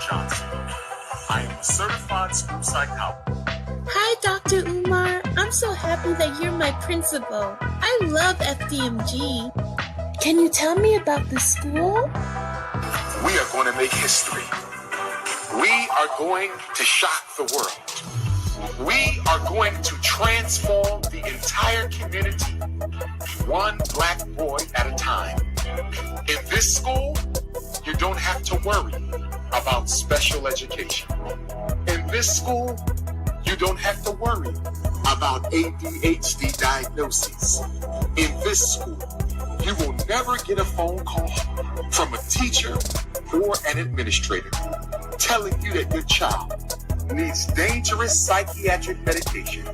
Johnson. I am a certified school psychologist. Hi, Dr. Umar. I'm so happy that you're my principal. I love FDMG. Can you tell me about the school? We are going to make history. We are going to shock the world. We are going to transform the entire community, one black boy at a time. In this school, you don't have to worry about special education. In this school, you don't have to worry about ADHD diagnoses. In this school, you will never get a phone call from a teacher or an administrator telling you that your child needs dangerous psychiatric medication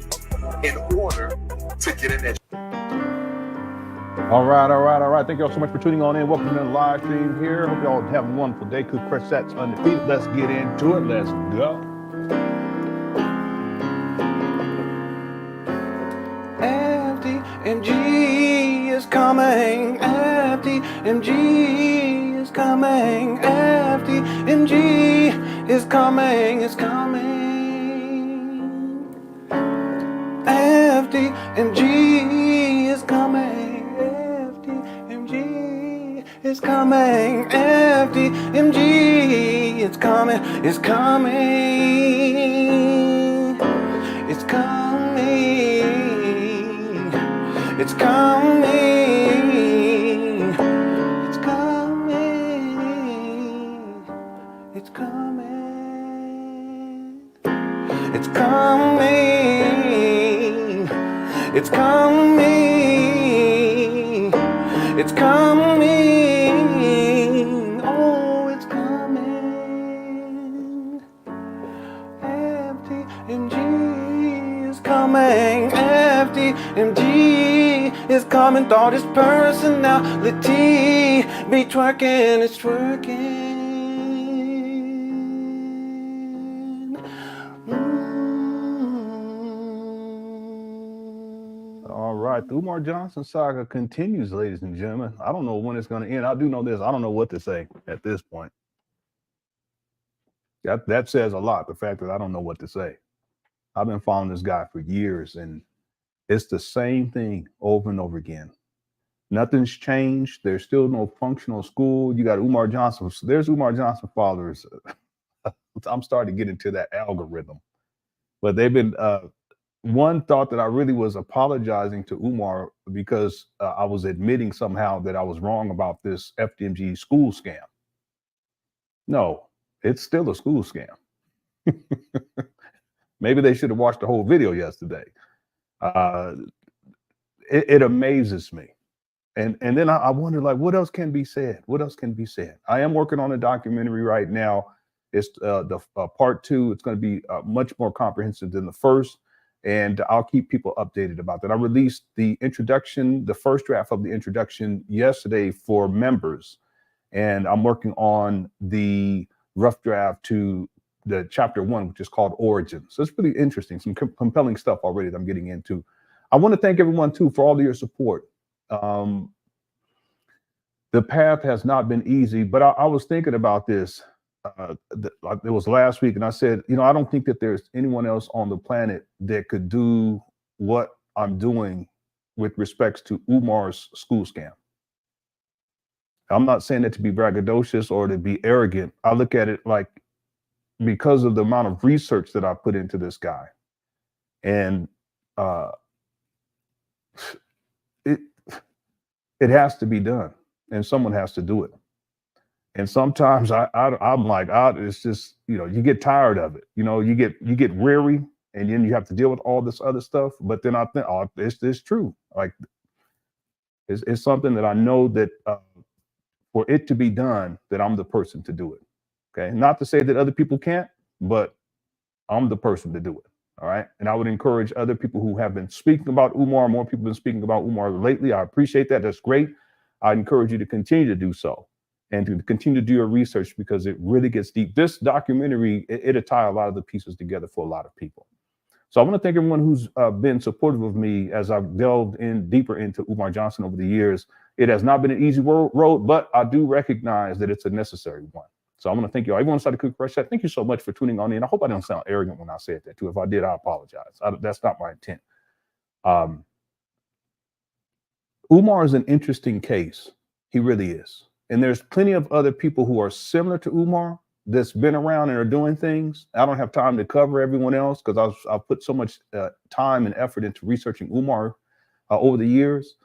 in order to get an education. All right. Thank you all so much for tuning on in. Welcome to the live stream here. Hope you all have a wonderful day. Cook Fresh Sets undefeated. Let's get into it. Let's go. FDMG is coming. FDMG is coming. FDMG is coming. It's coming. FDMG is coming. FDMG is coming. FDMG is coming. It's coming. It's coming. It's coming. It's coming. It's coming. It's coming. It's coming. It's coming. Oh, it's coming. FDMG is coming. FDMG is coming. Thought his personality be twerking. It's twerking. All right. The Umar Johnson saga continues, ladies and gentlemen. I don't know when it's going to end. I do know this. I don't know what to say at this point. That says a lot, the fact that I don't know what to say. I've been following this guy for years, and it's the same thing over and over again. Nothing's changed. There's still no functional school. You got Umar Johnson. There's Umar Johnson followers. I'm starting to get into that algorithm. But they've been, one thought that I really was apologizing to Umar because I was admitting somehow that I was wrong about this FDMG school scam. No, it's still a school scam. Maybe they should have watched the whole video yesterday. It amazes me. And then I wonder, like, what else can be said? What else can be said? I am working on a documentary right now. It's the part 2. It's going to be much more comprehensive than the first. And I'll keep people updated about that. I released the introduction, the first draft of the introduction yesterday for members. And I'm working on the rough draft to the chapter 1, which is called Origins. So it's pretty interesting, some compelling stuff already that I'm getting into. I want to thank everyone too for all of your support. The path has not been easy, but I was thinking about this. It was last week, and I said, I don't think that there's anyone else on the planet that could do what I'm doing with respects to Umar's school scam. I'm not saying that to be braggadocious or to be arrogant. I look at it like, because of the amount of research that I put into this guy, and it has to be done, and someone has to do it. And sometimes I'm like, it's just, you get tired of it. You get weary, and then you have to deal with all this other stuff. But then I think, it's true. Like, it's something that I know that for it to be done, that I'm the person to do it. Okay, not to say that other people can't, but I'm the person to do it. All right. And I would encourage other people who have been speaking about Umar. More people have been speaking about Umar lately. I appreciate that. That's great. I encourage you to continue to do so and to continue to do your research, because it really gets deep. This documentary, it'll tie a lot of the pieces together for a lot of people. So I want to thank everyone who's been supportive of me as I've delved in deeper into Umar Johnson over the years. It has not been an easy road, but I do recognize that it's a necessary one. So I want to thank you all. Everyone started Cook Rush. Thank you so much for tuning on in. I hope I don't sound arrogant when I said that too. If I did, I apologize. That's not my intent. Umar is an interesting case. He really is. And there's plenty of other people who are similar to Umar that's been around and are doing things. I don't have time to cover everyone else because I've put so much time and effort into researching Umar over the years.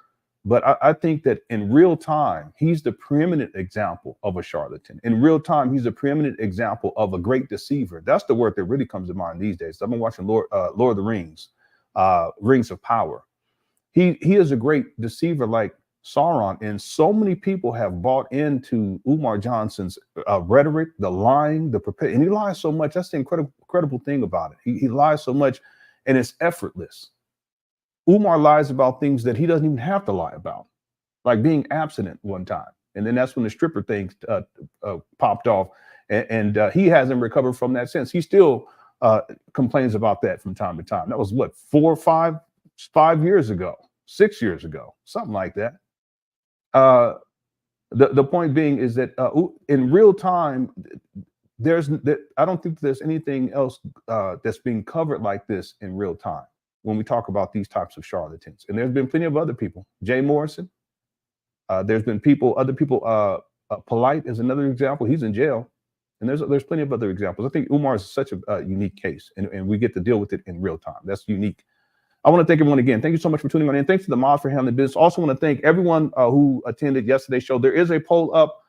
But I think that in real time, he's the preeminent example of a charlatan. In real time, he's a preeminent example of a great deceiver. That's the word that really comes to mind these days. I've been watching Lord of the Rings, Rings of Power. He is a great deceiver like Sauron, and so many people have bought into Umar Johnson's rhetoric, the lying, and he lies so much. That's the incredible thing about it. He lies so much, and it's effortless. Umar lies about things that he doesn't even have to lie about, like being abstinent one time. And then that's when the stripper thing popped off. And he hasn't recovered from that since. He still complains about that from time to time. That was what, 4 or 5 years ago, 6 years ago, something like that. The point being is that in real time, I don't think there's anything else that's being covered like this in real time when we talk about these types of charlatans. And there's been plenty of other people. Jay Morrison. There's been other people. Polite is another example. He's in jail. And there's plenty of other examples. I think Umar is such a unique case, and we get to deal with it in real time. That's unique. I want to thank everyone again. Thank you so much for tuning on in. Thanks to the mods for handling business. Also want to thank everyone who attended yesterday's show. There is a poll up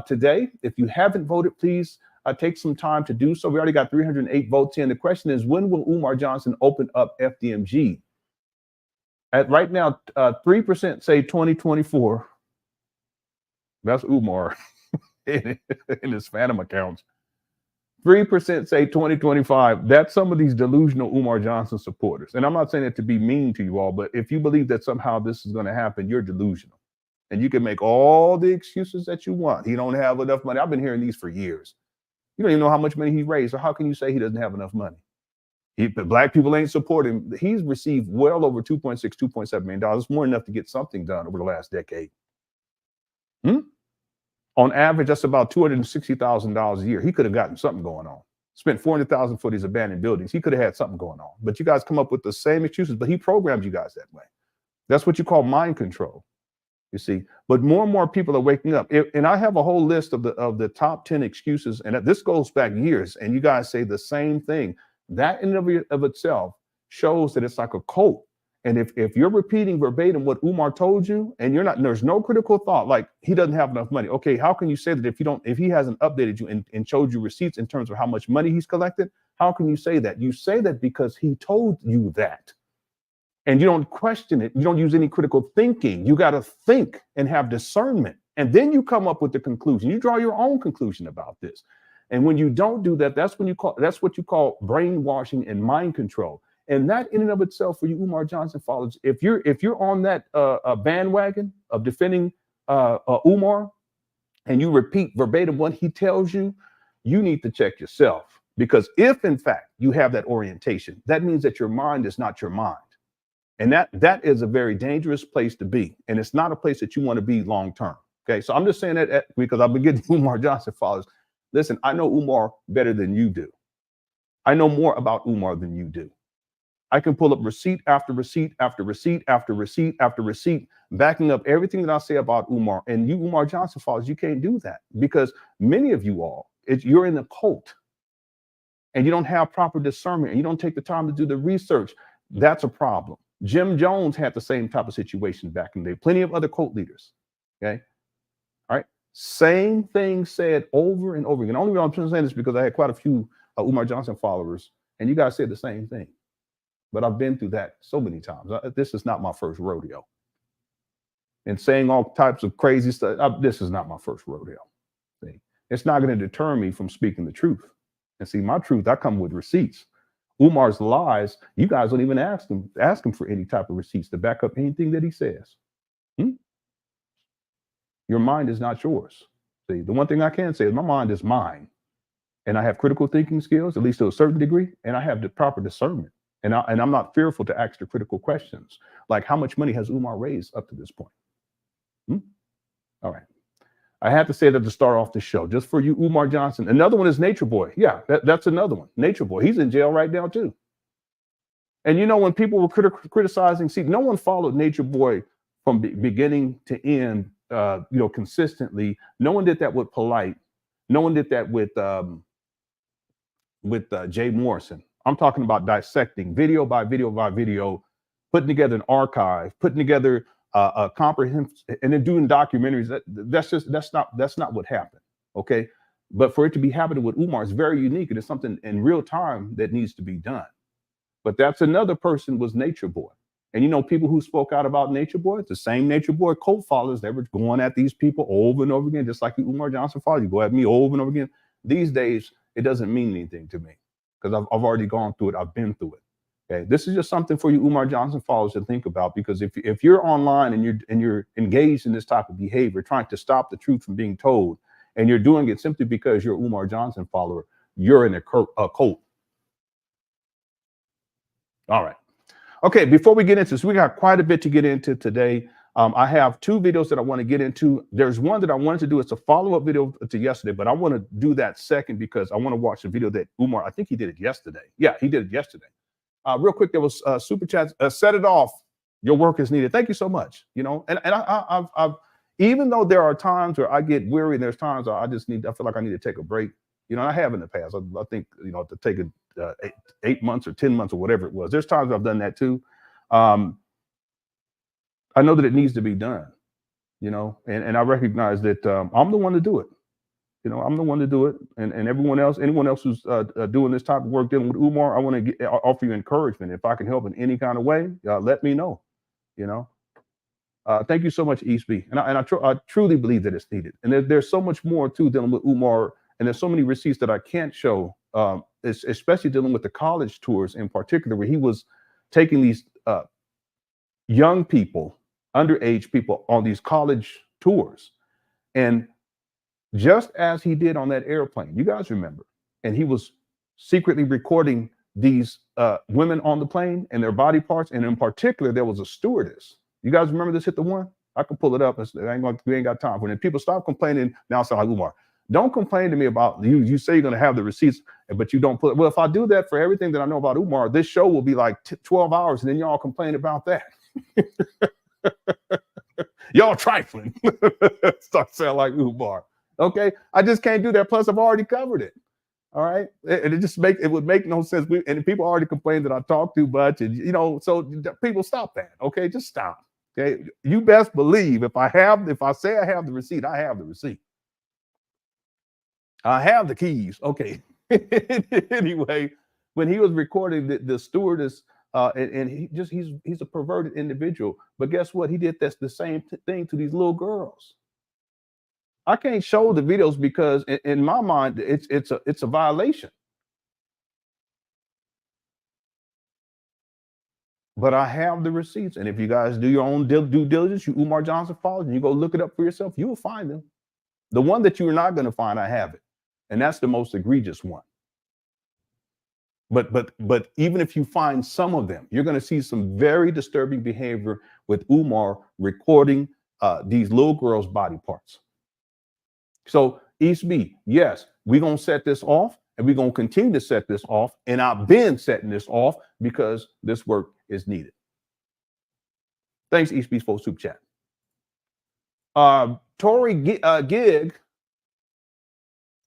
today. If you haven't voted, please take some time to do so. We already got 308 votes in. The question is, when will Umar Johnson open up FDMG? At right now, 3% say 2024. That's Umar in his Phantom accounts. 3% say 2025. That's some of these delusional Umar Johnson supporters. And I'm not saying it to be mean to you all, but if you believe that somehow this is going to happen, you're delusional. And you can make all the excuses that you want. He don't have enough money. I've been hearing these for years. You don't even know how much money he raised. So how can you say he doesn't have enough money? Black people ain't supporting him. He's received well over $2.6, $2.7 million. It's more than enough to get something done over the last decade. On average, that's about $260,000 a year. He could have gotten something going on. Spent $400,000 for these abandoned buildings. He could have had something going on. But you guys come up with the same excuses, but he programs you guys that way. That's what you call mind control, you see. But more and more people are waking up. And I have a whole list of the top 10 excuses, and this goes back years, and you guys say the same thing. That in and of itself shows that it's like a cult. And if you're repeating verbatim what Umar told you, and there's no critical thought, like he doesn't have enough money. Okay, how can you say that if he hasn't updated you and showed you receipts in terms of how much money he's collected? How can you say that? You say that because he told you that. And you don't question it. You don't use any critical thinking. You got to think and have discernment. And then you come up with the conclusion. You draw your own conclusion about this. And when you don't do that, that's what you call brainwashing and mind control. And that in and of itself, for you Umar Johnson followers, if you're on that bandwagon of defending Umar, and you repeat verbatim what he tells you, you need to check yourself. Because if in fact you have that orientation, that means that your mind is not your mind. And that is a very dangerous place to be. And it's not a place that you want to be long term. Okay, so I'm just saying that because I've been getting Umar Johnson followers. Listen, I know Umar better than you do. I know more about Umar than you do. I can pull up receipt after receipt after receipt after receipt after receipt, backing up everything that I say about Umar. And you Umar Johnson followers, you can't do that because many of you all, you're in a cult and you don't have proper discernment and you don't take the time to do the research. That's a problem. Jim Jones had the same type of situation back in the day. Plenty of other cult leaders. Okay. All right. Same thing said over and over again. Only reason I'm saying this because I had quite a few Umar Johnson followers, and you guys said the same thing. But I've been through that so many times. This is not my first rodeo. And saying all types of crazy stuff, this is not my first rodeo. See? It's not going to deter me from speaking the truth. And see, my truth, I come with receipts. Umar's lies, you guys don't even ask him for any type of receipts to back up anything that he says. Your mind is not yours. See, the one thing I can say is my mind is mine. And I have critical thinking skills, at least to a certain degree, and I have the proper discernment. And I'm not fearful to ask the critical questions, like how much money has Umar raised up to this point? All right. I had to say that to start off the show, just for you, Umar Johnson. Another one is Nature Boy. Yeah, that's another one. Nature Boy. He's in jail right now too. And you know, when people were criticizing, see, no one followed Nature Boy from beginning to end, consistently. No one did that with Polite. No one did that with Jay Morrison. I'm talking about dissecting video by video by video, putting together an archive, putting together a comprehensive, and then doing documentaries. That's not what happened. Okay, but for it to be happening with Umar is very unique, and it's something in real time that needs to be done. But that's another person was Nature Boy. And you know, people who spoke out about Nature Boy, it's the same Nature Boy cult followers that were going at these people over and over again, just like you Umar Johnson followers. You go at me over and over again. These days, it doesn't mean anything to me because I've already gone through it. I've been through it. Okay, this is just something for you Umar Johnson followers to think about, because if you're online and you're engaged in this type of behavior, trying to stop the truth from being told, and you're doing it simply because you're Umar Johnson follower, you're in a cult. All right. Okay, before we get into this, we got quite a bit to get into today. I have two videos that I want to get into. There's one that I wanted to do. It's a follow-up video to yesterday, but I want to do that second because I want to watch the video that Umar, I think he did it yesterday. Yeah, he did it yesterday. Real quick, there was super chats. Set it off. Your work is needed. Thank you so much. You know, and I've even though there are times where I get weary, and there's times where I feel like I need to take a break. You know, I have in the past. I think, you know, to take a 8 months or 10 months or whatever it was. There's times I've done that too. I know that it needs to be done, you know, and I recognize that I'm the one to do it. You know, I'm the one to do it. And anyone else who's doing this type of work dealing with Umar, I want to offer you encouragement. If I can help in any kind of way, let me know, you know. Thank you so much, East B. And I truly believe that it's needed. And there's so much more too dealing with Umar. And there's so many receipts that I can't show, especially dealing with the college tours in particular, where he was taking these young people, underage people, on these college tours. And just as he did on that airplane, you guys remember, and he was secretly recording these women on the plane and their body parts. And in particular, there was a stewardess. You guys remember this? Hit the one? I can pull it up. We ain't got time for it. People stop complaining. Now it's like, Umar, don't complain to me about you say you're going to have the receipts, but you don't put it. Well, if I do that for everything that I know about Umar, this show will be like 12 hours, and then y'all complain about that. Y'all trifling. Start sound like Umar. Okay, I just can't do that. Plus, I've already covered it. All right, it would make no sense. And people already complain that I talk too much, and you know, so people stop that. Okay, just stop. Okay, you best believe if I say I have the receipt, I have the receipt. I have the keys. Okay. Anyway, when he was recording the stewardess, and he's a perverted individual. But guess what? He did the same thing to these little girls. I can't show the videos because in my mind, it's a violation. But I have the receipts. And if you guys do your own due diligence, you Umar Johnson followers, and you go look it up for yourself, you will find them. The one that you are not going to find, I have it. And that's the most egregious one. But even if you find some of them, you're going to see some very disturbing behavior with Umar recording these little girls' body parts. So East B, yes, we're going to set this off, and we're going to continue to set this off. And I've been setting this off because this work is needed. Thanks, East B, for super chat. Tori Gig,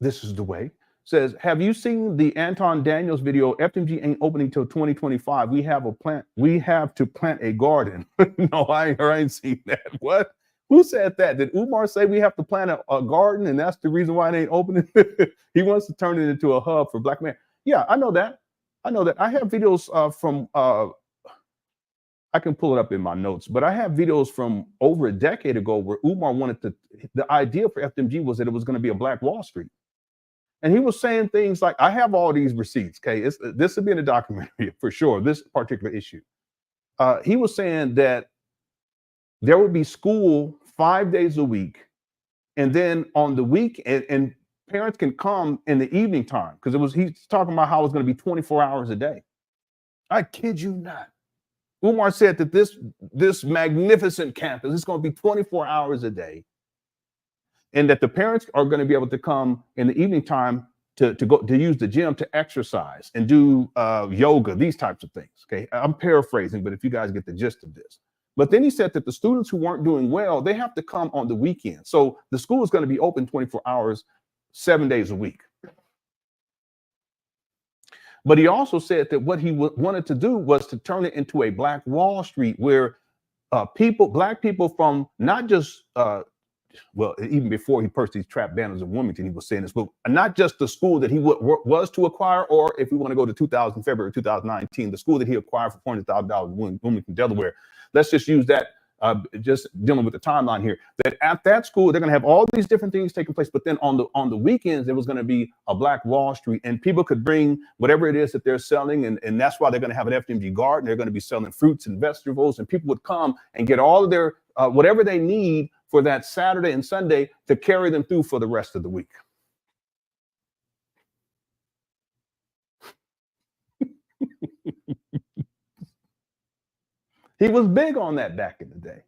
this is the way, says, have you seen the Anton Daniels video? FDMG ain't opening till 2025. We have to plant a garden. No, I ain't seen that. What? Who said that? Did Umar say we have to plant a garden and that's the reason why it ain't opening? He wants to turn it into a hub for Black men. Yeah, I know that. I have videos from I can pull it up in my notes, but I have videos from over a decade ago where Umar the idea for FDMG was that it was going to be a Black Wall Street. And he was saying things like, I have all these receipts, okay? This would be in a documentary for sure, this particular issue. He was saying that there would be school 5 days a week, and then on the week, and parents can come in the evening time, because he's talking about how it's going to be 24 hours a day. I kid you not. Umar said that this magnificent campus is going to be 24 hours a day. and that the parents are going to be able to come in the evening time to go to use the gym to exercise and do yoga, these types of things. Okay, I'm paraphrasing, but if you guys get the gist of this. But then he said that the students who weren't doing well, they have to come on the weekend. So the school is going to be open 24 hours, 7 days a week. But he also said that what he wanted to do was to turn it into a Black Wall Street where Black people from not just, well, even before he purchased these trap banners in Wilmington, he was saying this, but not just the school that he was to acquire, or if we want to go to February 2019, the school that he acquired for $400,000 in Wilmington, Delaware. Let's just use that, just dealing with the timeline here, that at that school, they're going to have all these different things taking place. But then on the weekends, there was going to be a Black Wall Street, and people could bring whatever it is that they're selling. And that's why they're going to have an FDMG garden. They're going to be selling fruits and vegetables, and people would come and get all of their whatever they need for that Saturday and Sunday to carry them through for the rest of the week. He was big on that back in the day.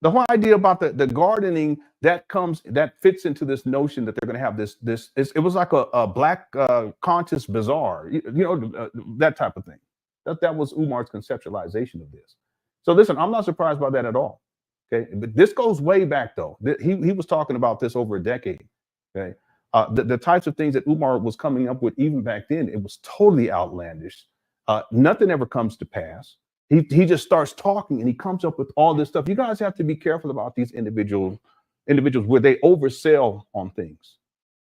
The whole idea about the gardening that fits into this notion that they're going to have it was like a Black conscious bazaar, that type of thing. That was Umar's conceptualization of this. So listen, I'm not surprised by that at all. Okay, but this goes way back though. He was talking about this over a decade. Okay, the types of things that Umar was coming up with even back then, it was totally outlandish. Nothing ever comes to pass. He just starts talking and he comes up with all this stuff. You guys have to be careful about these individuals where they oversell on things.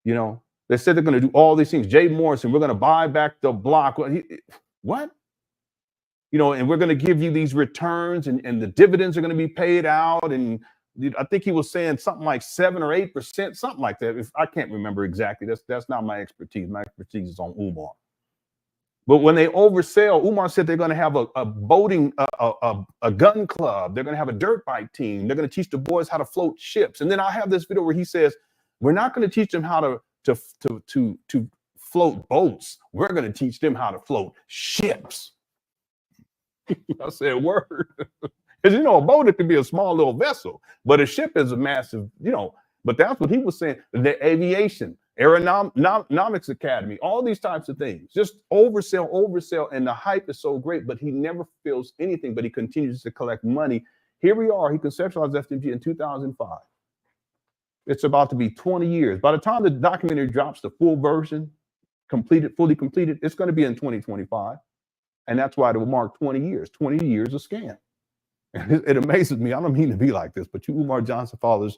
They said they're going to do all these things. Jay Morrison, we're going to buy back the block. What? And we're going to give you these returns and the dividends are going to be paid out. And I think he was saying something like 7 or 8%, something like that. If I can't remember exactly, that's not my expertise. My expertise is on Umar. But when they oversell, Umar said they're going to have a boating, a gun club. They're going to have a dirt bike team. They're going to teach the boys how to float ships. And then I have this video where he says, we're not going to teach them how to float boats. We're going to teach them how to float ships. I said, word. Because, a boat, it could be a small little vessel, but a ship is a massive, but that's what he was saying. The aviation, aeronautics academy, all these types of things, just oversell. And the hype is so great, but he never feels anything, but he continues to collect money. Here we are. He conceptualized FDMG in 2005. It's about to be 20 years. By the time the documentary drops, the full version, fully completed, it's going to be in 2025. And that's why it will mark 20 years of scam. It amazes me. I don't mean to be like this, but you Umar Johnson followers,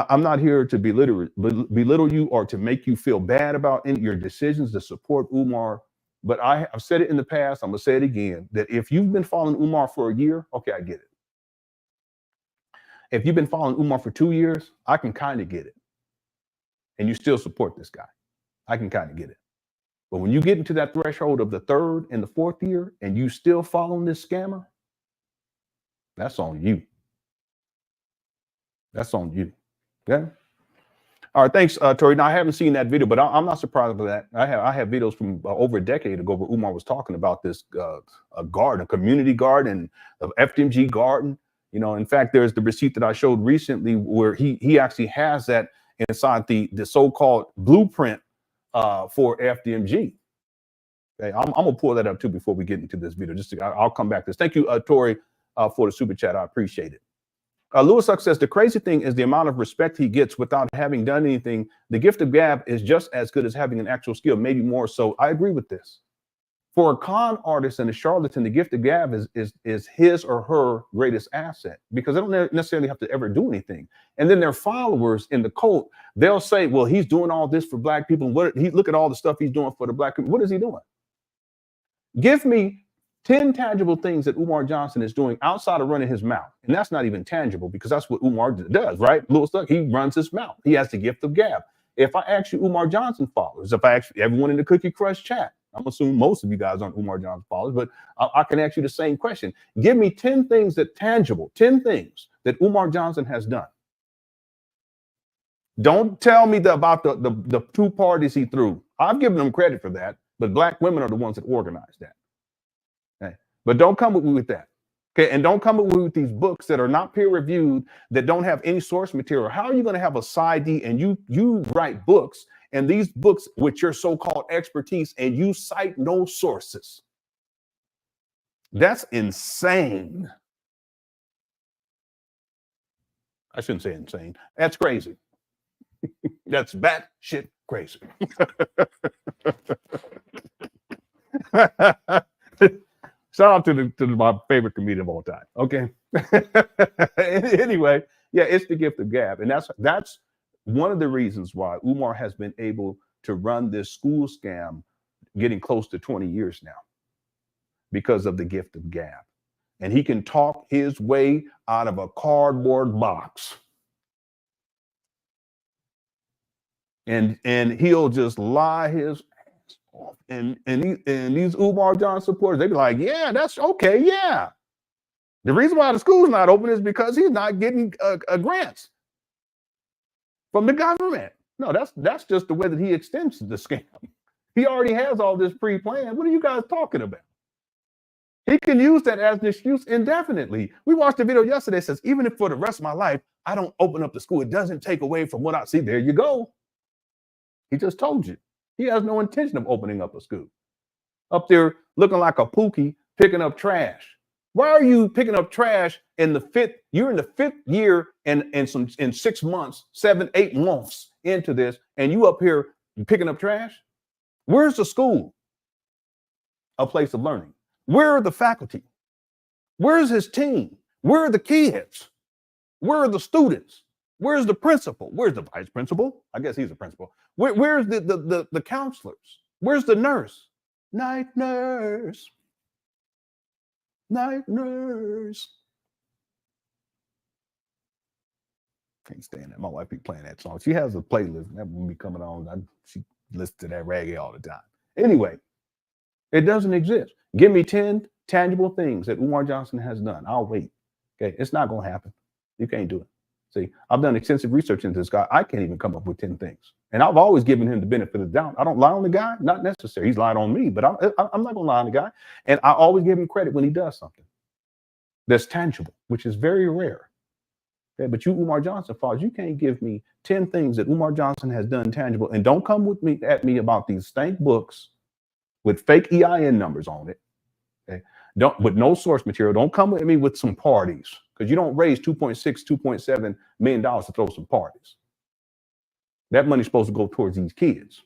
I'm not here to belittle you or to make you feel bad about your decisions to support Umar. But I've said it in the past. I'm going to say it again, that if you've been following Umar for a year, okay, I get it. If you've been following Umar for 2 years, I can kind of get it. And you still support this guy. I can kind of get it. But when you get into that threshold of the 3rd and the 4th year and you still following this scammer, that's on you. That's on you. Okay. All right. Thanks, Tori. Now, I haven't seen that video, but I'm not surprised by that. I have videos from over a decade ago where Umar was talking about this a community garden, of FDMG garden. In fact, there's the receipt that I showed recently where he actually has that inside the so-called blueprint for FDMG. Okay, I'm gonna pull that up too before we get into this video. I'll come back to this. Thank you, Tori, for the super chat. I appreciate it. Lewis Suck says the crazy thing is the amount of respect he gets without having done anything. The gift of gab is just as good as having an actual skill, maybe more so. I agree with this. For a con artist and a charlatan, the gift of gab is his or her greatest asset because they don't necessarily have to ever do anything. And then their followers in the cult, they'll say, well, he's doing all this for Black people. Look at all the stuff he's doing for the Black people. What is he doing? Give me 10 tangible things that Umar Johnson is doing outside of running his mouth. And that's not even tangible because that's what Umar does, right? Lewis Duck, he runs his mouth. He has the gift of gab. If I ask you Umar Johnson followers, if I ask everyone in the Cookie Crush chat, I'm assuming most of you guys aren't Umar Johnson followers, but I can ask you the same question. Give me 10 things 10 things that Umar Johnson has done. Don't tell me about the 2 parties he threw. I've given them credit for that, but Black women are the ones that organized that. Okay? But don't come with me with that. Okay, and don't come up with these books that are not peer reviewed, that don't have any source material. How are you going to have a PsyD and you write books, and these books with your so-called expertise, and you cite no sources? That's insane. I shouldn't say insane. That's crazy. That's batshit crazy. Shout out to my favorite comedian of all time. Okay. Anyway, yeah, it's the gift of gab. And that's one of the reasons why Umar has been able to run this school scam getting close to 20 years now, because of the gift of gab. And he can talk his way out of a cardboard box. And he'll just lie his ass off. And these Umar Johnson supporters, they be like, yeah, that's okay, yeah. The reason why the school's not open is because he's not getting grants from the government. No, that's just the way that he extends the scam. He already has all this pre-planned. What are you guys talking about? He can use that as an excuse indefinitely. We watched a video yesterday that says, even if for the rest of my life, I don't open up the school, it doesn't take away from what I see. There you go. He just told you. He has no intention of opening up a school. Up there looking like a pookie, picking up trash. Why are you picking up trash in the fifth? You're in the fifth year and in 6 months, 7, 8 months into this, and you up here picking up trash? Where's the school? A place of learning. Where are the faculty? Where's his team? Where are the kids? Where are the students? Where's the principal? Where's the vice principal? I guess he's the principal. Where's the counselors? Where's the nurse? Night nurse. Night nurse. Can't stand that. My wife be playing that song. She has a playlist. That will be coming on. She listens to that reggae all the time. Anyway, it doesn't exist. Give me 10 tangible things that Umar Johnson has done. I'll wait. Okay, it's not going to happen. You can't do it. See, I've done extensive research into this guy. I can't even come up with 10 things. And I've always given him the benefit of the doubt. I don't lie on the guy, not necessary. He's lied on me, but I'm not going to lie on the guy. And I always give him credit when he does something that's tangible, which is very rare. Okay, but you, Umar Johnson, fathers, you can't give me 10 things that Umar Johnson has done tangible. And don't come at me about these stank books with fake EIN numbers on it. Okay, with no source material. Don't come at me with some parties, because you don't raise $2.6, $2.7 million to throw some parties. That money's supposed to go towards these kids.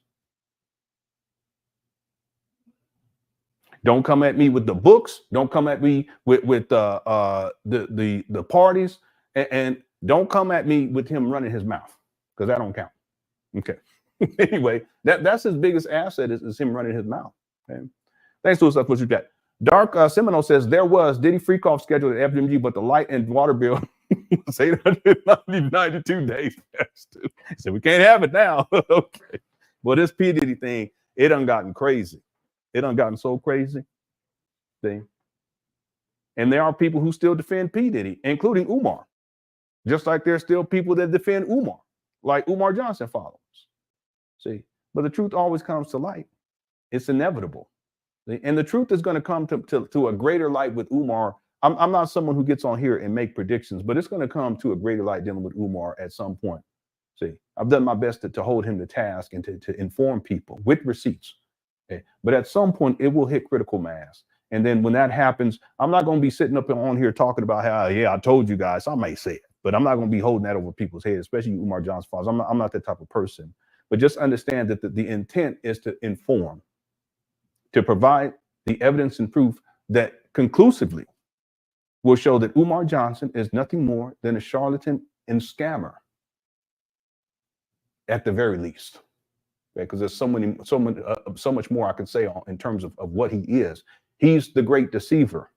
Don't come at me with the books. Don't come at me with the parties, and don't come at me with him running his mouth, because that don't count. Okay. Anyway, that's his biggest asset is him running his mouth. Okay? Thanks to us. What you got? Dark Seminole says there did he freak off scheduled at FDMG, but the light and water bill was 892 days past due. So we can't have it now. Okay. Well, this P. Diddy thing, it done gotten crazy. It done gotten so crazy. See? And there are people who still defend P. Diddy, including Umar. Just like there's still people that defend Umar, like Umar Johnson followers. See? But the truth always comes to light. It's inevitable. And the truth is going to come to a greater light with Umar. I'm not someone who gets on here and make predictions, but it's going to come to a greater light dealing with Umar at some point. See, I've done my best to hold him to task and to inform people with receipts. Okay? But at some point, it will hit critical mass. And then when that happens, I'm not going to be sitting up on here talking about how, yeah, I told you guys. I may say it, but I'm not going to be holding that over people's heads, especially Umar Johnson followers. I'm not that type of person. But just understand that the intent is to inform, to provide the evidence and proof that conclusively will show that Umar Johnson is nothing more than a charlatan and scammer, at the very least. Because there's so much more I could say in terms of what he is. He's the great deceiver.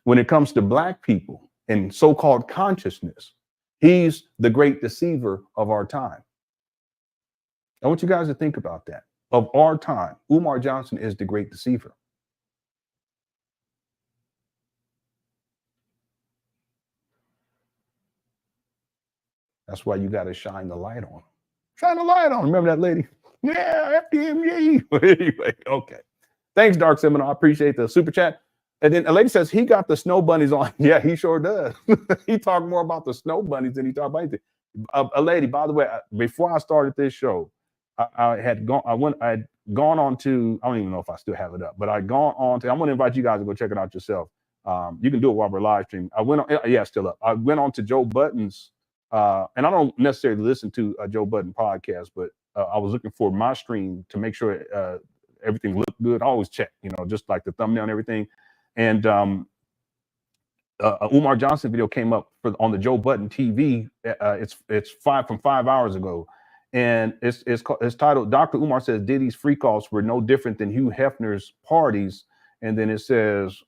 When it comes to Black people and so-called consciousness, he's the great deceiver of our time. I want you guys to think about that. Of our time, Umar Johnson is the great deceiver. That's why you got to shine the light on him. Shine the light on him. Remember that lady? Yeah, FDMG. Anyway, okay. Thanks, Dark Seminole. I appreciate the super chat. And then a lady says he got the snow bunnies on. Yeah, he sure does. He talked more about the snow bunnies than he talked about anything. A lady, by the way, before I started this show, I had gone on to, I don't even know if I still have it up, but I'd gone on to, I'm going to invite you guys to go check it out yourself. You can do it while we're live streaming. I went on, yeah, still up. I went on to Joe Budden's, and I don't necessarily listen to a Joe Budden podcast, but I was looking for my stream to make sure everything looked good. I always check, just like the thumbnail and everything. And Umar Johnson video came up on the Joe Budden TV. It's 5 hours ago, and it's titled "Dr. Umar says Diddy's free calls were no different than Hugh Hefner's parties," and then it says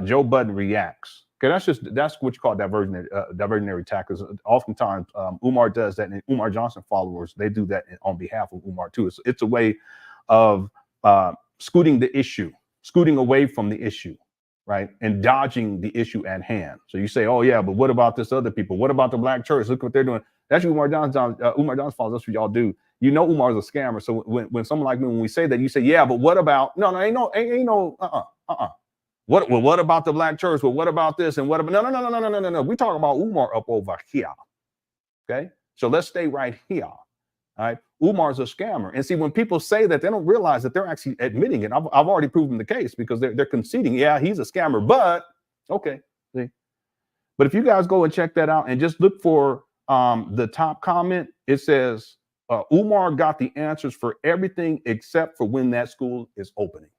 Joe Budden reacts. Okay, that's what you call diversionary tactics. Oftentimes, Umar does that, and Umar Johnson followers, they do that on behalf of Umar too. It's a way of scooting away from the issue, right, and dodging the issue at hand. So you say, "Oh yeah, but what about this other people? What about the black church? Look what they're doing." That's what Umar Johnson followers. That's what y'all do. Umar's a scammer. So when someone like me, when we say that, you say, "Yeah, but what about?" No, ain't no. What about the black church? Well, what about this? And what about no. We talk about Umar up over here. Okay, so let's stay right here. All right, Umar's a scammer. And see, when people say that, they don't realize that they're actually admitting it. I've already proven the case because they're conceding, yeah, he's a scammer, but okay. See? But if you guys go and check that out and just look for the top comment, it says, Umar got the answers for everything except for when that school is opening.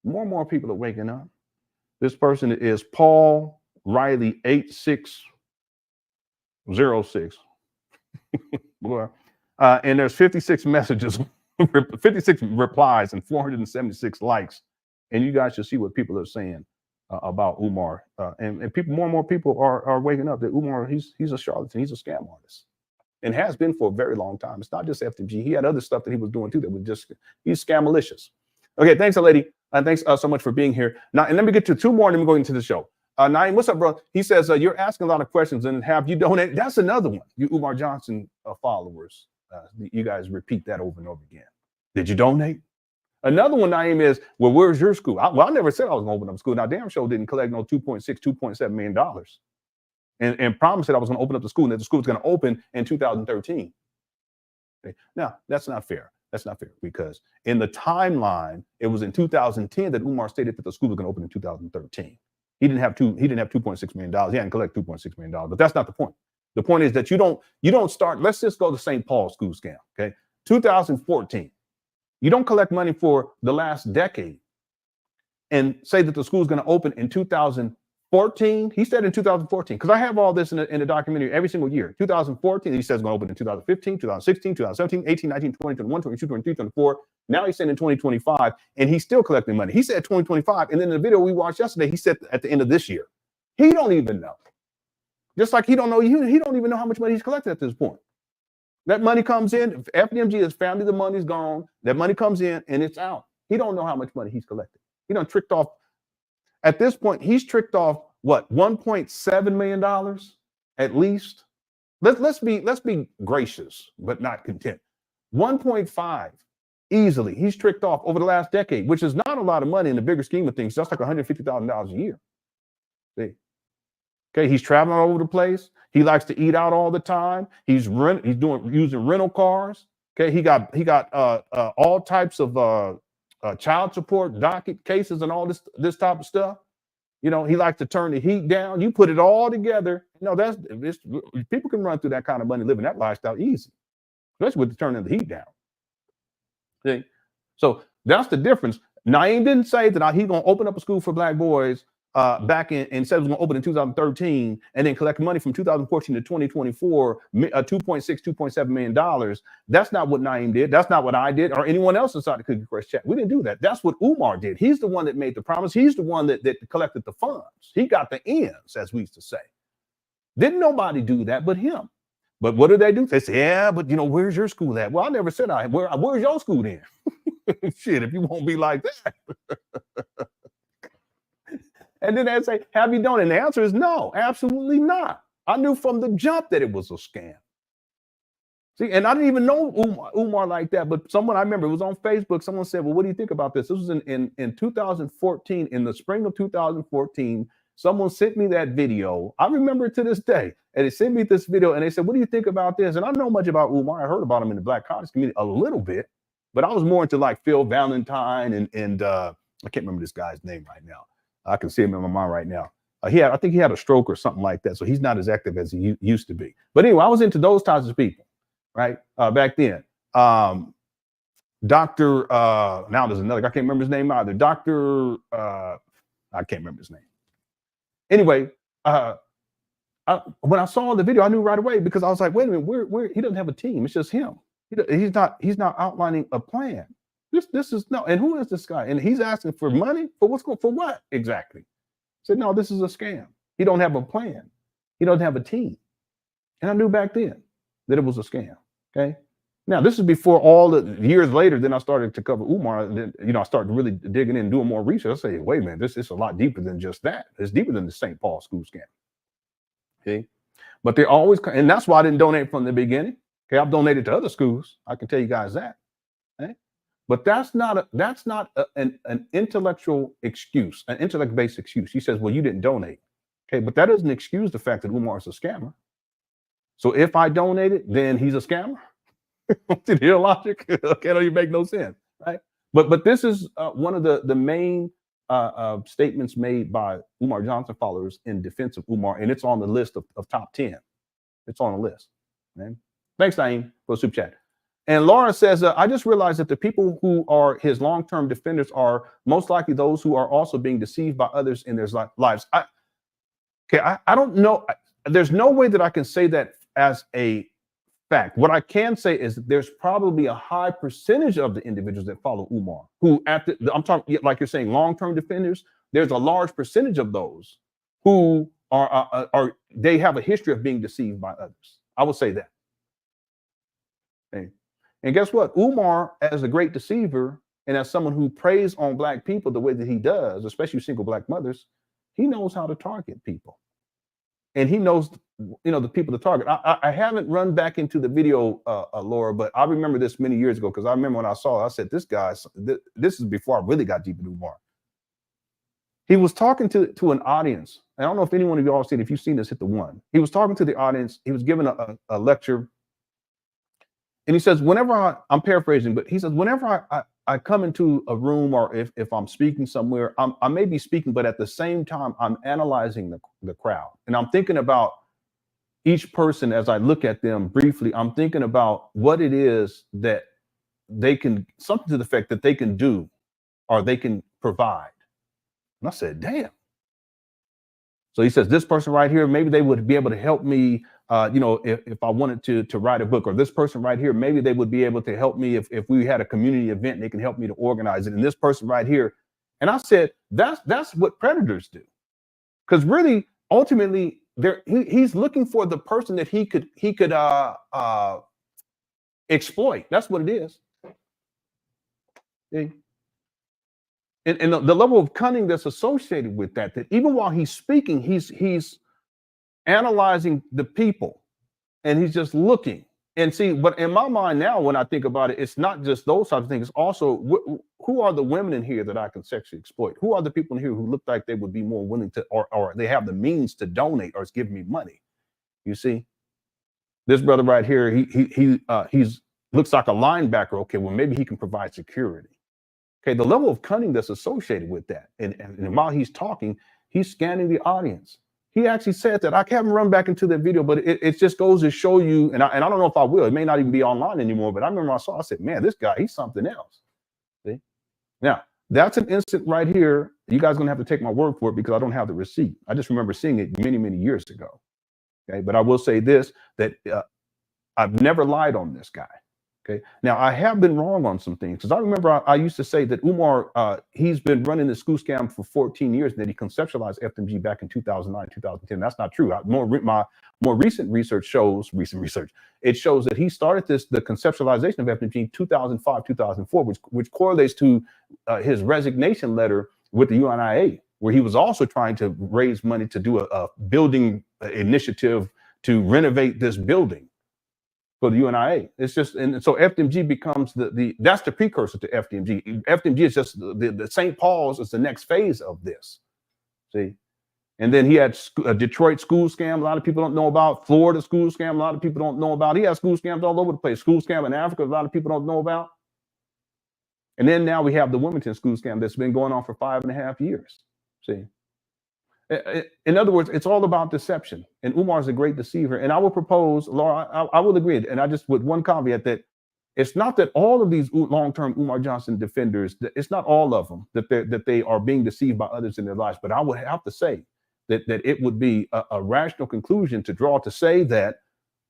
More and more people are waking up. This person is Paul Riley 8606. Boy. And there's 56 messages, 56 replies, and 476 likes. And you guys should see what people are saying about Umar. And people, more and more people are waking up that Umar, he's a charlatan, he's a scam artist, and has been for a very long time. It's not just FDMG. He had other stuff that he was doing too that was just, he's scam-malicious. Okay, thanks, lady. Thanks so much for being here. Now, and let me get to two more, and then we're going into the show. Naeem, what's up, bro? He says, you're asking a lot of questions, and have you donated? That's another one. You Umar Johnson followers, you guys repeat that over and over again. Did you donate? Another one, Naeem, is, well, where's your school? I never said I was going to open up a school. Now, damn sure didn't collect no $2.7 million. And promised that I was going to open up the school, and that the school was going to open in 2013. Okay. Now, that's not fair. That's not fair, because in the timeline, it was in 2010 that Umar stated that the school was going to open in 2013. He didn't have $2.6 million. He hadn't collected $2.6 million, but that's not the point. The point is that you don't start. Let's just go to St. Paul school scam. Okay, 2014. You don't collect money for the last decade and say that the school is going to open in 2014. He said in 2014, because I have all this in the documentary every single year. 2014, he says it's going to open in 2015, 2016, 2017, 18, 19, 20, 21, 22, 23, 24. Now he's saying in 2025, and he's still collecting money. He said 2025, and then in the video we watched yesterday, he said at the end of this year. He don't even know. Just like he don't even know how much money he's collected at this point. That money comes in. FDMG is family, the money's gone. That money comes in and it's out. He don't know how much money he's collected. He done tricked off. At this point, he's tricked off what, $1.7 million at least. Let's be gracious, but not content. 1.5 easily. He's tricked off over the last decade, which is not a lot of money in the bigger scheme of things. That's like $150,000 a year. See? Okay, he's traveling all over the place. He likes to eat out all the time. He's using rental cars. Okay, he got all types of child support docket cases and all this type of stuff. You know, he likes to turn the heat down. You put it all together. You know, people can run through that kind of money living that lifestyle easy, especially with the turning the heat down. See, so that's the difference. Naeem didn't say that he's going to open up a school for black boys back in, and said it was going to open in 2013, and then collect money from 2014 to 2024, $2.7 million. That's not what Naeem did. That's not what I did or anyone else inside the Cookie Crush chat. We didn't do that. That's what Umar did. He's the one that made the promise. He's the one that collected the funds. He got the ends, as we used to say. Didn't nobody do that but him. But what did they do? They said, yeah, but you know, where's your school at? Well, I never said where's your school then? Shit, if you won't be like that. And then they say, have you done it? And the answer is no, absolutely not. I knew from the jump that it was a scam. See, and I didn't even know Umar like that, but someone, I remember it was on Facebook, someone said, well, what do you think about this? This was in 2014, in the spring of 2014. Someone sent me that video. I remember it to this day. And they sent me this video and they said, what do you think about this? And I don't know much about Umar. I heard about him in the Black college community a little bit, but I was more into like Phil Valentine and I can't remember this guy's name right now. I can see him in my mind right now. I think he had a stroke or something like that. So he's not as active as he used to be. But anyway, I was into those types of people, right? Back then. Dr. Now there's another, I can't remember his name either. Dr. I can't remember his name. Anyway, when I saw the video, I knew right away because I was like, wait a minute, he doesn't have a team. It's just him. He's not outlining a plan. This is no. And who is this guy? And he's asking for money for for what exactly? I said, no, this is a scam. He don't have a plan. He doesn't have a team. And I knew back then that it was a scam. Okay. Now this is before all the years later. Then I started to cover Umar. And then, I started really digging in and doing more research. I say, wait a minute, this is a lot deeper than just that. It's deeper than the St. Paul school scam. Okay. But they always, and that's why I didn't donate from the beginning. Okay. I've donated to other schools. I can tell you guys that. Okay. But that's not an intellectual excuse, an intellect-based excuse. He says, well, you didn't donate. Okay. But that doesn't excuse the fact that Umar is a scammer. So if I donated, then he's a scammer. Did you hear logic? Okay, don't even make no sense, right? But this is one of the main statements made by Umar Johnson followers in defense of Umar, and it's on the list of top 10. It's on the list. Okay? Thanks, Naeem, for the super chat. And Laura says, I just realized that the people who are his long-term defenders are most likely those who are also being deceived by others in their lives. I don't know. There's no way that I can say that as a fact. What I can say is that there's probably a high percentage of the individuals that follow Umar who I'm talking, like you're saying, long-term defenders. There's a large percentage of those who they have a history of being deceived by others. I would say that. Okay. And guess what? Umar, as a great deceiver and as someone who preys on Black people the way that he does, especially single Black mothers, he knows how to target people. And he knows, the people to target. I haven't run back into the video, Laura, but I remember this many years ago because I remember when I saw it, I said, this guy, this is before I really got deep into Umar. He was talking to an audience. I don't know if any one of you all seen it. If you've seen this, hit the one. He was talking to the audience. He was giving a lecture. And he says, whenever I'm paraphrasing, but he says, whenever I come into a room or if I'm speaking somewhere, I may be speaking, but at the same time, I'm analyzing the crowd. And I'm thinking about each person as I look at them briefly. I'm thinking about what it is that they can, something to the effect that they can do or they can provide. And I said, damn. So he says, this person right here, maybe they would be able to help me, if I wanted to write a book, or this person right here, maybe they would be able to help me if we had a community event, they can help me to organize it. And this person right here. And I said, that's what predators do. Because really, ultimately, he's looking for the person that he could exploit. That's what it is. Okay. And the level of cunning that's associated with that even while he's speaking, he's analyzing the people and he's just looking and see. But in my mind now, when I think about it, it's not just those types of things. It's also who are the women in here that I can sexually exploit? Who are the people in here who look like they would be more willing to, or they have the means to donate or give me money? You see, this brother right here, he's looks like a linebacker. Okay, well, maybe he can provide security. Okay, the level of cunning that's associated with that. And while he's talking, he's scanning the audience. He actually said that. I haven't run back into that video, but it just goes to show you, and I don't know if I will. It may not even be online anymore, but I remember I said, man, this guy, he's something else. See? Now, that's an instant right here. You guys are going to have to take my word for it because I don't have the receipt. I just remember seeing it many, many years ago. Okay, but I will say this, that I've never lied on this guy. Okay. Now, I have been wrong on some things because I remember I used to say that Umar, he's been running the school scam for 14 years and that he conceptualized FDMG back in 2009, 2010. That's not true. My more recent research shows, it shows that he started the conceptualization of FDMG in 2005, 2004, which correlates to his resignation letter with the UNIA, where he was also trying to raise money to do a building initiative to renovate this building. for the UNIA. It's just, and so FDMG becomes that's the precursor to FDMG. FDMG is just the St. Paul's is the next phase of this. See, and then he had a Detroit school scam. A lot of people don't know about. Florida school scam. A lot of people don't know about. He has school scams all over the place. School scam in Africa. A lot of people don't know about. And then now we have the Wilmington school scam that's been going on for 5.5 years. See. In other words, it's all about deception. And Umar is a great deceiver. And I will propose, Laura, I will agree. And I just, with one caveat, that it's not that all of these long-term Umar Johnson defenders, it's not all of them that they are being deceived by others in their lives. But I would have to say that it would be a rational conclusion to draw to say that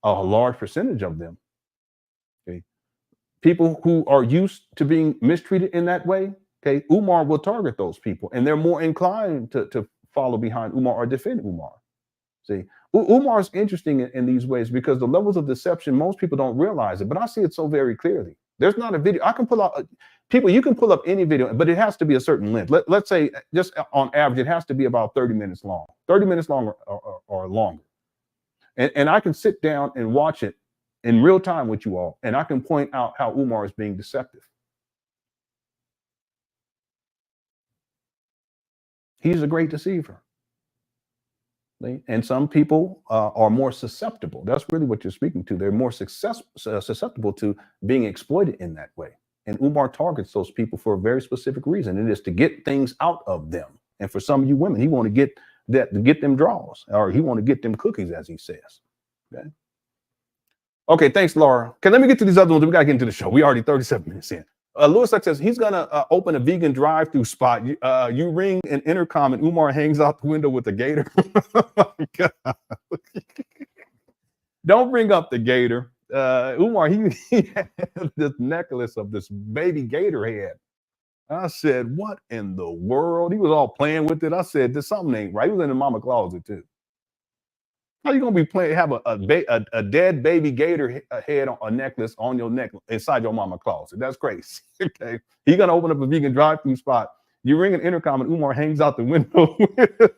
a large percentage of them, okay, people who are used to being mistreated in that way, okay, Umar will target those people, and they're more inclined to follow behind Umar or defend Umar. See, Umar is interesting in these ways because the levels of deception, most people don't realize it, but I see it so very clearly. There's not a video. I can pull out, people, you can pull up any video, but it has to be a certain length. Let's say just on average, it has to be about 30 minutes long, 30 minutes long or longer. And I can sit down and watch it in real time with you all, and I can point out how Umar is being deceptive. He's a great deceiver. And some people are more susceptible. That's really what you're speaking to. They're more susceptible to being exploited in that way. And Umar targets those people for a very specific reason. It is to get things out of them. And for some of you women, he want to get them draws, or he want to get them cookies, as he says. Okay. Okay, thanks, Laura. Okay, let me get to these other ones. We got to get into the show. We already 37 minutes in. Lewis says he's going to open a vegan drive-through spot. You ring an intercom and Umar hangs out the window with a gator. Oh my God. Don't bring up the gator. Umar, he had this necklace of this baby gator head. I said, what in the world? He was all playing with it. I said, there's something ain't right. He was in the mama closet too. How you gonna be have a dead baby gator head on a necklace on your neck inside your mama closet? That's crazy. Okay, he gonna open up a vegan drive-through spot. You ring an intercom and Umar hangs out the window.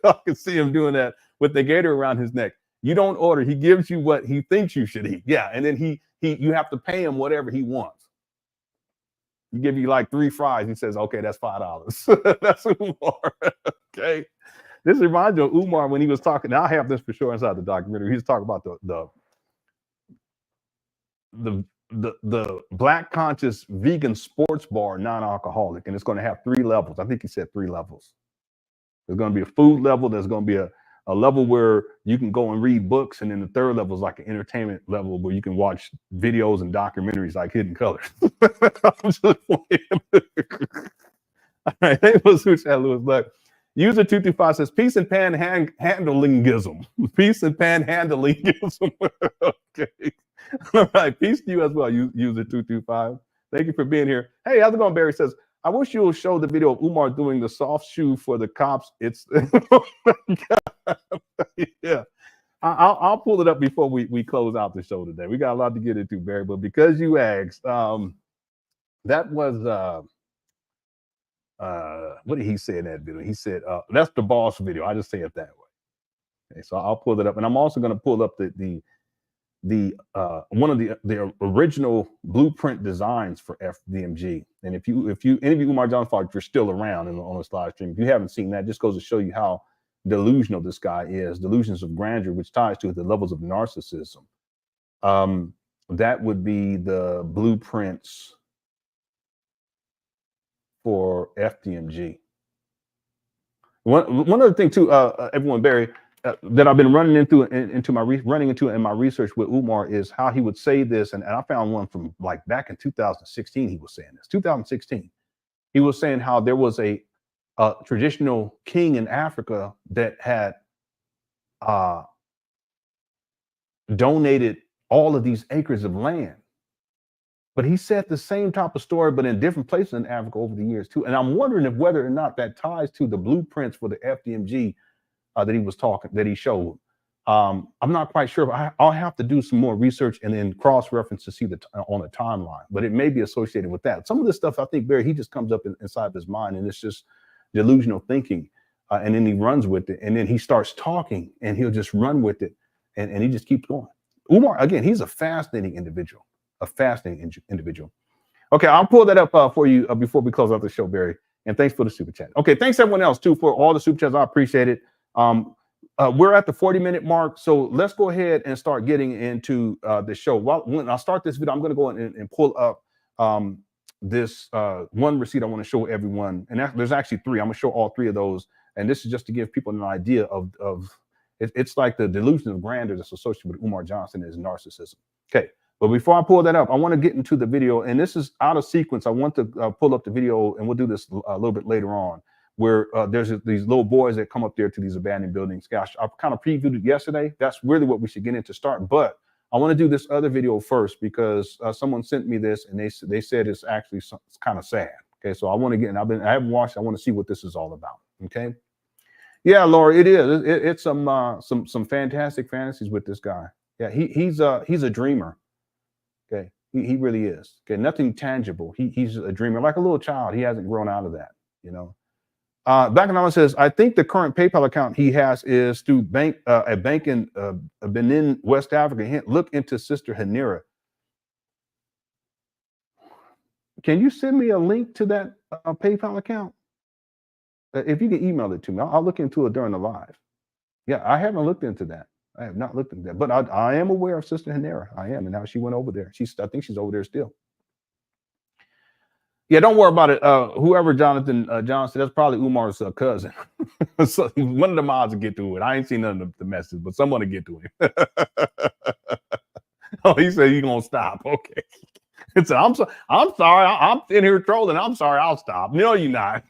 I can see him doing that with the gator around his neck. You don't order. He gives you what he thinks you should eat. Yeah, and then you have to pay him whatever he wants. He give you like 3 fries. He says, okay, that's $5. That's Umar. Okay. This reminds me of Umar when he was talking. Now I have this for sure inside the documentary. He was talking about the Black Conscious Vegan Sports Bar, non-alcoholic, and it's going to have 3 levels. I think he said 3 levels. There's going to be a food level. There's going to be a level where you can go and read books, and then the 3rd level is like an entertainment level where you can watch videos and documentaries like Hidden Colors. I'm just all right, hey, let's switch that, Lewis. Look. User 225 says, peace and panhandlingism. Peace and panhandlingism. Okay. All right. Peace to you as well, user 225. Thank you for being here. Hey, how's it going, Barry? Says, I wish you'll show the video of Umar doing the soft shoe for the cops. It's yeah. I'll pull it up before we close out the show today. We got a lot to get into, Barry, but because you asked, that was what did he say in that video? He said, that's the boss video. I just say it that way. Okay, so I'll pull it up. And I'm also going to pull up the one of the original blueprint designs for FDMG. And if you any of you Umar Johnson, if you're still around on this live stream, if you haven't seen that, just goes to show you how delusional this guy is. Delusions of grandeur, which ties to the levels of narcissism. That would be the blueprints for FDMG. One other thing too, everyone, Barry, that I've been running into in my research with Umar is how he would say this, and I found one from like back in 2016. He was saying this. 2016, he was saying how there was a traditional king in Africa that had donated all of these acres of land. But he said the same type of story, but in different places in Africa over the years too. And I'm wondering if whether or not that ties to the blueprints for the FDMG that he showed. I'm not quite sure, but I'll have to do some more research and then cross-reference to see on the timeline. But it may be associated with that. Some of this stuff, I think, Barry, he just comes up inside his mind, and it's just delusional thinking, and then he runs with it, and then he starts talking, and he'll just run with it, and he just keeps going. Umar, again, he's a fascinating individual, individual. Okay, I'll pull that up for you before we close out the show, Barry. And thanks for the super chat. Okay, thanks everyone else too for all the super chats. I appreciate it. We're at the 40-minute mark, so let's go ahead and start getting into the show. When I start this video, I'm going to go and pull up this one receipt I want to show everyone, and there's actually three. I'm going to show all three of those, and this is just to give people an idea of it's like the delusion of grandeur that's associated with Umar Johnson and his narcissism. Okay. But before I pull that up, I want to get into the video, and this is out of sequence. I want to pull up the video, and we'll do this a little bit later on, where there's these little boys that come up there to these abandoned buildings. Gosh, I kind of previewed it yesterday. That's really what we should get into start. But I want to do this other video first because someone sent me this, and they said it's actually it's kind of sad. Okay, so I want to get, and I haven't watched. I want to see what this is all about. Okay, yeah, Laura, it is. It's some fantastic fantasies with this guy. Yeah, he's a dreamer. Okay, he really is. Okay, nothing tangible. He's a dreamer, like a little child. He hasn't grown out of that, you know. Black Anonymous says, I think the current PayPal account he has is through a bank in Benin, West Africa. Look into Sister Hanira. Can you send me a link to that PayPal account? If you can email it to me, I'll look into it during the live. Yeah, I haven't looked into that. I have not looked at that, but I am aware of Sister Hanera. I am, and now she went over there. I think she's over there still. Yeah, don't worry about it. Whoever Jonathan Johnson, that's probably Umar's cousin. So one of the mods will get to it. I ain't seen none of the messages, but someone will get to him. Oh, he said he's gonna stop. Okay. It's I'm sorry. I'm in here trolling. I'm sorry. I'll stop. No, you're not.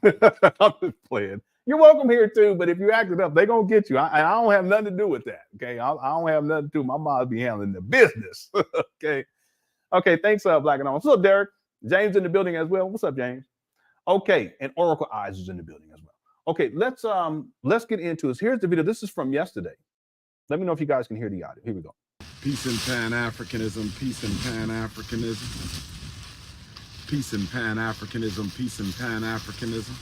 I'm just playing. You're welcome here too, but if you act it up, they're gonna get you. I don't have nothing to do with that. Okay, I don't have nothing to do. My mom be handling the business. Okay, thanks, Black and All. What's up, Derek? James in the building as well. What's up, James? Okay, and Oracle Eyes is in the building as well. Okay, let's get into this. Here's the video. This is from yesterday. Let me know if you guys can hear the audio. Here we go. Peace and Pan-Africanism. Peace and Pan-Africanism. Peace and Pan-Africanism. Peace and Pan-Africanism.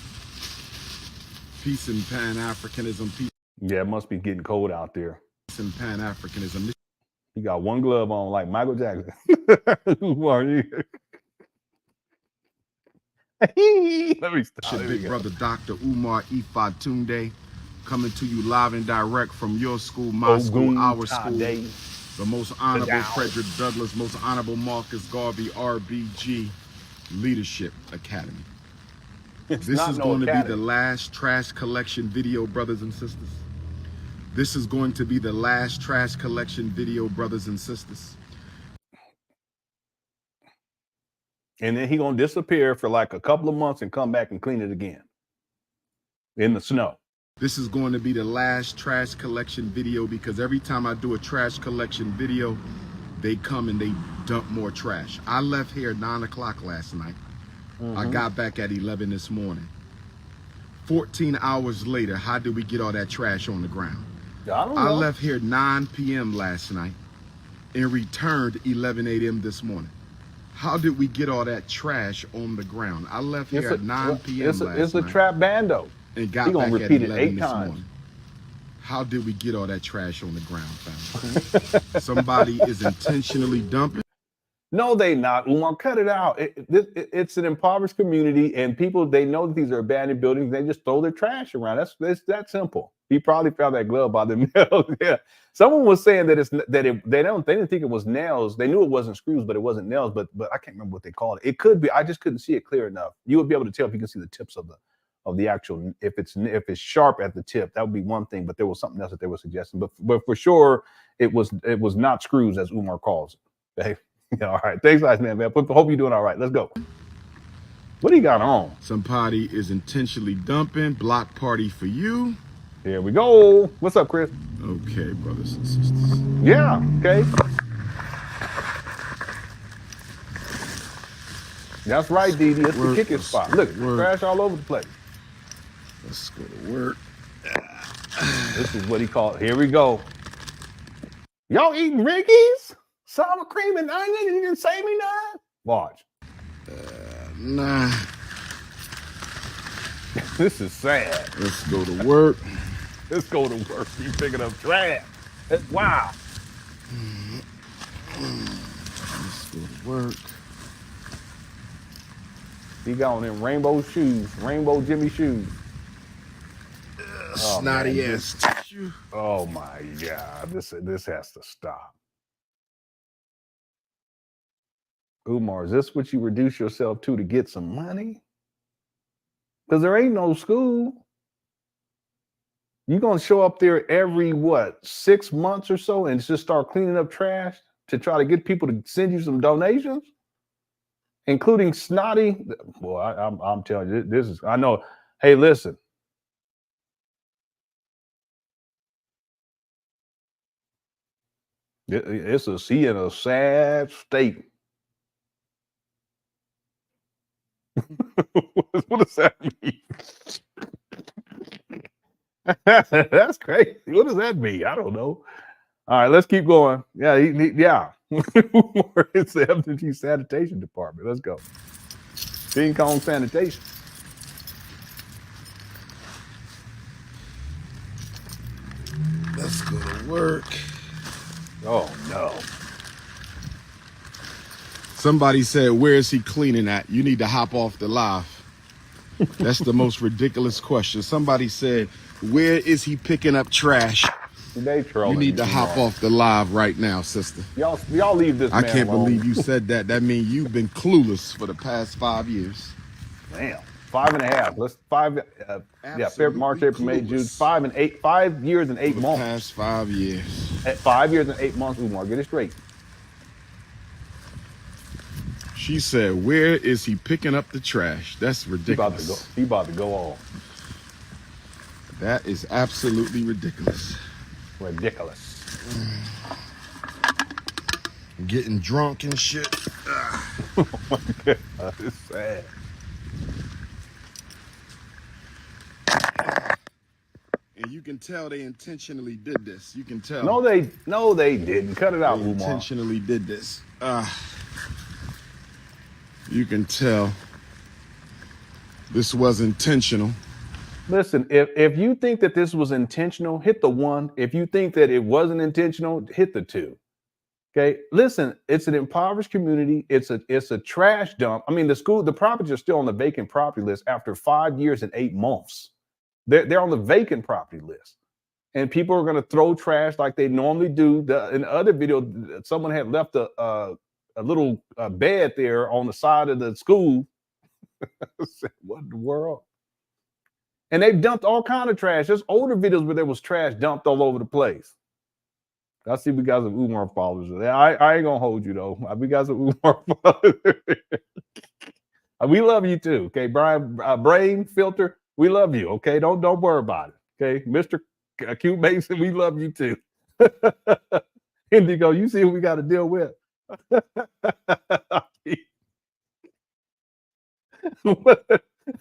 Peace and Pan-Africanism. Peace. Yeah, it must be getting cold out there. Peace and Pan-Africanism. You got one glove on like Michael Jackson. Who are you? Let me stop. Your big brother, Dr. Umar Ifatunde, coming to you live and direct from your school, my school, our school. The most honorable Frederick Douglass, most honorable Marcus Garvey, RBG Leadership Academy. This is going to be the last trash collection video, brothers and sisters. This is going to be the last trash collection video, brothers and sisters. And then he gonna disappear for like a couple of months and come back and clean it again in the snow. This is going to be the last trash collection video because every time I do a trash collection video, they come and they dump more trash. I left here at 9 o'clock last night. I got back at 11 this morning. 14 hours later, how did we get all that trash on the ground? I left here at 9 p.m. last night and returned 11 a.m. this morning. How did we get all that trash on the ground? I left here at 9 p.m. last night. It's a trap bando. And got back at 11 this morning. How did we get all that trash on the ground, family? Somebody is intentionally dumping. No, they not. Umar, cut it out. It's an impoverished community, and people, they know that these are abandoned buildings. They just throw their trash around. It's that simple. He probably found that glove by the nails. Yeah. Someone was saying that they didn't think it was nails. They knew it wasn't screws, but it wasn't nails. But I can't remember what they called it. It could be. I just couldn't see it clear enough. You would be able to tell if you can see the tips of the actual. If it's sharp at the tip, that would be one thing. But there was something else that they were suggesting. But for sure, it was not screws, as Umar calls it. Okay. Yeah, all right. Thanks, guys, man. Hope you're doing all right. Let's go. What do you got on? Somebody is intentionally dumping. Block party for you. Here we go. What's up, Chris? Okay, brothers and sisters. Yeah, okay. That's right, Dee Dee. It's the kicking spot. Look, trash all over the place. Let's go to work. This is what he called. Here we go. Y'all eating Rickies? Sour cream and onion? You didn't say me none? Watch. Nah. This is sad. Let's go to work. Let's go to work. You picking up trash. Wow. work. He got on them rainbow shoes, rainbow Jimmy shoes. Oh, Snotty man, ass tissue. Oh my God, this has to stop. Umar, is this what you reduce yourself to get some money? Because there ain't no school. You're gonna show up there every 6 months or so and just start cleaning up trash to try to get people to send you some donations, including snotty. Boy, I'm telling you, this is. I know. Hey, listen. It's a sea in a sad state. What does that mean? That's crazy. What does that mean? I don't know. All right, let's keep going. Yeah, yeah. It's the FDMG sanitation department. Let's go. King Kong sanitation. Let's go to work. Oh no. Somebody said, where is he cleaning at? You need to hop off the live. That's the most ridiculous question. Somebody said, where is he picking up trash? They trolling. You need to hop off the live right now, sister. Y'all leave this man I can't alone. believe you said that. That means you've been clueless for the past 5 years. Damn. 5.5. Let's 5. Yeah, February, March, April, May, June. 5 and 8. 5 years and 8 months. Past 5 years. 5 years and 8 months, Umar. Get it straight. She said, where is he picking up the trash? That's ridiculous. He about to go off. That is absolutely ridiculous. Ridiculous. Getting drunk and shit. Oh my God, it's sad. And you can tell they intentionally did this. You can tell. No, they didn't. Cut it out, They Umar. intentionally did this. You can tell this was intentional. Listen, if you think that this was intentional, hit the 1. If you think that it wasn't intentional, hit the 2. Okay. Listen, it's an impoverished community. It's a trash dump. I mean, the properties are still on the vacant property list after 5 years and 8 months. They're on the vacant property list. And people are going to throw trash like they normally do. In the other video, someone had left a little bed there on the side of the school. What in the world? And they've dumped all kind of trash. There's older videos where there was trash dumped all over the place. I see we got some Umar followers. I ain't gonna hold you though. We got some Umar followers. We love you too. Okay, Brian, Brain Filter, we love you. Okay, don't worry about it. Okay, Mr. Q Mason, we love you too. Indigo, you see what we got to deal with.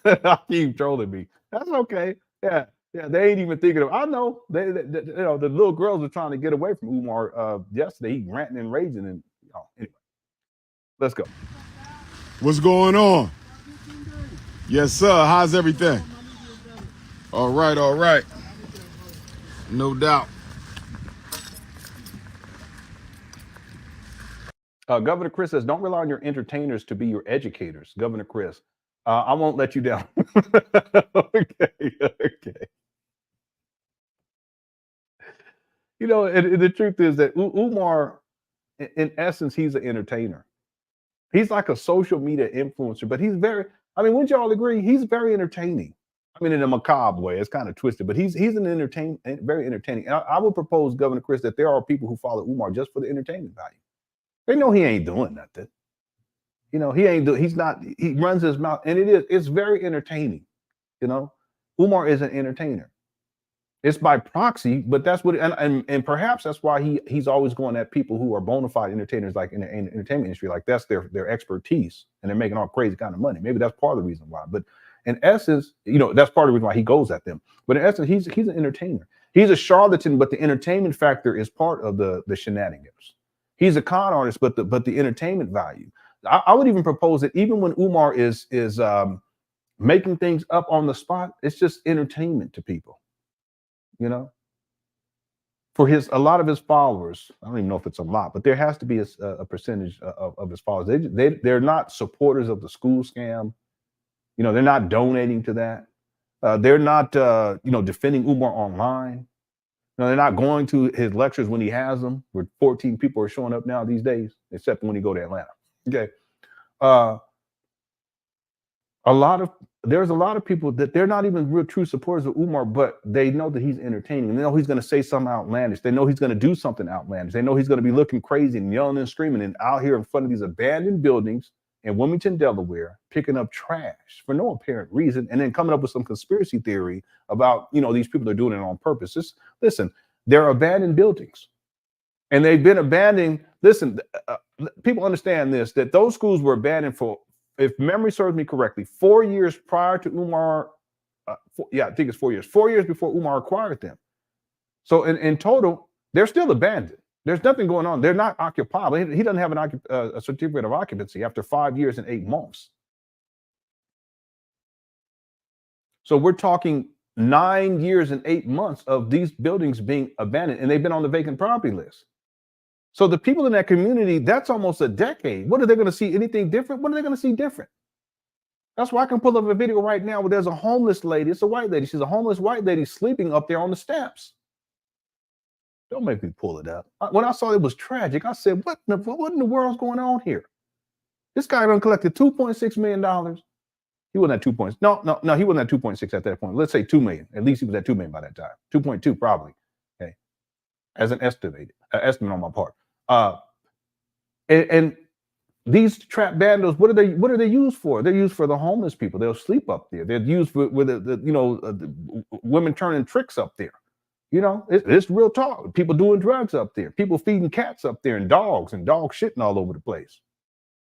I keep trolling me. That's okay. Yeah, they ain't even thinking of. I know they the little girls are trying to get away from Umar. Yesterday, he ranting and raging, and anyway. Let's go. What's going on? Yes, sir. How's everything? All right. No doubt. Governor Chris says, don't rely on your entertainers to be your educators. Governor Chris, I won't let you down. Okay. You know, the truth is that Umar, in essence, he's an entertainer. He's like a social media influencer, but wouldn't y'all agree? He's very entertaining. I mean, in a macabre way, it's kind of twisted, but he's very entertaining. And I would propose, Governor Chris, that there are people who follow Umar just for the entertainment value. They know he ain't doing nothing. You know, he runs his mouth, and it's very entertaining. You know, Umar is an entertainer. It's by proxy, but that's what, and perhaps that's why he's always going at people who are bona fide entertainers, like in the entertainment industry, like that's their expertise, and they're making all crazy kind of money. Maybe that's part of the reason why. But in essence, you know, that's part of the reason why he goes at them. But in essence, he's an entertainer. He's a charlatan, but the entertainment factor is part of the shenanigans. He's a con artist, but the entertainment value. I would even propose that even when Umar is making things up on the spot, it's just entertainment to people. You know, for a lot of his followers, I don't even know if it's a lot, but there has to be a percentage of his followers. They're not supporters of the school scam. You know, they're not donating to that. They're not, defending Umar online. No, they're not going to his lectures when he has them, where 14 people are showing up now these days, except when he go to Atlanta. Okay. There's a lot of people that they're not even real true supporters of Umar, but they know that he's entertaining. They know he's going to say something outlandish. They know he's going to do something outlandish. They know he's going to be looking crazy and yelling and screaming and out here in front of these abandoned buildings in Wilmington, Delaware, picking up trash for no apparent reason, and then coming up with some conspiracy theory about, these people are doing it on purpose. Listen, they're abandoned buildings, and they've been abandoned. Listen, people understand this, that those schools were abandoned for, if memory serves me correctly, 4 years prior to Umar. I think it's 4 years. 4 years before Umar acquired them. So in total, they're still abandoned. There's nothing going on. They're not occupiable. He doesn't have a certificate of occupancy after 5 years and 8 months. So we're talking 9 years and 8 months of these buildings being abandoned, and they've been on the vacant property list. So the people in that community, that's almost a decade. What are they going to see? Anything different? What are they going to see different? That's why I can pull up a video right now where there's a homeless lady. It's a white lady. She's a homeless white lady sleeping up there on the steps. Don't make me pull it up. When I saw it was tragic, I said, what in the world's going on here? This guy done collected $2.6 million. He wasn't at 2 points. No, he wasn't at 2.6 at that point. Let's say 2 million. At least he was at 2 million by that time. 2.2 probably. Okay. As an estimate on my part. And these trap bandos, what are they used for? They're used for the homeless people. They'll sleep up there. They're used for the women turning tricks up there. It's real talk. People doing drugs up there. People feeding cats up there and dogs shitting all over the place.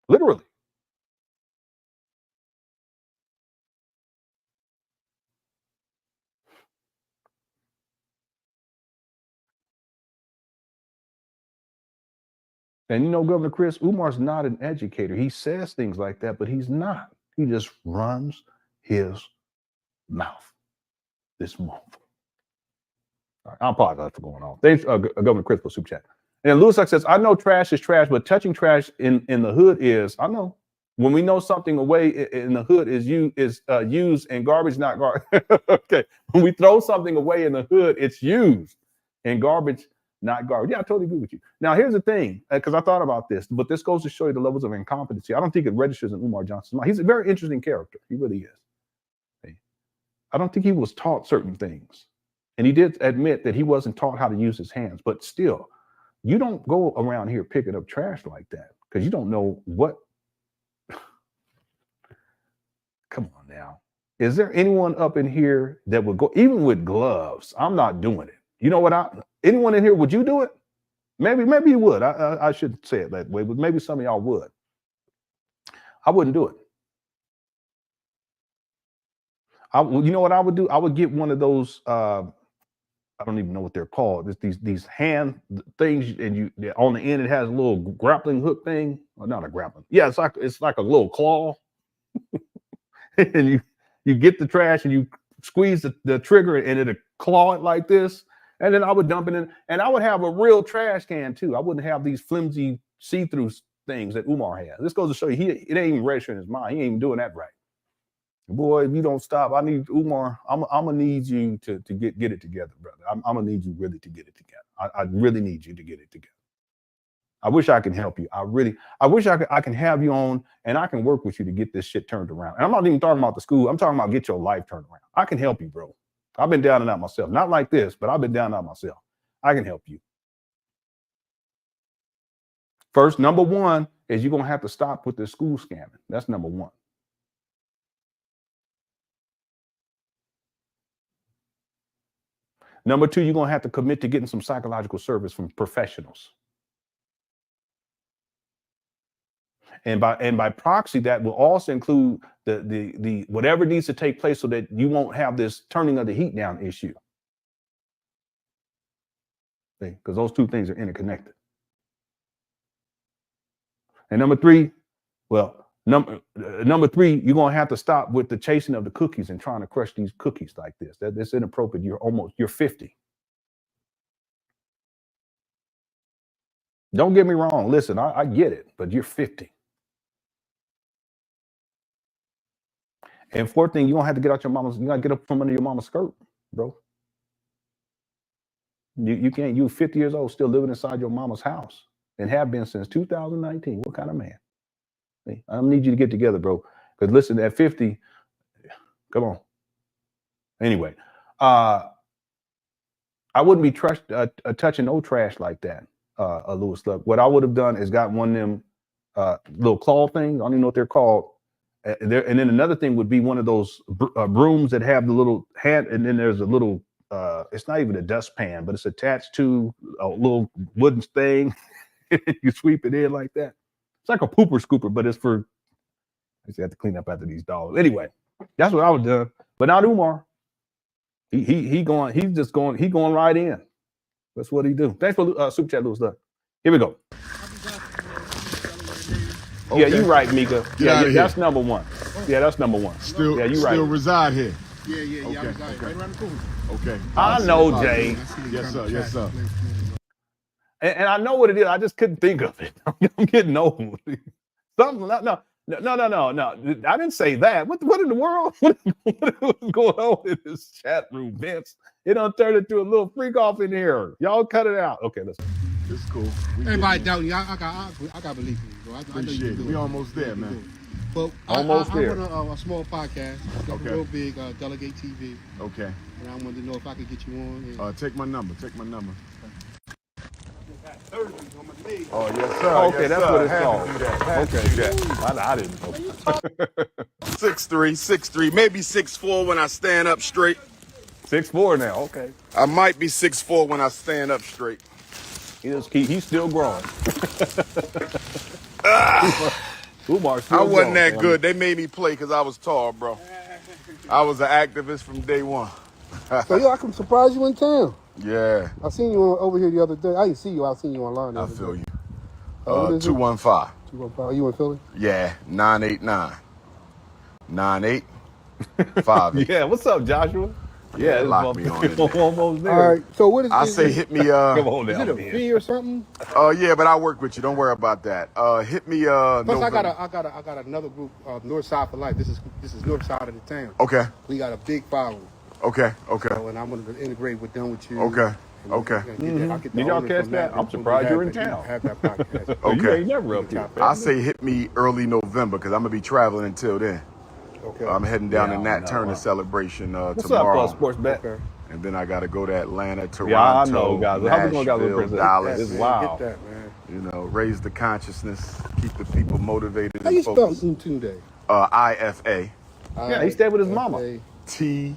Literally. And Governor Chris, Umar's not an educator. He says things like that, but he's not. He just runs his mouth. This month. All right, I apologize for going on. Thanks, Governor Chris, for super chat. And Lewis says, I know trash is trash, but touching trash in the hood is, I know. When we know something away in the hood is used and garbage, not garbage. Okay. When we throw something away in the hood, it's used and garbage, not garbage. Yeah, I totally agree with you. Now, here's the thing, because I thought about this, but this goes to show you the levels of incompetency. I don't think it registers in Umar Johnson's mind. He's a very interesting character. He really is. Okay. I don't think he was taught certain things. And he did admit that he wasn't taught how to use his hands, but still, you don't go around here picking up trash like that because you don't know what. Come on now. Is there anyone up in here that would go, even with gloves? I'm not doing it. You know what? Anyone in here, would you do it? Maybe you would. I should say it that way, but maybe some of y'all would. I wouldn't do it. You know what I would do? I would get one of those. I don't even know what they're called. It's these hand things, and on the end it has a little grappling hook thing. Well, not a grappling. Yeah, it's like a little claw. And you get the trash and you squeeze the trigger and it'll claw it like this. And then I would dump it in, and I would have a real trash can too. I wouldn't have these flimsy see-through things that Umar has. This goes to show you, it ain't even registering his mind. He ain't even doing that right. Boy, if you don't stop, I need Umar. I'm gonna need you to get it together, brother. I'm gonna need you really to get it together. I really need you to get it together. I wish I can help you. I wish I can have you on and I can work with you to get this shit turned around. And I'm not even talking about the school. I'm talking about get your life turned around. I can help you, bro. I've been down and out myself. Not like this, but I've been down and out myself. I can help you. First, number one is you're gonna have to stop with the school scamming. That's number one. Number two, you're gonna have to commit to getting some psychological service from professionals. And by proxy, that will also include the whatever needs to take place so that you won't have this turning of the heat down issue. Because those two things are interconnected. And number three, number three, you're gonna have to stop with the chasing of the cookies and trying to crush these cookies like this. That's inappropriate. You're 50. Don't get me wrong. Listen, I get it, but you're 50. And fourth thing, you don't have to get out your mama's, you gotta get up from under your mama's skirt, bro. You can't, you 50 years old, still living inside your mama's house and have been since 2019. What kind of man? Hey, I don't need you to get together, bro. Because listen, at 50, come on. Anyway, I wouldn't be touching no trash like that, Lewis Luck. What I would have done is got one of them little claw things. I don't even know what they're called. And then another thing would be one of those brooms that have the little hand, and then there's a little, it's not even a dustpan, but it's attached to a little wooden thing. You sweep it in like that. It's like a pooper scooper, but it's for, I just have to clean up after these dogs. Anyway, that's what I would do. But not Umar. He going right in. That's what he do. Thanks for super chat, Lewis Luck. Here we go. Okay. Yeah, you right, Mika. Yeah, that's number one. Yeah, that's number one. Still, yeah, you right. Still reside here. Yeah, okay, I reside right around the corner. Okay. I know, Jay. Yes, sir. Yes, sir. And I know what it is. I just couldn't think of it. I'm getting old. Something. No. I didn't say that. What in the world? What is going on in this chat room, Vince? It done turned into a little freak off in here. Y'all cut it out. Okay, listen. It's cool. Everybody doubting you. I got belief in you, bro. I know you can do it. We almost there, man. But almost there. I run a small podcast. It's got real big, Delegate TV. Okay. And I wanted to know if I could get you on. Take my number. Take my number. Oh, Oh, yes, sir. Okay, yes, that's sir. what it's Had called. to do that. Okay. Do that. I didn't know. 6'3", maybe 6'4" when I stand up straight. 6'4" now. Okay. I might be 6'4" when I stand up straight. He's still growing. Umar still I wasn't growing, that man. good. They made me play because I was tall, bro. I was an activist from day one. So, yo, I can surprise you in town. Yeah. I seen you over here the other day. I didn't see you. I seen you online. I feel you. What is it? 215. 215. Are you in Philly? Yeah, 989. 9858. Yeah, what's up, Joshua? Yeah, it's lock me on it. almost there. All right. So what is I say hit me. Come on is down, it a man. fee or something? Yeah, but I'll work with you. Don't worry about that. Hit me. Plus, November. I got another group, North Side for Life. This is North Side of the town. Okay. We got a big following. Okay. So, and I'm going to integrate with them with you. Okay. Did y'all catch that? I'm surprised you're in town. Have that podcast. You Okay. ain't never up here. I say hit me early November because I'm gonna be traveling until then. Okay. I'm heading down Yeah, to Nat no, Turner celebration What's tomorrow. up, Sports Bet? Okay. And then I got to go to Atlanta, Toronto, Yeah, I know, guys. How we gonna guys Nashville, represent? Dallas. It's Man, wild. Get that, man. You know, raise the consciousness, keep the people motivated How and you spell focused. Tunde? IFA. Yeah, he stayed with his mama. TUNDE.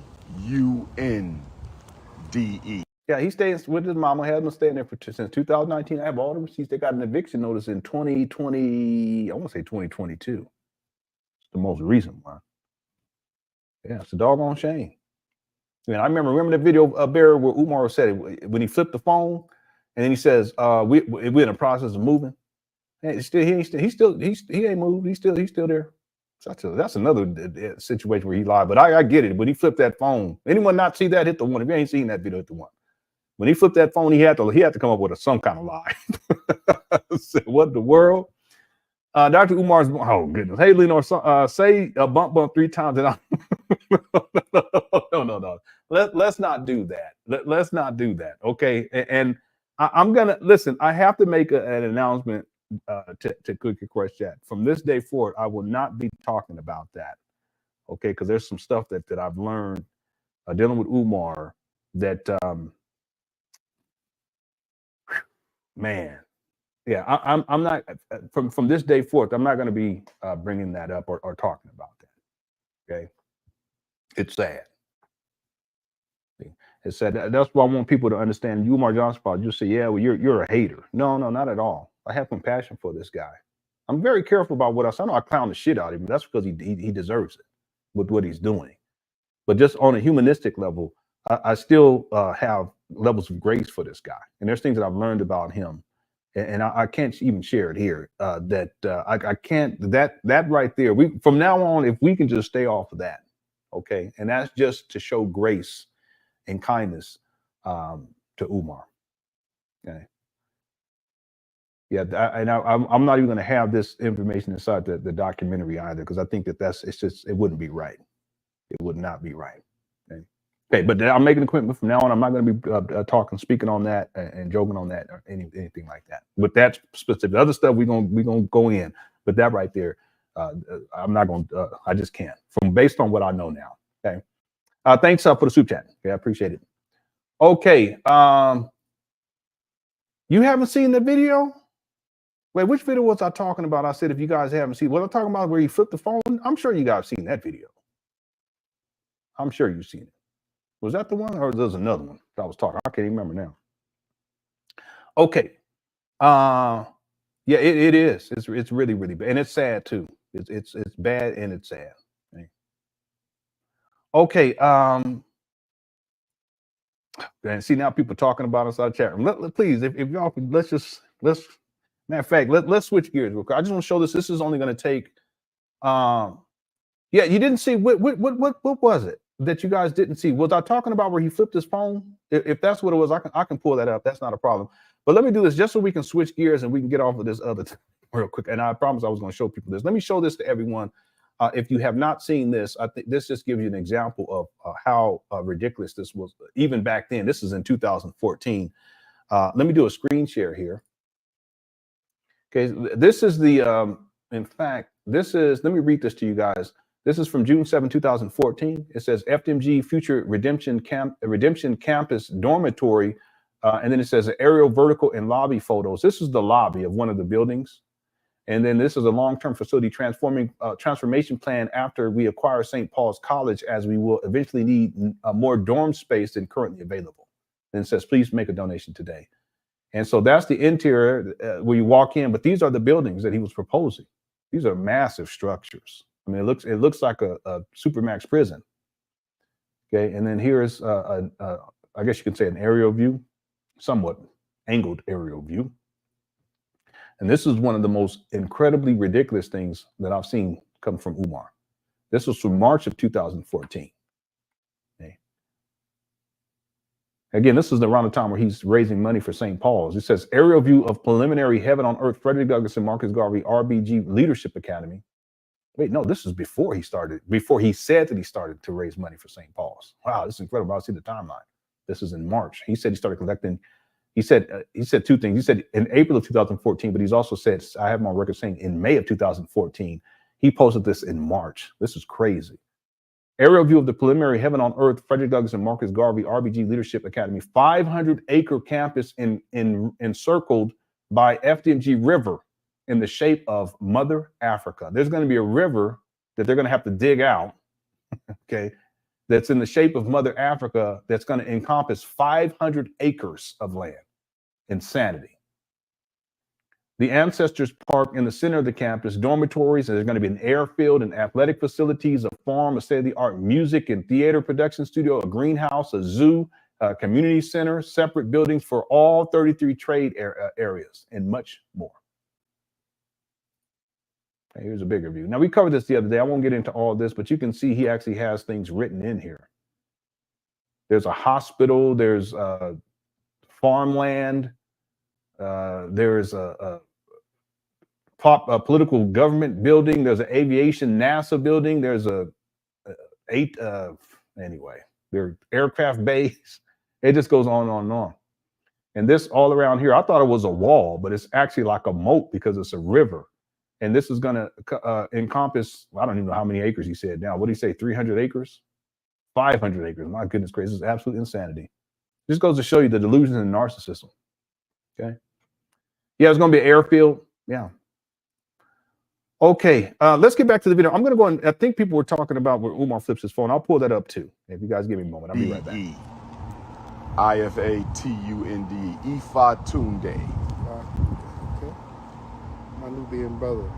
Yeah, he stays with his mama. Had been staying there since 2019. I have all the receipts. They got an eviction notice in 2020. I want to say 2022. It's the most recent one. Yeah, it's a doggone shame. And I remember the video Barry where Umar said it when he flipped the phone, and then he says, "We're in the process of moving." And he ain't moved. He's still there. That's another situation where he lied. But I get it. When he flipped that phone, anyone not see that, hit the one. If you ain't seen that video, hit the one. When he flipped that phone, he had to come up with some kind of lie. What in the world? Dr. Umar's, oh goodness. Hey, Lenon, say a bump 3 times. And no. Let's not do that. Let's not do that. Okay. And I'm going to listen. I have to make an announcement to Cook Your Crush Chat. From this day forward, I will not be talking about that. Okay. Because there's some stuff that I've learned dealing with Umar that, man. Yeah, I'm not from this day forth. I'm not going to be bringing that up or talking about that. Okay, it's sad. It's sad. That's why I want people to understand. You, Umar Johnson, you say, yeah, well, you're a hater. No, not at all. I have compassion for this guy. I'm very careful about what I say. I know I clown the shit out of him. That's because he deserves it with what he's doing. But just on a humanistic level, I still have levels of grace for this guy. And there's things that I've learned about him. And I can't even share it here. I can't. That right there. From now on, if we can just stay off of that, okay. And that's just to show grace and kindness to Umar. Okay. Yeah, I'm not even going to have this information inside the documentary either, because I think that it wouldn't be right. It would not be right. Okay, but I'm making a commitment from now on. I'm not going to be speaking on that and joking on that or anything like that. But that's specific. Other stuff we're gonna go in, but that right there, I'm not going to. I just can't. Based on what I know now. Okay. Thanks for the soup chat. Okay, I appreciate it. Okay. You haven't seen the video? Wait, which video was I talking about? I said if you guys haven't seen, was I talking about where he flipped the phone? I'm sure you guys seen that video. I'm sure you've seen it. Was that the one, or there's another one that I was talking? I can't even remember now. Okay. Yeah, it is. It's really, really bad. And it's sad too. It's bad and it's sad. Okay. And see, now people talking about us out chat room. Please, if y'all could, let's matter of fact, let's switch gears real quick. I just want to show this. This is only going to take yeah, you didn't see what was it that you guys didn't see? Was I talking about where he flipped his phone? If that's what it was, I can pull that up. That's not a problem. But let me do this just so we can switch gears and we can get off of this other real quick. And I promise I was going to show people this. Let me show this to everyone. If you have not seen this, I think this just gives you an example of how ridiculous this was. Even back then, this is in 2014. Let me do a screen share here. Okay, this is the, in fact, this is, let me read this to you guys. This is from June 7, 2014. It says FDMG Future Redemption Campus Dormitory. And then it says aerial, vertical, and lobby photos. This is the lobby of one of the buildings. And then this is a long-term facility transformation plan after we acquire St. Paul's College, as we will eventually need more dorm space than currently available. And it says, please make a donation today. And so that's the interior where you walk in. But these are the buildings that he was proposing. These are massive structures. I mean, it looks like a supermax prison. Okay, and then here's I guess you could say an aerial view, somewhat angled aerial view. And this is one of the most incredibly ridiculous things that I've seen come from Umar. This was from March of 2014. Okay. Again, this is around the time where he's raising money for St. Paul's. It says aerial view of preliminary Heaven on Earth, Frederick Douglass and Marcus Garvey RBG Leadership Academy. Wait, no, this is before he said that he started to raise money for St. Paul's. Wow, this is incredible. I see the timeline. This is in March. He said he started collecting. He said two things. He said in April of 2014, but he's also said, I have him on record saying in May of 2014, he posted this in March. This is crazy. Aerial view of the preliminary Heaven on Earth, Frederick Douglass and Marcus Garvey RBG Leadership Academy, 500-acre campus encircled by FDMG River in the shape of Mother Africa. There's going to be a river that they're going to have to dig out, okay, that's in the shape of Mother Africa, that's going to encompass 500 acres of land. Insanity. The Ancestors Park in the center of the campus, dormitories, and there's going to be an airfield and athletic facilities, a farm, a state-of-the-art music and theater production studio, a greenhouse, a zoo, a community center, separate buildings for all 33 trade areas, and much more. Okay, here's a bigger view. Now, we covered this the other day. I won't get into all of this, but you can see he actually has things written in here. There's a hospital, there's farmland, there's a political government building, there's an aviation NASA building, there's anyway, there are aircraft bays. It just goes on and on and on. And this all around here, I thought it was a wall, but it's actually like a moat because it's a river. And this is going to encompass, I don't even know how many acres he said now. What did he say, 300 acres? 500 acres. My goodness gracious, this is absolute insanity. This goes to show you the delusion and narcissism. Okay. Yeah, it's going to be an airfield. Yeah. Okay, let's get back to the video. I'm going to go and I think people were talking about where Umar flips his phone. I'll pull that up too. If you guys give me a moment, I'll be right back. IFATUND, Ifatunde. Okay. My Nubian brother.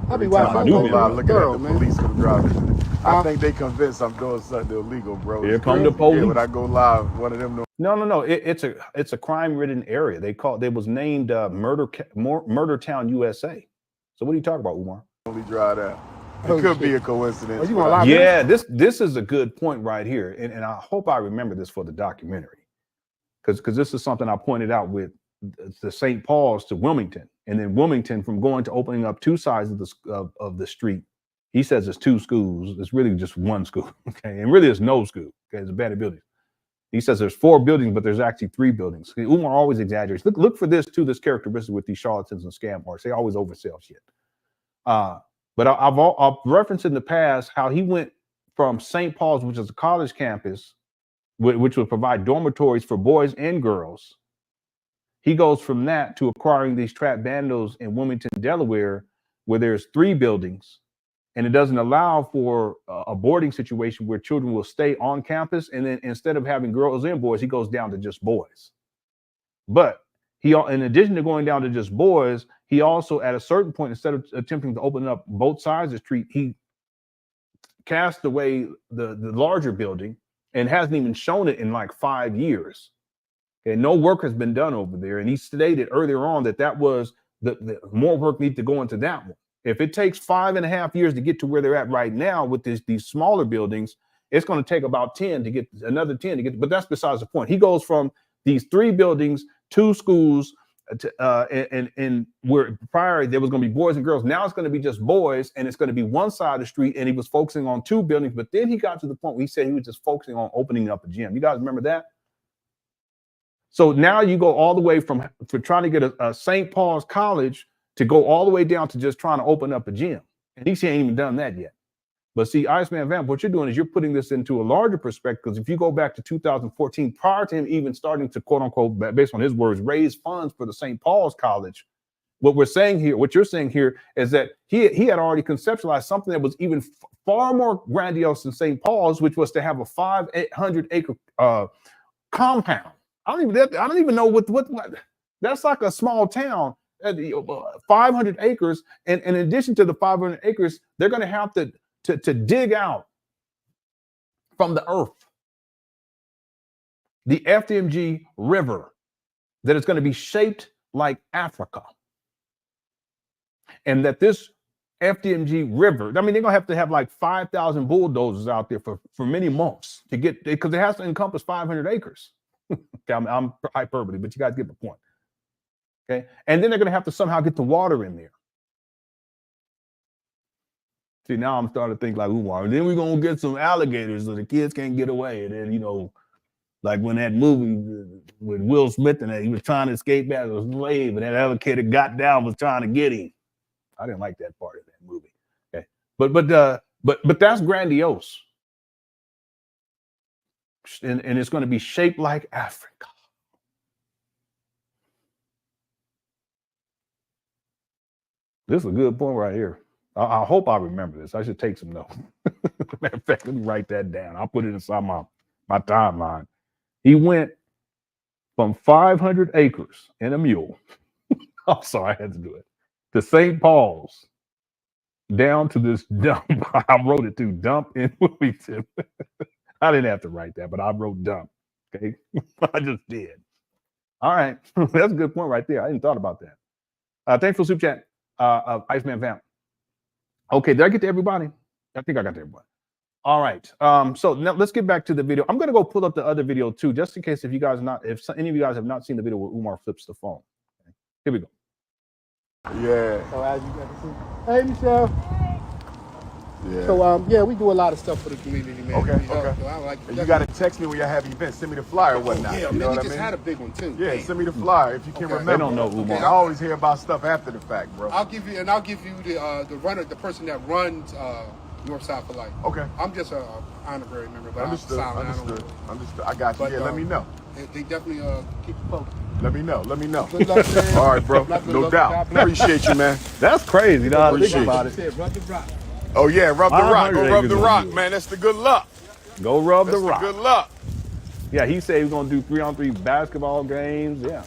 I'll Every be time I watching go that live looking girl, at the man. police come driving. I think they convinced I'm doing something illegal, bro. Here come the police. Yeah, when I go live, one of them know. No. It's a crime-ridden area. It was named Murder Town, USA. So what are you talking about, Umar? Only drive that. It Oh, could shit. be a coincidence. Oh, you but want live? Yeah, this is a good point right here, and I hope I remember this for the documentary, because this is something I pointed out with the St. Paul's to Wilmington, and then Wilmington from going to opening up two sides of the street. He says it's two schools. It's really just one school, okay? And really, it's no school. Okay, it's abandoned building. He says there's 4 buildings, but there's actually 3 buildings. Umar always exaggerates. Look for this too. This characteristic with these charlatans and scam artists. They always oversell shit. But I've referenced in the past how he went from St. Paul's, which is a college campus, which would provide dormitories for boys and girls. He goes from that to acquiring these trap bandos in Wilmington, Delaware, where there's 3 buildings, and it doesn't allow for a boarding situation where children will stay on campus. And then instead of having girls and boys, he goes down to just boys. But he, in addition to going down to just boys, he also, at a certain point, instead of attempting to open up both sides of the street, he cast away the larger building and hasn't even shown it in like 5 years. Okay, no work has been done over there. And he stated earlier on that was the more work needs to go into that one. If it takes 5.5 years to get to where they're at right now with these smaller buildings, it's going to take about 10 to get another 10 to get. But that's besides the point. He goes from these 3 buildings, 2 schools, and where prior there was going to be boys and girls. Now it's going to be just boys, and it's going to be one side of the street. And he was focusing on 2 buildings. But then he got to the point where he said he was just focusing on opening up a gym. You guys remember that? So now you go all the way for trying to get a St. Paul's College to go all the way down to just trying to open up a gym. And he ain't even done that yet. But see, Iceman Vamp, what you're doing is you're putting this into a larger perspective, because if you go back to 2014, prior to him even starting to, quote unquote, based on his words, raise funds for the St. Paul's College, what we're saying here, what you're saying here is that he had already conceptualized something that was even far more grandiose than St. Paul's, which was to have a 500-acre compound. I don't even know what that's like a small town. 500 acres, and in addition to the 500 acres, they're going to have to dig out from the earth the FDMG river that is going to be shaped like Africa, and that this FDMG river, I mean, they're going to have like 5,000 bulldozers out there for many months to get, because it has to encompass 500 acres. Okay, I'm hyperbole, but you guys get the point. Okay, and then they're going to have to somehow get the water in there. See, now I'm starting to think like Umar. Then we're going to get some alligators so the kids can't get away. And then, you know, like when that movie with Will Smith and he was trying to escape as a slave, and that alligator got down, was trying to get him. I didn't like that part of that movie. Okay, but that's grandiose, and it's going to be shaped like Africa. This is a good point right here. I hope I remember this. I should take some notes. Matter of fact, let me write that down. I'll put it inside my timeline. He went from 500 acres and a mule. I'm sorry, I had to do it. To St. Paul's, down to this dump. I wrote it too. Dump in Wilmington. I didn't have to write that, but I wrote dump. Okay, I just did. All right, that's a good point right there. I didn't thought about that. Thanks for super chat. Iceman Vamp. Okay, did I get to everybody? I think I got to everybody. All right. So now let's get back to the video. I'm gonna go pull up the other video too, just in case if any of you guys have not seen the video where Umar flips the phone. Okay. Here we go. Yeah. So as you got to see. Hey, Michelle. Yeah. So yeah, we do a lot of stuff for the community, man. Okay. So I like, and you gotta text me when you have events. Send me the flyer or whatnot. Yeah, you know man, we what just I mean? had a big one too. Yeah, man. send me the flyer if you can remember. They don't know Umar. I always hear about stuff after the fact, bro. I'll give you the person that runs North South for Life. Okay. I'm just a honorary member, but Understood. I got you. But, yeah, let me know. They definitely keep you posted. Let me know. Good luck, man. All right, bro. No doubt. Appreciate you, man. That's crazy. Now think about it. Rub the rock. Oh yeah, rub the rock. Go rub the rock, man. That's the good luck. Go rub the rock. Good luck. Yeah, he said he was gonna do 3-on-3 basketball games. Yeah.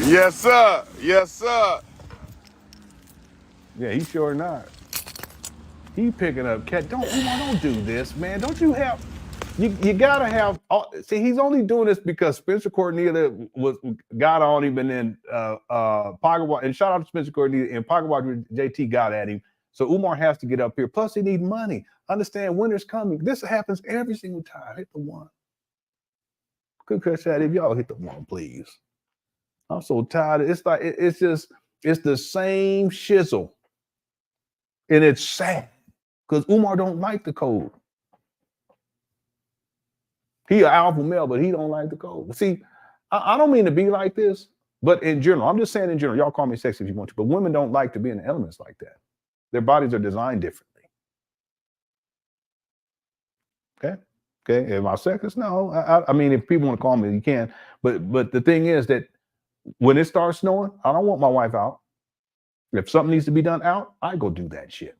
Yes, sir. Yes, sir. Yeah, he sure not. He picking up cat. Don't do this, man. Don't you have? You gotta have. See, he's only doing this because Spencer Cornelia got on him, and then Pocket Watch, and shout out to Spencer Cornelia and Pocket Watch JT got at him. So Umar has to get up here. Plus, he needs money. Understand, winter's coming. This happens every single time. Hit the one. Could CashApp, if y'all hit the one, please. I'm so tired. It's like it's the same shizzle, and it's sad because Umar don't like the code. He an alpha male, but he don't like the code. See, I don't mean to be like this, but in general, I'm just saying in general. Y'all call me sexy if you want to, but women don't like to be in the elements like that. Their bodies are designed differently. Okay. Am I sexist? No. I mean, if people want to call me, you can. But the thing is that when it starts snowing, I don't want my wife out. If something needs to be done out, I go do that shit.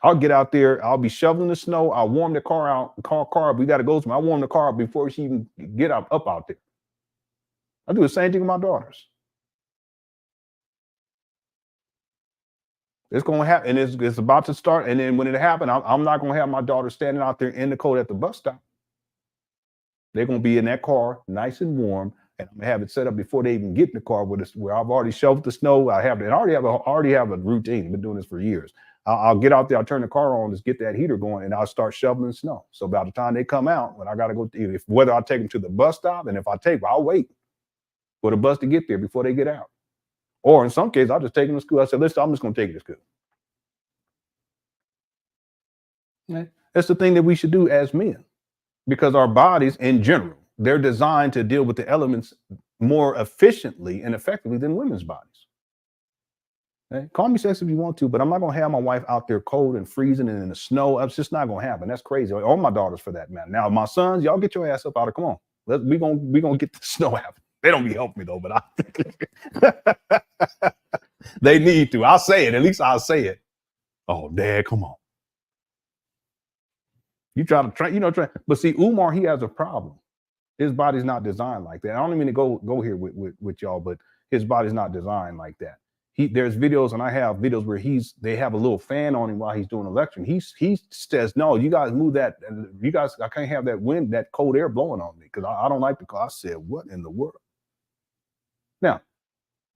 I'll get out there. I'll be shoveling the snow. I'll warm the car out. Car up. We got to go somewhere. I warm the car up before she even get up out there. I do the same thing with my daughters. It's going to happen, and it's about to start. And then when it happens, I'm not going to have my daughter standing out there in the cold at the bus stop. They're going to be in that car, nice and warm, and I'm going to have it set up before they even get in the car where I've already shoveled the snow. I already have a routine. I've been doing this for years. I'll get out there, I'll turn the car on, just get that heater going, and I'll start shoveling snow. So by the time they come out, when I got to go, whether I take them to the bus stop, and if I take them, I'll wait for the bus to get there before they get out. Or in some cases, I'll just take them to school. I said, listen, I'm just going to take you to school. Okay. That's the thing that we should do as men, because our bodies in general, they're designed to deal with the elements more efficiently and effectively than women's bodies. Okay. Call me sexy if you want to, but I'm not going to have my wife out there cold and freezing and in the snow. It's just not going to happen. That's crazy. All my daughters for that matter. Now, my sons, y'all get your ass up out of, come on. We're gonna get the snow out. They don't be helping me though, but they need to. I'll say it. At least I'll say it. Oh, Dad, come on. You try to try, but see, Umar, he has a problem. His body's not designed like that. I don't even mean to go here with y'all, but his body's not designed like that. There's videos, and I have videos where they have a little fan on him while he's doing a lecture. And he says, no, you guys move that. You guys, I can't have that wind, that cold air blowing on me because I don't like the cold. I said, what in the world? Now,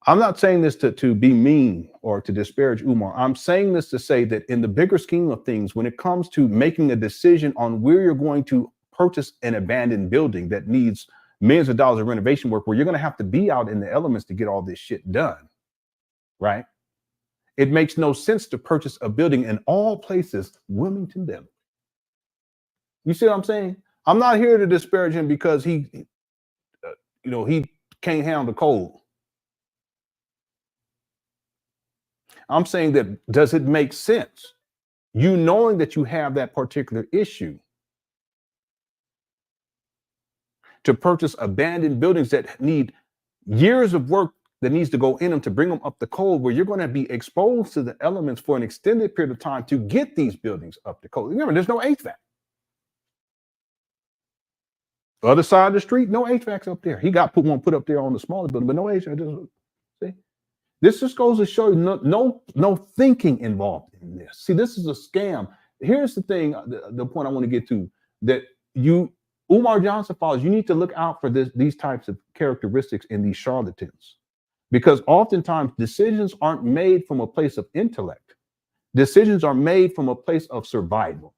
I'm not saying this to be mean or to disparage Umar. I'm saying this to say that in the bigger scheme of things, when it comes to making a decision on where you're going to purchase an abandoned building that needs millions of dollars of renovation work, where you're going to have to be out in the elements to get all this shit done, right? It makes no sense to purchase a building in all places, Wilmington, Delaware. You see what I'm saying? I'm not here to disparage him because he can't handle the cold. I'm saying that, does it make sense? You knowing that you have that particular issue to purchase abandoned buildings that need years of work that needs to go in them to bring them up the cold, where you're going to be exposed to the elements for an extended period of time to get these buildings up the cold. Remember, there's no HVAC. Other side of the street, no HVACs up there. He got one put up there on the smaller building, but no HVAC. See? This just goes to show you no thinking involved in this. See, this is a scam. Here's the thing, the point I want to get to, that Umar Johnson followers, you need to look out for these types of characteristics in these charlatans, because oftentimes decisions aren't made from a place of intellect. Decisions are made from a place of survival.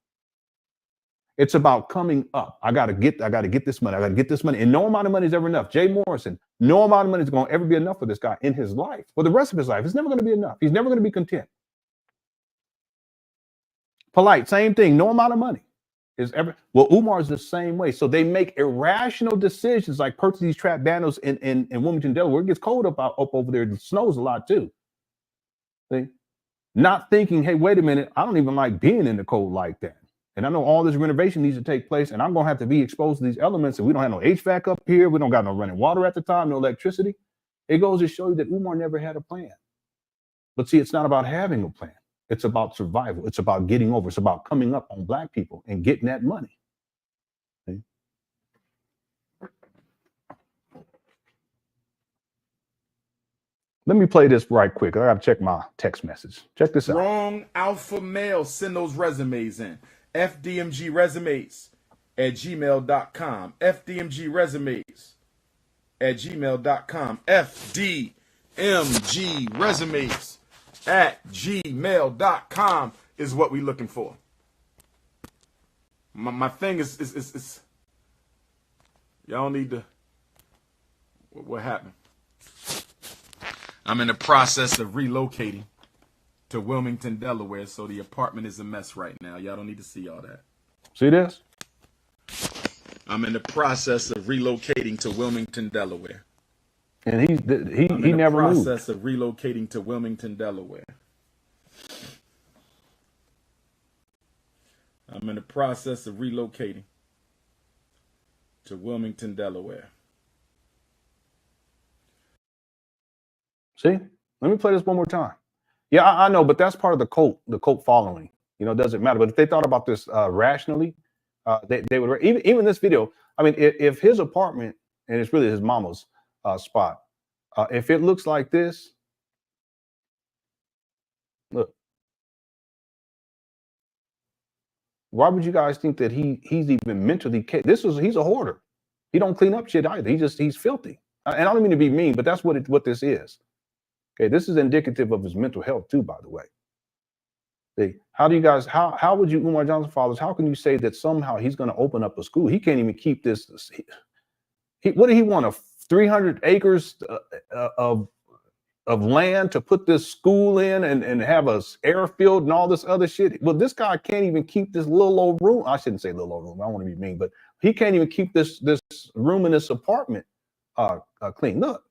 It's about coming up. I gotta get this money. I gotta get this money. And no amount of money is ever enough. Jay Morrison, no amount of money is going to ever be enough for this guy in his life. For the rest of his life, it's never going to be enough. He's never going to be content. Polite, same thing. No amount of money is ever. Well, Umar's the same way. So they make irrational decisions like purchase these trap bandos in Wilmington, Delaware. It gets cold up over there. It snows a lot too. See? Not thinking, hey, wait a minute. I don't even like being in the cold like that. And I know all this renovation needs to take place, and I'm going to have to be exposed to these elements. And we don't have no HVAC up here. We don't got no running water at the time, no electricity. It goes to show you that Umar never had a plan. But see, it's not about having a plan. It's about survival. It's about getting over. It's about coming up on Black people and getting that money. See? Let me play this right quick. I got to check my text message. Check this out. Wrong alpha male. Send those resumes in. FDMG resumes at gmail.com. FDMG resumes at gmail.com. FDMG resumes at gmail.com is what we're looking for. My thing is Y'all need to. What happened? I'm in the process of relocating to Wilmington, Delaware, so the apartment is a mess right now. Y'all don't need to see all that. See this? I'm in the process of relocating to Wilmington, Delaware. And he never moved. Process of relocating to Wilmington, Delaware. I'm in the process of relocating to Wilmington, Delaware. See, let me play this one more time. Yeah, I know, but that's part of the cult following. You know, it doesn't matter. But if they thought about this rationally, they would even this video. I mean, if his apartment, and it's really his mama's spot, if it looks like this, look. Why would you guys think that he's even mentally? He's a hoarder. He don't clean up shit either. He's filthy. And I don't mean to be mean, but that's what this is. Okay, this is indicative of his mental health too, by the way. How do you guys? How would you, Umar Johnson fathers? How can you say that somehow he's going to open up a school? He can't even keep this. What did he want? 300 acres of land to put this school in and have a airfield and all this other shit. Well, this guy can't even keep this little old room. I shouldn't say little old room. I don't want to be mean, but he can't even keep this room in this apartment clean. Look,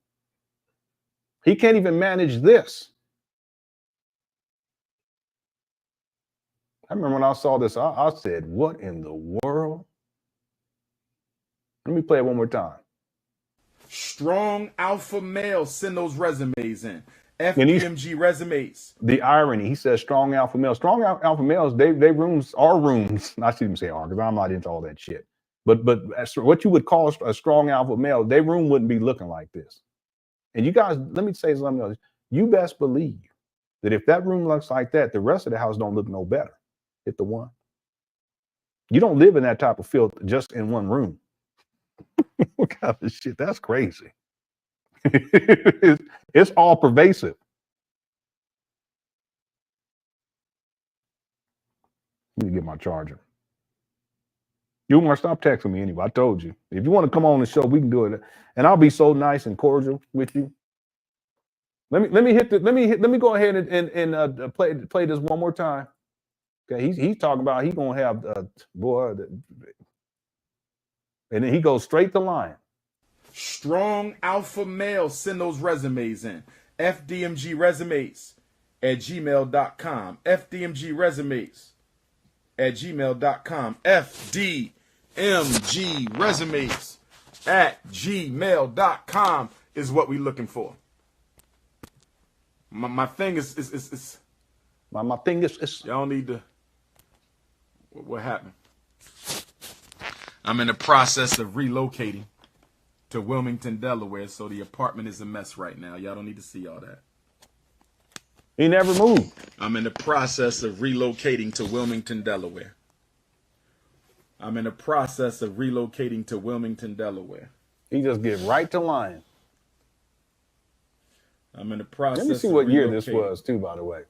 he can't even manage this. I remember when I saw this, I said, what in the world? Let me play it one more time. Strong alpha males send those resumes in. FDMG resumes. The irony, he says strong alpha males. Strong alpha males, they rooms are rooms. I shouldn't even say are, because I'm not into all that shit. But what you would call a strong alpha male, their room wouldn't be looking like this. And you guys, let me say something else. You best believe that if that room looks like that, the rest of the house don't look no better. Hit the one. You don't live in that type of filth just in one room. What kind of shit? That's crazy. It's all pervasive. Let me get my charger. You want to stop texting me anyway. I told you. If you want to come on the show, we can do it. And I'll be so nice and cordial with you. Let me go ahead and play this one more time. Okay, he's talking about he's gonna have boy, and then he goes straight to line. Strong alpha males send those resumes in. FDMG resumes at gmail.com. FDMG resumes at gmail.com. FDMG resumes at gmail.com is what we're looking for. My thing is my thing is y'all need to. What happened? I'm in the process of relocating to Wilmington, Delaware, so the apartment is a mess right now. Y'all don't need to see all that. He never moved. I'm in the process of relocating to Wilmington, Delaware. I'm in the process of relocating to Wilmington, Delaware. He just get right to line. I'm in the process. Let me see what year this was, too, by the way.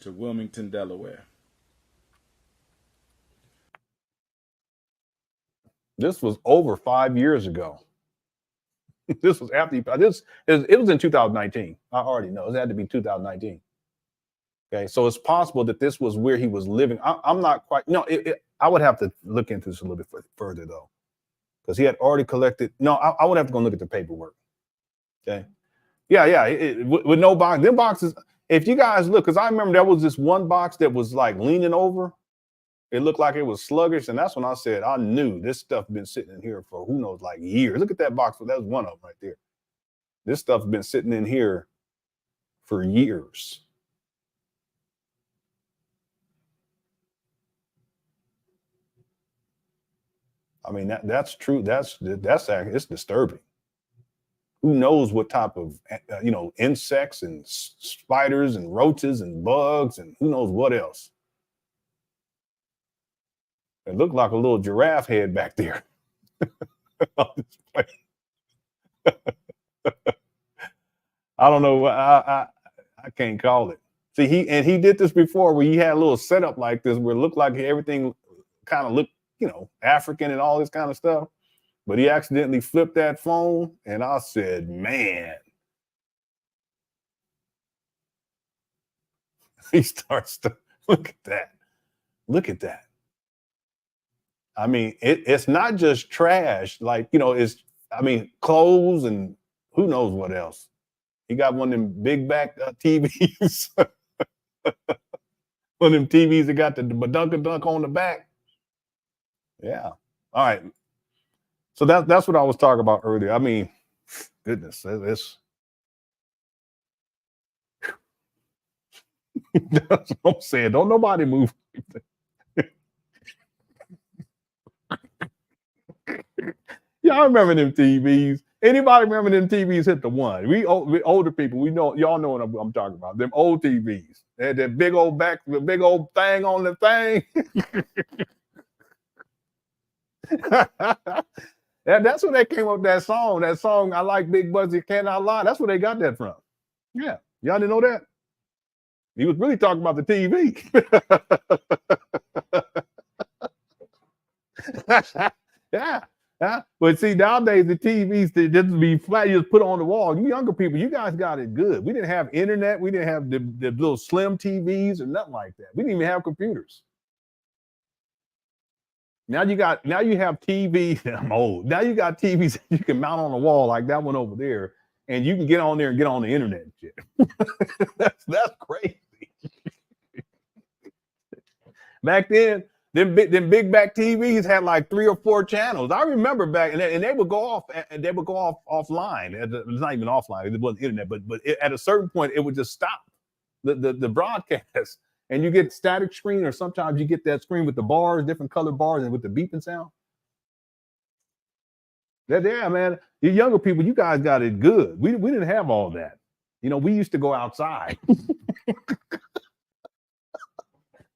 To Wilmington, Delaware. This was over 5 years ago. This was after it was in 2019. I already know it had to be 2019. Okay, so it's possible that this was where he was living. I'm not quite. No, I would have to look into this a little bit further though, because he had already collected. No, I would have to go look at the paperwork. Okay, yeah, with no box. Them boxes. If you guys look, because I remember there was this one box that was like leaning over. It looked like it was sluggish, and that's when I said I knew this stuff been sitting in here for who knows, like years. Look at that box. That was one of them right there. This stuff's been sitting in here for years. I mean, that's true. That's it's disturbing. Who knows what type of insects and spiders and roaches and bugs and who knows what else. It looked like a little giraffe head back there. I don't know. I can't call it. See, he did this before where he had a little setup like this where it looked like everything kind of looked, African and all this kind of stuff. But he accidentally flipped that phone, and I said, man. He starts to look at that. Look at that. I mean, it's not just trash. Like, you know, clothes and who knows what else. He got one of them big back TVs. One of them TVs that got the badunk on the back. Yeah. All right. So that's what I was talking about earlier. I mean, goodness, it's that's what I'm saying. Don't nobody move. Y'all remember them TVs? Anybody remember them TVs hit the one? We older people, we know, y'all know what I'm talking about. Them old TVs. They had that big old back, the big old thing on the thing. That's when they came up with that song. That song, I Like Big Butts, You Cannot Lie. That's where they got that from. Yeah. Y'all didn't know that? He was really talking about the TV. Yeah. But see, nowadays the TVs, they just be flat, you just put on the wall. You younger people, you guys got it good. We didn't have internet. We didn't have the little slim TVs or nothing like that. We didn't even have computers. Now you have TVs. I'm old. Now you got TVs you can mount on the wall like that one over there, and you can get on there and get on the internet and shit. That's crazy. Back then, them big back TVs had like 3 or 4 channels. I remember back, and they would go off, and they would go off offline. It's not even offline; it wasn't internet, but at a certain point, it would just stop the broadcast, and you get static screen, or sometimes you get that screen with the bars, different color bars, and with the beeping sound. Yeah, man. You younger people, you guys got it good. We didn't have all that. You know, we used to go outside.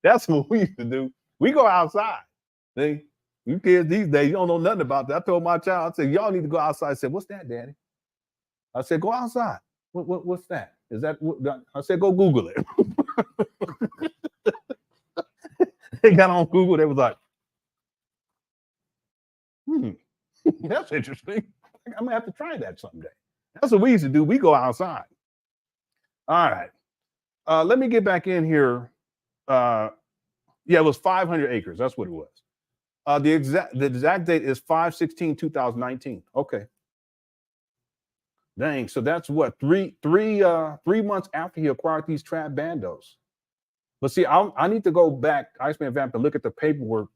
That's what we used to do. We go outside. See, you kids these days, you don't know nothing about that. I told my child, I said, y'all need to go outside. I said, what's that, Daddy? I said, go outside. What's that? Is that what? I said, go Google it. They got on Google. They was like, that's interesting. I'm gonna have to try that someday. That's what we used to do. We go outside. All right. Let me get back in here. Yeah, it was 500 acres. That's what it was. The exact date is 5/16/2019. Okay. Dang. So that's what 3 months after he acquired these trad bandos. But see, I need to go back, Iceman Vamp, and look at the paperwork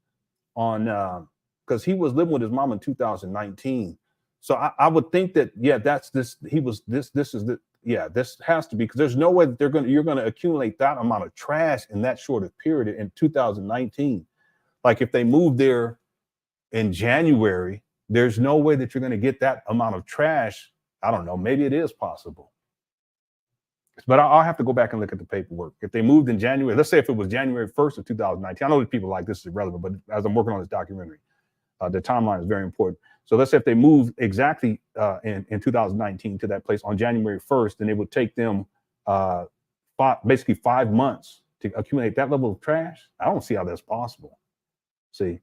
on because he was living with his mom in 2019. So I would think that that's this. He was this. This is the. Yeah, this has to be, because there's no way that you're gonna accumulate that amount of trash in that short of period in 2019. Like if they moved there in January, there's no way that you're gonna get that amount of trash. I don't know, maybe it is possible. But I'll have to go back and look at the paperwork. If they moved in January, let's say if it was January 1st of 2019, I know that people like this is irrelevant, but as I'm working on this documentary, the timeline is very important. So let's say if they moved exactly in 2019 to that place on January 1st, then it would take them basically 5 months to accumulate that level of trash. I don't see how that's possible. See?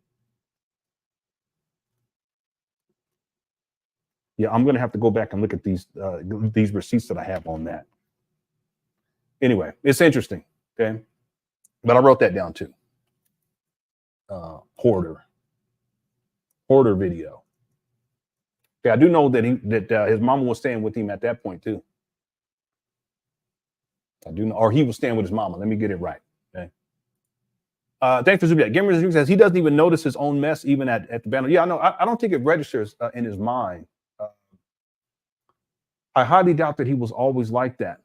Yeah, I'm going to have to go back and look at these receipts that I have on that. Anyway, it's interesting, okay? But I wrote that down too. Hoarder video. Okay, I do know that his mama was staying with him at that point too. I do know, or he was staying with his mama. Let me get it right. Okay. Thanks for Zubiak. Gamer says he doesn't even notice his own mess even at the band. Yeah, no, I don't think it registers in his mind. I highly doubt that he was always like that.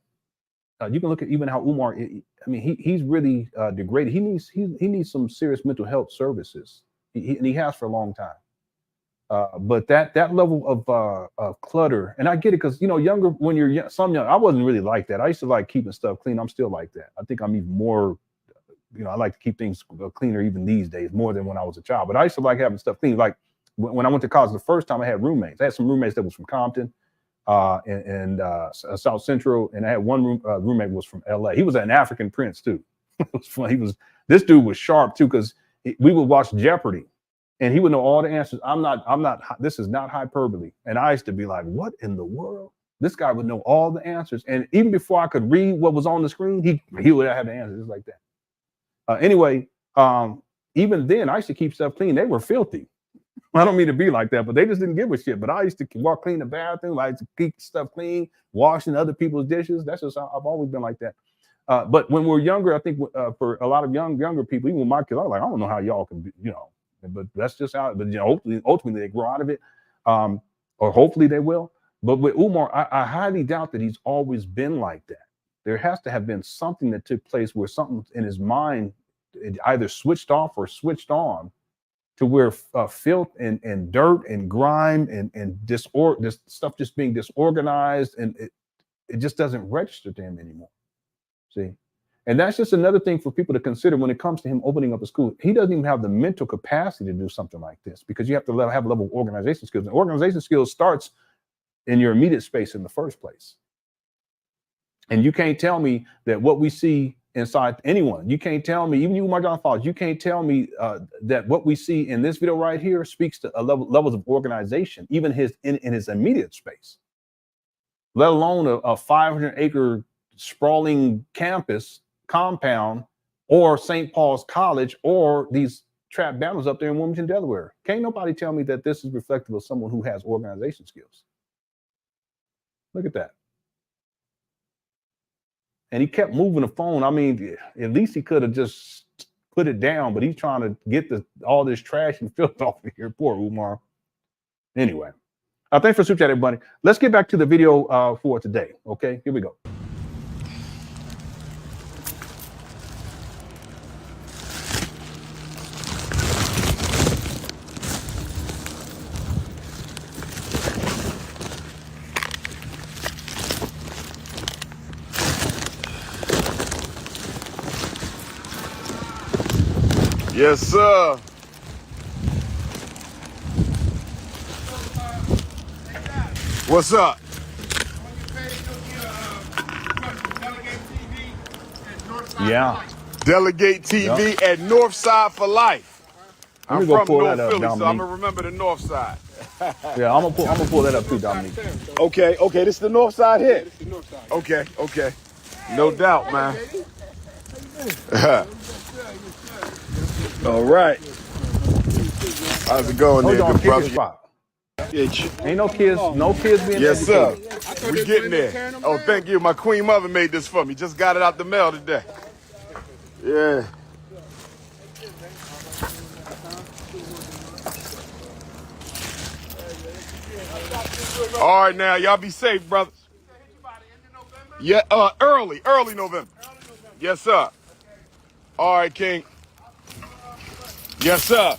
You can look at even how Umar. I mean, he's really degraded. He needs some serious mental health services. He has for a long time. But that level of clutter, and I get it, because younger, when you're young, I wasn't really like that. I used to like keeping stuff clean. I'm still like that. I think I'm even more, I like to keep things cleaner even these days more than when I was a child. But I used to like having stuff clean. Like when I went to college the first time, I had roommates. I had some roommates that was from Compton and South Central, and I had one roommate was from LA. He was an African prince too. It was fun. This dude was sharp too, because we would watch Jeopardy. and he would know all the answers. This is not hyperbole. And I used to be like, what in the world? This guy would know all the answers. And even before I could read what was on the screen, he would have the answers like that. Anyway, even then, I used to keep stuff clean. They were filthy. I don't mean to be like that, but they just didn't give a shit. But I used to clean the bathroom. I used to keep stuff clean, washing other people's dishes. That's just how I've always been like that. But when we're younger, I think for a lot of younger people, even with my kids, I'm like, I don't know how y'all can be, but that's just how. But ultimately they grow out of it, or hopefully they will. But with Umar, I highly doubt that he's always been like that. There has to have been something that took place where something in his mind either switched off or switched on, to where filth and dirt and grime and this stuff just being disorganized, and it just doesn't register to him anymore. See, and that's just another thing for people to consider when it comes to him opening up a school. He doesn't even have the mental capacity to do something like this, because you have to have a level of organization skills. And organization skills starts in your immediate space in the first place. And you can't tell me that what we see inside anyone, you can't tell me, even you, Umar Johnson, you can't tell me that what we see in this video right here speaks to levels of organization, even in his immediate space, let alone a 500-acre sprawling campus compound, or St. Paul's College, or these trap battles up there in Wilmington, Delaware. Can't nobody tell me that this is reflective of someone who has organization skills. Look at that. And he kept moving the phone. I mean, at least he could have just put it down, but he's trying to get all this trash and filth off of here. Poor Umar. Anyway, thanks for super chat, everybody. Let's get back to the video for today. Okay, here we go. Yes, sir. What's up? Yeah. Delegate TV at Northside for life. I'm from North Philly, so I'm gonna remember the North Side. Yeah, I'm gonna pull that up too, Dominique. Okay, this is the North Side here. Okay. No doubt, man. All right. How's it going there, good brother? Ain't no kids being Yes, sir. We getting there. Oh, thank you. My queen mother made this for me. Just got it out the mail today. Yeah. All right, now y'all be safe, brothers. Yeah, early November. Yes, sir. All right, King. Yes, sir.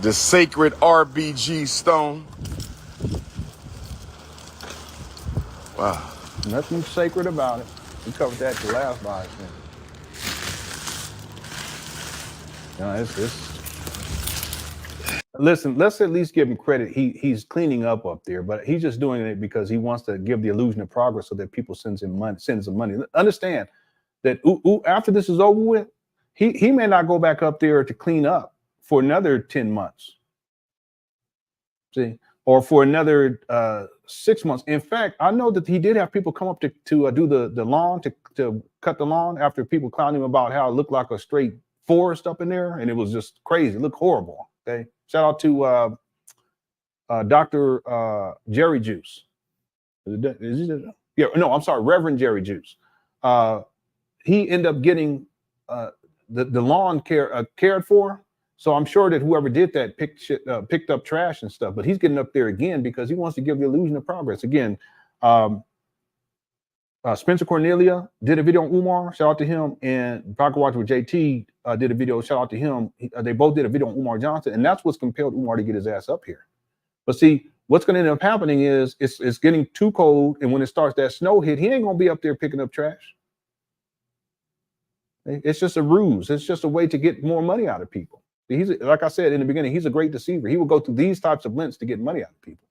The sacred RBG stone. Wow. Nothing sacred about it. We covered that the last live stream. Listen, let's at least give him credit. He's cleaning up there, but he's just doing it because he wants to give the illusion of progress so that people sends him money. Understand that after this is over with, he may not go back up there to clean up for another 10 months. See? Or for another 6 months. In fact, I know that he did have people come up to do the lawn, to cut the lawn, after people clowning him about how it looked like a straight forest up in there, and it was just crazy. It looked horrible. Okay, shout out to Dr. Jerry Juice. I'm sorry, Reverend Jerry Juice. He ended up getting the lawn cared for. So I'm sure that whoever did that picked up trash and stuff, but he's getting up there again because he wants to give the illusion of progress. Again, Spencer Cornelia did a video on Umar, shout out to him, and Parker Watch with JT did a video, shout out to him. They both did a video on Umar Johnson, and that's what's compelled Umar to get his ass up here. But see, what's going to end up happening is it's getting too cold, and when it starts that snow hit, he ain't going to be up there picking up trash. It's just a ruse. It's just a way to get more money out of people. He's, like I said in the beginning, he's a great deceiver. He will go through these types of lengths to get money out of people.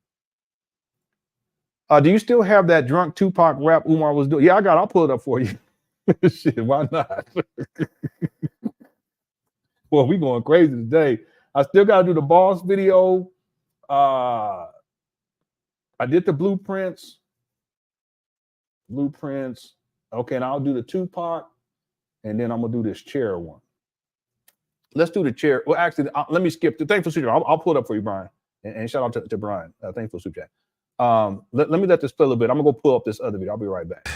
Do you still have that drunk Tupac rap Umar was doing? Yeah, I got it. I'll pull it up for you. Shit, why not? Well, we going crazy today. I still got to do the boss video. I did the blueprints. Okay, and I'll do the Tupac, and then I'm going to do this chair one. Let's do the chair. Well, actually, let me skip the thankful super chat. I'll pull it up for you, Brian. And shout out to Brian. Thankful super chat. Let me let this play a little bit. I'm going to go pull up this other video. I'll be right back.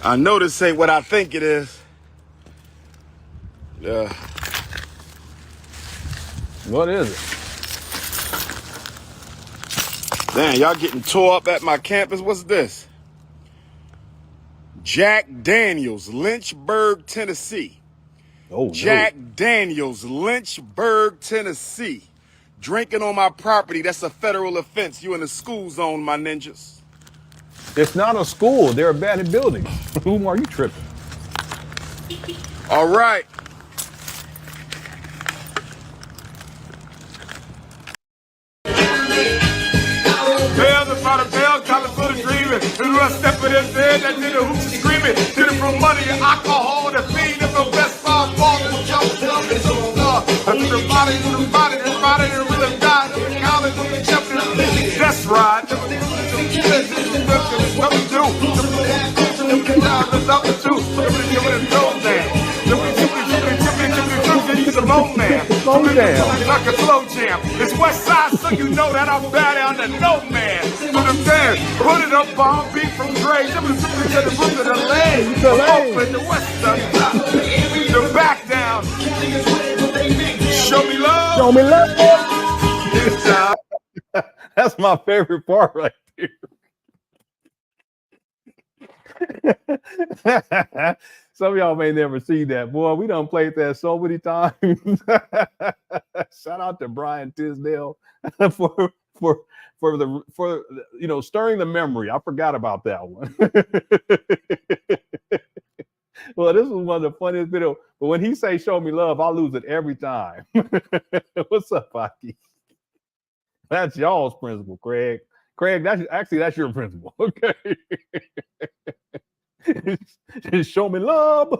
I know this ain't what I think it is. What is it? Damn, y'all getting tore up at my campus. What's this? Jack Daniels, Lynchburg, Tennessee. Oh, Jack Daniels, Lynchburg, Tennessee. Drinking on my property, that's a federal offense. You in the school zone, my ninjas. It's not a school. They're abandoned buildings. Whom are you tripping? All right. Bells about a bell, calling for the dreaming. And when I step in this bed, that nigga hoops is screaming. Did it from money and alcohol, the feed of the best five balls and jump and so on. I took the body, the rhythm died. The college, the champion. That's right. What we do? Slow man. Slow down. Like a slow jam. It's West Side, so you know that I'm bad down to no man. But I'm saying, put it up on beat from Dre. To the roof of the leg. Open the West Side. The back down. Show me love. Show me love. That's my favorite part right there. Some of y'all may never see that. Boy, we done played that so many times. Shout out to Brian Tisdale for stirring the memory. I forgot about that one. Well, this was one of the funniest videos. But when he say "show me love," I lose it every time. What's up, Aki? That's y'all's principle, Craig. Craig, that's your principle. Okay. Show me love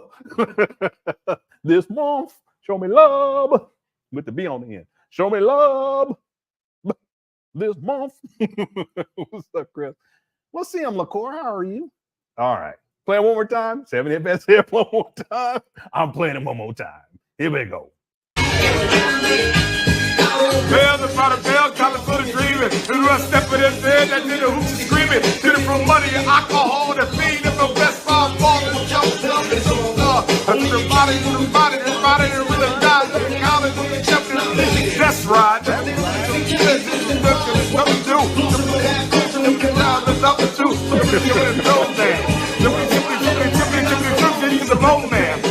this month. Show me love with the B on the end. Show me love this month. What's up, Chris? Well, Sam LaCour, how are you? All right. Play it one more time. 7 hit best hit one more time. I'm playing it one more time. Here we go. Bells about a bell, calling for the dreaming. And when I step in this bed, that nigga hoops is screaming. Did it from money and alcohol, the feed of the best five balls and jump and so on. I took the body, the rhythm died. The college, the champion. That's right. What we do? The low man.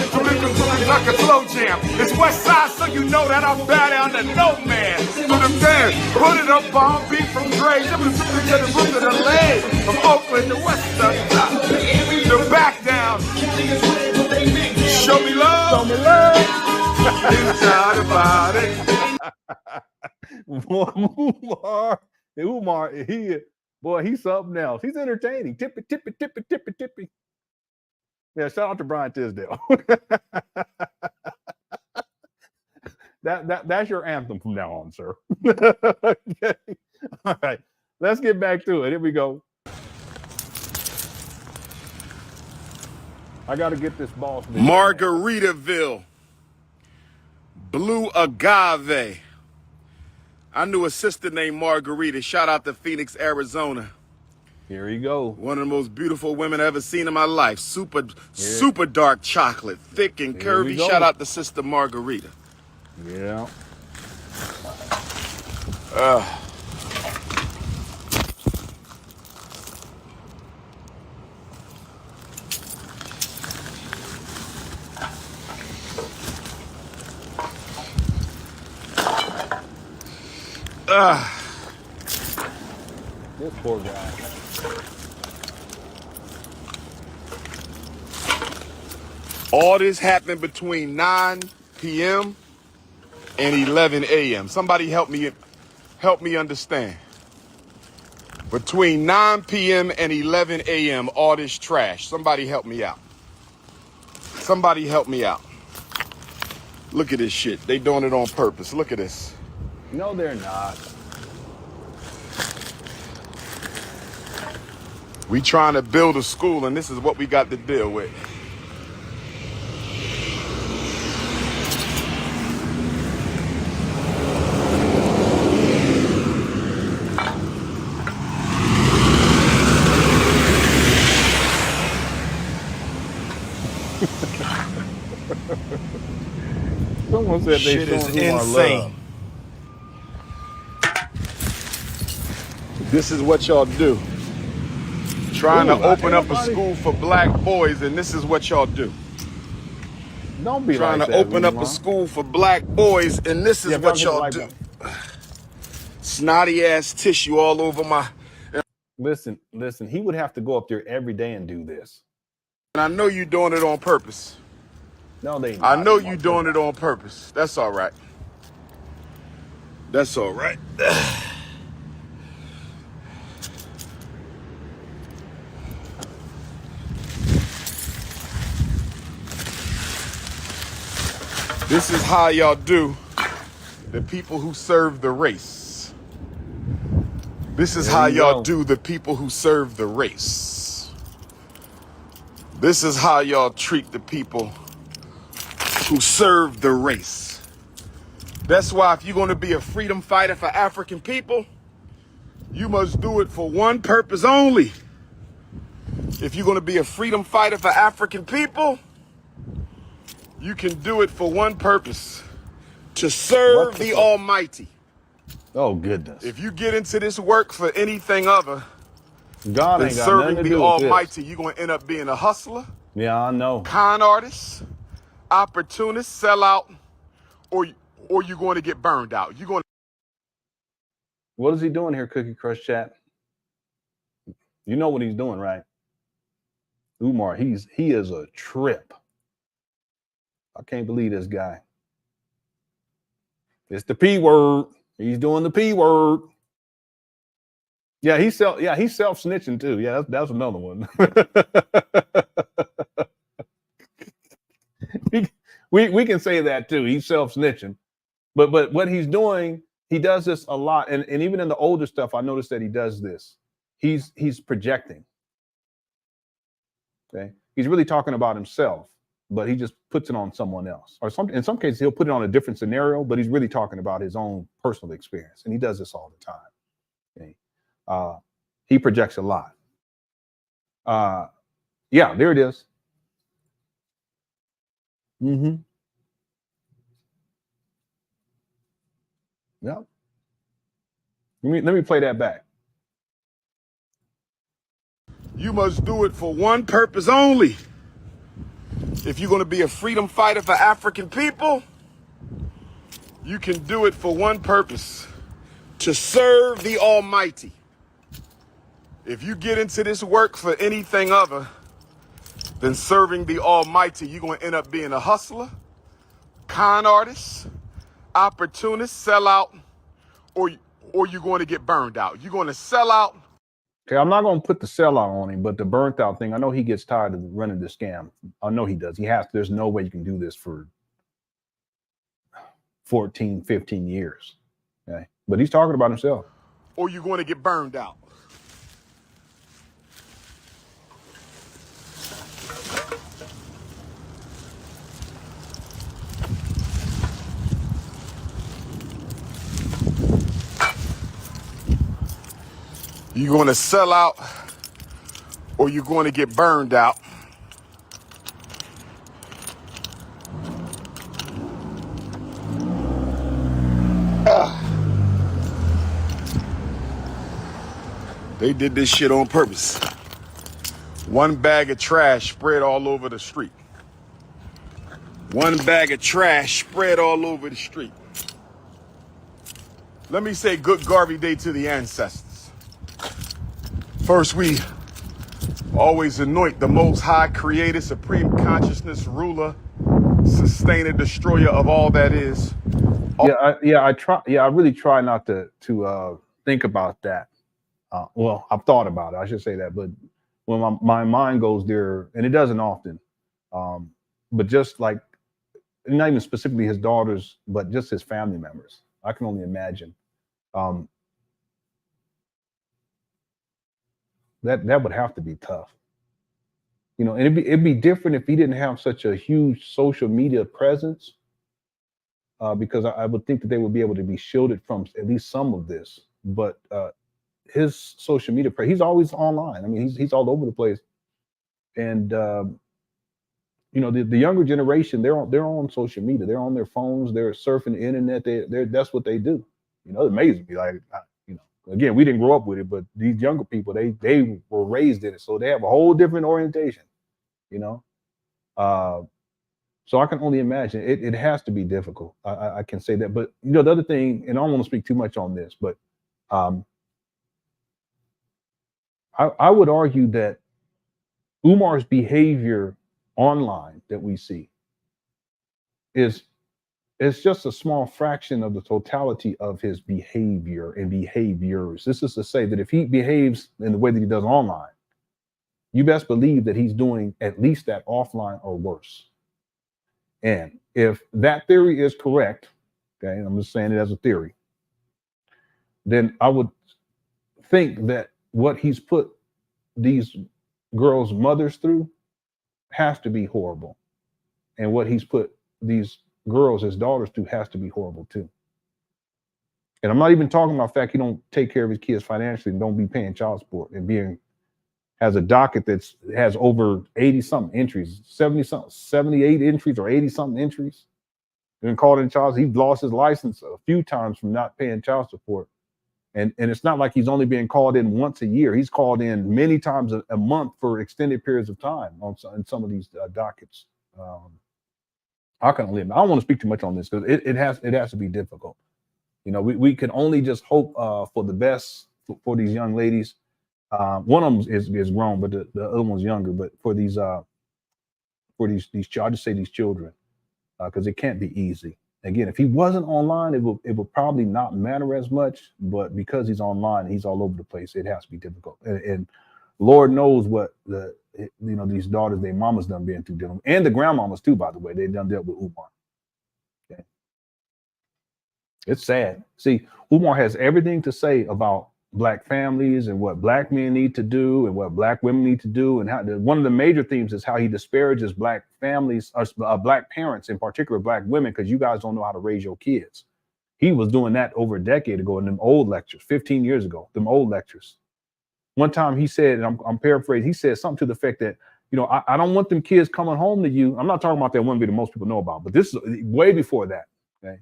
Like a slow jam. It's West Side, so you know that I'm bad down to no man. But I'm saying, put it up on beat from Dre. To the roof of the leg. From Oakland to West Side. The back down. Show me love. Show me love. Inside about it. Umar, he's something else. He's entertaining. Tippy, tippy, tippy, tippy, tippy. Yeah, shout out to Brian Tisdale. That's your anthem from now on, sir. Okay. All right, let's get back to it. Here we go. I got to get this boss. Margaritaville. Blue Agave. I knew a sister named Margarita. Shout out to Phoenix, Arizona. Here you go. One of the most beautiful women I've ever seen in my life. Super dark chocolate, thick and curvy. Shout out to Sister Margarita. Yeah. This poor guy. All this happened between 9 p.m. and 11 a.m. Somebody help me understand. Between 9 p.m. and 11 a.m., all this trash. Somebody help me out. Somebody help me out. Look at this shit. They doing it on purpose. Look at this. No, they're not. We trying to build a school, and this is what we got to deal with. Someone said they Shit is showing Umar insane. love. This is what y'all do. Trying to open up a everybody- school for black boys, and this is what y'all do. Don't be Trying like to that, open up Umar. a school for black boys, and this is Yeah, what don't y'all like do. that. Snotty ass tissue all over my. Listen. He would have to go up there every day and do this. And I know you doing it on purpose. No, they. I not, know Umar. you doing it on purpose. That's all right. That's all right. This is how y'all do the people who serve the race. This is There how you y'all go. do the people who serve the race. This is how y'all treat the people who serve the race. That's why if you're going to be a freedom fighter for African people, you must do it for one purpose only. If you're going to be a freedom fighter for African people, you can do it for one purpose: to serve the Almighty. Oh goodness. If you get into this work for anything other God than ain't got nothing serving to the do with Almighty, you're going to end up being a hustler, this. Yeah, I know. con artist, opportunist, sellout, or you're going to get burned out. You're going to. What is he doing here, Cookie Crush Chat? You know what he's doing, right? Umar, he is a trip. I can't believe this guy. It's the P word. He's doing the P word. Yeah, he's self-snitching too. Yeah, that's another one. we can say that too. He's self-snitching. But what he's doing, he does this a lot. And even in the older stuff, I noticed that he does this. He's projecting. Okay. He's really talking about himself, but he just puts it on someone else. Or in some cases, he'll put it on a different scenario, but he's really talking about his own personal experience. And he does this all the time. Okay. He projects a lot. Yeah, there it is. Mm-hmm. Yep. Let me play that back. You must do it for one purpose only. If you're going to be a freedom fighter for African people, you can do it for one purpose: to serve the Almighty. If you get into this work for anything other than serving the Almighty, you're going to end up being a hustler, con artist, opportunist, sellout, or you're going to get burned out. You're going to sell out. Okay, I'm not going to put the sellout on him, but the burnt out thing, I know he gets tired of running this scam. I know he does. He has to. There's no way you can do this for 14, 15 years. Okay, but he's talking about himself. Or you're going to get burned out. You're going to sell out, or you're going to get burned out. They did this shit on purpose. One bag of trash spread all over the street. One bag of trash spread all over the street. Let me say good Garvey Day to the ancestors. First, we always anoint the Most High Creator, Supreme Consciousness, Ruler, Sustainer, Destroyer of all that is. I really try not to think about that. Well, I've thought about it. I should say that, but when my mind goes there, and it doesn't often, but just like not even specifically his daughters, but just his family members. I can only imagine that would have to be tough. You know, and it'd be different if he didn't have such a huge social media presence, because I would think that they would be able to be shielded from at least some of this. But his social media he's always online. I mean, he's all over the place, and you know, the younger generation, they're on social media, they're on their phones, they're surfing the internet, that's what they do. You know, it amazes me. Like, you know, again, we didn't grow up with it, but these younger people, they were raised in it, so they have a whole different orientation. You know, so I can only imagine it has to be difficult. I can say that, but you know, the other thing, and I don't want to speak too much on this, but I would argue that Umar's behavior online that we see is just a small fraction of the totality of his behavior and behaviors. This is to say that if he behaves in the way that he does online, you best believe that he's doing at least that offline or worse. And if that theory is correct, okay, I'm just saying it as a theory, then I would think that what he's put these girls' mothers through has to be horrible. And what he's put these girls, his daughters, through has to be horrible too. And I'm not even talking about the fact he don't take care of his kids financially and don't be paying child support and has a docket has over 80 something entries, 70 something, 78 entries or 80 something entries. Been called in child. He's lost his license a few times from not paying child support. And it's not like he's only being called in once a year. He's called in many times a month for extended periods of time in some of these dockets. I don't want to speak too much on this because it has to be difficult. You know, we can only just hope for the best for these young ladies. One of them is grown, but the other one's younger. But for these I just say these children, because it can't be easy. Again, if he wasn't online, it would probably not matter as much. But because he's online, he's all over the place. It has to be difficult. And Lord knows what these daughters, their mamas done been through dealing, and the grandmamas too. By the way, they done dealt with Umar. Okay. It's sad. See, Umar has everything to say about Black families and what Black men need to do and what Black women need to do, and how one of the major themes is how he disparages Black families, Black parents, in particular Black women, because you guys don't know how to raise your kids. He was doing that over a decade ago in them old lectures, 15 years ago, them old lectures. One time he said, and I'm paraphrasing, he said something to the effect that, you know, I don't want them kids coming home to you. I'm not talking about that one video most people know about, but this is way before that. Okay,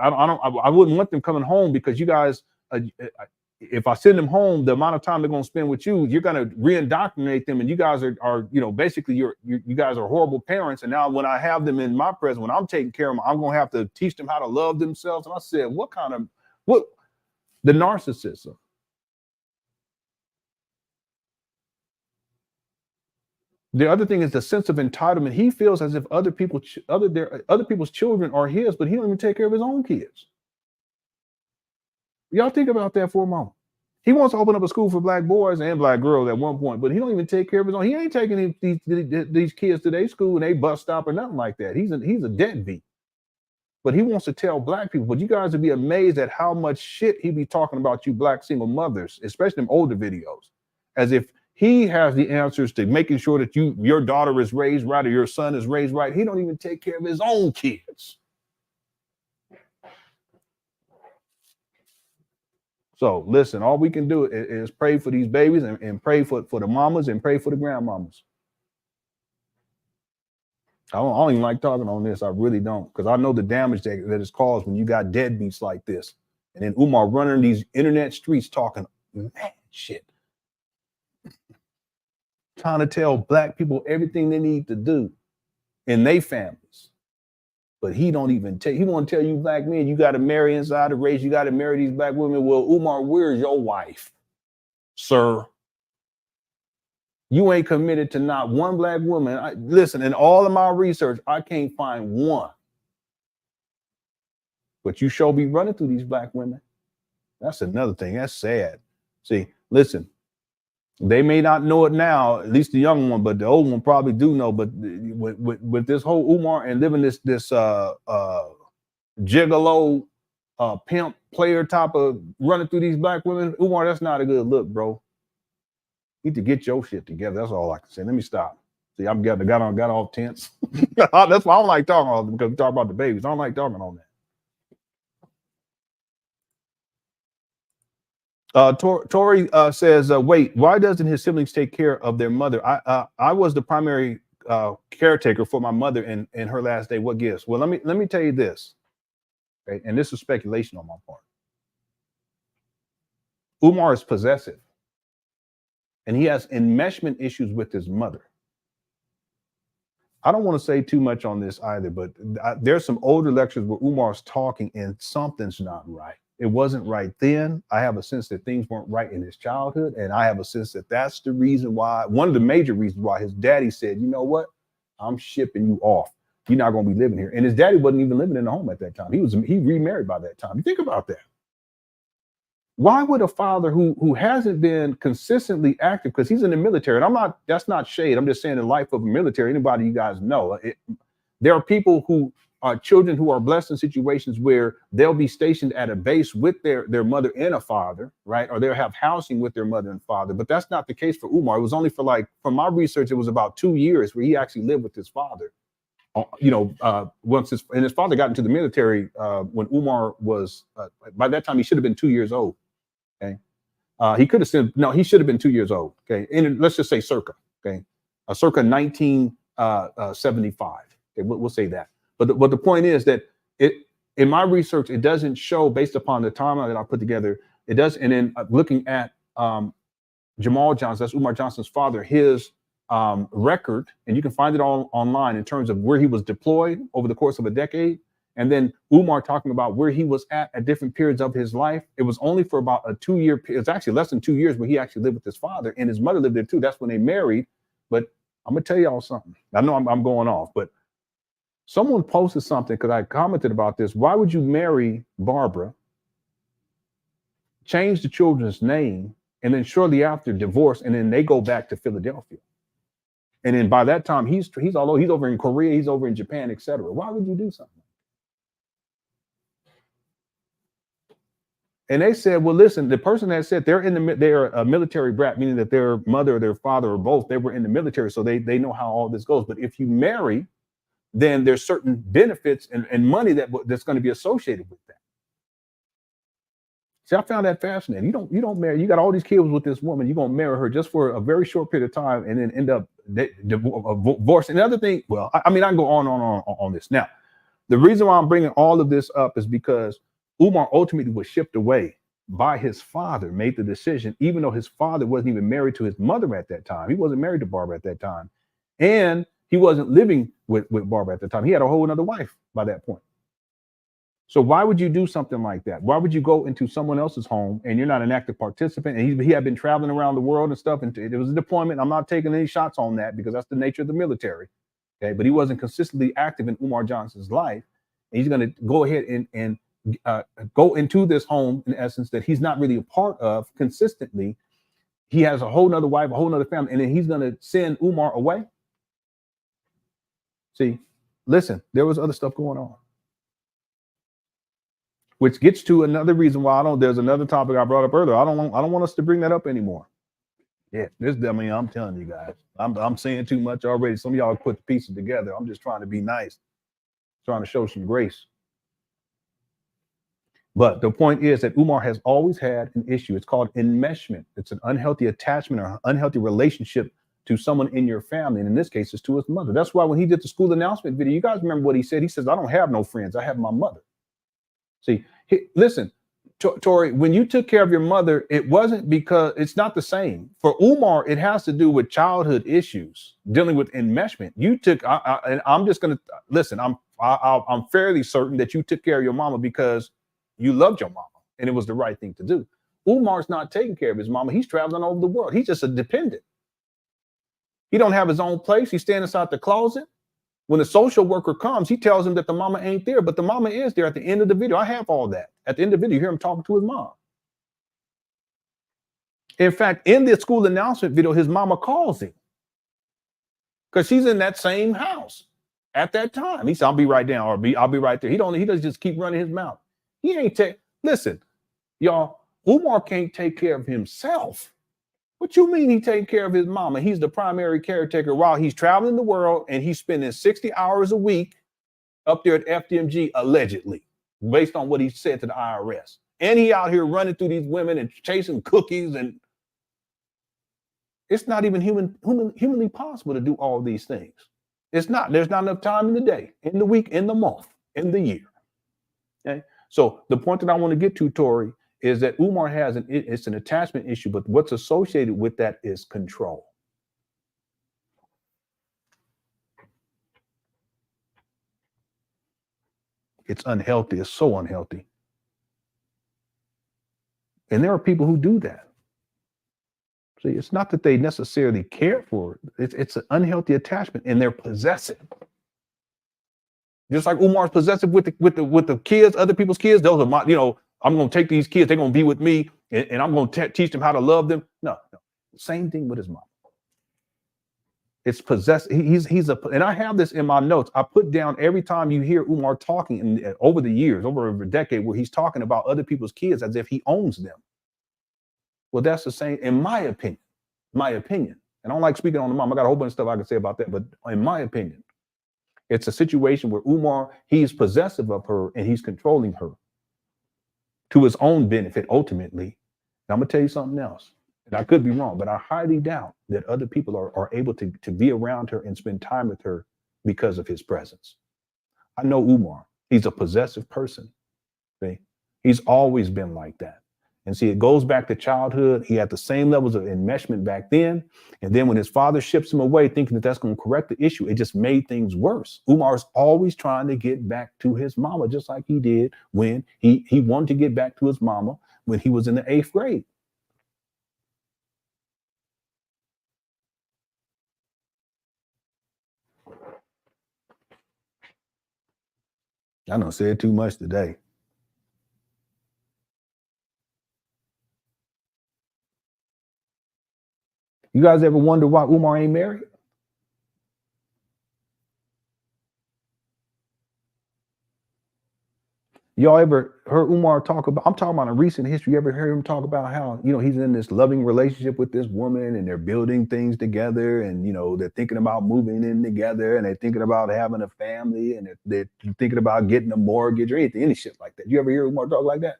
I wouldn't want them coming home because you guys. If I send them home, the amount of time they're going to spend with you, you're going to re-indoctrinate them, and you guys are basically you guys are horrible parents. And now when I have them in my presence, when I'm taking care of them, I'm going to have to teach them how to love themselves. And I said, what the narcissism? The other thing is the sense of entitlement. He feels as if other people's children are his, but he don't even take care of his own kids. Y'all think about that for a moment. He wants to open up a school for Black boys and Black girls at one point, but he don't even take care of his own. He ain't taking these kids to their school and they bus stop or nothing like that. He's a deadbeat. But he wants to tell Black people. But you guys would be amazed at how much shit he be talking about you Black single mothers, especially in older videos, as if he has the answers to making sure that your daughter is raised right or your son is raised right. He don't even take care of his own kids. So listen, all we can do is pray for these babies and pray for the mamas and pray for the grandmamas. I don't even like talking on this. I really don't, because I know the damage that is caused when you got deadbeats like this. And then Umar running these internet streets talking mad shit. Trying to tell Black people everything they need to do in their families. but he don't even take. He want to tell you black men, you got to marry inside the race. You got to marry these black women. Well, Umar, where's your wife, sir? You ain't committed to not one black woman. Listen, in all of my research, I can't find one. But you sure be running through these black women. That's another thing. That's sad. See, listen, they may not know it now, at least the young one, but the old one probably do know. But with this whole Umar and living this gigolo pimp player type of running through these black women, Umar, that's not a good look, bro. You need to get your shit together. That's all I can say. Let me stop. See, I'm got all tense. That's why I don't like talking on them, because we talk about the babies. I don't like talking on that. Tori says, wait, why doesn't his siblings take care of their mother? I was the primary caretaker for my mother in her last day. What gives? Well, let me tell you this. Okay, and this is speculation on my part. Umar is possessive, and he has enmeshment issues with his mother. I don't want to say too much on this either, but there's some older lectures where Umar's talking and something's not right. It wasn't right then. I have a sense that things weren't right in his childhood. And I have a sense that that's the reason why, one of the major reasons why his daddy said, you know what, I'm shipping you off. You're not going to be living here. And his daddy wasn't even living in the home at that time. He remarried by that time. You think about that. Why would a father who hasn't been consistently active, because he's in the military, and that's not shade. I'm just saying the life of a military, anybody you guys know, there are people who are children who are blessed in situations where they'll be stationed at a base with their mother and a father, right? Or they'll have housing with their mother and father. But that's not the case for Umar. It was only for, like, from my research, it was about 2 years where he actually lived with his father. Once his father got into the military when Umar was, by that time, he should have been 2 years old. Okay. He could have said, no, he should have been 2 years old. Okay. And let's just say circa, okay. Circa 1975. Okay. We'll say that. But the point is that in my research, it doesn't show, based upon the timeline that I put together, it does. And then looking at Jamal Johnson, that's Umar Johnson's father, his record, and you can find it all online in terms of where he was deployed over the course of a decade. And then Umar talking about where he was at different periods of his life. It was only for about a 2 year period. It's actually less than 2 years where he actually lived with his father, and his mother lived there too. That's when they married. But I'm going to tell y'all something. I know I'm going off, but someone posted something because I commented about this. Why would you marry Barbara, change the children's name, and then shortly after divorce, and then they go back to Philadelphia? And then by that time, he's over in Korea, he's over in Japan, etc. Why would you do something? And they said, well, listen, the person that said they're a military brat, meaning that their mother or their father or both, they were in the military, so they know how all this goes. But if you marry, then there's certain benefits and money that's going to be associated with that. See, I found that fascinating. You don't marry. You got all these kids with this woman. You're going to marry her just for a very short period of time and then end up divorcing. Another thing, well, I mean, I can go on this. Now, the reason why I'm bringing all of this up is because Umar ultimately was shipped away by his father, made the decision, even though his father wasn't even married to his mother at that time. He wasn't married to Barbara at that time. And he wasn't living with Barbara at the time. He had a whole other wife by that point. So why would you do something like that? Why would you go into someone else's home and you're not an active participant? And he had been traveling around the world and stuff, and it was a deployment. I'm not taking any shots on that because that's the nature of the military. Okay, but he wasn't consistently active in Umar Johnson's life. And he's going to go ahead and go into this home, in essence, that he's not really a part of consistently. He has a whole nother wife, a whole nother family, and then he's going to send Umar away. See, listen, there was other stuff going on, which gets to another reason why there's another topic I brought up earlier. I don't want us to bring that up anymore. Yeah, I'm telling you guys, I'm saying too much already. Some of y'all put the pieces together. I'm just trying to be nice, trying to show some grace. But the point is that Umar has always had an issue. It's called enmeshment. It's an unhealthy attachment or unhealthy relationship to someone in your family. And in this case, it's to his mother. That's why when he did the school announcement video, you guys remember what he said? He says, I don't have no friends. I have my mother. See, listen, Tori, when you took care of your mother, it wasn't because it's not the same. For Umar, it has to do with childhood issues, dealing with enmeshment. You took, and I'm just going to, listen, I'm I'm fairly certain that you took care of your mama because you loved your mama and it was the right thing to do. Umar's not taking care of his mama. He's traveling over the world. He's just a dependent. He don't have his own place. He's standing inside the closet. When the social worker comes, he tells him that the mama ain't there, but the mama is there at the end of the video. I have all that. At the end of the video, you hear him talking to his mom. In fact, in the school announcement video, his mama calls him because she's in that same house at that time. He said, I'll be right down, or I'll be right there. He doesn't just keep running his mouth. He ain't listen, y'all, Umar can't take care of himself. What you mean he taking care of his mama? He's the primary caretaker while he's traveling the world and he's spending 60 hours a week up there at FDMG, allegedly, based on what he said to the IRS. And he out here running through these women and chasing cookies, and it's not even humanly possible to do all these things. It's not. There's not enough time in the day, in the week, in the month, in the year. Okay. So the point that I want to get to, Tori, is that Umar has it's an attachment issue, but what's associated with that is control. It's unhealthy. It's so unhealthy. And there are people who do that. See, it's not that they necessarily care for it. It's an unhealthy attachment, and they're possessive. Just like Umar's possessive with the kids, other people's kids. Those are my, I'm going to take these kids, they're going to be with me, and I'm going to teach them how to love them. No. Same thing with his mom. It's possessed. And I have this in my notes. I put down every time you hear Umar talking over the years, over a decade, where he's talking about other people's kids as if he owns them. Well, that's the same, in my opinion. And I don't like speaking on the mom. I got a whole bunch of stuff I can say about that, but in my opinion, it's a situation where Umar, he's possessive of her and he's controlling her to his own benefit, ultimately. And I'm going to tell you something else, and I could be wrong, but I highly doubt that other people are able to be around her and spend time with her because of his presence. I know Umar. He's a possessive person. See? He's always been like that. And see, it goes back to childhood. He had the same levels of enmeshment back then. And then when his father ships him away, thinking that that's going to correct the issue, it just made things worse. Umar's always trying to get back to his mama, just like he did when he wanted to get back to his mama when he was in the 8th grade. I don't say too much today. You guys ever wonder why Umar ain't married? Y'all ever heard Umar talk about, I'm talking about in recent history, you ever heard him talk about how, he's in this loving relationship with this woman and they're building things together and, they're thinking about moving in together and they're thinking about having a family and they're thinking about getting a mortgage or anything, any shit like that. You ever hear Umar talk like that?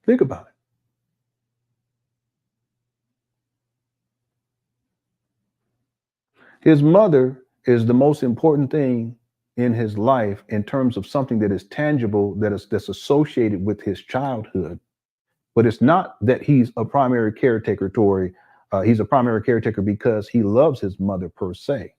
Think about it. His mother is the most important thing in his life in terms of something that is tangible, that's associated with his childhood. But it's not that he's a primary caretaker, Tori. He's a primary caretaker because he loves his mother per se.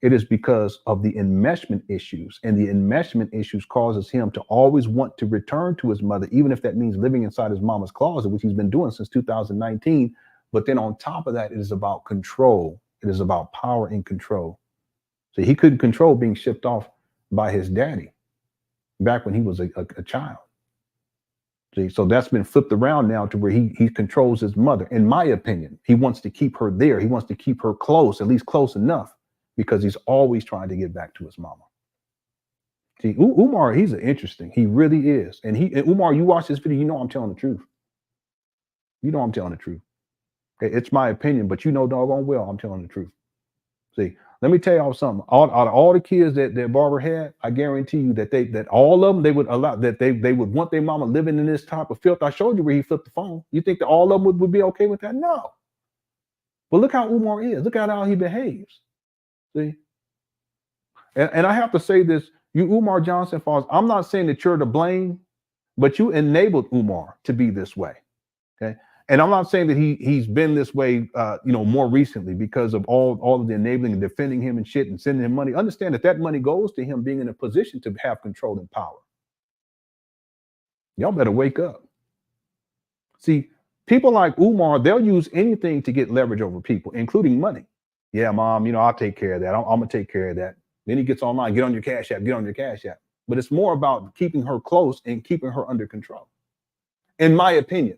It is because of the enmeshment issues, and the enmeshment issues causes him to always want to return to his mother, even if that means living inside his mama's closet, which he's been doing since 2019. But then on top of that, it is about control. It is about power and control. So he couldn't control being shipped off by his daddy back when he was a child. See, so that's been flipped around now to where he controls his mother. In my opinion, he wants to keep her there. He wants to keep her close, at least close enough, because he's always trying to get back to his mama. See, Umar, he's interesting. He really is. And Umar, you watch this video, I'm telling the truth. I'm telling the truth. It's my opinion, but doggone well I'm telling the truth. See, let me tell y'all something. Out of all the kids that Barbara had, I guarantee you that all of them, they would allow that they would want their mama living in this type of filth. I showed you where he flipped the phone. You think that all of them would be okay with that? No. But look how Umar is. Look how he behaves. See? And I have to say this, you Umar Johnson fathers, I'm not saying that you're to blame, but you enabled Umar to be this way. Okay. And I'm not saying that he's been this way, more recently because of all of the enabling and defending him and shit and sending him money. Understand that money goes to him being in a position to have control and power. Y'all better wake up. See, people like Umar, they'll use anything to get leverage over people, including money. Yeah, mom, I'll take care of that. I'm gonna take care of that. Then he gets online, get on your Cash App, get on your Cash App. But it's more about keeping her close and keeping her under control, in my opinion.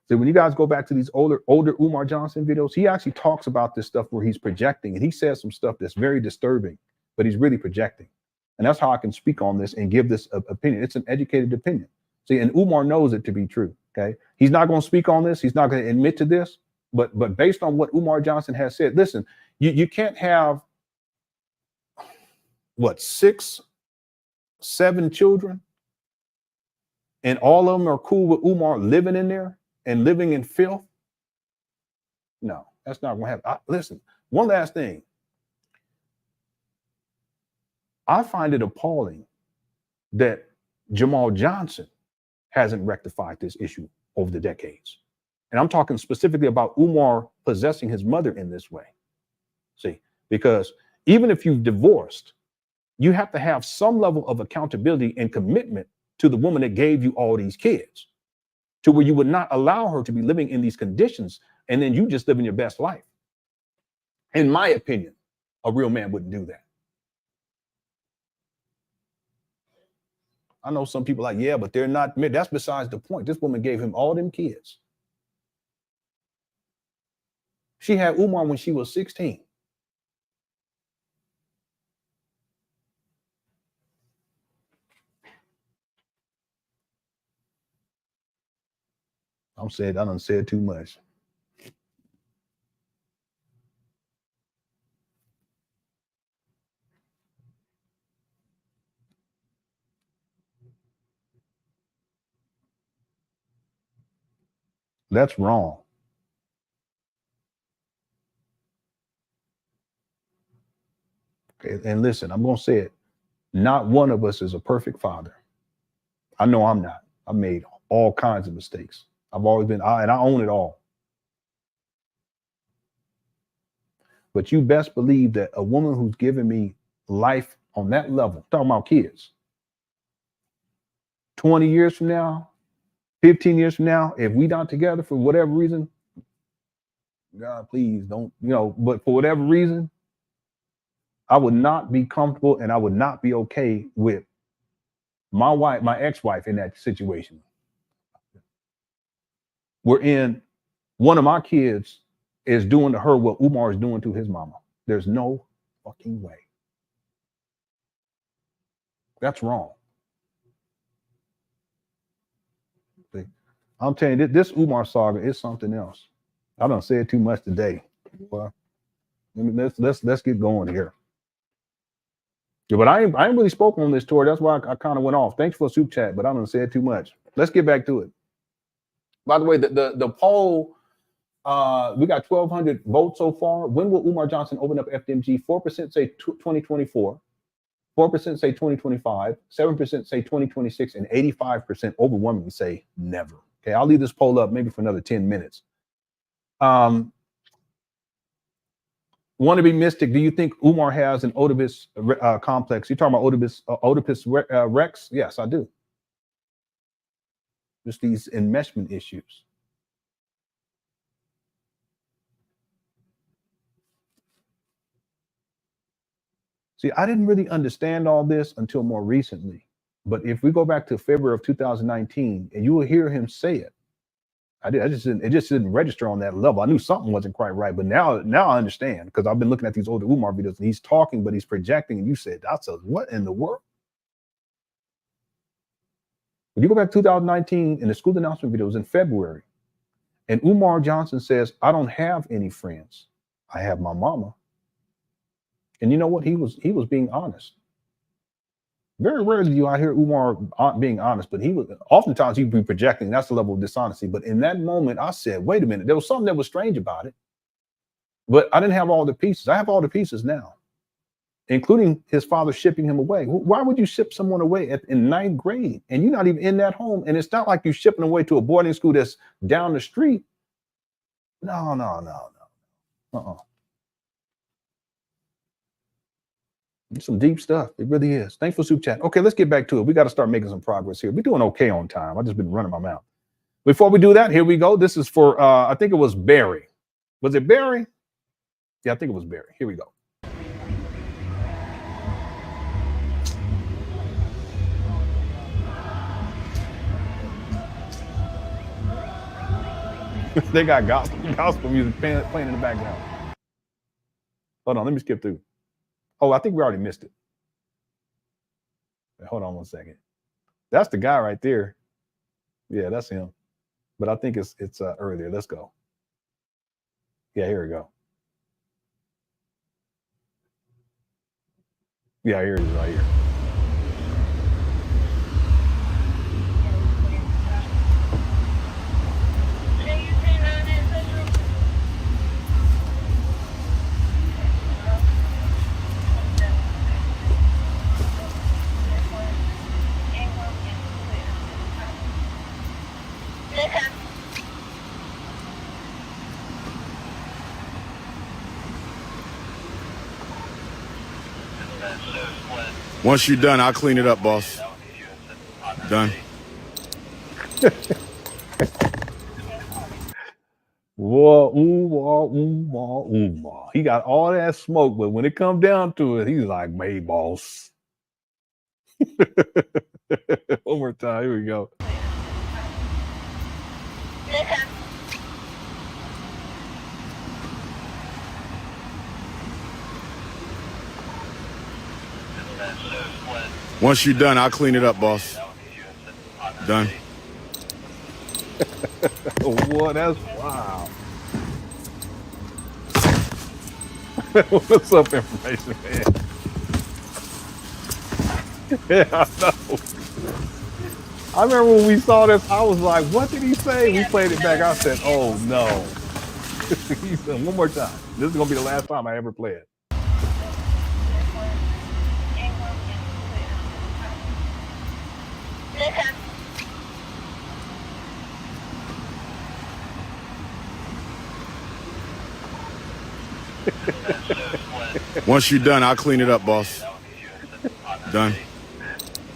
So when you guys go back to these older Umar Johnson videos, he actually talks about this stuff where he's projecting, and he says some stuff that's very disturbing, but he's really projecting. And that's how I can speak on this and give this opinion. It's an educated opinion. See, and Umar knows it to be true. Okay, he's not going to speak on this. He's not going to admit to this. But based on what Umar Johnson has said, listen, you can't have 6, 7 children, and all of them are cool with Umar living in there and living in filth. No, that's not going to happen. Listen, one last thing. I find it appalling that Jamal Johnson hasn't rectified this issue over the decades. And I'm talking specifically about Umar possessing his mother in this way. See, because even if you've divorced, you have to have some level of accountability and commitment to the woman that gave you all these kids, to where you would not allow her to be living in these conditions and then you just living your best life. In my opinion, a real man wouldn't do that. I know some people are like, yeah, but they're not. That's besides the point. This woman gave him all them kids. She had Umar when she was 16. I done said too much. That's wrong. Okay, and listen, I'm going to say it. Not one of us is a perfect father. I know I'm not. I've made all kinds of mistakes. I've always been, and I own it all. But you best believe that a woman who's given me life on that level, talking about kids, 20 years from now, 15 years from now, if we not together for whatever reason, God, please don't, but for whatever reason, I would not be comfortable and I would not be okay with my wife, my ex-wife in that situation. One of my kids is doing to her what Umar is doing to his mama. There's no fucking way. That's wrong. See, I'm telling you, this Umar saga is something else. I done said too much today. Well, let's get going here. Yeah, but I ain't really spoken on this, Tori. That's why I kind of went off. Thanks for the soup chat, but I done said too much. Let's get back to it. By the way, the poll, we got 1,200 votes so far. When will Umar Johnson open up FDMG? 4% say 2024, 4% say 2025, 7% say 2026, and 85% overwhelmingly say never. Okay, I'll leave this poll up maybe for another 10 minutes. Wannabe Mystic, do you think Umar has an Oedipus complex? You're talking about Oedipus Rex? Yes, I do. Just these enmeshment issues. See, I didn't really understand all this until more recently. But if we go back to February of 2019, and you will hear him say it, it just didn't register on that level. I knew something wasn't quite right, but now I understand, because I've been looking at these older Umar videos and he's talking, but he's projecting, and you said, that's what in the world? When you go back to 2019 in the school announcement videos in February, and Umar Johnson says, I don't have any friends. I have my mama. And you know what? He was being honest. Very rarely do I hear Umar being honest, but oftentimes he'd be projecting. That's the level of dishonesty. But in that moment, I said, wait a minute, there was something that was strange about it. But I didn't have all the pieces. I have all the pieces now. including his father shipping him away. Why would you ship someone away in 9th grade and you're not even in that home? And it's not like you're shipping away to a boarding school that's down the street. No. It's some deep stuff. It really is. Thanks for super chat. Okay, let's get back to it. We got to start making some progress here. We're doing okay on time. I've just been running my mouth. Before we do that, here we go. This is for, I think it was Barry. Was it Barry? Yeah, I think it was Barry. Here we go. They got gospel music playing in the background. Hold on, let me skip through. Oh, I think we already missed it. Hold on one second. That's the guy right there. Yeah, that's him. But I think it's earlier. Let's go. Yeah, here we go. Yeah, here it is right here. Once you're done, I'll clean it up, boss. Done. Whoa. He got all that smoke, but when it comes down to it, he's like, "Hey, boss." One more time. Here we go. Once you're done, I'll clean it up, boss. Done. Boy, that's wow. What's up, information, man? Yeah, I know. I remember when we saw this, I was like, what did he say? We played it back. I said, oh, no. He said, one more time. This is going to be the last time I ever play it. Once you're done, I'll clean it up, boss. Done.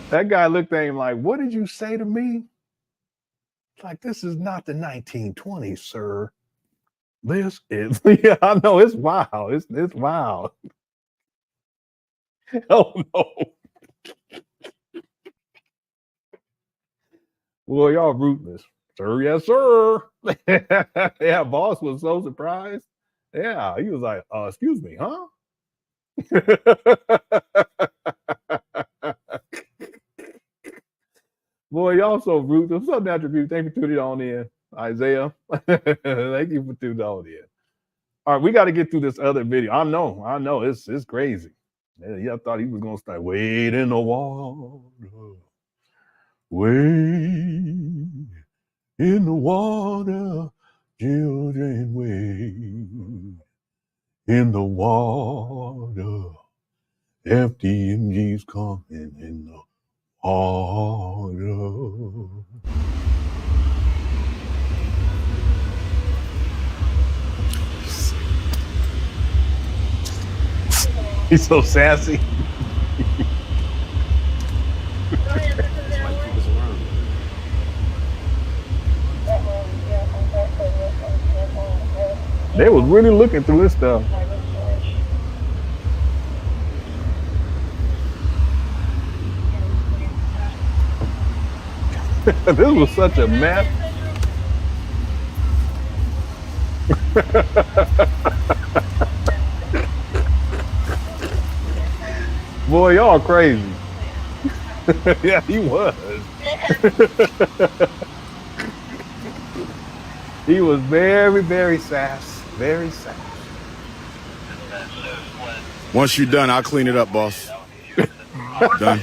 That guy looked at him like, what did you say to me? Like, this is not the 1920s, sir. This is, yeah, I know, it's wild. It's wild. Oh, no. Boy, y'all ruthless. Sir, yes, sir. Yeah, boss was so surprised. Yeah, he was like, excuse me, huh? Boy, y'all so ruthless. What's up, Natural View? Thank you for tuning on in. Isaiah, thank you for tuning on in. All right, we got to get through this other video. I know, it's crazy. Yeah, I thought he was going to start, wade in the water. Wade in the water, children, wade in the water. FDMG's coming in the water. He's so sassy. They was really looking through this stuff. This was such a mess. Boy, y'all crazy. Yeah, he was. He was very, very sass. Very sass. Once you're done, I'll clean it up, boss. Done.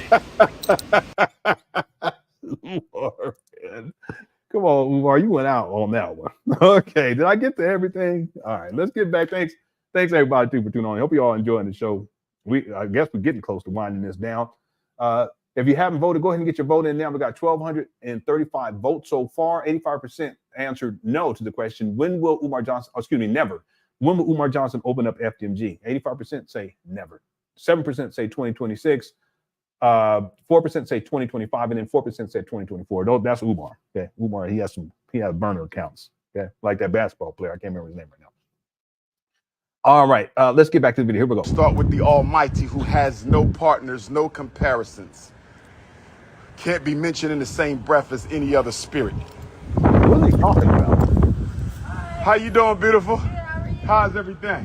Umar, man. Come on, Umar, you went out on that one. Okay, did I get to everything? All right, let's get back. Thanks everybody too for tuning on. I hope you all enjoying the show. I guess we're getting close to winding this down. If you haven't voted, go ahead and get your vote in now. We got 1,235 votes so far. 85% answered no to the question, when will Umar Johnson, never. When will Umar Johnson open up FDMG? 85% say never. 7% say 2026. 4% say 2025, and then 4% say 2024. That's Umar. Okay, Umar, he has burner accounts. Okay, like that basketball player. I can't remember his name right now. All right, let's get back to the video. Here we go. Start with the Almighty, who has no partners, no comparisons. Can't be mentioned in the same breath as any other spirit. What are they talking about? How you doing, beautiful? Good, how are you? How's everything?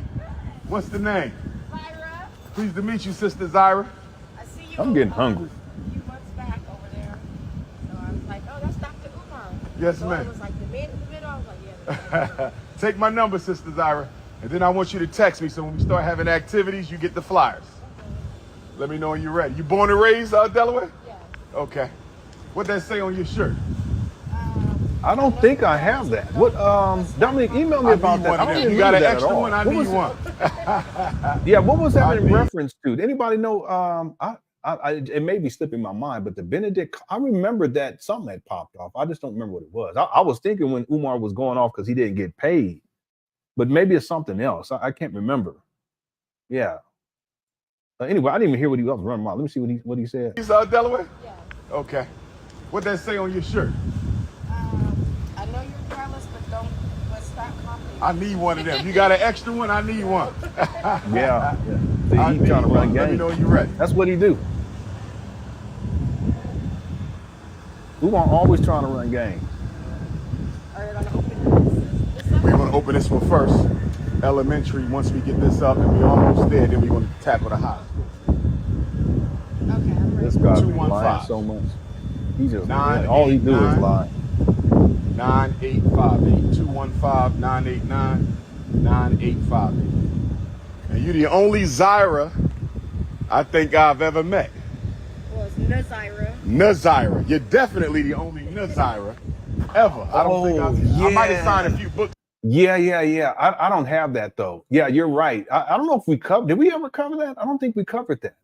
What's the name? Zyra. Pleased to meet you, Sister Zyra. I see you. I'm getting hungry. A few months back over there. So I was like, oh, that's Dr. Umar. Yes, so ma'am. it was like the man in the middle. I was like, yeah. Take my number, Sister Zyra, and then I want you to text me so when we start having activities, you get the flyers. Okay. Let me know when you're ready. You born and raised Delaware? Yeah. Okay. What that say on your shirt? I don't think I have that. What? Dominic, email me about that. I don't even You got an that extra at all. one? I What need was one. Yeah, what was that I in need- reference to? Did anybody know? It may be slipping my mind, but the Benedict, I remember that something had popped off. I just don't remember what it was. I was thinking when Umar was going off because he didn't get paid, but maybe it's something else. I can't remember. Yeah. Anyway, I didn't even hear what he was running around. Let me see what he said. He's Delaware? Yeah. Okay. What that say on your shirt? I know you're careless, but stop copying. I need one of them. You got an extra one? I need one. Yeah. See, I he's need trying to run one. Let me game. know when you're ready. That's what he do. Umar always trying to run game. Are you gonna open this up? We're going to open this one first. Elementary. Once we get this up and we're almost there, then we're going to tackle the high. Okay, I'm ready. This guy's been 215. lying so much. He just Nine, all he eight, do is nine. lie. 9858 215 989 9858. And you're the only Zyra I think I've ever met. Well, it's Nazyra. Nazyra. You're definitely the only Nazyra ever. I don't think I might have signed a few books. Yeah. I don't have that though. Yeah, you're right. I don't know if we covered. Did we ever cover that? I don't think we covered that.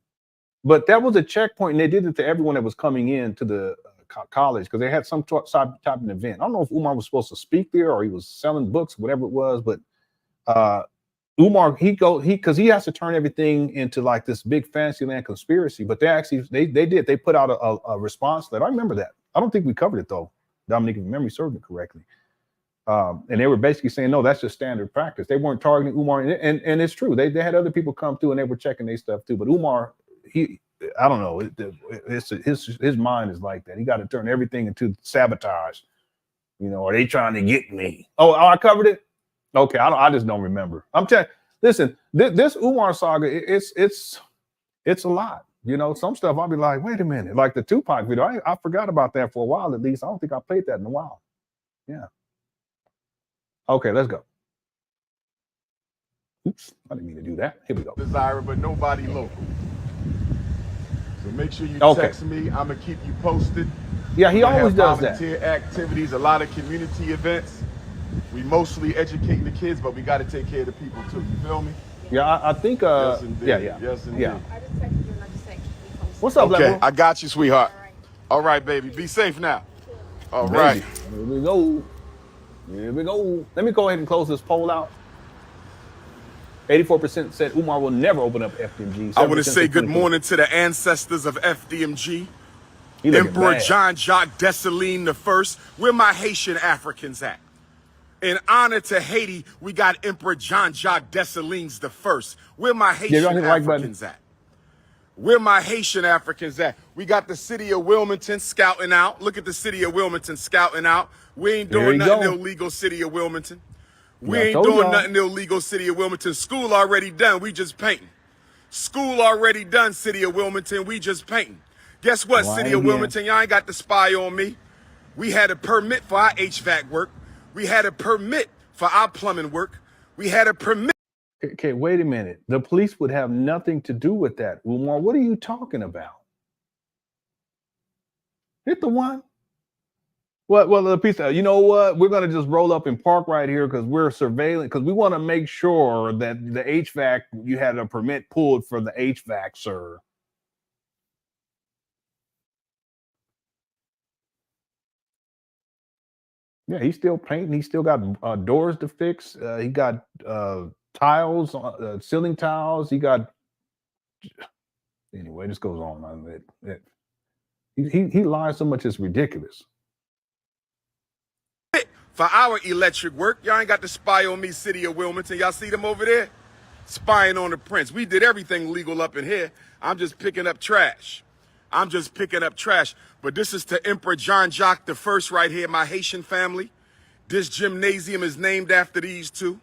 But that was a checkpoint, and they did it to everyone that was coming in to the college because they had some type of event. I don't know if Umar was supposed to speak there or he was selling books, whatever it was. But Umar, because he has to turn everything into like this big Fantasyland conspiracy. But they put out a response letter. I remember that. I don't think we covered it though, Dominic, if memory serves me correctly. And they were basically saying, no, that's just standard practice. They weren't targeting Umar, and it's true. They had other people come through and they were checking their stuff too. But Umar, I don't know. His mind is like that. He got to turn everything into sabotage. Are they trying to get me? Oh, I covered it. Okay, I just don't remember. I'm telling. Listen, this Umar saga, it's a lot. Some stuff I'll be like, wait a minute, like the Tupac video. I forgot about that for a while at least. I don't think I played that in a while. Yeah. Okay, let's go. Oops, I didn't mean to do that. Here we go. Zyra, but nobody local. So make sure you text me. I'm going to keep you posted. Yeah, he always does that. Volunteer activities, a lot of community events. We mostly educating the kids, but we got to take care of the people too. You feel me? Yeah, I think. Yes, indeed. Yeah. Yes, indeed. Yeah. I just texted you and I just said keep me posted. What's up, Okay, Level? I got you, sweetheart. All right. All right, baby. Be safe now. All Baby. right. Here we go. Here we go. Let me go ahead and close this poll out. 84% said Umar will never open up FDMG. I want to 7% say said good 24%. morning to the ancestors of FDMG. He looking Emperor bad. Jean-Jacques Dessalines I. Where my Haitian Africans at? In honor to Haiti, we got Emperor Jean-Jacques Dessalines I. Where my Haitian y'all hit the like button. Africans at? Where my Haitian Africans at? We got the city of Wilmington scouting out. Look at the city of Wilmington scouting out. We ain't There doing you nothing go. illegal, city of Wilmington. We Yeah, I ain't told doing y'all. nothing illegal, city of Wilmington. School already done. We just painting. School already done, city of Wilmington. We just painting. Guess what, Why city of again? Wilmington? Y'all ain't got the spy on me. We had a permit for our HVAC work. We had a permit for our plumbing work. We had a permit. Okay, wait a minute. The police would have nothing to do with that, Umar. What are you talking about? Hit the one. Well, the piece of, you know what? We're going to just roll up and park right here because we're surveilling, because we want to make sure that the HVAC, you had a permit pulled for the HVAC, sir. Yeah, he's still painting. He's still got doors to fix. He got tiles, ceiling tiles. He got, anyway, this goes on. He lies so much, it's ridiculous. For our electric work, y'all ain't got to spy on me, city of Wilmington. Y'all see them over there? Spying on the prince. We did everything legal up in here. I'm just picking up trash. I'm just picking up trash. But this is to Emperor John Jacques I right here, my Haitian family. This gymnasium is named after these two.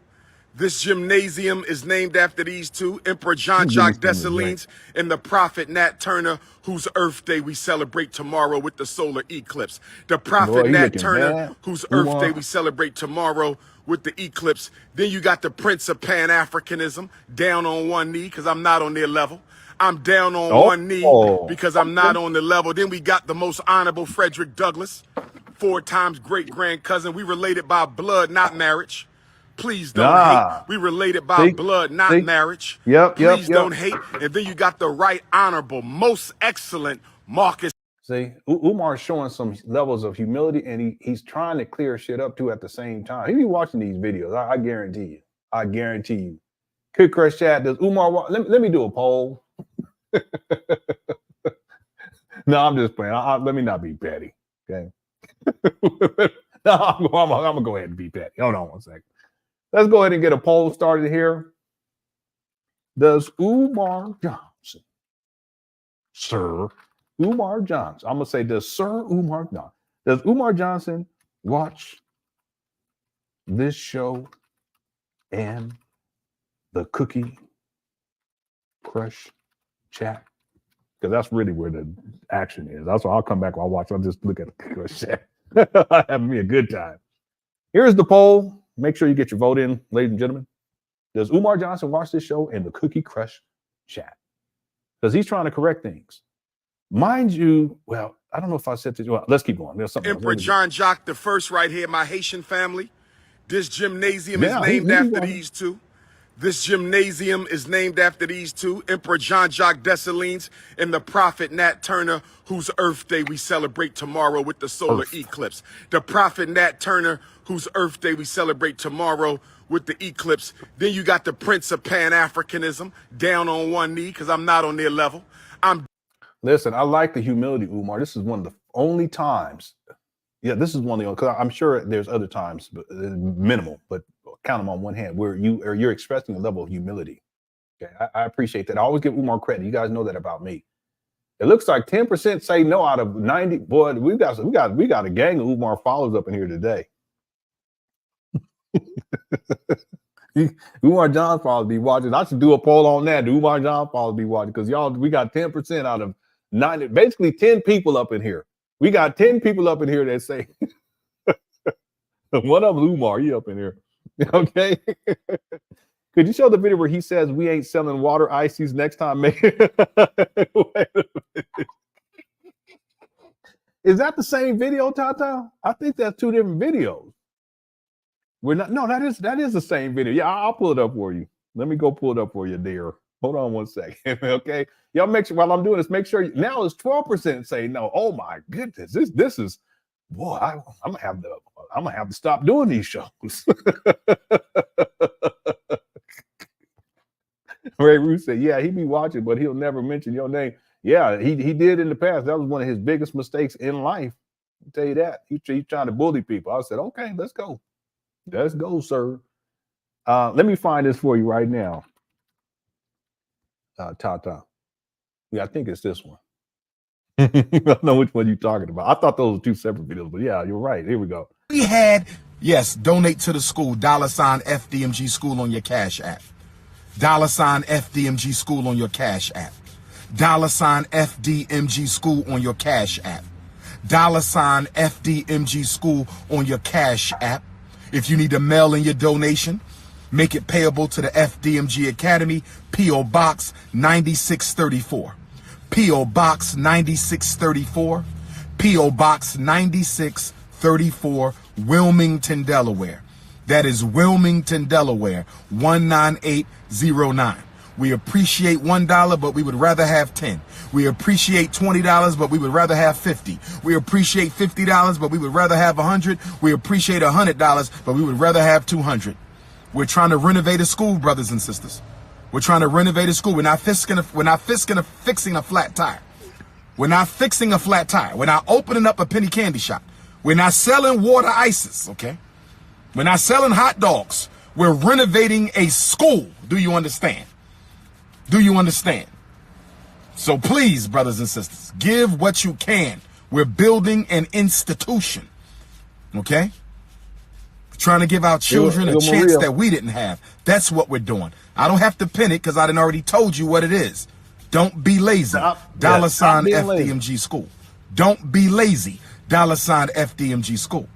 This gymnasium is named after these two, Emperor Jean-Jacques Dessalines and the prophet Nat Turner, whose Earth Day we celebrate tomorrow with the solar eclipse. The prophet Nat Turner, whose Earth Day we celebrate tomorrow with the eclipse. Then you got the Prince of Pan-Africanism, down on one knee because I'm not on their level. I'm down on one knee because I'm not on the level. Then we got the most honorable Frederick Douglass, 4 times great-grand cousin. We related by blood, not marriage. Please don't hate. We related by blood, not marriage. Please don't hate. And then you got the right honorable, most excellent Marcus. See, Umar's showing some levels of humility, and he's trying to clear shit up too at the same time. He be watching these videos. I guarantee you. I guarantee you. Could Crush Chat, does Umar let me do a poll. No, I'm just playing. Let me not be petty. Okay. No, I'm gonna go ahead and be petty. Hold on one second. Let's go ahead and get a poll started here. Does Umar Johnson, Sir Umar Johnson, I'm going to say, does Sir Umar Johnson, does Umar Johnson watch this show and the Cookie Crush Chat? Because that's really where the action is. That's why I'll come back while I watch. I'll just look at the Cookie Crush Chat. Having me a good time. Here's the poll. Make sure you get your vote in, ladies and gentlemen. Does Umar Johnson watch this show in the Cookie Crush Chat? Because he's trying to correct things. Mind you, well, I don't know if I said this. Well, let's keep going. There's something Emperor John Jacques I right here, my Haitian family. This gymnasium is named after these two. This gymnasium is named after these two, Emperor Jean-Jacques Dessalines and the prophet Nat Turner, whose Earth Day we celebrate tomorrow with the solar eclipse. The prophet Nat Turner, whose Earth Day we celebrate tomorrow with the eclipse. Then you got the Prince of Pan-Africanism, down on one knee because I'm not on their level. Listen, I like the humility, Umar. This is one of the only times. Yeah, this is one of the only, because I'm sure there's other times, but minimal, but count them on one hand, where you're expressing a level of humility. Okay, I appreciate that. I always give Umar credit. You guys know that about me. It looks like 10% say no out of 90. Boy, we got a gang of Umar followers up in here today. Umar John followers be watching. I should do a poll on that. Do Umar John followers be watching? Because y'all, we got 10% out of 90, basically 10 people up in here. We got 10 people up in here that say one of them, Umar, he up in here. Okay. Could you show the video where he says we ain't selling water ices next time? Is that the same video, Tata? I think that's 2 different videos. We're not. No, that is the same video. Yeah, I'll pull it up for you. Let me go pull it up for you, dear. Hold on one second. Okay. Y'all make sure while I'm doing this, make sure now it's 12% say no. Oh my goodness. This is, boy, I'm gonna have to stop doing these shows. Ray Ruth said, yeah, he be watching, but he'll never mention your name. Yeah, he did in the past. That was one of his biggest mistakes in life. I'll tell you that. He's trying to bully people. I said, okay, let's go. Let's go, sir. Let me find this for you right now. Tata. Yeah, I think it's this one. I don't know which one you're talking about. I thought those were 2 separate videos, but yeah, you're right. Here we go. We had, yes, donate to the school, $ FDMG school on your Cash App. $ FDMG school on your Cash App. $ FDMG school on your Cash App. $ FDMG school on your Cash App. If you need to mail in your donation, make it payable to the FDMG Academy, P.O. Box 9634. P.O. Box 9634. P.O. Box 9634. 19834 Wilmington, Delaware. That is Wilmington, Delaware, 19809. We appreciate $1, but we would rather have 10. We appreciate $20, but we would rather have 50. We appreciate $50, but we would rather have 100. We appreciate $100, but we would rather have 200. We're trying to renovate a school, brothers and sisters. We're trying to renovate a school. We're not fixing a flat tire. We're not fixing a flat tire. We're not opening up a penny candy shop. We're not selling water ices, okay? We're not selling hot dogs. We're renovating a school. Do you understand? Do you understand? So please, brothers and sisters, give what you can. We're building an institution, okay? We're trying to give our children a chance that we didn't have. That's what we're doing. I don't have to pin it because I done already told you what it is. Don't be lazy. Dollar sign FDMG school. Don't be lazy. Dollar sign FDMG school.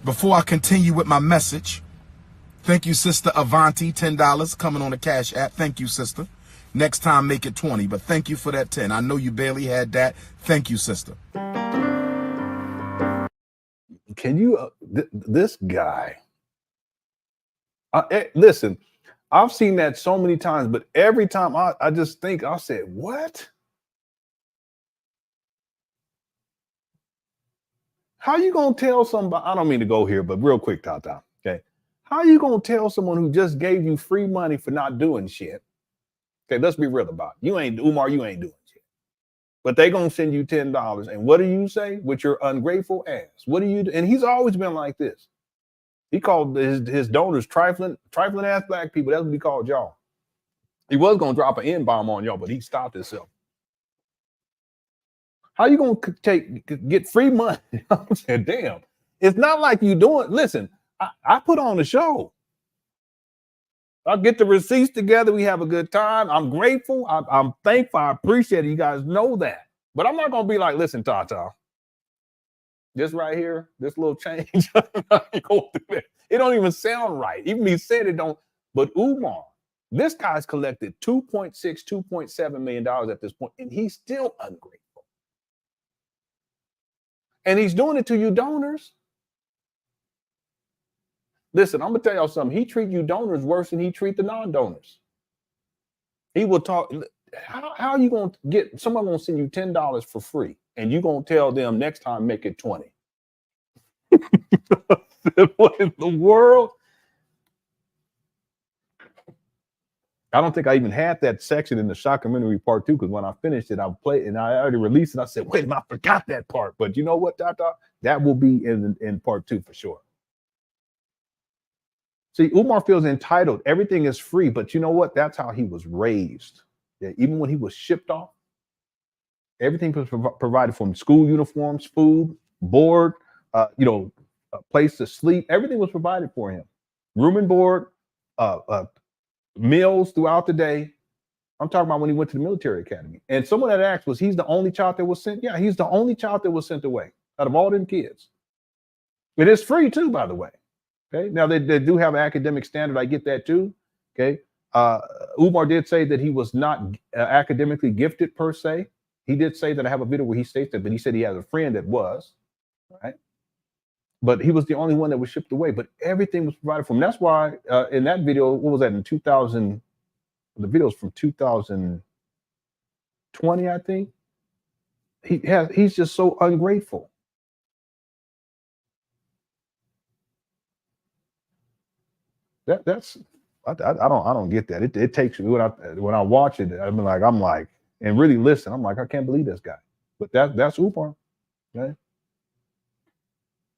Before I continue with my message, thank you, Sister Avanti, $10 coming on the Cash App. Thank you, sister. Next time, make it 20, but thank you for that 10. I know you barely had that. Thank you, sister. Can you, this guy, listen, I've seen that so many times, but every time I just think, I said, what? How you going to tell somebody, I don't mean to go here, but real quick, Tata, okay? How you going to tell someone who just gave you free money for not doing shit? Okay, let's be real about it. Umar, you ain't doing shit. But they going to send you $10. And what do you say with your ungrateful ass? What do you do? And he's always been like this. He called his donors trifling ass black people. That's what he called y'all. He was going to drop an N-bomb on y'all, but he stopped himself. How you going to get free money? I said, damn. It's not like you doing, listen, I put on a show. I'll get the receipts together. We have a good time. I'm grateful. I'm thankful. I appreciate it. You guys know that. But I'm not going to be like, listen, Tata, this right here, this little change, it don't even sound right. Even he said it don't. But Umar, this guy's collected $2.7 million at this point, and he's still ungrateful. And he's doing it to you donors. Listen, I'm gonna tell y'all something. He treat you donors worse than he treat the non-donors. He will talk. How are you gonna get someone gonna send you $10 for free, and you gonna tell them next time make it 20? What in the world? I don't think I even had that section in the Shockumentary part 2, because when I finished it, I played and I already released it. I said, wait a minute, I forgot that part. But you know what, Tata? That will be in part 2 for sure. See, Umar feels entitled. Everything is free, but you know what? That's how he was raised. Yeah, even when he was shipped off, everything was provided for him: school uniforms, food, board, a place to sleep. Everything was provided for him. Room and board, meals throughout the day. I'm talking about when he went to the military academy. And someone had asked, was he's the only child that was sent? Yeah, he's the only child that was sent away out of all them kids. It is free too, by the way. Okay. Now they do have an academic standard. I get that too. Okay. Umar did say that he was not academically gifted per se. He did say that. I have a video where he states that, but he said he has a friend that was, right? But he was the only one that was shipped away. But everything was provided for him. That's why in that video, what was that in 2000? The video's from 2020, I think. He's just so ungrateful. I don't get that. It takes me when I watch it. I'm like, and really listen. I'm like, I can't believe this guy. But that's Umar. Okay.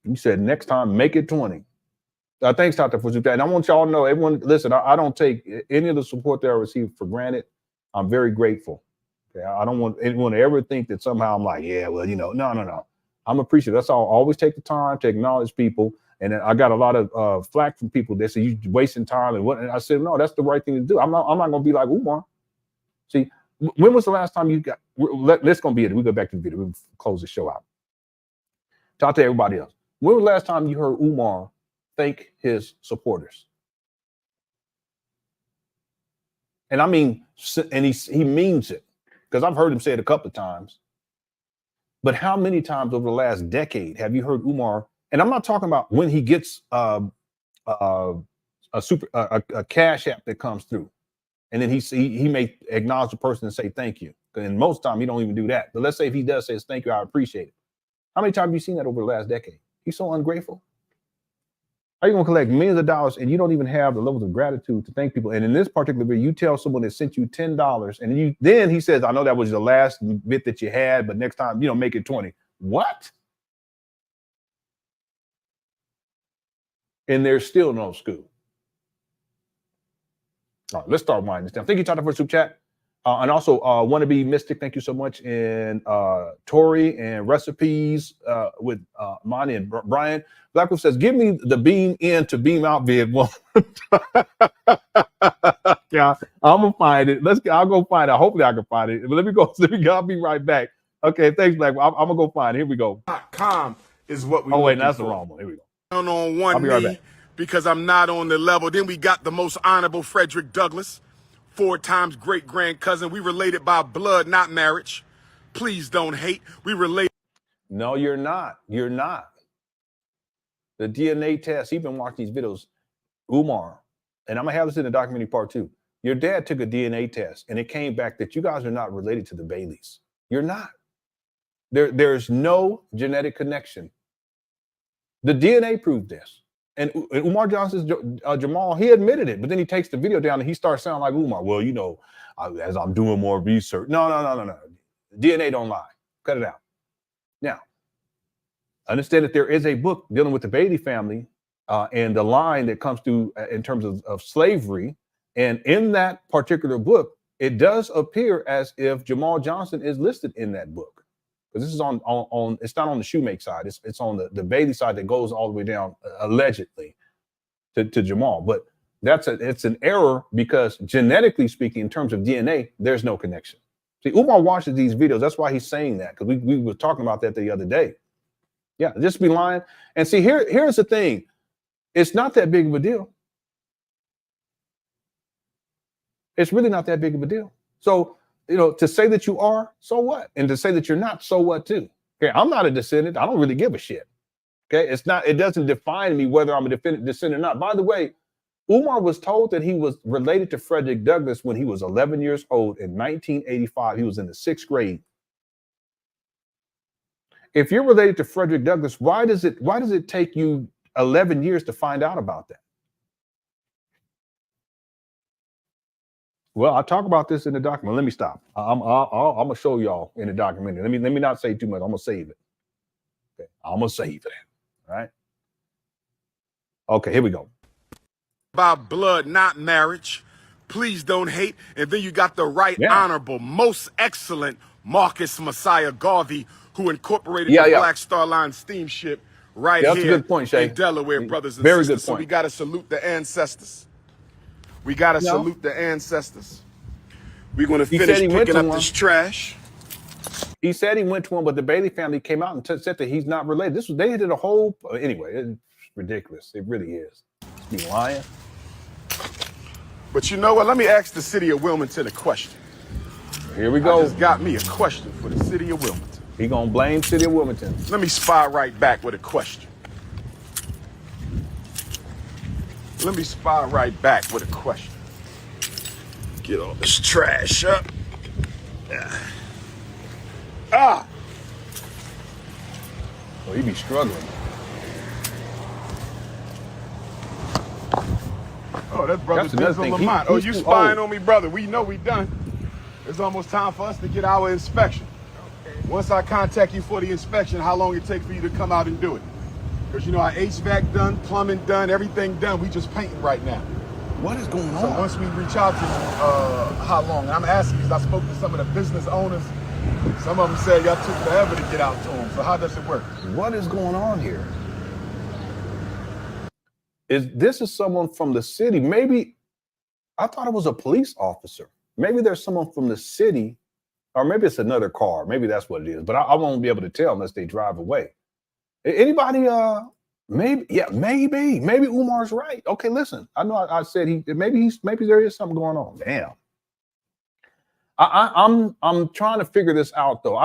He said next time make it 20. Thanks, Tata, for that. And I want y'all to know, everyone, listen. I don't take any of the support that I receive for granted. I'm very grateful. Okay. I don't want anyone to ever think that somehow I'm like, yeah, well, no. I'm appreciative. That's all. Always take the time to acknowledge people. And I got a lot of flack from people that say you're wasting time and what. And I said, no, that's the right thing to do. I'm not going to be like Umar. See, when was the last time you got? Let's going to be it. We go back to the video. We'll close the show out. Talk to everybody else. When was the last time you heard Umar thank his supporters? And I mean, and he means it, because I've heard him say it a couple of times. But how many times over the last decade have you heard Umar? And I'm not talking about when he gets a cash app that comes through, and then he may acknowledge the person and say thank you. And most time he don't even do that. But let's say if he does say thank you, I appreciate it. How many times have you seen that over the last decade? He's so ungrateful. How are you gonna collect millions of dollars and you don't even have the levels of gratitude to thank people? And in this particular video, you tell someone that sent you $10, and then he says, "I know that was the last bit that you had, but next time, make it 20." What? And there's still no scoop. All right, let's start winding this down. Thank you, Tata, for the super chat. And also, Wannabe Mystic, thank you so much. And Tori and Recipes with Monty and Brian. Blackwolf says, give me the beam in to beam out vid. Well, yeah, I'm going to find it. I'll go find it. Hopefully I can find it. But let me go. I'll be right back. Okay, thanks, Blackwolf. I'm going to go find it. Here we go. .com is what we. Oh, wait, that's the wrong one. Here we go. On one I'll be right knee back. because I'm not on the level. Then we got the most honorable Frederick Douglass, 4 times great grand cousin. We related by blood, not marriage. Please don't hate. We relate. No, you're not. You're not. The DNA test. You've been watching these videos, Umar, and I'm gonna have this in the documentary part 2. Your dad took a DNA test, and it came back that you guys are not related to the Baileys. You're not. There's no genetic connection. The DNA proved this. And Umar Johnson's Jamal, he admitted it, but then he takes the video down and he starts sounding like Umar. Well, as I'm doing more research. No. DNA don't lie. Cut it out. Now, understand that there is a book dealing with the Bailey family and the line that comes through in terms of slavery. And in that particular book, it does appear as if Jamal Johnson is listed in that book. Because this is on it's not on the shoemake side. It's on the Bailey side that goes all the way down, allegedly, to Jamal. But it's an error because genetically speaking, in terms of DNA, there's no connection. See, Umar watches these videos. That's why he's saying that, because we were talking about that the other day. Yeah, just be lying. And see, here's the thing. It's not that big of a deal. It's really not that big of a deal. So, to say that you are, so what? And to say that you're not, so what too? Okay, I'm not a descendant. I don't really give a shit. Okay, it doesn't define me whether I'm a descendant or not. By the way, Umar was told that he was related to Frederick Douglass when he was 11 years old in 1985. He was in the 6th grade. If you're related to Frederick Douglass, why does it take you 11 years to find out about that? Well, I'll talk about this in the document. Let me stop. I'm gonna show y'all in the documentary. Let me not say too much. I'm gonna save it. Okay, I'm gonna save it. All right. Okay, here we go. By blood, not marriage. Please don't hate. And then you got the honorable, most excellent Marcus Messiah Garvey, who incorporated the Black Star Line steamship here that's a good point, Shay. in Delaware, brothers and Very sisters. good point. So we got to salute the ancestors. We got to salute the ancestors. We're going to finish picking up this trash. He said he went to one, but the Bailey family came out and said that he's not related. They did a whole, anyway, it's ridiculous. It really is. Be lying. But you know what? Let me ask the city of Wilmington a question. Here we go. I just got me a question for the city of Wilmington. He gonna blame city of Wilmington. Let me spy right back with a question. Let me spy right back with a question. Get all this trash up. Ah! Oh, he be struggling. Oh, that's brother Denzel Lamont. Oh, you spying on me, brother. We know we done. It's almost time for us to get our inspection. Okay. Once I contact you for the inspection, how long it take for you to come out and do it? Because our HVAC done, plumbing done, everything done. We just painting right now. What is going on? So once we reach out to you, how long? And I'm asking because I spoke to some of the business owners. Some of them said y'all took forever to get out to them. So how does it work? What is going on here? This is someone from the city? Maybe I thought it was a police officer. Maybe there's someone from the city, or maybe it's another car. Maybe that's what it is. But I won't be able to tell unless they drive away. Anybody? Maybe Umar's right. Okay, listen. I know I said maybe there is something going on. Damn. I'm trying to figure this out though.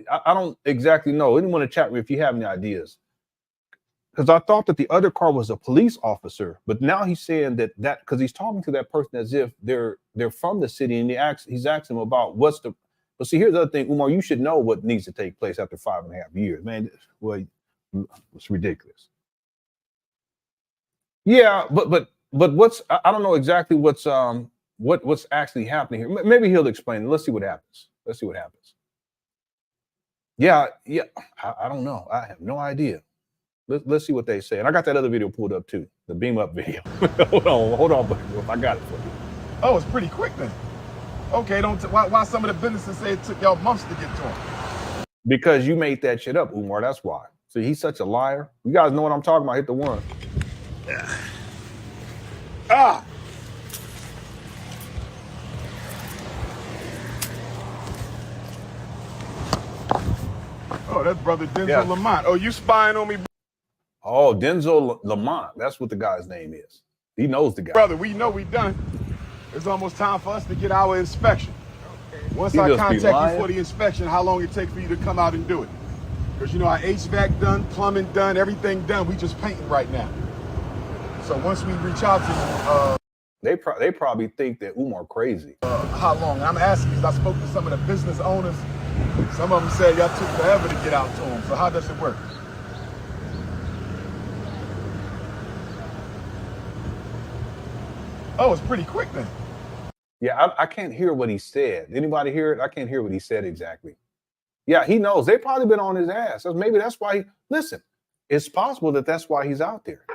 I don't exactly know. Anyone in the chat room, if you have any ideas, because I thought that the other car was a police officer, but now he's saying that because he's talking to that person as if they're from the city, and he's asking them about what's the. But see, here's the other thing, Umar. You should know what needs to take place after 5.5 years, man. Well, it's ridiculous. Yeah, but what's I don't know exactly what's actually happening here. Maybe he'll explain it. Let's see what happens. Yeah. I don't know. I have no idea. Let's see what they say. And I got that other video pulled up too, the beam up video. hold on, buddy. I got it for you. Oh, it's pretty quick then. Okay, why some of the businesses say it took y'all months to get to them? Because you made that shit up, Umar. That's why. See, he's such a liar. You guys know what I'm talking about. Hit the one. Ah. Oh, that's brother Denzel Lamont. Oh, you spying on me? Oh, Denzel Lamont. That's what the guy's name is. He knows the guy. Brother, we know we done. It's almost time for us to get our inspection. Once I contact you for the inspection, how long it take for you to come out and do it? Because you know our HVAC done, plumbing done, everything done. We just painting right now. So once we reach out to you, they probably think that Umar crazy. How long? And I'm asking because I spoke to some of the business owners. Some of them said y'all took forever to get out to them. So how does it work? Oh, it's pretty quick then. Yeah, I can't hear what he said. Anybody hear it? I can't hear what he said exactly. Yeah, he knows. They've probably been on his ass. Maybe that's why listen, it's possible that's why he's out there.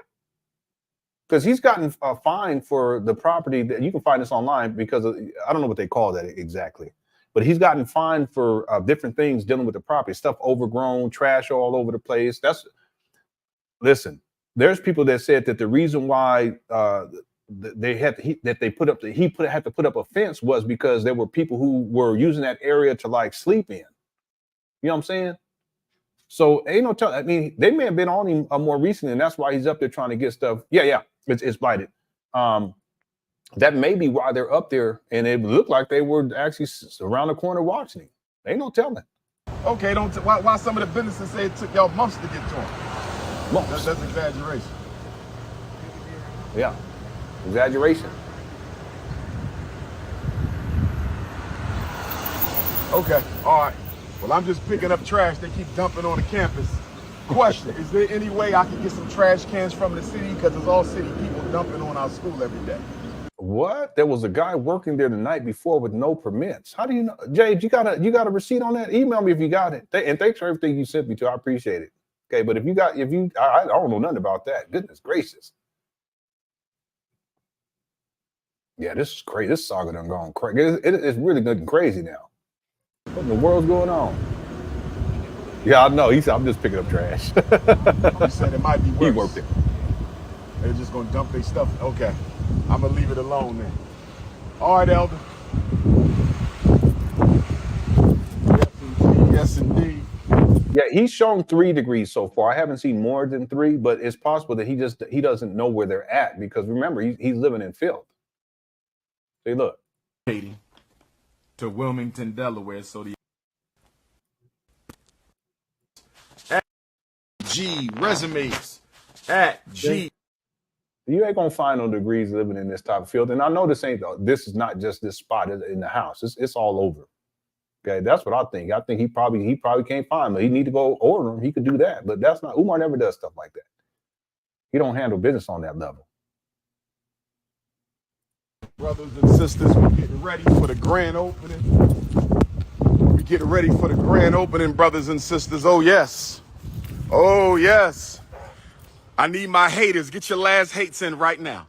Because he's gotten a fine for the property that you can find this online because I don't know what they call that exactly. But he's gotten fined for different things dealing with the property, stuff overgrown, trash all over the place. Listen, there's people that said that the reason why he had to put up a fence was because there were people who were using that area to like sleep in. You know what I'm saying? So ain't no telling. I mean, they may have been on him more recently, and that's why he's up there trying to get stuff. Yeah, it's blighted. That may be why they're up there, and it looked like they were actually around the corner watching him. Ain't no telling. Okay, why some of the businesses say it took y'all months to get to him? Months. That's exaggeration. Yeah, exaggeration. Okay, all right. Well, I'm just picking up trash they keep dumping on the campus. Question, is there any way I can get some trash cans from the city? Because it's all city people dumping on our school every day. What? There was a guy working there the night before with no permits. How do you know? James, you got a receipt on that? Email me if you got it. And thanks for everything you sent me to. I appreciate it. Okay, but I don't know nothing about that. Goodness gracious. Yeah, this is crazy. This saga done gone crazy. It's really getting crazy now. What in the world's going on? Yeah, I know. He said, I'm just picking up trash. He said it might be worse. He worked it. They're just going to dump their stuff. Okay. I'm going to leave it alone then. All right, Elder. Yes, indeed. Yeah, he's shown 3 degrees so far. I haven't seen more than 3, but it's possible that he doesn't know where they're at because remember, he's living in filth. See, look. To Wilmington, Delaware, so the G resumes at G. You ain't gonna find no degrees living in this type of field. And I know this is not just this spot in the house. It's all over. Okay, that's what I think. I think he probably can't find them. He need to go order them. He could do that, but that's not. Umar never does stuff like that. He don't handle business on that level. Brothers and sisters, we're getting ready for the grand opening. We're getting ready for the grand opening, brothers and sisters. Oh, yes. Oh, yes. I need my haters. Get your last hates in right now.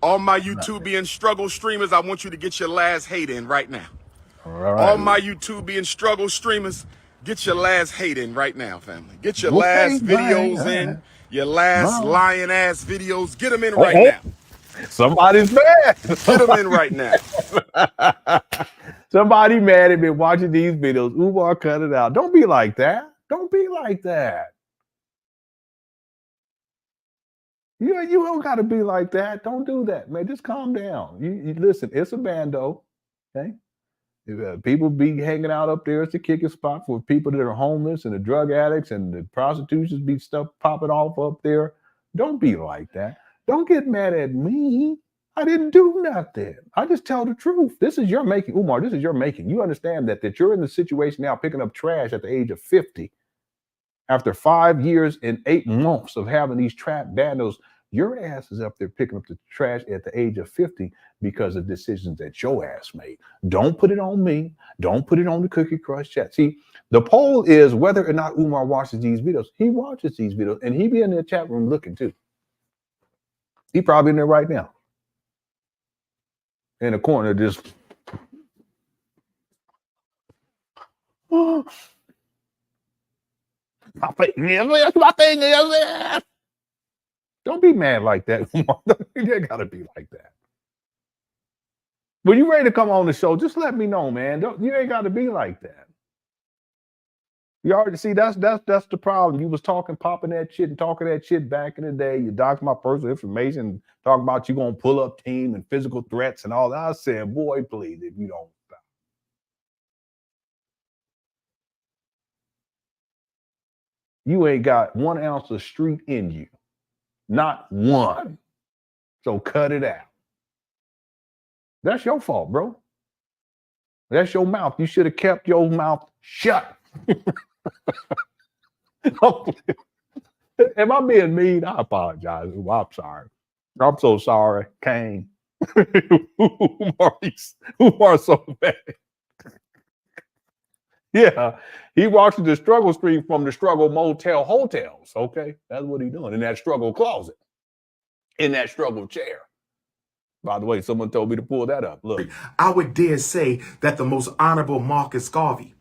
All my YouTubian struggle streamers, I want you to get your last hate in right now. All my YouTubian struggle streamers, get your last hate in right now, family. Get your last videos in. Your last lying ass videos. Get them in right now. Somebody's mad. Get them in right now. Somebody mad at me watching these videos. Umar, cut it out. Don't be like that. Don't be like that. You don't got to be like that. Don't do that, man. Just calm down. You listen. It's a bando, okay? People be hanging out up there. It's a kicking spot for people that are homeless and the drug addicts and the prostitutions be stuff popping off up there. Don't be like that. Don't get mad at me. I didn't do nothing. I just tell the truth. This is your making, Umar. This is your making. You understand that you're in the situation now picking up trash at the age of 50. After 5 years and 8 months of having these trap bandos, your ass is up there picking up the trash at the age of 50 because of decisions that your ass made. Don't put it on me. Don't put it on the Cookie Crush chat. See, the poll is whether or not Umar watches these videos. He watches these videos, and he be in the chat room looking too. He probably in there right now. In the corner, just my thing is. Don't be mad like that. You gotta be like that. When you ready to come on the show, just let me know, man. You ain't gotta be like that. You already see that's the problem. You was popping that shit and talking that shit back in the day. You doxed my personal information, talking about you gonna pull up team and physical threats and all that. I said, boy, please, if you don't stop. You ain't got 1 ounce of street in you. Not one. So cut it out. That's your fault, bro. That's your mouth. You should have kept your mouth shut. Am I being mean? I apologize. I'm sorry. I'm so sorry. Kane. Umar's so bad. Yeah, he watches the struggle stream from the struggle motel hotels. Okay, that's what he's doing in that struggle closet, in that struggle chair. By the way, someone told me to pull that up. Look, I would dare say that the most honorable Marcus Garvey,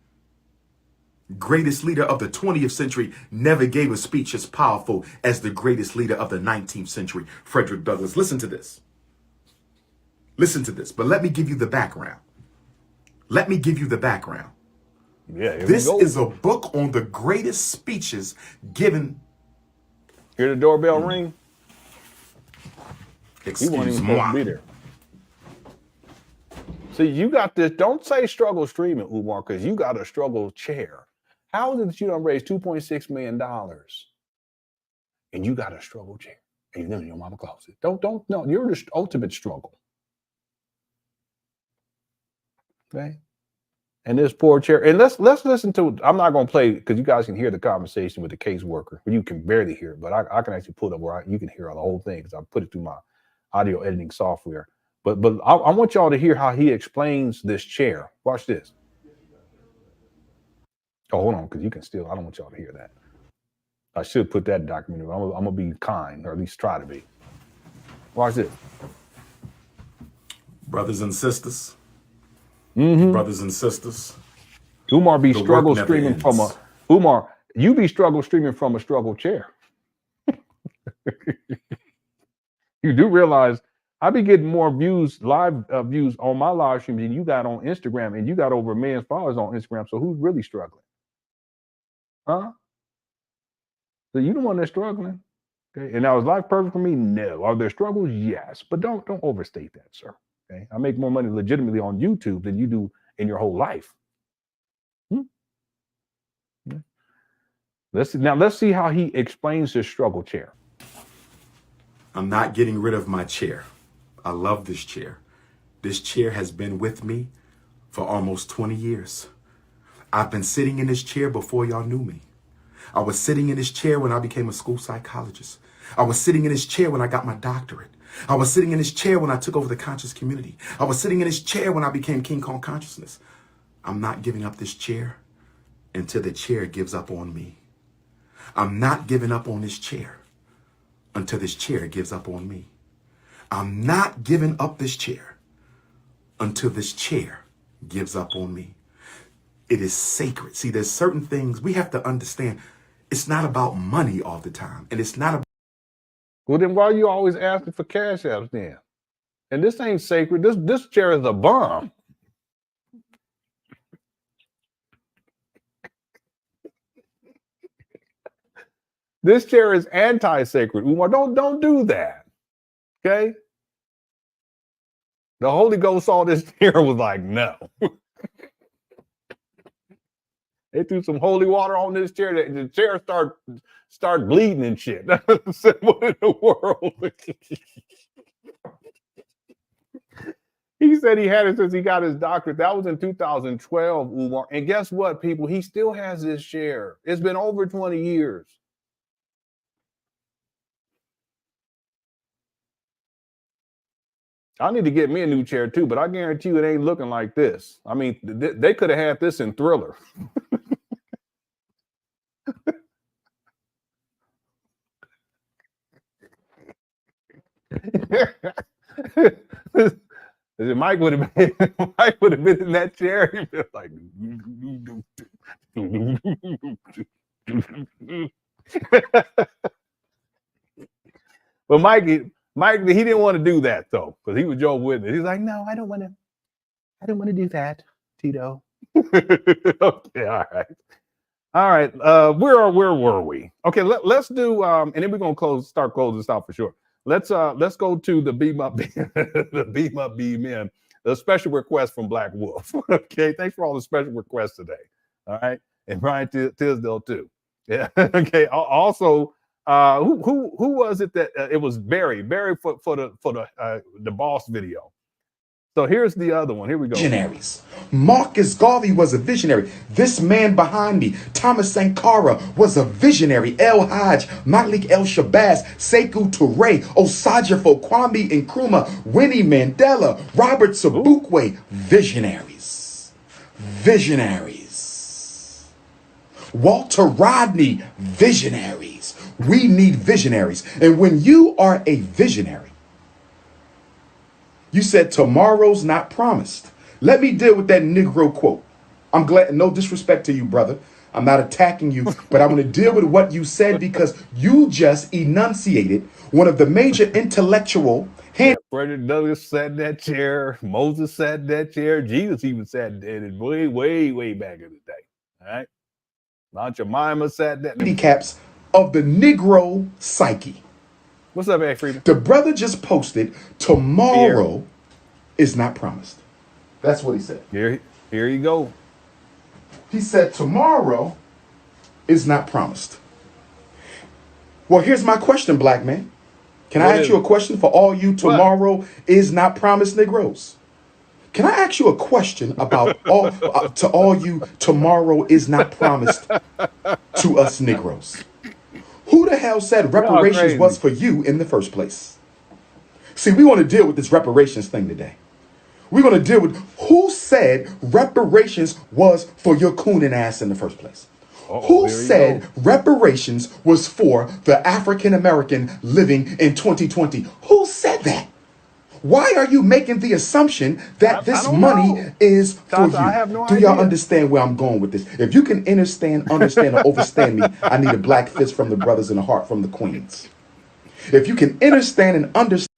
greatest leader of the 20th century, never gave a speech as powerful as the greatest leader of the 19th century, Frederick Douglass. Listen to this. Listen to this. But let me give you the background. Let me give you the background. Yeah, this is a book on the greatest speeches given. Hear the doorbell ring? Excuse me. Be there. See, you got this. Don't say struggle streaming, Umar, because you got a struggle chair. How is it that you don't raise $2.6 million and you got a struggle chair and you live in your mama closet? No, you're the ultimate struggle. Okay. And this poor chair, and let's listen to. I'm not going to play because you guys can hear the conversation with the caseworker. You can barely hear it, but I can actually pull it up where you can hear the whole thing because I put it through my audio editing software. But I want y'all to hear how he explains this chair. Watch this. Oh, hold on, because you can still. I don't want y'all to hear that. I should put that in documentary. I'm gonna be kind, or at least try to be. Watch this. Brothers and sisters. Mm-hmm. Brothers and sisters. Umar be struggle streaming from a Umar. You be struggle streaming from a struggle chair. You do realize I be getting more views, live views on my live stream than you got on Instagram, and you got over 1 million followers on Instagram. So who's really struggling? Huh? So you the one that's struggling. Okay. And now is life perfect for me? No. Are there struggles? Yes. But don't overstate that, sir. Okay. I make more money legitimately on YouTube than you do in your whole life. Yeah. Let's see how he explains this struggle chair. I'm not getting rid of my chair. I love this chair. This chair has been with me for almost 20 years. I've been sitting in this chair before y'all knew me. I was sitting in this chair when I became a school psychologist. I was sitting in this chair when I got my doctorate. I was sitting in this chair when I took over the conscious community. I was sitting in this chair when I became King Kong Consciousness. I'm not giving up this chair until the chair gives up on me. I'm not giving up on this chair until this chair gives up on me. I'm not giving up this chair until this chair gives up on me. It is sacred. See, there's certain things we have to understand. It's not about money all the time. And it's not about. Well, then why are you always asking for cash apps then? And this ain't sacred. This chair is a bomb. This chair is anti-sacred. Umar, don't do that. Okay? The Holy Ghost saw this chair and was like, no. They threw some holy water on this chair. The chair start bleeding and shit. I said, what in the world? He said he had it since he got his doctorate. That was in 2012, Umar. And guess what, people? He still has this chair. It's been over 20 years. I need to get me a new chair too, but I guarantee you it ain't looking like this. I mean, they could have had this in Thriller. Mike would have been in that chair. He'd be like, but Mike, he didn't want to do that though, because he was Joe Witness. He's like, no, I don't want to do that, Tito. Okay, all right. Where were we? Okay, let's do and then we're gonna start closing this out for sure. Let's go to the Beam Up Beam In, the special request from Black Wolf. Okay, thanks for all the special requests today. All right, and Brian Tisdale too. Yeah. Okay. Also, who was it that it was Barry for the boss video. So here's the other one. Here we go. Visionaries. Marcus Garvey was a visionary. This man behind me, Thomas Sankara, was a visionary. El Hajj, Malik El Shabazz, Sekou Touré, Osajifo, Kwame Nkrumah, Winnie Mandela, Robert Sobukwe. Visionaries. Visionaries. Walter Rodney. Visionaries. We need visionaries. And when you are a visionary, you said tomorrow's not promised. Let me deal with that Negro quote. I'm glad, no disrespect to you, brother. I'm not attacking you, but I'm going to deal with what you said because you just enunciated one of the major intellectual Frederick Douglass sat in that chair. Moses sat in that chair. Jesus even sat in it way back in the day. All right. Mount Jemima sat in that. handicaps of the Negro psyche. What's up, A. Freeman? The brother just posted, tomorrow is not promised. That's what he said. Here you go. He said tomorrow is not promised. Well, here's my question, black man. Can I ask you a question for all you tomorrow is not promised Negroes? Can I ask you a question about to all you tomorrow is not promised to us Negroes? Who the hell said reparations was for you in the first place? See, we want to deal with this reparations thing today. We're going to deal with who said reparations was for your cooning ass in the first place. Who said reparations was for the African American living in 2020? Who said that? Why are you making the assumption that this money is for you? I have no Do y'all understand where I'm going with this? If you can understand, or overstand me, I need a black fist from the brothers and a heart from the queens. If you can understand and understand.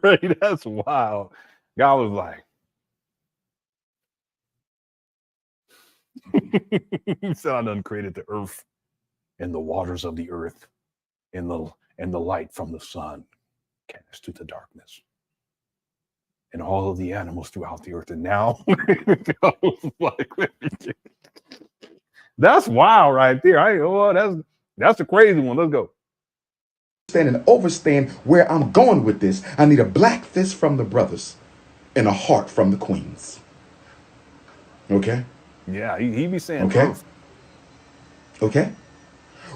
Right, that's wild. God was like, he said, I done created the earth and the waters of the earth and the light from the sun cast to the darkness and all of the animals throughout the earth. And now that's wild right there. That's a crazy one. Let's go. Understand and overstand where I'm going with this. I need a black fist from the brothers and a heart from the queens. Okay? Yeah, he be saying okay. Okay?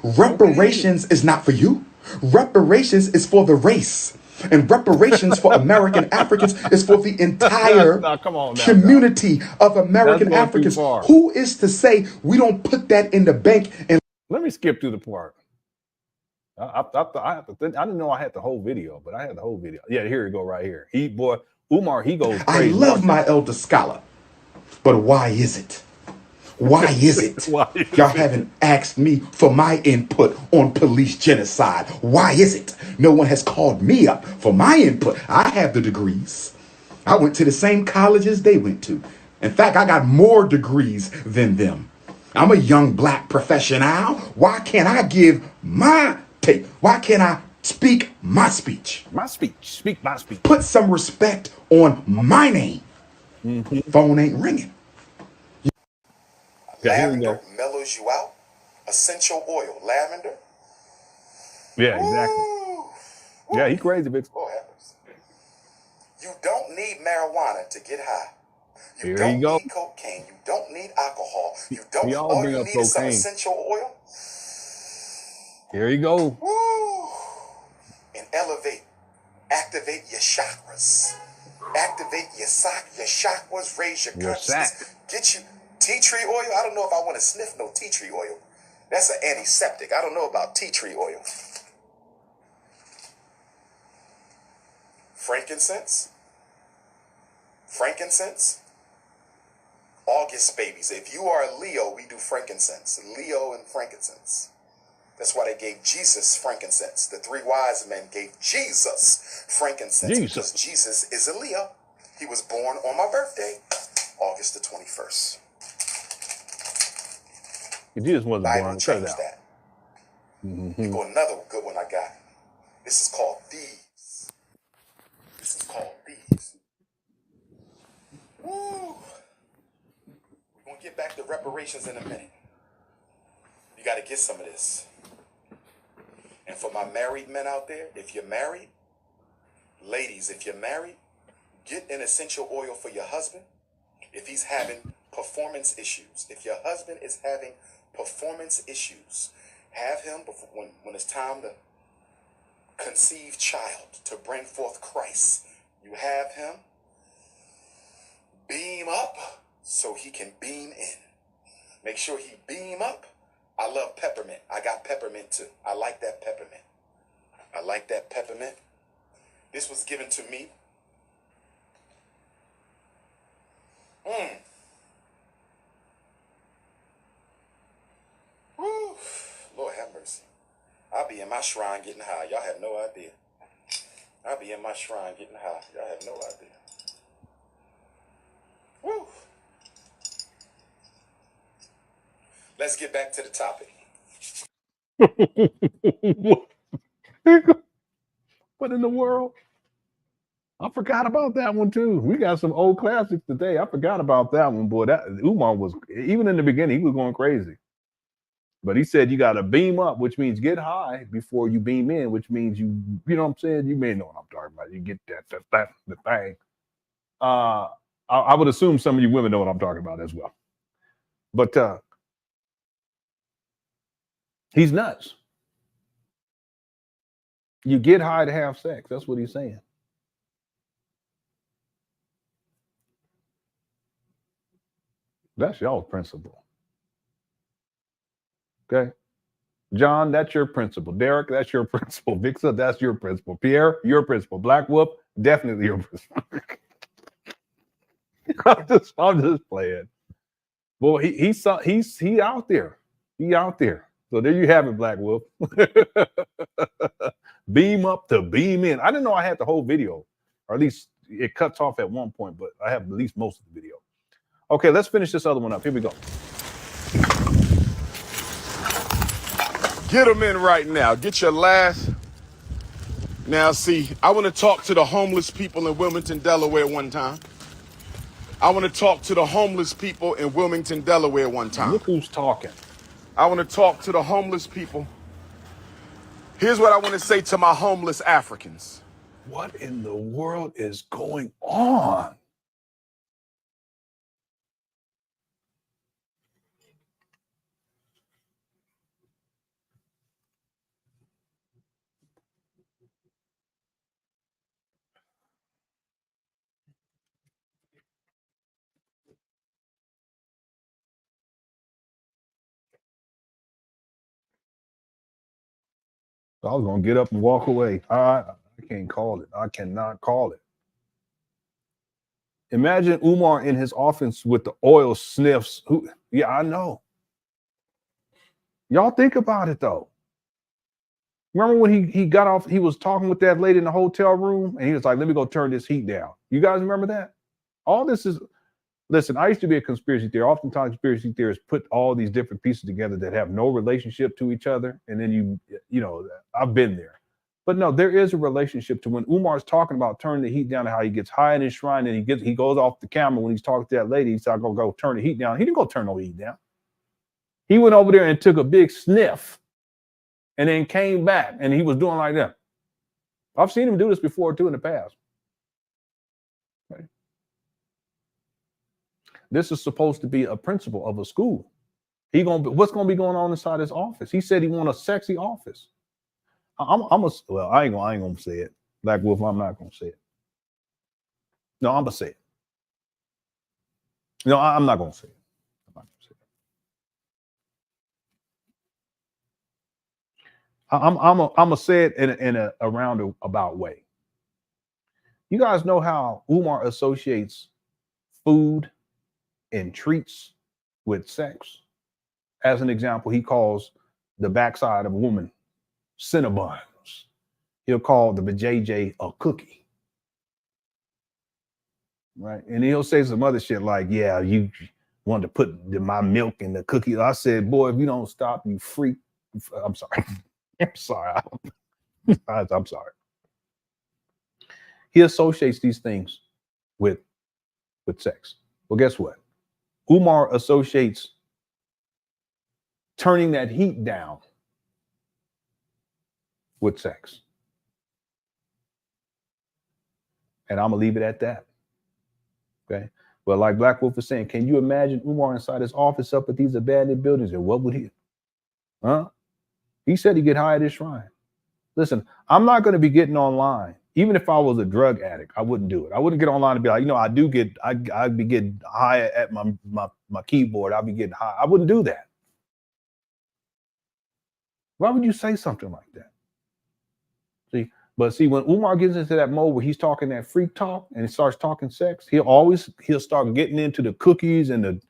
Reparations is not for you. Reparations is for the race. And reparations for American Africans is for the entire community of American Africans. Who is to say we don't put that in the bank? And let me skip through the part. I didn't know I had the whole video, but I had the whole video. Yeah, here you go right here. Umar, he goes crazy. I love my elder scholar, but why is it? Why is it? Y'all haven't asked me for my input on police genocide. Why is it? No one has called me up for my input. I have the degrees. I went to the same colleges they went to. In fact, I got more degrees than them. I'm a young black professional. Why can't I give my take? Why can't I speak my speech? My speech. Speak my speech. Put some respect on my name. Phone ain't ringing. Lavender mellows you out. Essential oil, lavender. Yeah, exactly. Yeah, he crazy, bitch. Lord have mercy. You don't need marijuana to get high. You Here don't you go. need cocaine. You don't need alcohol. You don't. He always All bring you up need is some cocaine. essential oil. Here you go. Woo. And activate your chakras. Activate your chakras, raise your consciousness. Get you tea tree oil. I don't know if I want to sniff no tea tree oil. That's an antiseptic. I don't know about tea tree oil. Frankincense. August babies. If you are a Leo, we do frankincense. Leo and frankincense. That's why they gave Jesus frankincense. The three wise men gave Jesus frankincense because Jesus is a Leo. He was born on my birthday, August the 21st. Jesus wasn't Bible born. changed that. Here go another good one I got. This is called Thieves. Woo. We're going to get back to reparations in a minute. You got to get some of this. And for my married men out there, if you're married, ladies, if you're married, get an essential oil for your husband if he's having performance issues. If your husband is having performance issues, have him before, when it's time to conceive child, to bring forth Christ. You have him beam up so he can beam in. Make sure he beam up. I love peppermint. I got peppermint too. I like that peppermint. This was given to me. Woo. Lord have mercy. I'll be in my shrine getting high. Y'all have no idea. Y'all have no idea. Woo. Let's get back to the topic. What in the world? I forgot about that one too. We got some old classics today. I forgot about that one, boy. That Umar was, even in the beginning, he was going crazy. But he said you got to beam up, which means get high before you beam in, which means you know what I'm saying? You may know what I'm talking about. You get the thing. I would assume some of you women know what I'm talking about as well. But he's nuts. You get high to have sex. That's what he's saying. That's y'all's principle. Okay. John, that's your principle. Derek, that's your principle. Vixa, that's your principle. Pierre, your principle. Black Wolf, definitely your principle. I'm just playing. Boy, he's out there. He out there. So there you have it, Black Wolf. Beam up to beam in. I didn't know I had the whole video, or at least it cuts off at one point, but I have at least most of the video. Okay, let's finish this other one up. Here we go. Get them in right now. Get your last. Now, see, I want to talk to the homeless people in Wilmington, Delaware one time. I want to talk to the homeless people in Wilmington, Delaware one time. Look who's talking. I want to talk to the homeless people. Here's what I want to say to my homeless Africans. What in the world is going on? I was going to get up and walk away. I can't call it. I cannot call it. Imagine Umar in his office with the oil sniffs. Yeah, I know. Y'all think about it, though. Remember when he got off, he was talking with that lady in the hotel room, and he was like, let me go turn this heat down. You guys remember that? All this is, listen, I used to be a conspiracy theorist. Oftentimes conspiracy theorists put all these different pieces together that have no relationship to each other. And then you know, I've been there. But no, there is a relationship to when Umar's talking about turning the heat down and how he gets high in his shrine and he goes off the camera when he's talking to that lady. He said, I'm going to go turn the heat down. He didn't go turn no heat down. He went over there and took a big sniff and then came back and he was doing like that. I've seen him do this before too in the past. Right? This is supposed to be a principal of a school. What's going to be going on inside his office? He said he want a sexy office. I ain't gonna say it. Black Wolf, I'm not gonna say it. No, I'm gonna say it. No, I'm not gonna say it. I'm gonna say it in a roundabout way. You guys know how Umar associates food and treats with sex? As an example, he calls the backside of a woman Cinnabons. He'll call the vajayjay a cookie. Right? And he'll say some other shit like, yeah, you wanted to put my milk in the cookie. I said, boy, if you don't stop, you freak. I'm sorry. I'm sorry. I'm sorry. He associates these things with sex. Well, guess what? Umar associates turning that heat down with sex. And I'm gonna leave it at that. Okay. But like Black Wolf is saying, can you imagine Umar inside his office up at these abandoned buildings? And what would he? He said he'd get high at his shrine. Listen, I'm not going to be getting online. Even if I was a drug addict, I wouldn't do it. I wouldn't get online and be like, I'd be getting high at my keyboard. I'd be getting high. I wouldn't do that. Why would you say something like that? See, when Umar gets into that mode where he's talking that freak talk and he starts talking sex, he'll start getting into the cookies and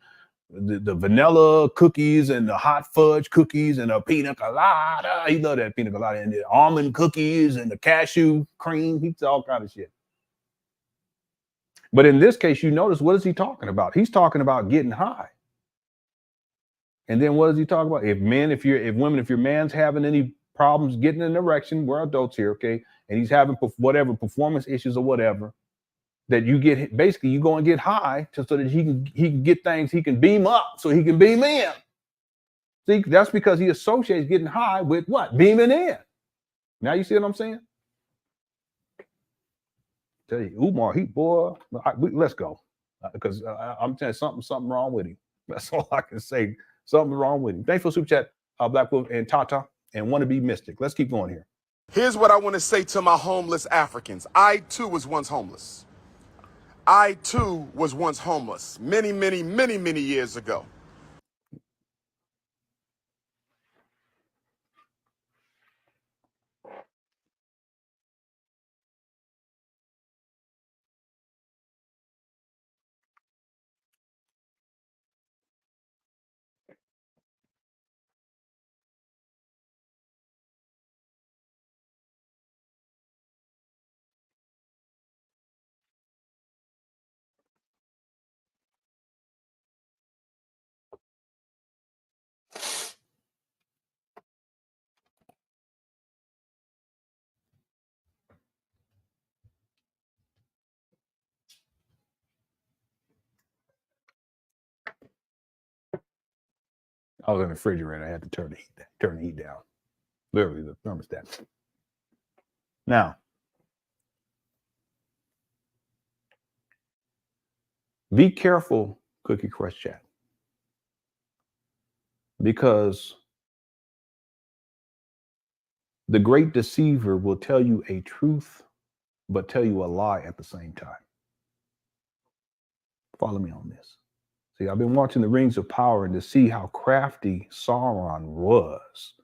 the vanilla cookies and the hot fudge cookies and the pina colada. He loved that pina colada and the almond cookies and the cashew cream. He's all kind of shit. But in this case, you notice, what is he talking about? He's talking about getting high. And then what does he talk about? If your man's having any problems getting an erection, we're adults here, okay? And he's having whatever performance issues or whatever, that you get, basically you go and get high so that he can get things, he can beam up so he can beam in. See, that's because he associates getting high with what? Beaming in. Now you see what I'm saying? Tell you, Umar, let's go. Because I'm telling you, something wrong with him. That's all I can say. Something wrong with him. Thanks for super chat, Black Wolf and Tata and Wannabe Mystic. Let's keep going here. Here's what I want to say to my homeless Africans. I too was once homeless. I too was once homeless many, many, many, many years ago. I was in the refrigerator. I had to turn the heat down. Literally, the thermostat. Now, be careful, Cookie Crush Chat, because the great deceiver will tell you a truth, but tell you a lie at the same time. Follow me on this. See, I've been watching the Rings of Power and to see how crafty Sauron was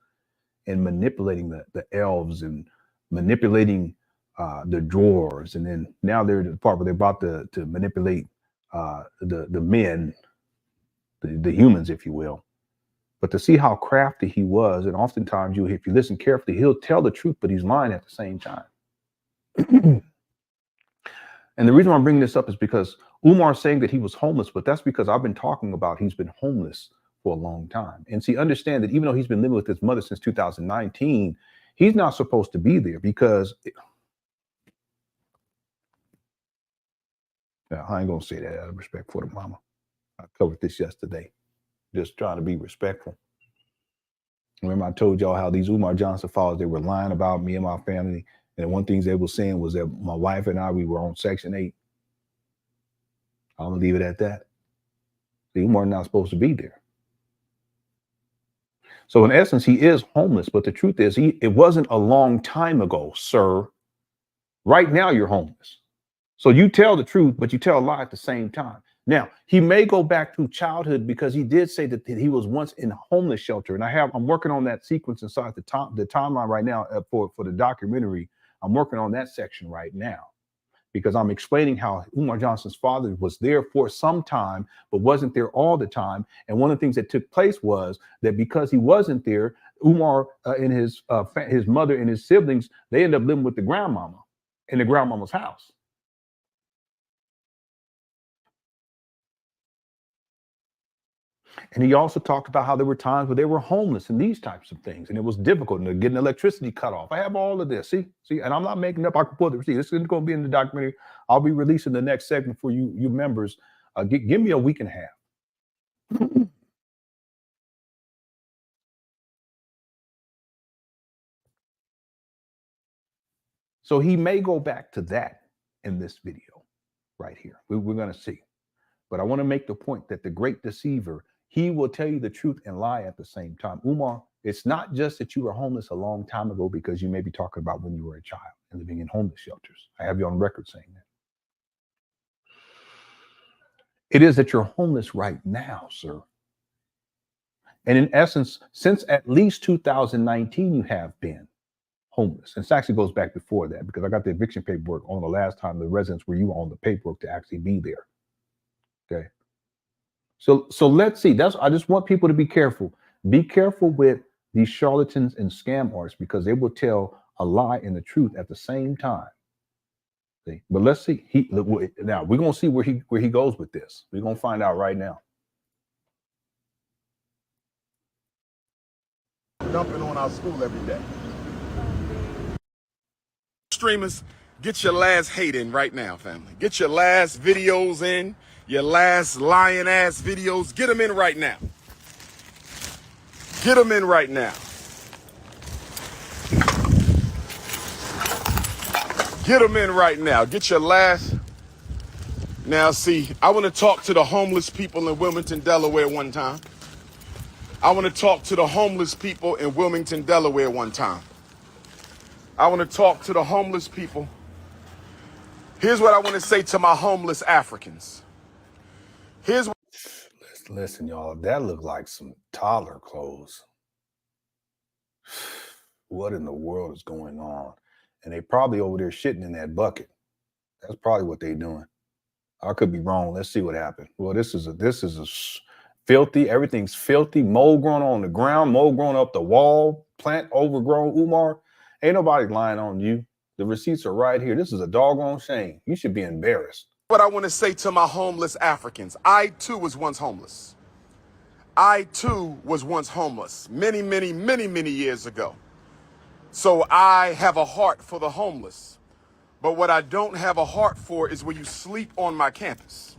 in manipulating the elves and manipulating the dwarves. And then now they're at the part where they're about to manipulate the men, the humans, if you will. But to see how crafty he was, and oftentimes if you listen carefully, he'll tell the truth, but he's lying at the same time. And the reason why I'm bringing this up is because Umar's saying that he was homeless, but that's because I've been talking about he's been homeless for a long time. And see, understand that even though he's been living with his mother since 2019, he's not supposed to be there because I ain't gonna say that out of respect for the mama. I covered this yesterday, just trying to be respectful. Remember, I told y'all how these Umar Johnson followers, they were lying about me and my family. And one thing they were saying was that my wife and I, we were on Section 8. I'm going to leave it at that. See, Umar not supposed to be there. So in essence, he is homeless. But the truth is, it wasn't a long time ago, sir. Right now, you're homeless. So you tell the truth, but you tell a lie at the same time. Now, he may go back to childhood because he did say that he was once in a homeless shelter. And I'm working on that sequence inside the timeline right now for the documentary. I'm working on that section right now because I'm explaining how Umar Johnson's father was there for some time, but wasn't there all the time. And one of the things that took place was that because he wasn't there, Umar and his mother and his siblings, they ended up living with the grandmama in the grandmama's house. And he also talked about how there were times where they were homeless and these types of things. And it was difficult and getting electricity cut off. I have all of this. See, and I'm not making up. I can pull the receipt. This is going to be in the documentary. I'll be releasing the next segment for you members. Give me a week and a half. So he may go back to that in this video right here. We're going to see. But I want to make the point that the great deceiver, he will tell you the truth and lie at the same time. Umar, it's not just that you were homeless a long time ago, because you may be talking about when you were a child and living in homeless shelters. I have you on record saying that. It is that you're homeless right now, sir. And in essence, since at least 2019, you have been homeless. And it actually goes back before that, because I got the eviction paperwork on the last time the residents were you on the paperwork to actually be there. Okay. So let's see. I just want people to be careful. Be careful with these charlatans and scam artists, because they will tell a lie and the truth at the same time. See? But let's see. Now we're gonna see where he goes with this. We're gonna find out right now. Dumping on our school every day. Streamers, get your last hate in right now, family. Get your last videos in, your last lying ass videos. Get them in right now. Get them in right now. Get them in right now. Get your last. Now, see, I want to talk to the homeless people in Wilmington, Delaware one time. I want to talk to the homeless people in Wilmington, Delaware one time. I want to talk to the homeless people. Here's what I want to say to my homeless Africans. Here's what. Listen, y'all, that looked like some toddler clothes. What in the world is going on? And they probably over there shitting in that bucket. That's probably what they're doing. I could be wrong. Let's see what happened. Well, this is a filthy. Everything's filthy. Mold growing on the ground. Mold growing up the wall. Plant overgrown. Umar, ain't nobody lying on you. The receipts are right here. This is a doggone shame. You should be embarrassed. What I want to say to my homeless Africans. I too was once homeless. I too was once homeless many, many, many, many years ago. So I have a heart for the homeless. But what I don't have a heart for is when you sleep on my campus.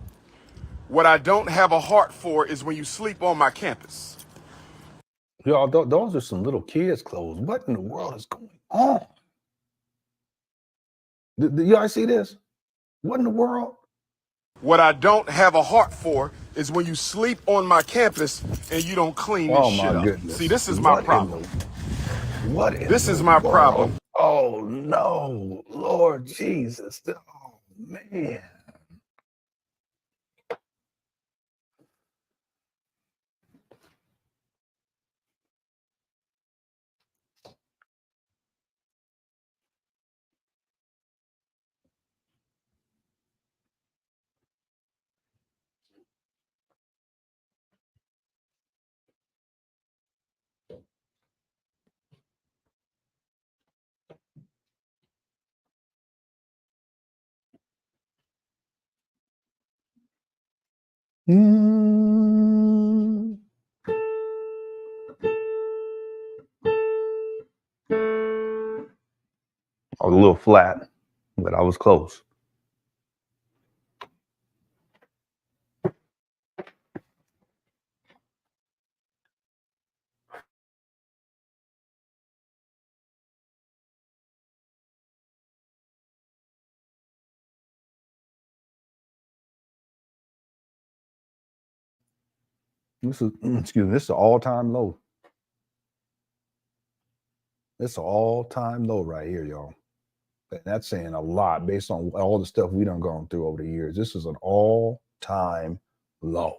What I don't have a heart for is when you sleep on my campus. Y'all, those are some little kids' clothes. What in the world is going on? Do y'all see this? What in the world? What I don't have a heart for is when you sleep on my campus and you don't clean this shit up. Goodness. See, this is my problem. This is my problem. Oh no, Lord Jesus. Oh man. Mm. I was a little flat, but I was close. This is, excuse me, this is an all-time low. It's an all-time low right here, y'all. And that's saying a lot based on all the stuff we done gone through over the years. This is an all-time low.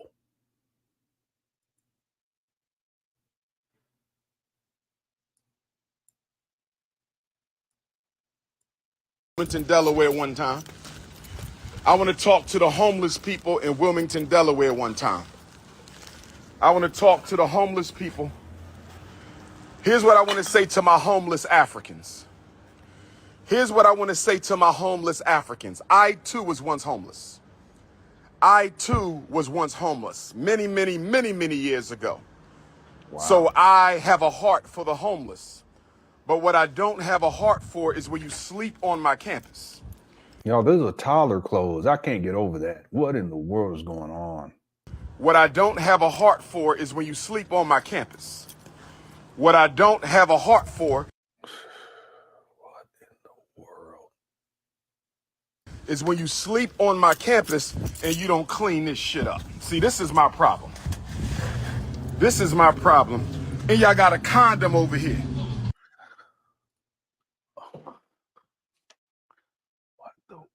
Wilmington, Delaware one time. I want to talk to the homeless people in Wilmington, Delaware one time. I want to talk to the homeless people. Here's what I want to say to my homeless Africans. Here's what I want to say to my homeless Africans. I too was once homeless. I too was once homeless many, many, many, many years ago. Wow. So I have a heart for the homeless. But what I don't have a heart for is when you sleep on my campus. Y'all, this is a toddler clothes. I can't get over that. What in the world is going on? What I don't have a heart for is when you sleep on my campus. What I don't have a heart for what in the world is when you sleep on my campus and you don't clean this shit up. See, this is my problem. This is my problem. And y'all got a condom over here.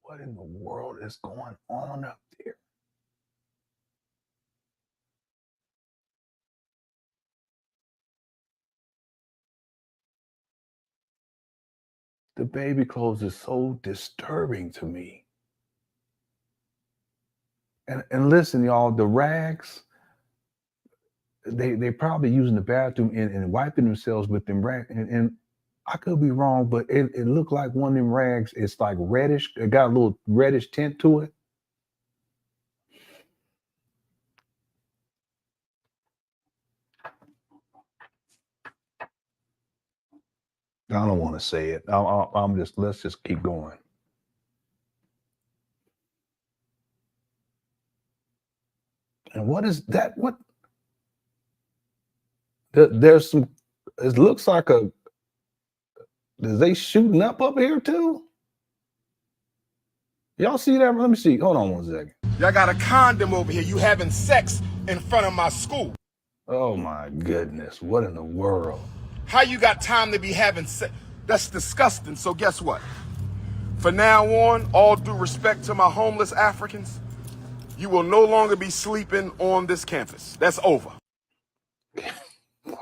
What in the world is going on up there? The baby clothes is so disturbing to me. And listen, y'all, the rags, they probably using the bathroom and wiping themselves with them rags. And I could be wrong, but it looked like one of them rags. It's like reddish. It got a little reddish tint to it. I don't want to say it. Let's just keep going. And what is that? What? There's some, it looks like is they shooting up here too? Y'all see that? Let me see. Hold on one second. Y'all got a condom over here. You having sex in front of my school. Oh my goodness. What in the world? How you got time to be having sex? That's disgusting. So guess what? For now on, all due respect to my homeless Africans, you will no longer be sleeping on this campus. That's over. What?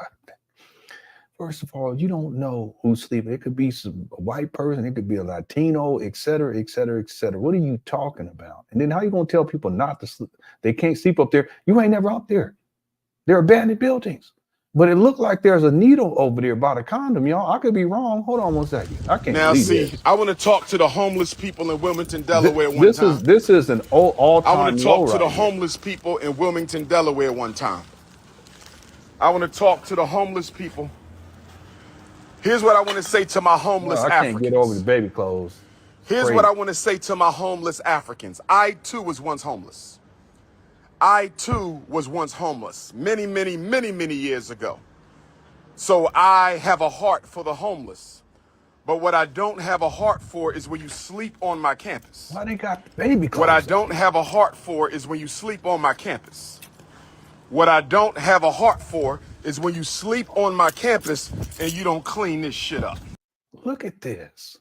First of all, you don't know who's sleeping. It could be a white person, it could be a Latino, et cetera, et cetera, et cetera. What are you talking about? And then how you gonna tell people not to sleep? They can't sleep up there. You ain't never up there. They're abandoned buildings. But it looked like there's a needle over there by the condom, y'all. I could be wrong. Hold on one second. I can't now see, this. I want to talk to the homeless people in Wilmington, Delaware one time. This is an all-time I want to talk to the right homeless people in Wilmington, Delaware one time. I want to talk to the homeless people. Here's what I want to say to my homeless Africans. I can't get over the baby clothes. Here's what I want to say to my homeless Africans. I too was once homeless. I too was once homeless many, many, many, many years ago. So I have a heart for the homeless. But what I don't have a heart for is when you sleep on my campus. Why they got the baby clothes? What I don't have a heart for is when you sleep on my campus. What I don't have a heart for is when you sleep on my campus and you don't clean this shit up. Look at this.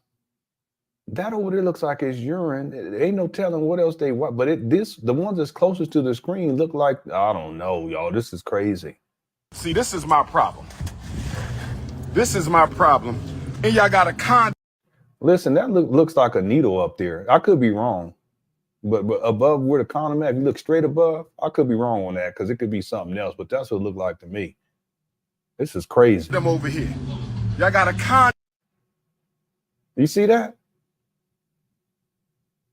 That over there looks like it's urine. It ain't no telling what else they want. But the ones that's closest to the screen look like, I don't know, y'all. This is crazy. See, this is my problem. This is my problem. And y'all got a con. Listen, that looks like a needle up there. I could be wrong. But above where the condom at, if you look straight above, I could be wrong on that because it could be something else. But that's what it looked like to me. This is crazy. Them over here. Y'all got a con. You see that?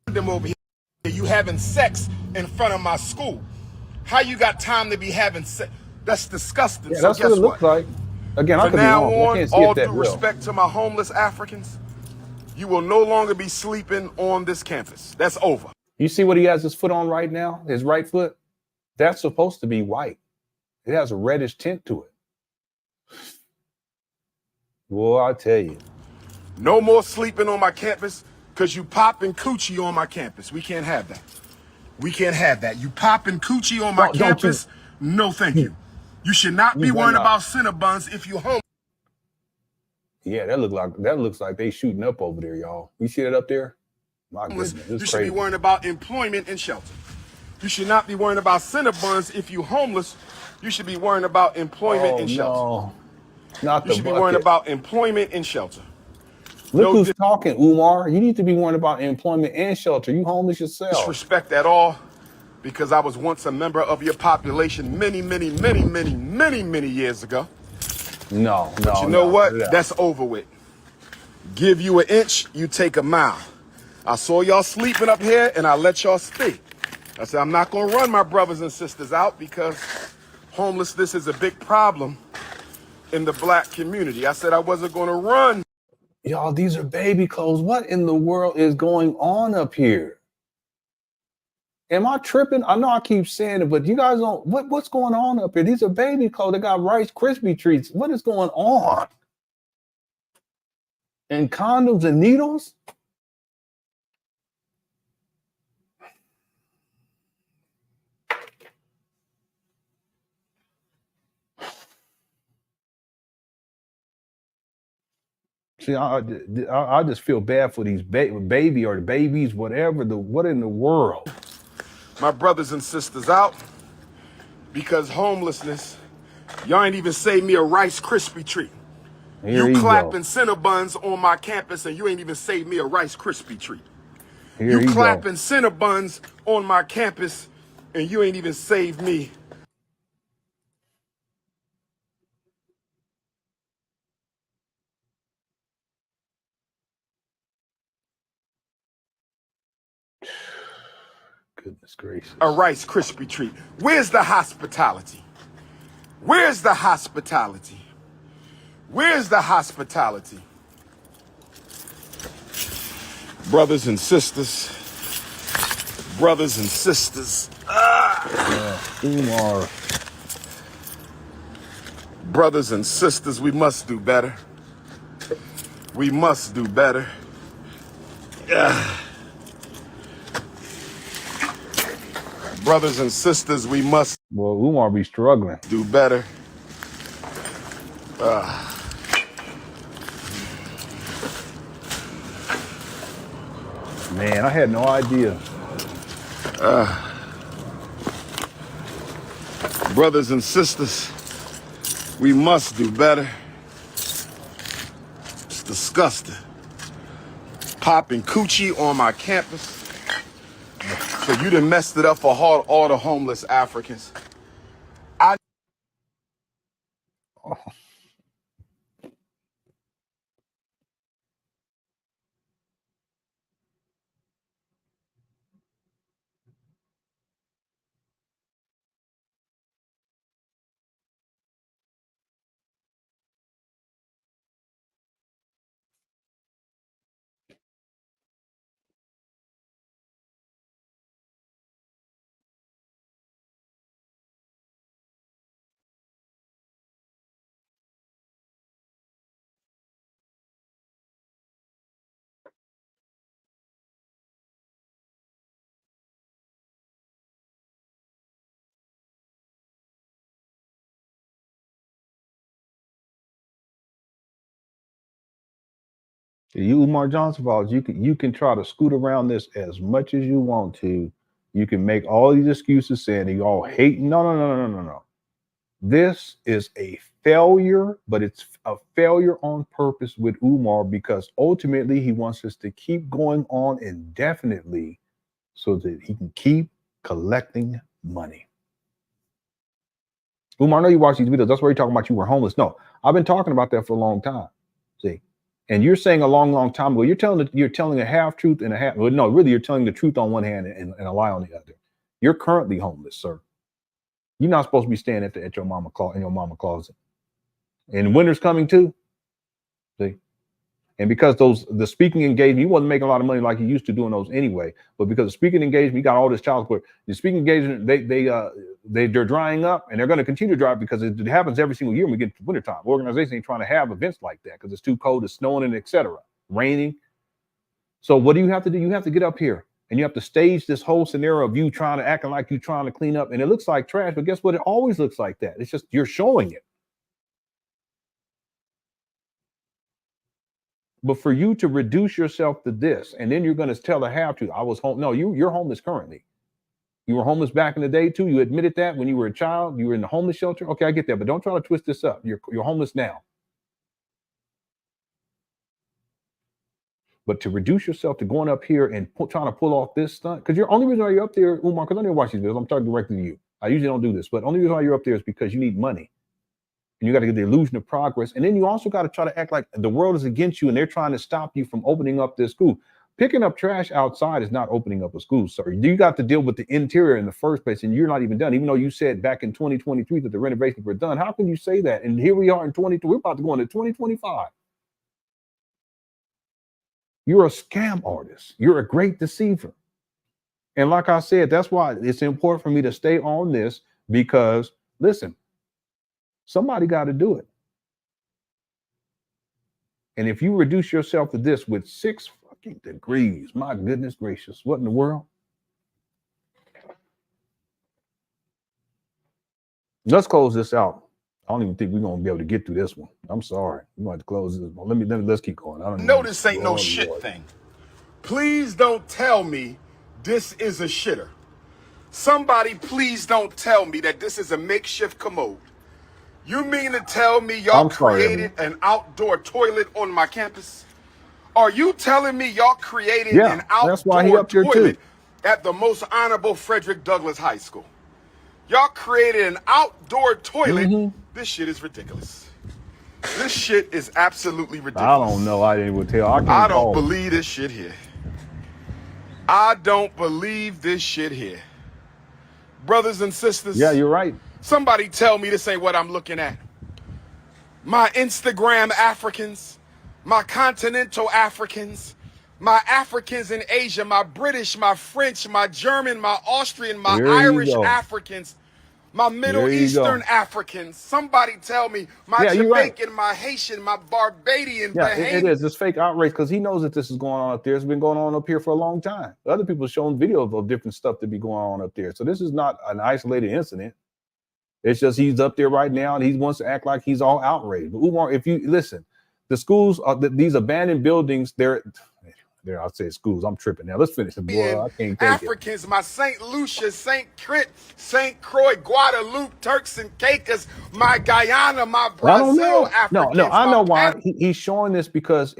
Them over here. You having sex in front of my school. How you got time to be having sex? That's disgusting. Yeah, so that's guess what it looks like. Again, I could be wrong. I can't see it that well. All due respect to my homeless Africans, you will no longer be sleeping on this campus. That's over. You see what he has his foot on right now? His right foot? That's supposed to be white. It has a reddish tint to it. Boy, I tell you. No more sleeping on my campus because you popping coochie on my campus. We can't have that. We can't have that. You popping coochie on my campus. No, thank you. You should not be worrying about Cinnabons if you home. Yeah, that looks like they shooting up over there, y'all. You see that up there? My goodness, You should be worrying about employment and shelter. You should not be worrying about Cinnabons if you homeless. You should be worrying about employment and shelter. Not you should be worrying about employment and shelter. Look who's talking, Umar. You need to be worrying about employment and shelter. You homeless yourself. Disrespect at all, because I was once a member of your population many years ago. But you know what? That's over with. Give you an inch, you take a mile. I saw y'all sleeping up here and I let y'all speak. I said, I'm not going to run my brothers and sisters out because homelessness is a big problem in the black community. I said I wasn't going to run. Y'all, these are baby clothes. What in the world is going on up here? Am I tripping? I know I keep saying it, but you guys don't. What's going on up here? These are baby clothes. They got Rice Krispie treats. What is going on? And condoms and needles? See, I just feel bad for these baby or the babies, whatever. What in the world? My brothers and sisters out because homelessness, y'all ain't even saved me a Rice Krispie treat. You clapping Cinnabons on my campus and you ain't even saved me a Rice Krispie treat. You clapping Cinnabons on my campus and you ain't even saved me. Goodness gracious. A Rice Krispie treat. Where's the hospitality? Where's the hospitality? Where's the hospitality? Brothers and sisters. Brothers and sisters. Umar. Brothers and sisters, we must do better. We must do better. Brothers and sisters, we must. Well, Umar be struggling. Do better. Man, I had no idea. Brothers and sisters, we must do better. It's disgusting. Popping coochie on my campus. So you done messed it up for all the homeless Africans. You, Umar Johnson, you can try to scoot around this as much as you want to. You can make all these excuses saying you all hate. No. This is a failure, but it's a failure on purpose with Umar because ultimately he wants us to keep going on indefinitely so that he can keep collecting money. Umar, I know you watch these videos. That's why you're talking about you were homeless. No, I've been talking about that for a long time. See? And you're saying a long time ago, you're telling a half truth and a half. Well, no, really, you're telling the truth on one hand and a lie on the other. You're currently homeless, sir. You're not supposed to be staying at your mama closet. And winter's coming too. See, and because the speaking engagement, you wasn't making a lot of money like you used to doing those anyway. But because the speaking engagement, you got all this child support. The speaking engagement, they're drying up, and they're going to continue to dry up because it happens every single year when we get to wintertime. Organizations ain't trying to have events like that because it's too cold, it's snowing, and etc. Raining. So what do you have to do? You have to get up here And you have to stage this whole scenario of you trying to acting like you're trying to clean up. And it looks like trash, but guess what? It always looks like that. It's just you're showing it. But for you to reduce yourself to this, and then you're going to tell the half-truth, I was home. No, you're homeless currently. You were homeless back in the day too. You admitted that when you were a child, you were in the homeless shelter. Okay, I get that, but don't try to twist this up. You're homeless now. But to reduce yourself to going up here and trying to pull off this stunt, because your only reason why you're up there, Umar, because I didn't watch these videos, I'm talking directly to you. I usually don't do this, but only reason why you're up there is because you need money. And you got to get the illusion of progress. And then you also got to try to act like the world is against you and they're trying to stop you from opening up this school. Picking up trash outside is not opening up a school, sir. You got to deal with the interior in the first place, and you're not even done. Even though you said back in 2023 that the renovations were done, how can you say that? And here we are in 22. We're about to go into 2025. You're a scam artist. You're a great deceiver. And like I said, that's why it's important for me to stay on this because, listen, somebody got to do it. And if you reduce yourself to this with 6 fucking degrees, my goodness gracious, what in the world? Let's close this out. I don't even think we're going to be able to get through this one. I'm sorry. We're going to have to close this one. Let's keep going. I don't know this ain't no shit thing. Please don't tell me this is a shitter. Somebody please don't tell me that this is a makeshift commode. You mean to tell me y'all created an outdoor toilet on my campus? Are you telling me y'all created an outdoor toilet at the most honorable Frederick Douglass High School? Y'all created an outdoor toilet. This shit is ridiculous. This shit is absolutely ridiculous. I don't know. I didn't even tell. I don't believe this shit here. I don't believe this shit here. Brothers and sisters. Yeah, you're right. Somebody tell me this ain't what I'm looking at. My Instagram Africans, my continental Africans, my Africans in Asia, my British, my French, my German, my Austrian, my Irish Africans, my Middle Eastern Africans. Somebody tell me my Jamaican, my Haitian, my Barbadian. Yeah, it is. It's fake outrage because he knows that this is going on up there. It's been going on up here for a long time. Other people are showing videos of different stuff that be going on up there. So this is not an isolated incident. It's just he's up there right now and he wants to act like he's all outraged. But Umar, if you listen, the schools are these abandoned buildings. I'll say schools. I'm tripping now. Let's finish the boy. I can't take Africans, my St. Lucia, St. Kitts, St. Croix, Guadeloupe, Turks and Caicos, my Guyana, my Brazil Africans. No, I know why he's showing this because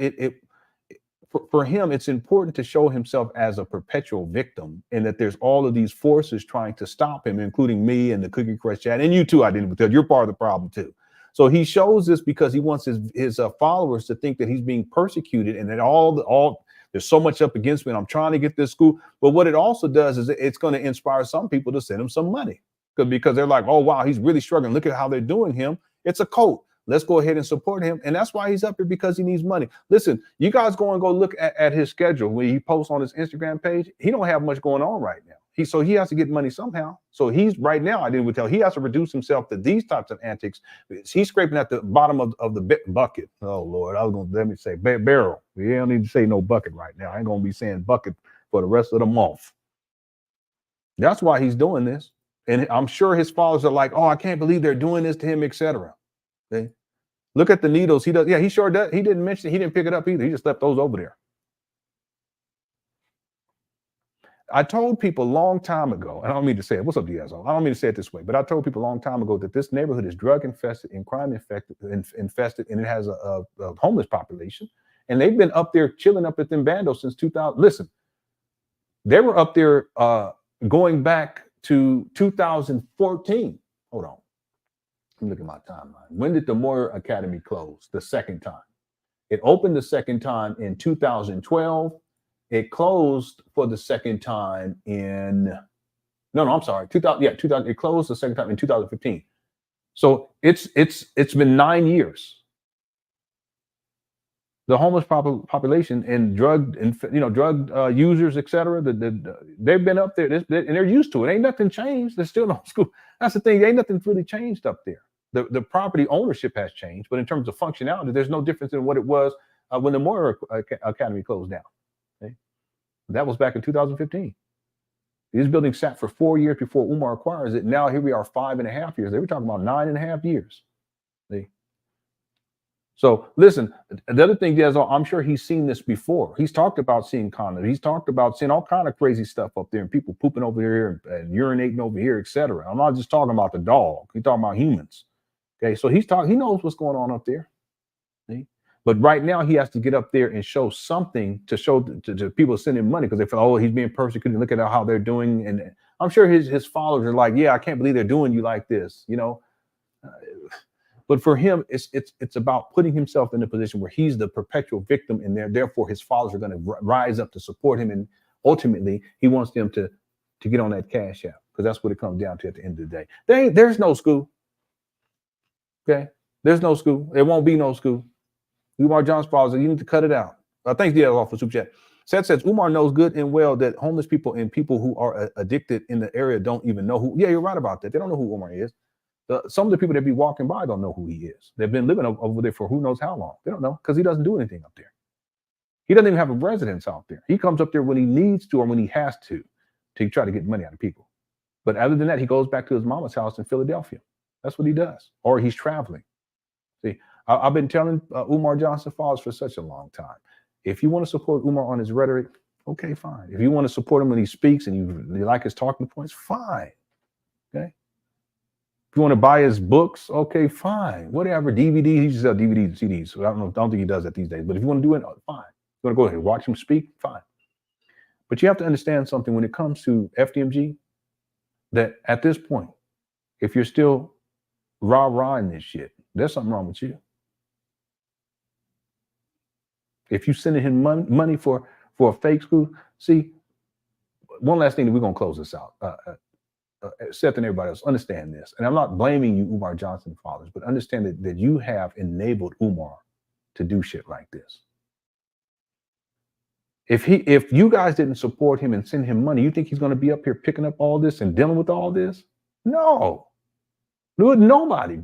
for him, it's important to show himself as a perpetual victim and that there's all of these forces trying to stop him, including me and the Cookie Crush chat. And you too, I didn't even tell you. You're part of the problem too. So he shows this because he wants his followers to think that he's being persecuted and that there's so much up against me and I'm trying to get this school. But what it also does is it's going to inspire some people to send him some money because they're like, oh, wow, he's really struggling. Look at how they're doing him. It's a cult. Let's go ahead and support him. And that's why he's up here, because he needs money. Listen, you guys go and go look at his schedule when he posts on his Instagram page. He don't have much going on right now. So he has to get money somehow. So he's right now, I didn't tell, he has to reduce himself to these types of antics. He's scraping at the bottom of the bucket. Oh, Lord, I was going to let me say barrel. We don't need to say no bucket right now. I ain't going to be saying bucket for the rest of the month. That's why he's doing this. And I'm sure his followers are like, oh, I can't believe they're doing this to him, etc. Okay? Look at the needles. He does. Yeah, he sure does. He didn't mention it. He didn't pick it up either. He just left those over there. I told people a long time ago, and I don't mean to say it. What's up, Diaz? I don't mean to say it this way, but I told people a long time ago that this neighborhood is drug infested and crime infested, and it has a homeless population. And they've been up there chilling up at them bandos since 2000. Listen, they were up there going back to 2014. Hold on. Let me look at my timeline. When did the Moyer Academy close the second time? It opened the second time in 2012. It closed for the second time in, I'm sorry, 2000. Yeah, 2000. It closed the second time in 2015. So it's been 9 years. The homeless population and drug users, etc. They've been up there and they're used to it. Ain't nothing changed. There's still no school. That's the thing. Ain't nothing really changed up there. The property ownership has changed, but in terms of functionality, there's no difference in what it was when the Moyer Academy closed down. Okay? That was back in 2015. These buildings sat for 4 years before Umar acquires it. Now here we are 5.5 years. They were talking about 9.5 years. See? So listen, the other thing is, I'm sure he's seen this before. He's talked about seeing condoms. He's talked about seeing all kind of crazy stuff up there and people pooping over here and urinating over here, etc. I'm not just talking about the dog. He's talking about humans. Okay, so he knows what's going on up there. See? But right now he has to get up there and show something to show to people sending money because they feel, oh, he's being persecuted. Look at how they're doing. And I'm sure his followers are like, yeah, I can't believe they're doing you like this, you know. But for him, it's about putting himself in a position where he's the perpetual victim, and therefore his followers are going to rise up to support him. And ultimately, he wants them to get on that cash app because that's what it comes down to at the end of the day. There's no school. Okay, there's no school. There won't be no school. Umar Johnson followers, you need to cut it out. Thanks, the off for super chat. Seth says Umar knows good and well that homeless people and people who are addicted in the area don't even know who. Yeah, you're right about that. They don't know who Umar is. Some of the people that be walking by don't know who he is. They've been living over there for who knows how long. They don't know because he doesn't do anything up there. He doesn't even have a residence out there. He comes up there when he needs to or when he has to try to get money out of people. But other than that, he goes back to his mama's house in Philadelphia. That's what he does. Or he's traveling. See, I've been telling Umar Johnson followers for such a long time. If you want to support Umar on his rhetoric, okay, fine. If you want to support him when he speaks and you like his talking points, fine. Okay. If you want to buy his books, okay, fine. Whatever, DVDs, he used to sell DVDs and CDs. So I don't think he does that these days. But if you want to do it, fine. You want to go ahead and watch him speak, fine. But you have to understand something when it comes to FDMG, that at this point, if you're still rah-rahing this shit, there's something wrong with you. If you're sending him money for a fake school, see, one last thing that we're going to close this out. Seth and everybody else, understand this. And I'm not blaming you, Umar Johnson followers, but understand that you have enabled Umar to do shit like this. If you guys didn't support him and send him money, you think he's going to be up here picking up all this and dealing with all this? No. Nobody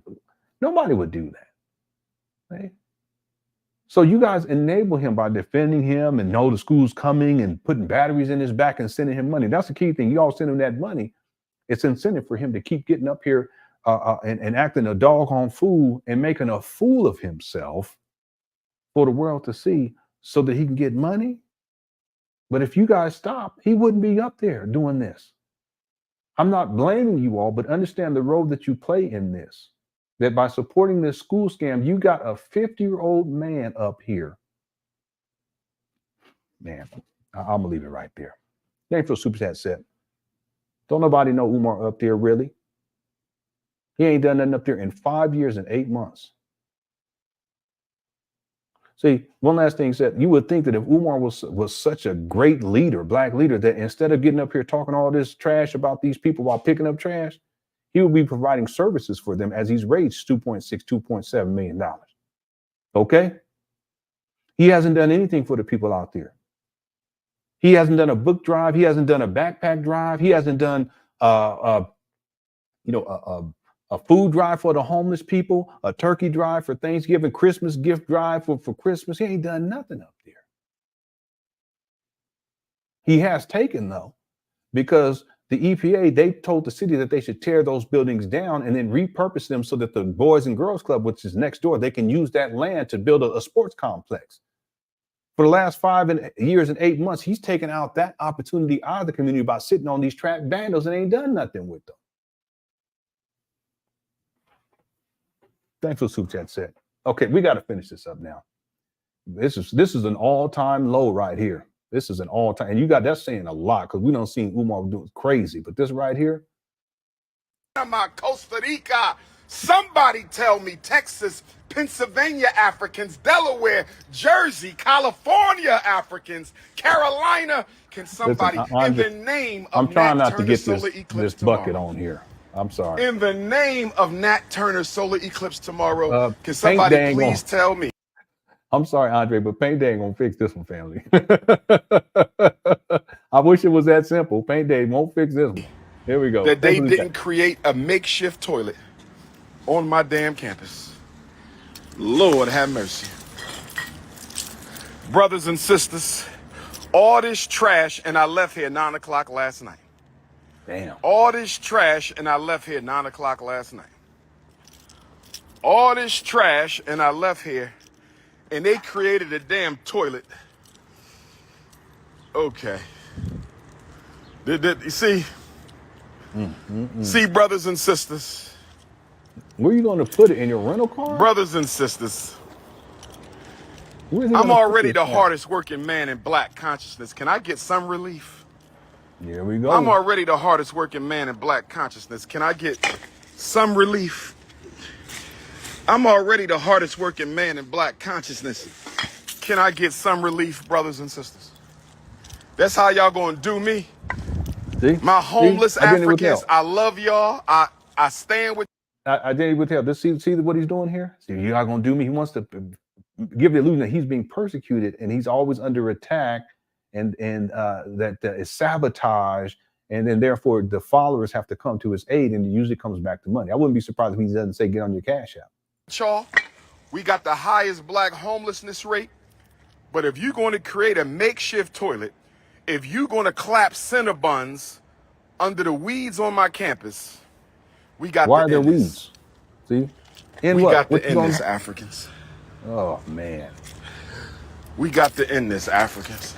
would do that. Right? So you guys enable him by defending him and know the school's coming and putting batteries in his back and sending him money. That's the key thing. You all send him that money. It's incentive for him to keep getting up here and acting a doggone fool and making a fool of himself for the world to see so that he can get money. But if you guys stop, he wouldn't be up there doing this. I'm not blaming you all, but understand the role that you play in this. That by supporting this school scam, you got a 50-year-old man up here. Man, I'm going to leave it right there. Thanks for super chat set. Don't nobody know Umar up there, really. He ain't done nothing up there in 5 years and 8 months. See, one last thing said, you would think that if Umar was such a great leader, black leader, that instead of getting up here talking all this trash about these people while picking up trash, he would be providing services for them as he's raised $2.7 million. Okay? He hasn't done anything for the people out there. He hasn't done a book drive. He hasn't done a backpack drive. He hasn't done a food drive for the homeless people, a turkey drive for Thanksgiving, Christmas gift drive for Christmas. He ain't done nothing up there. He has taken, though, because the EPA, they told the city that they should tear those buildings down and then repurpose them so that the Boys and Girls Club, which is next door, they can use that land to build a sports complex. For the last 5 years and 8 months, he's taken out that opportunity out of the community by sitting on these track vandals and ain't done nothing with them. Thanks for super chat set. Okay, we got to finish this up now. This is an all-time low right here. This is an all-time, and that's saying a lot because we don't see Umar doing crazy, but this right here. Costa Rica, somebody tell me Texas, Pennsylvania Africans, Delaware, Jersey, California Africans, Carolina. Can somebody, in the name of I'm trying Nat not to Turner get solar this eclipse bucket tomorrow. on here. I'm sorry. In the name of Nat Turner solar eclipse tomorrow, can somebody please tell me? I'm sorry, Andre, but Paint Day ain't gonna fix this one, family. I wish it was that simple. Paint Day won't fix this one. Here we go. That they didn't create a makeshift toilet on my damn campus. Lord have mercy. Brothers and sisters, All this trash, and I left here 9 o'clock last night. Damn. All this trash, and I left here 9 o'clock last night. All this trash, and I left here, and they created a damn toilet. Okay. You see? See, brothers and sisters. Where are you going to put it? In your rental car? Brothers and sisters. I'm already the hardest working man in black consciousness. Can I get some relief? Here we go. I'm already the hardest working man in black consciousness. Can I get some relief? I'm already the hardest working man in black consciousness. Can I get some relief, brothers and sisters? That's how y'all gonna do me. See? My homeless Africans, I love y'all. I stand with. I didn't even tell. This see what he's doing here? See, you're not gonna do me. He wants to give the illusion that he's being persecuted and he's always under attack, and that is sabotaged, and then therefore the followers have to come to his aid, and it usually comes back to money. I wouldn't be surprised if he doesn't say get on your Cash App. Y'all, we got the highest black homelessness rate, but if you're going to create a makeshift toilet, if you're going to clap Cinnabons under the weeds on my campus, we got Why to are there end weeds? this. See? We got to end this, Africans. Oh, man. We got to end this, Africans.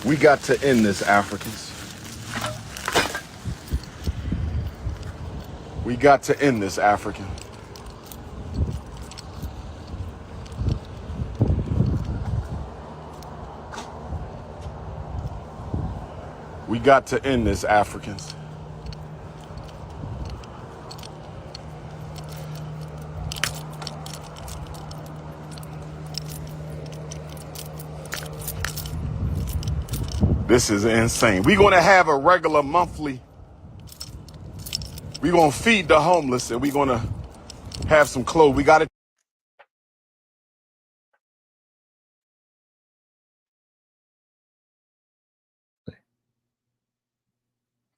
We got to end this, Africans. We got to end this, African. We got to end this, Africans. This is insane. We're going to have a regular monthly. We're going to feed the homeless, and we're going to have some clothes. We got to.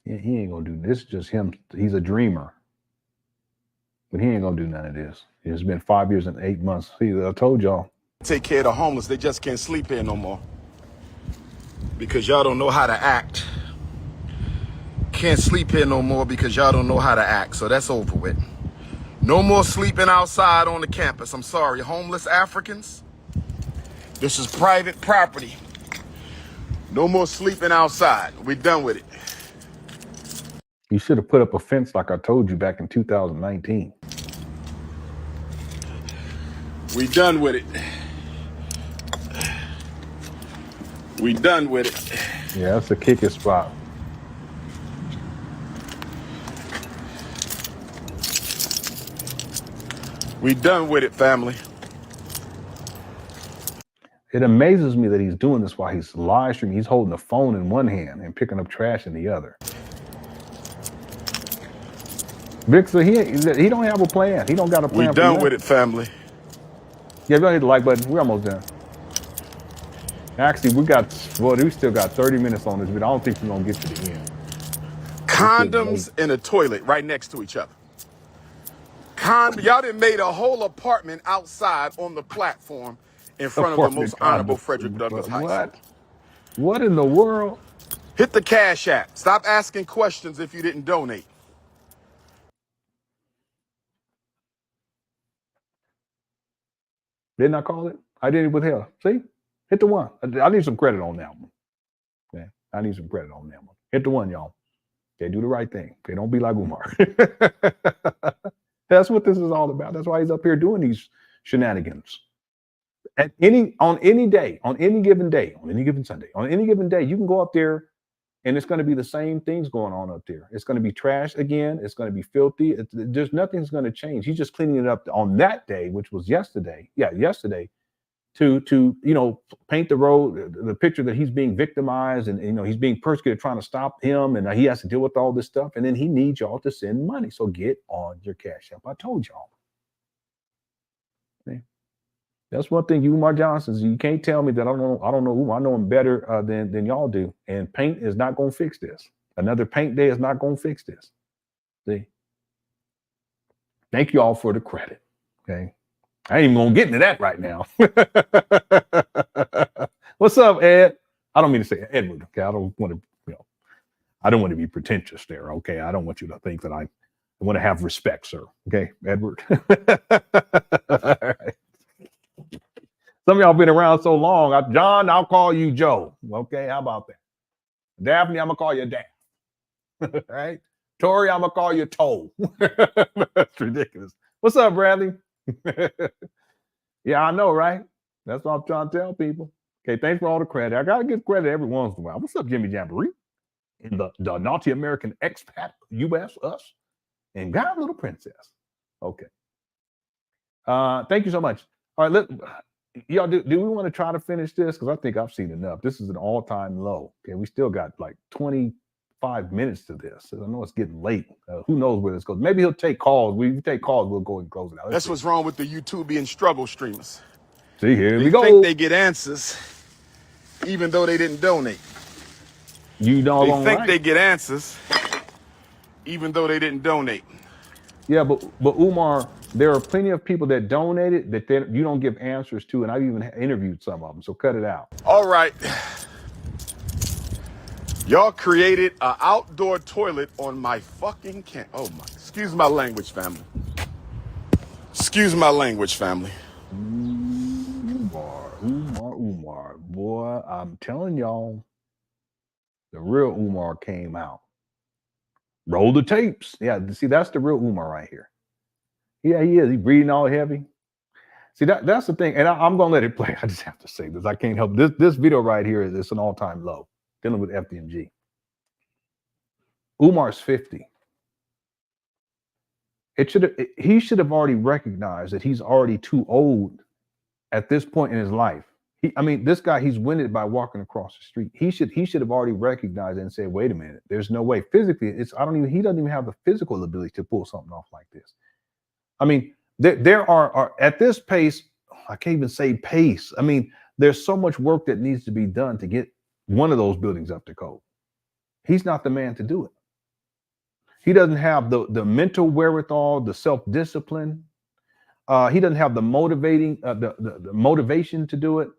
Yeah, he ain't going to do this. Is just him. He's a dreamer. But he ain't going to do none of this. It's been 5 years and 8 months. See, I told y'all. Take care of the homeless. They just can't sleep here no more. Because y'all don't know how to act. Can't sleep here no more because y'all don't know how to act. So that's over with. No more sleeping outside on the campus. I'm sorry, homeless Africans. This is private property. No more sleeping outside. We're done with it. You should have put up a fence like I told you back in 2019. We done with it. We done with it. Yeah, that's the kicking spot. We done with it, family. It amazes me that he's doing this while he's live streaming. He's holding the phone in one hand and picking up trash in the other. Victor, he don't have a plan. He don't got a plan. We done with it, family. Yeah, go ahead, hit the like button. We're almost done. Actually, we still got 30 minutes on this, but I don't think we're gonna get to the end. Condoms in a toilet right next to each other. Y'all done made a whole apartment outside on the platform in front of the most honorable Frederick Douglass High School. What in the world? Hit the Cash App. Stop asking questions if you didn't donate. Didn't I call it? I did it with hell. See? Hit the one. I need some credit on that one. Okay. I need some credit on that one. Hit the one, y'all. Okay, do the right thing. Okay, don't be like Umar. That's what this is all about. That's why he's up here doing these shenanigans. On any day, on any given day, on any given Sunday, on any given day, you can go up there and it's going to be the same things going on up there. It's going to be trash again. It's going to be filthy. There's nothing's going to change. He's just cleaning it up on that day, which was yesterday. Yeah, yesterday. To paint the road, the picture that he's being victimized and he's being persecuted, trying to stop him, and he has to deal with all this stuff, and then he needs y'all to send money. So get on your Cash App. I told y'all. See? That's one thing, Umar Johnson. You can't tell me that I don't know Umar. I know him better than y'all do. And paint is not going to fix this. Another paint day is not going to fix this. See? Thank you all for the credit. Okay. I ain't even gonna get into that right now. What's up, Ed? I don't mean to say Edward. Okay, I don't want to, I don't want to be pretentious there. Okay, I don't want you to think that I want to have respect, sir. Okay, Edward. All right. Some of y'all been around so long. John, I'll call you Joe. Okay, how about that? Daphne, I'm gonna call you Daph. All right. Tori, I'm gonna call you Toe. That's ridiculous. What's up, Bradley? Yeah, I know, right? That's what I'm trying to tell people. Okay, thanks for all the credit. I gotta give credit every once in a while. What's up, Jimmy Jamboree? In the naughty American expat US, us, and God Little Princess. Okay. Thank you so much. All right, y'all, do we want to try to finish this? Because I think I've seen enough. This is an all-time low. Okay, we still got like 25 minutes to this. I know it's getting late. Who knows where this goes? Maybe he'll take calls. We take calls. We'll go and close it out. That's what's wrong with the YouTubian struggle streamers. See, here we go. They think they get answers, even though they didn't donate. You know, they think they get answers, even though they didn't donate. Yeah, but Umar, there are plenty of people that donated that you don't give answers to, and I've even interviewed some of them. So cut it out. All right. Y'all created an outdoor toilet on my fucking camp. Oh my! Excuse my language, family. Excuse my language, family. Umar, boy, I'm telling y'all, the real Umar came out. Roll the tapes. Yeah, see, that's the real Umar right here. Yeah, he is. He's breathing all heavy. See, that's the thing. And I'm going to let it play. I just have to say this. I can't help this. This video right here is an all-time low, dealing with FDMG. Umar's 50. He should have already recognized that he's already too old at this point in his life. This guy, he's winded by walking across the street. He should have already recognized it and said, wait a minute, there's no way. Physically, he doesn't even have the physical ability to pull something off like this. There are at this pace, I can't even say pace. There's so much work that needs to be done to get one of those buildings up to code. He's not the man to do it. He doesn't have the mental wherewithal, the self-discipline. He doesn't have the the motivation to do it.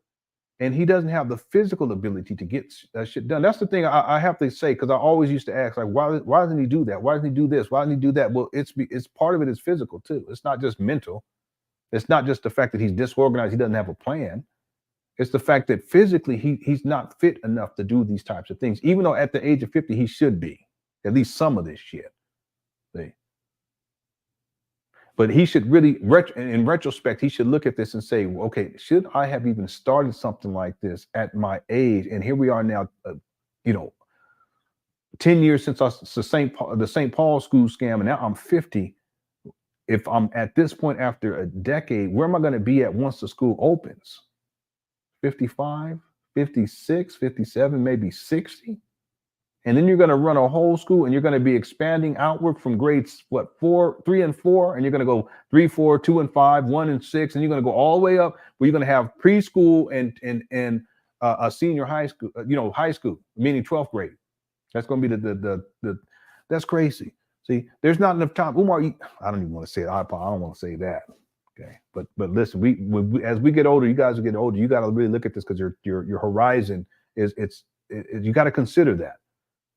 And he doesn't have the physical ability to get shit done. That's the thing I have to say, because I always used to ask, like, why doesn't he do that? Why doesn't he do this? Why doesn't he do that? Well, it's part of it is physical too. It's not just mental. It's not just the fact that he's disorganized. He doesn't have a plan. It's the fact that physically he's not fit enough to do these types of things, even though at the age of 50 he should be at least some of this shit. See? But he should really, in retrospect, he should look at this and say, okay, should I have even started something like this at my age? And here we are now, 10 years since the St. Paul school scam, and now I'm 50. If I'm at this point after a decade, where am I going to be at once the school opens? 55, 56, 57, maybe 60? And then you're going to run a whole school, and you're going to be expanding outward from grades, 3 and 4, and you're going to go 3, 4, 2 and 5, 1 and 6, and you're going to go all the way up where you're going to have preschool and a senior high school, high school, meaning 12th grade. That's going to be that's crazy. See, there's not enough time. Umar, I don't even want to say it. I don't want to say that. Okay, but listen, we as we get older, you guys will get older. You got to really look at this, because your horizon you got to consider that.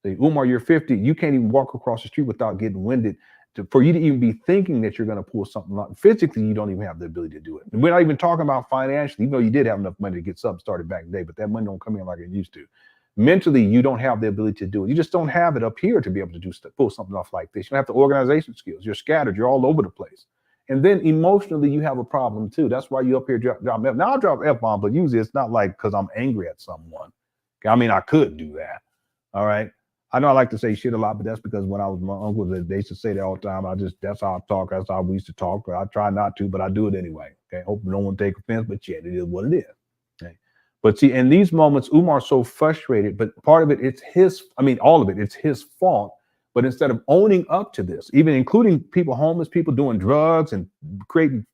See, Umar, you're 50. You can't even walk across the street without getting winded. For you to even be thinking that you're going to pull something out, physically, you don't even have the ability to do it. And we're not even talking about financially, even though you did have enough money to get something started back in the day, but that money don't come in like it used to. Mentally, you don't have the ability to do it. You just don't have it up here to be able to pull something off like this. You don't have the organization skills. You're scattered. You're all over the place. And then emotionally, you have a problem too. That's why you up here drop F. Now I'll drop F-bomb, but usually it's not like because I'm angry at someone. I could do that. All right. I know I like to say shit a lot, but that's because when I was with my uncle, they used to say that all the time. That's how I talk. That's how we used to talk. But I try not to, but I do it anyway. Okay. Hope no one take offense, but yet it is what it is. Okay. But see, in these moments, Umar's so frustrated, but part of it, all of it, it's his fault. But instead of owning up to this, even including homeless people doing drugs and creating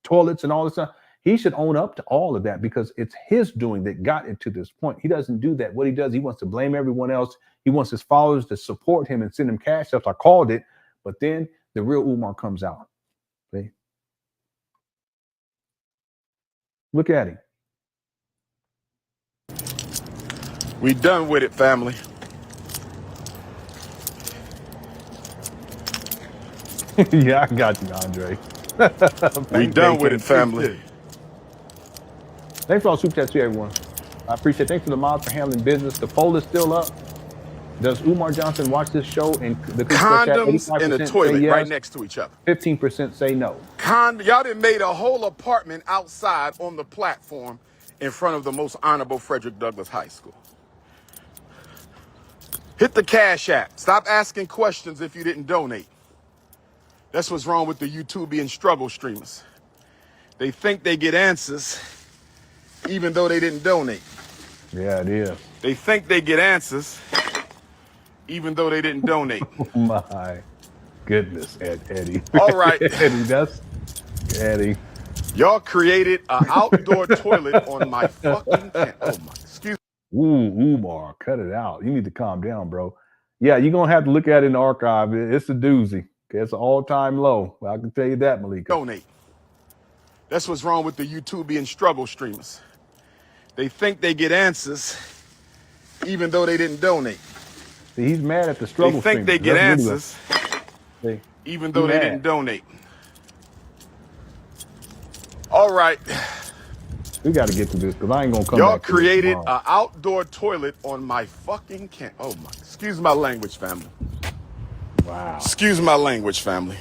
toilets and all this stuff, he should own up to all of that, because it's his doing that got it to this point. He doesn't do that. What he does, he wants to blame everyone else. He wants his followers to support him and send him cash ups. I called it, but then the real Umar comes out. See? Look at him. We done with it, family. Yeah, I got you, Andre. We done with it, family. Thanks for all super chats to everyone. I appreciate it. Thanks for the mods for handling business. The poll is still up. Does Umar Johnson watch this show? And the Condoms in a 85% toilet say yes, right next to each other. 15% say no. Y'all done made a whole apartment outside on the platform in front of the most honorable Frederick Douglass High School. Hit the Cash App. Stop asking questions if you didn't donate. That's what's wrong with the YouTubian struggle streamers. They think they get answers even though they didn't donate. Yeah, it is. They think they get answers even though they didn't donate. Oh my goodness, Eddie. All right. Eddie, that's Eddie. Y'all created an outdoor toilet on my fucking tent. Oh my, excuse me. Ooh, Umar, cut it out. You need to calm down, bro. Yeah, you're going to have to look at it in the archive. It's a doozy. Okay, it's an all-time low. I can tell you that, Malika. Donate. That's what's wrong with the YouTubian struggle streamers. They think they get answers even though they didn't donate. See, he's mad at the struggle They think they get answers even though they didn't donate. All right. We got to get to this because I ain't going to come Y'all back to created an outdoor toilet on my fucking camp. Oh my, excuse my language, family. Wow. Excuse my language, family.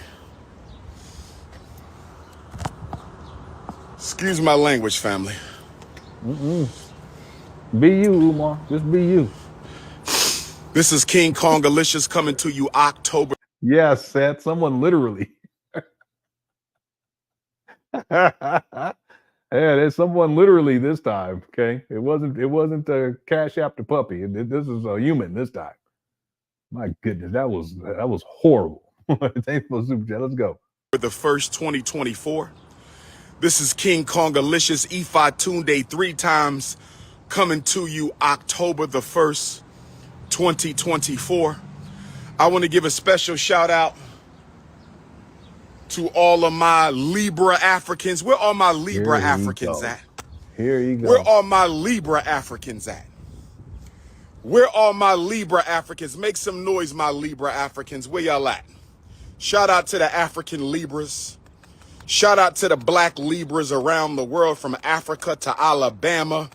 Excuse my language, family. Be you, Umar. Just be you. This is King Kongalicious coming to you October. Yes, Seth. Someone literally. Yeah, there's someone literally this time. Okay, it wasn't the Cash App the puppy. This is a human this time. My goodness, that was horrible. Thanks for the super chat. Let's go. For the first 2024. This is King Kongalicious, Ephi Tunde 3 times, coming to you October the 1st, 2024. I want to give a special shout out to all of my Libra Africans. Where are my Libra Africans at? Here you go. Where are my Libra Africans at? Where are my Libra Africans? Make some noise, my Libra Africans. Where y'all at? Shout out to the African Libras. Shout out to the black Libras around the world, from Africa to Alabama.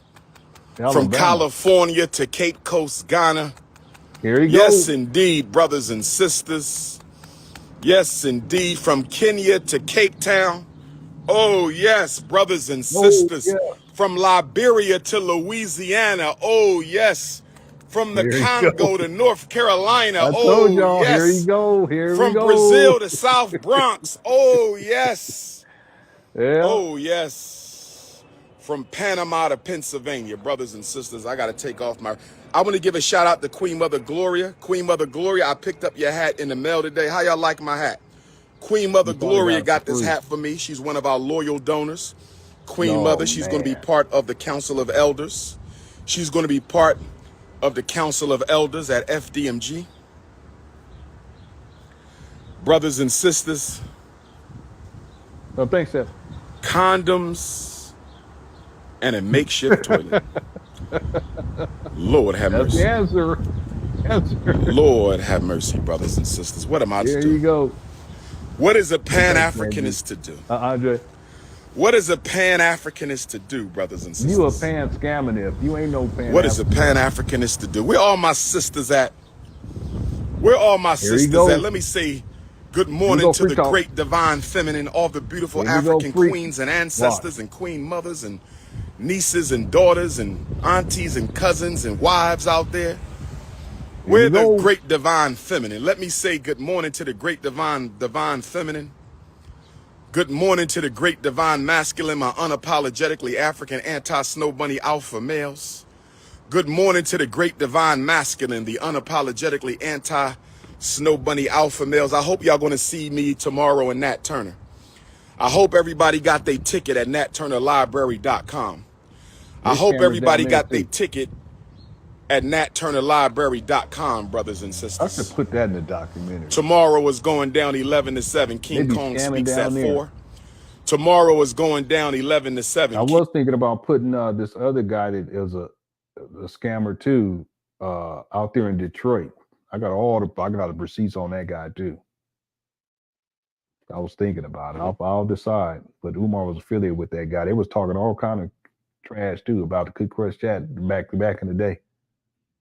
From California to Cape Coast, Ghana. Here you go. Yes, indeed, brothers and sisters. Yes, indeed, from Kenya to Cape Town. Oh, yes, brothers and sisters. Oh, yeah. From Liberia to Louisiana. Oh, yes. From the Congo to North Carolina. I told y'all, yes. Here you go. Here we go. From Brazil to South Bronx. Oh, yes. Yeah. Oh, yes. From Panama to Pennsylvania, brothers and sisters. I got to take off my... I want to give a shout out to Queen Mother Gloria. Queen Mother Gloria, I picked up your hat in the mail today. How y'all like my hat? Queen Mother Gloria got this hat for me. She's one of our loyal donors. Queen Mother, she's going to be part of the Council of Elders. She's going to be part of the Council of Elders at FDMG. Brothers and sisters. Oh, thanks, Seth. Condoms and a makeshift toilet. Lord have mercy. That's the answer. Lord have mercy, brothers and sisters. What am I to do? Here you go. What is a Pan-Africanist to do? Andre. What is a Pan-Africanist to do, brothers and sisters? You a pan-scamming. You ain't no pan. What is a Pan-Africanist to do? Where all my sisters at? Where all my sisters at? Let me say good morning to the great divine feminine, all the beautiful African queens and ancestors and queen mothers and nieces and daughters and aunties and cousins and wives out there. We're the great divine feminine. Let me say good morning to the great divine feminine. Good morning to the great divine masculine, my unapologetically African anti-snow bunny alpha males. Good morning to the great divine masculine, the unapologetically anti-snow bunny alpha males. I hope y'all going to see me tomorrow in Nat Turner. I hope everybody got their ticket at natturnerlibrary.com. I hope everybody got their ticket at natturnerlibrary.com, brothers and sisters. I should put that in the documentary. Tomorrow is going down 11 to 7. King Kong speaks at 4. Tomorrow is going down 11-7. I was thinking about putting this other guy that is a scammer too out there in Detroit. I got the receipts on that guy too. I was thinking about it. I'll decide. But Umar was affiliated with that guy. They was talking all kind of trash too about the Cook Crush chat back in the day.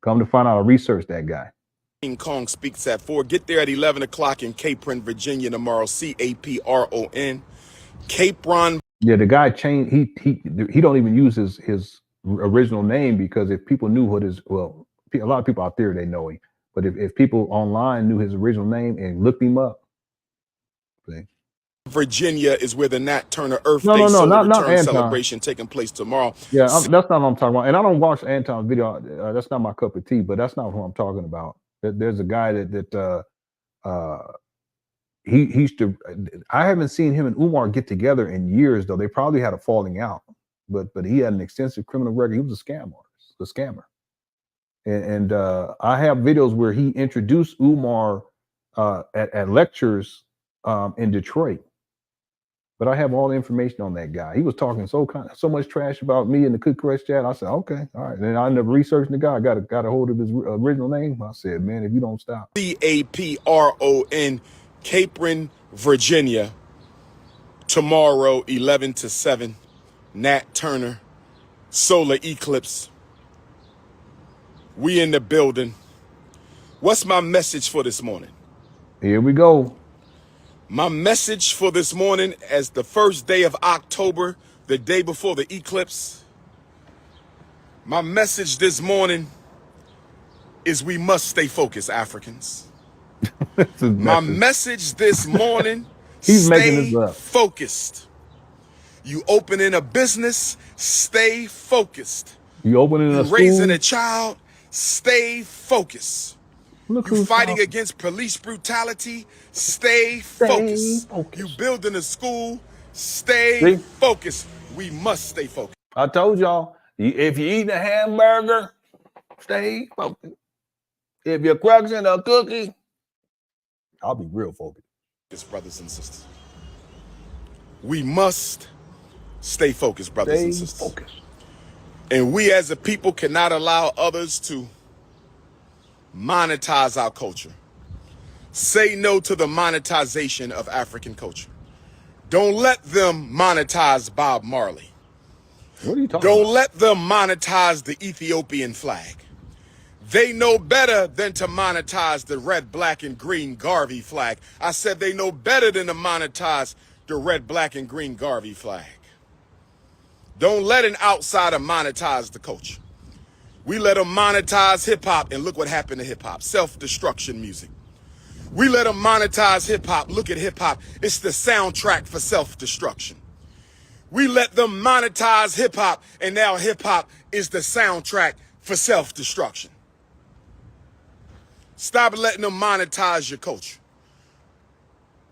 Come to find out, I researched that guy. King Kong speaks at 4. Get there at 11 o'clock in Capron, Virginia tomorrow. CAPRON. Capron. Yeah, the guy changed. He don't even use his original name, because if people knew a lot of people out there, they know him. But if people online knew his original name and looked him up. See? Virginia is where the Nat Turner Earth Day solar return celebration taking place tomorrow. Yeah, that's not what I'm talking about. And I don't watch Anton's video. That's not my cup of tea. But that's not what I'm talking about. There's a guy he used to. I haven't seen him and Umar get together in years, though. They probably had a falling out. But he had an extensive criminal record. He was a scammer. And I have videos where he introduced Umar at lectures in Detroit. But I have all the information on that guy. He was talking so much trash about me in the Cook Crush chat. I said, okay, all right. And I ended up researching the guy. I got a hold of his original name. I said, man, if you don't stop. CAPRON, Capron, Virginia, tomorrow 11-7. Nat Turner, solar eclipse. We in the building. What's my message for this morning? Here we go. My message for this morning, as the first day of October, the day before the eclipse, my message this morning is we must stay focused, Africans. My message this morning, stay focused. You opening a business, stay focused. You opening a school, raising a child, stay focused. You fighting against police brutality, stay focused. You building a school, stay focused. We must stay focused. I told y'all, if you eat a hamburger, stay focused. If you're crushing a cookie, I'll be real focused. Brothers and sisters, we must stay focused, brothers and sisters. Focused. And we as a people cannot allow others to monetize our culture. Say no to the monetization of African culture. Don't let them monetize Bob Marley. What are you talking Don't about? let them monetize the Ethiopian flag. They know better than to monetize the red, black, and green Garvey flag. I said they know better than to monetize the red, black, and green Garvey flag. Don't let an outsider monetize the culture. We let them monetize hip-hop, and look what happened to hip-hop. Self-destruction music. We let them monetize hip-hop. Look at hip-hop. It's the soundtrack for self-destruction. We let them monetize hip-hop, and now hip-hop is the soundtrack for self-destruction. Stop letting them monetize your culture.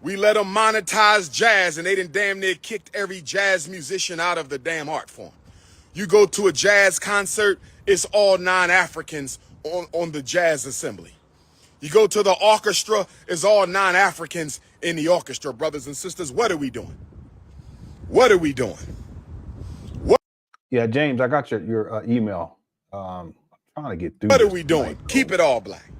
We let them monetize jazz, and they done damn near kicked every jazz musician out of the damn art form. You go to a jazz concert, it's all non-Africans on the jazz assembly. You go to the orchestra, it's all non-Africans in the orchestra, brothers and sisters. What are we doing? What are we doing? Yeah, James, I got your email. I'm trying to get through. What are we doing? Keep it all black.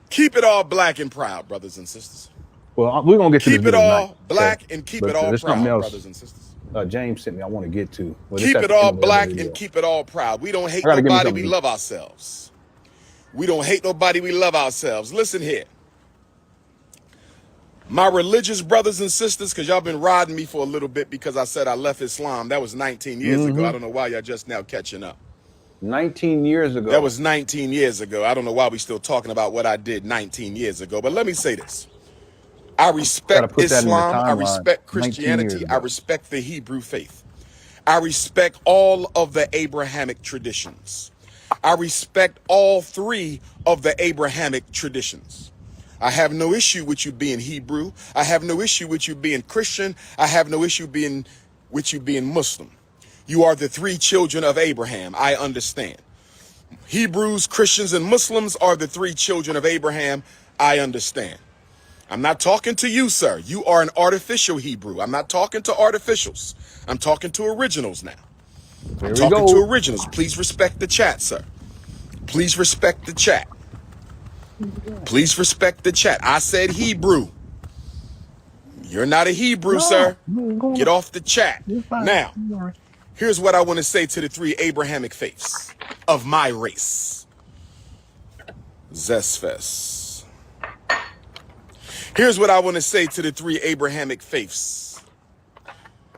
Keep it all black and proud, brothers and sisters. Well, we're going to get to keep it all black and keep it all proud, brothers and sisters. James sent me, I want to get to. Well, keep it all black and keep it all proud. We don't hate nobody, we love ourselves. We don't hate nobody, we love ourselves. Listen here. My religious brothers and sisters, because y'all been riding me for a little bit because I said I left Islam. That was 19 years ago. I don't know why y'all just now catching up. 19 years ago. That was 19 years ago. I don't know why we still talking about what I did 19 years ago. But let me say this. I respect Islam, I respect Christianity, I respect the Hebrew faith. I respect all of the Abrahamic traditions. I respect all three of the Abrahamic traditions. I have no issue with you being Hebrew. I have no issue with you being Christian. I have no issue with you being Muslim. You are the three children of Abraham. I understand. Hebrews, Christians, and Muslims are the three children of Abraham. I understand. I'm not talking to you, sir. You are an artificial Hebrew. I'm not talking to artificials. I'm talking to originals now. I'm talking to originals. Please respect the chat, sir. Please respect the chat. Please respect the chat. I said Hebrew. You're not a Hebrew, sir. Get off the chat. Now, here's what I want to say to the 3 Abrahamic faiths of my race. Zesfes. Here's what I want to say to the 3 Abrahamic faiths.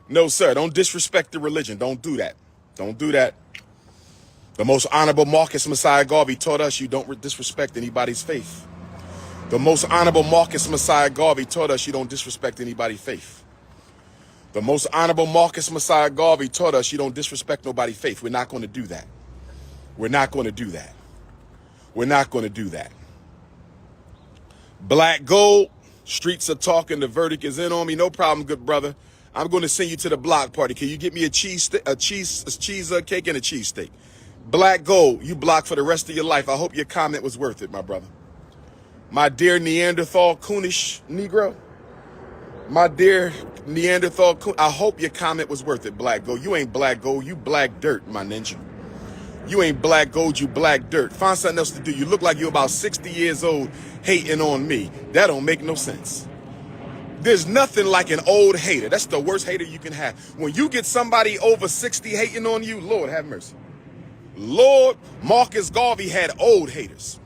No, sir, don't disrespect the religion. Don't do that. Don't do that. The most honorable Marcus Messiah Garvey taught us you don't disrespect anybody's faith. The most honorable Marcus Messiah Garvey taught us you don't disrespect anybody's faith. The most honorable Marcus Messiah Garvey taught us you don't disrespect nobody's faith. We're not going to do that. We're not going to do that. We're not going to do that. Black gold, streets are talking, the verdict is in on me. No problem, good brother. I'm going to send you to the block party. Can you get me a cheese cake and a cheesesteak? Black gold, you block for the rest of your life. I hope your comment was worth it, my brother. My dear Neanderthal coonish Negro. My dear Neanderthal coon, I hope your comment was worth it, black gold. You ain't black gold, you black dirt, my ninja. You ain't black gold, you black dirt. Find something else to do. You look like you're about 60 years old hating on me. That don't make no sense. There's nothing like an old hater. That's the worst hater you can have. When you get somebody over 60 hating on you, Lord have mercy. Lord, Marcus Garvey had old haters.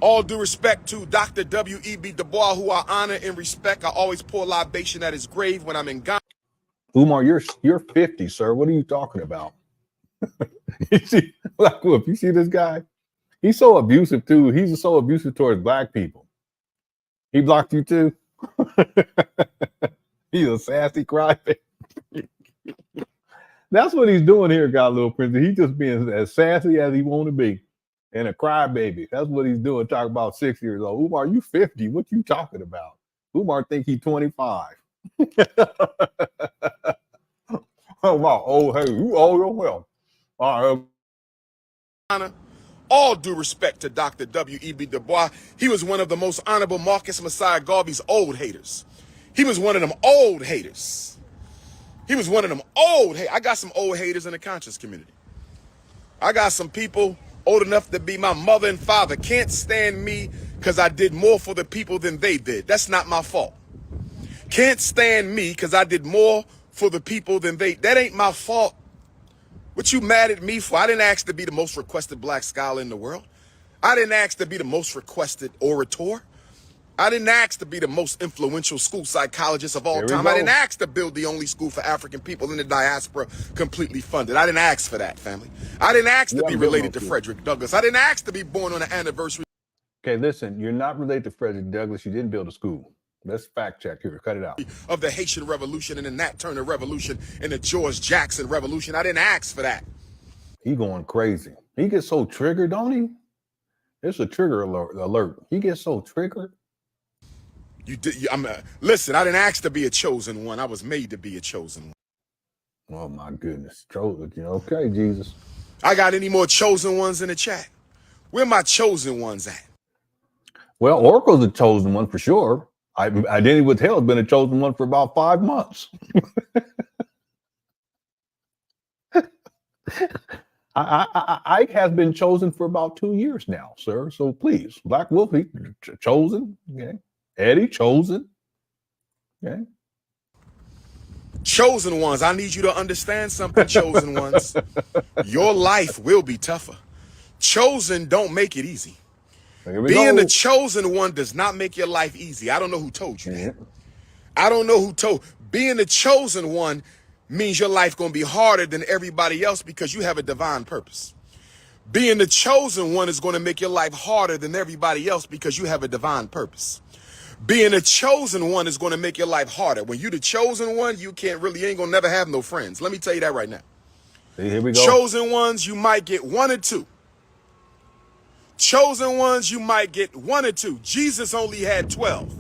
All due respect to Dr. W.E.B. Du Bois, who I honor and respect. I always pour libation at his grave when I'm in Ghana. Umar, you're 50, sir. What are you talking about? You see, Black Wolf, you see this guy? He's so abusive too. He's so abusive towards black people. He blocked you too. He's a sassy crybaby. That's what he's doing here, God, little prince. He's just being as sassy as he want to be, and a crybaby. That's what he's doing. Talking about 6 years old. Umar, you 50? What you talking about? Umar think he's 25. Oh wow! Oh hey, you old as well. All due respect to Dr. W.E.B. Du Bois, he was one of the most honorable Marcus Messiah Garvey's old haters. He was one of them old haters. He was one of them old haters. I got some old haters in the conscious community. I got some people old enough to be my mother and father can't stand me because I did more for the people than they did. That's not my fault. Can't stand me because I did more for the people than they. That ain't my fault. What you mad at me for? I didn't ask to be the most requested black scholar in the world. I didn't ask to be the most requested orator. I didn't ask to be the most influential school psychologist of all time. I didn't ask to build the only school for African people in the diaspora completely funded. I didn't ask for that, family. I didn't ask to be related to Frederick Douglass. I didn't ask to be born on the anniversary. Okay, listen, you're not related to Frederick Douglass. You didn't build a school. Let's fact check here. Cut it out. Of the Haitian Revolution and the Nat Turner Revolution and the George Jackson Revolution. I didn't ask for that. He going crazy. He gets so triggered, don't he? It's a trigger alert. He gets so triggered. Listen, I didn't ask to be a chosen one. I was made to be a chosen one. Oh my goodness. Chosen. Okay, Jesus. I got any more chosen ones in the chat? Where my chosen ones at? Well, Oracle's a chosen one for sure. Identity Withheld has been a chosen one for about 5 months. Ike has been chosen for about 2 years now, sir. So please, Black Wolf, he chosen. Okay. Eddie, chosen. Okay. Chosen ones. I need you to understand something, chosen ones. Your life will be tougher. Chosen don't make it easy. Being the chosen one does not make your life easy. I don't know who told you that. I don't know who told. Being the chosen one means your life going to be harder than everybody else because you have a divine purpose. Being the chosen one is going to make your life harder than everybody else because you have a divine purpose. Being a chosen one is going to make your life harder. When you're the chosen one, you ain't going to never have no friends. Let me tell you that right now. Here we go. Chosen ones, you might get 1 or 2. Chosen ones, you might get 1 or 2. Jesus only had 12.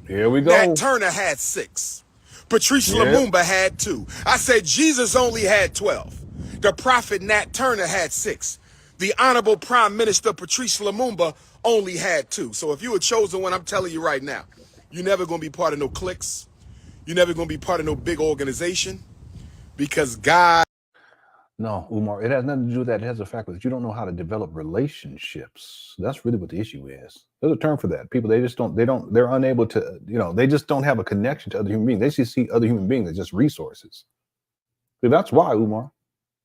Here we go. Nat Turner had 6. Patrice Lumumba had 2. I said Jesus only had 12. The prophet Nat Turner had 6. The honorable Prime Minister Patrice Lumumba only had 2. So if you were chosen one, I'm telling you right now, You're never going to be part of no cliques. You're never going to be part of no big organization because God. No, Umar, it has nothing to do with that. It has the fact that you don't know how to develop relationships. That's really what the issue is. There's a term for that. People, they're unable to, they just don't have a connection to other human beings. They just see other human beings as just resources. So that's why, Umar.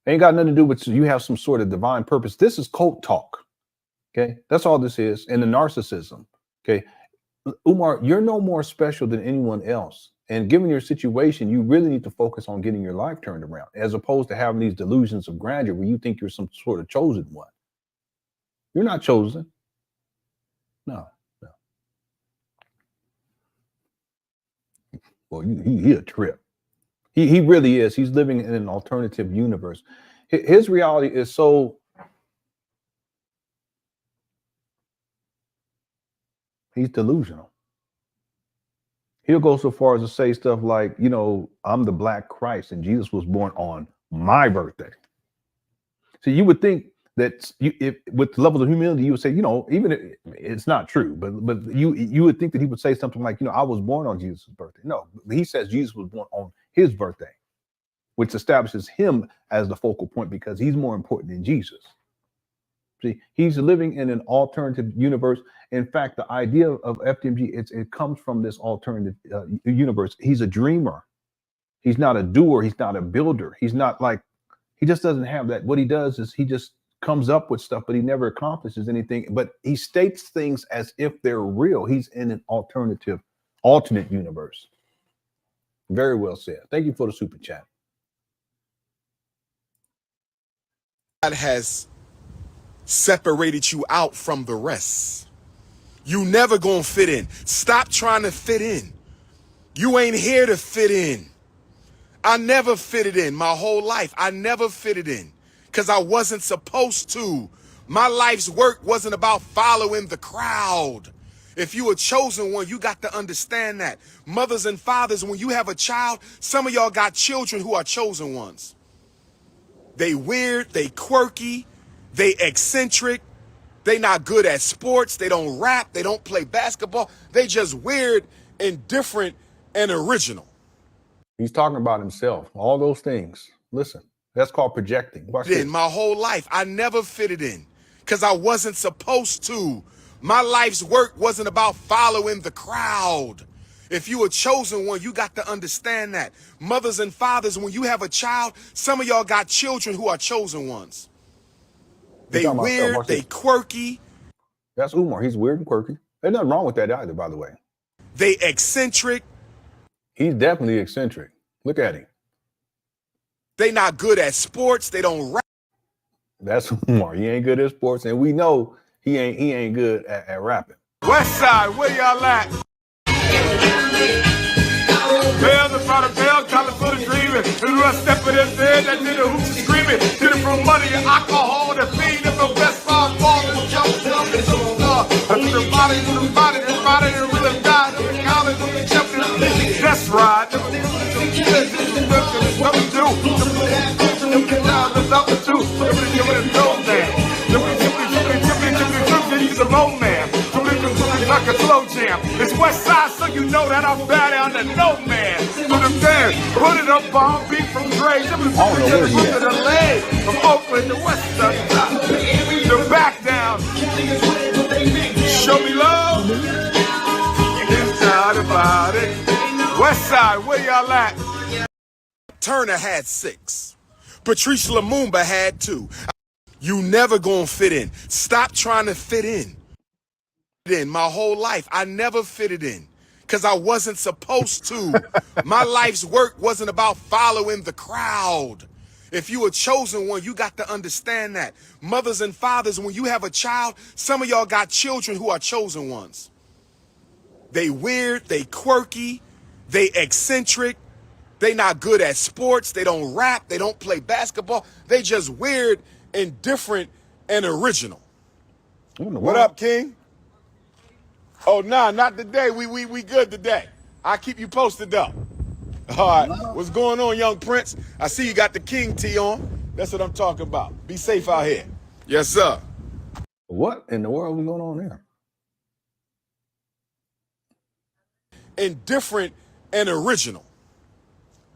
Ain't got nothing to do with you have some sort of divine purpose. This is cult talk. Okay. That's all this is. And the narcissism. Okay. Umar, you're no more special than anyone else. And given your situation, you really need to focus on getting your life turned around, as opposed to having these delusions of grandeur where you think you're some sort of chosen one. You're not chosen. No. Well, he a trip. He really is. He's living in an alternative universe. His reality is so. He's delusional. He'll go so far as to say stuff like, I'm the Black Christ and Jesus was born on my birthday. So you would think that if with levels of humility, you would say, even if it's not true, but you would think that he would say something like, I was born on Jesus' birthday. No, he says Jesus was born on his birthday, which establishes him as the focal point because he's more important than Jesus. See, he's living in an alternative universe. In fact, the idea of FDMG, it comes from this alternative universe. He's a dreamer. He's not a doer. He's not a builder. He's not he just doesn't have that. What he does is he just comes up with stuff, but he never accomplishes anything. But he states things as if they're real. He's in an alternate universe. Very well said. Thank you for the super chat. God has separated you out from the rest. You never gonna fit in. Stop trying to fit in. You ain't here to fit in. I never fitted in my whole life. I never fitted in because I wasn't supposed to. My life's work wasn't about following the crowd. If you were chosen one, you got to understand that. Mothers and fathers, when you have a child, some of y'all got children who are chosen ones. They weird, they quirky, they eccentric, they not good at sports, they don't rap, they don't play basketball. They just weird and different and original. He's talking about himself, all those things. Listen, that's called projecting. Watch In this. my whole life, I never fitted in because I wasn't supposed to. My life's work wasn't about following the crowd. If you were chosen one, you got to understand that. Mothers and fathers, when you have a child, some of y'all got children who are chosen ones. They weird, they quirky. That's Umar. He's weird and quirky. There's nothing wrong with that either, by the way. They eccentric. He's definitely eccentric. Look at him. They not good at sports. They don't rap. That's Umar. He ain't good at sports, and we know he ain't good at rapping. West Side, where y'all at? Bells in front of bell, collar for the dreaming. The rough step of this bed, that did the hoops and screaming. Did it from money and alcohol, the feed of the West Side ball, and jump, and so I took the body, the rhythm died, the college, the champion. That's right. Like a slow jam. It's West Side, so you know that I'm bad on the no man. To the band, put it up on beat from Dre. To the leg, from Oakland to West Side. The back down. Show me love. Get down about it. West Side, where y'all at? Turner had 6. Patrice Lumumba had 2. You never gonna fit in. Stop trying to fit in. My whole life, I never fitted in because I wasn't supposed to. My life's work wasn't about following the crowd. If you were chosen one, you got to understand that. Mothers and fathers, when you have a child, some of y'all got children who are chosen ones. They weird, they quirky, they eccentric, they not good at sports, they don't rap, they don't play basketball. They just weird and different and original. What up, King? Oh, nah, not today. We good today. I'll keep you posted, though. All right. What's going on, young Prince? I see you got the King tee on. That's what I'm talking about. Be safe out here. Yes, sir. What in the world is going on there? and different and original.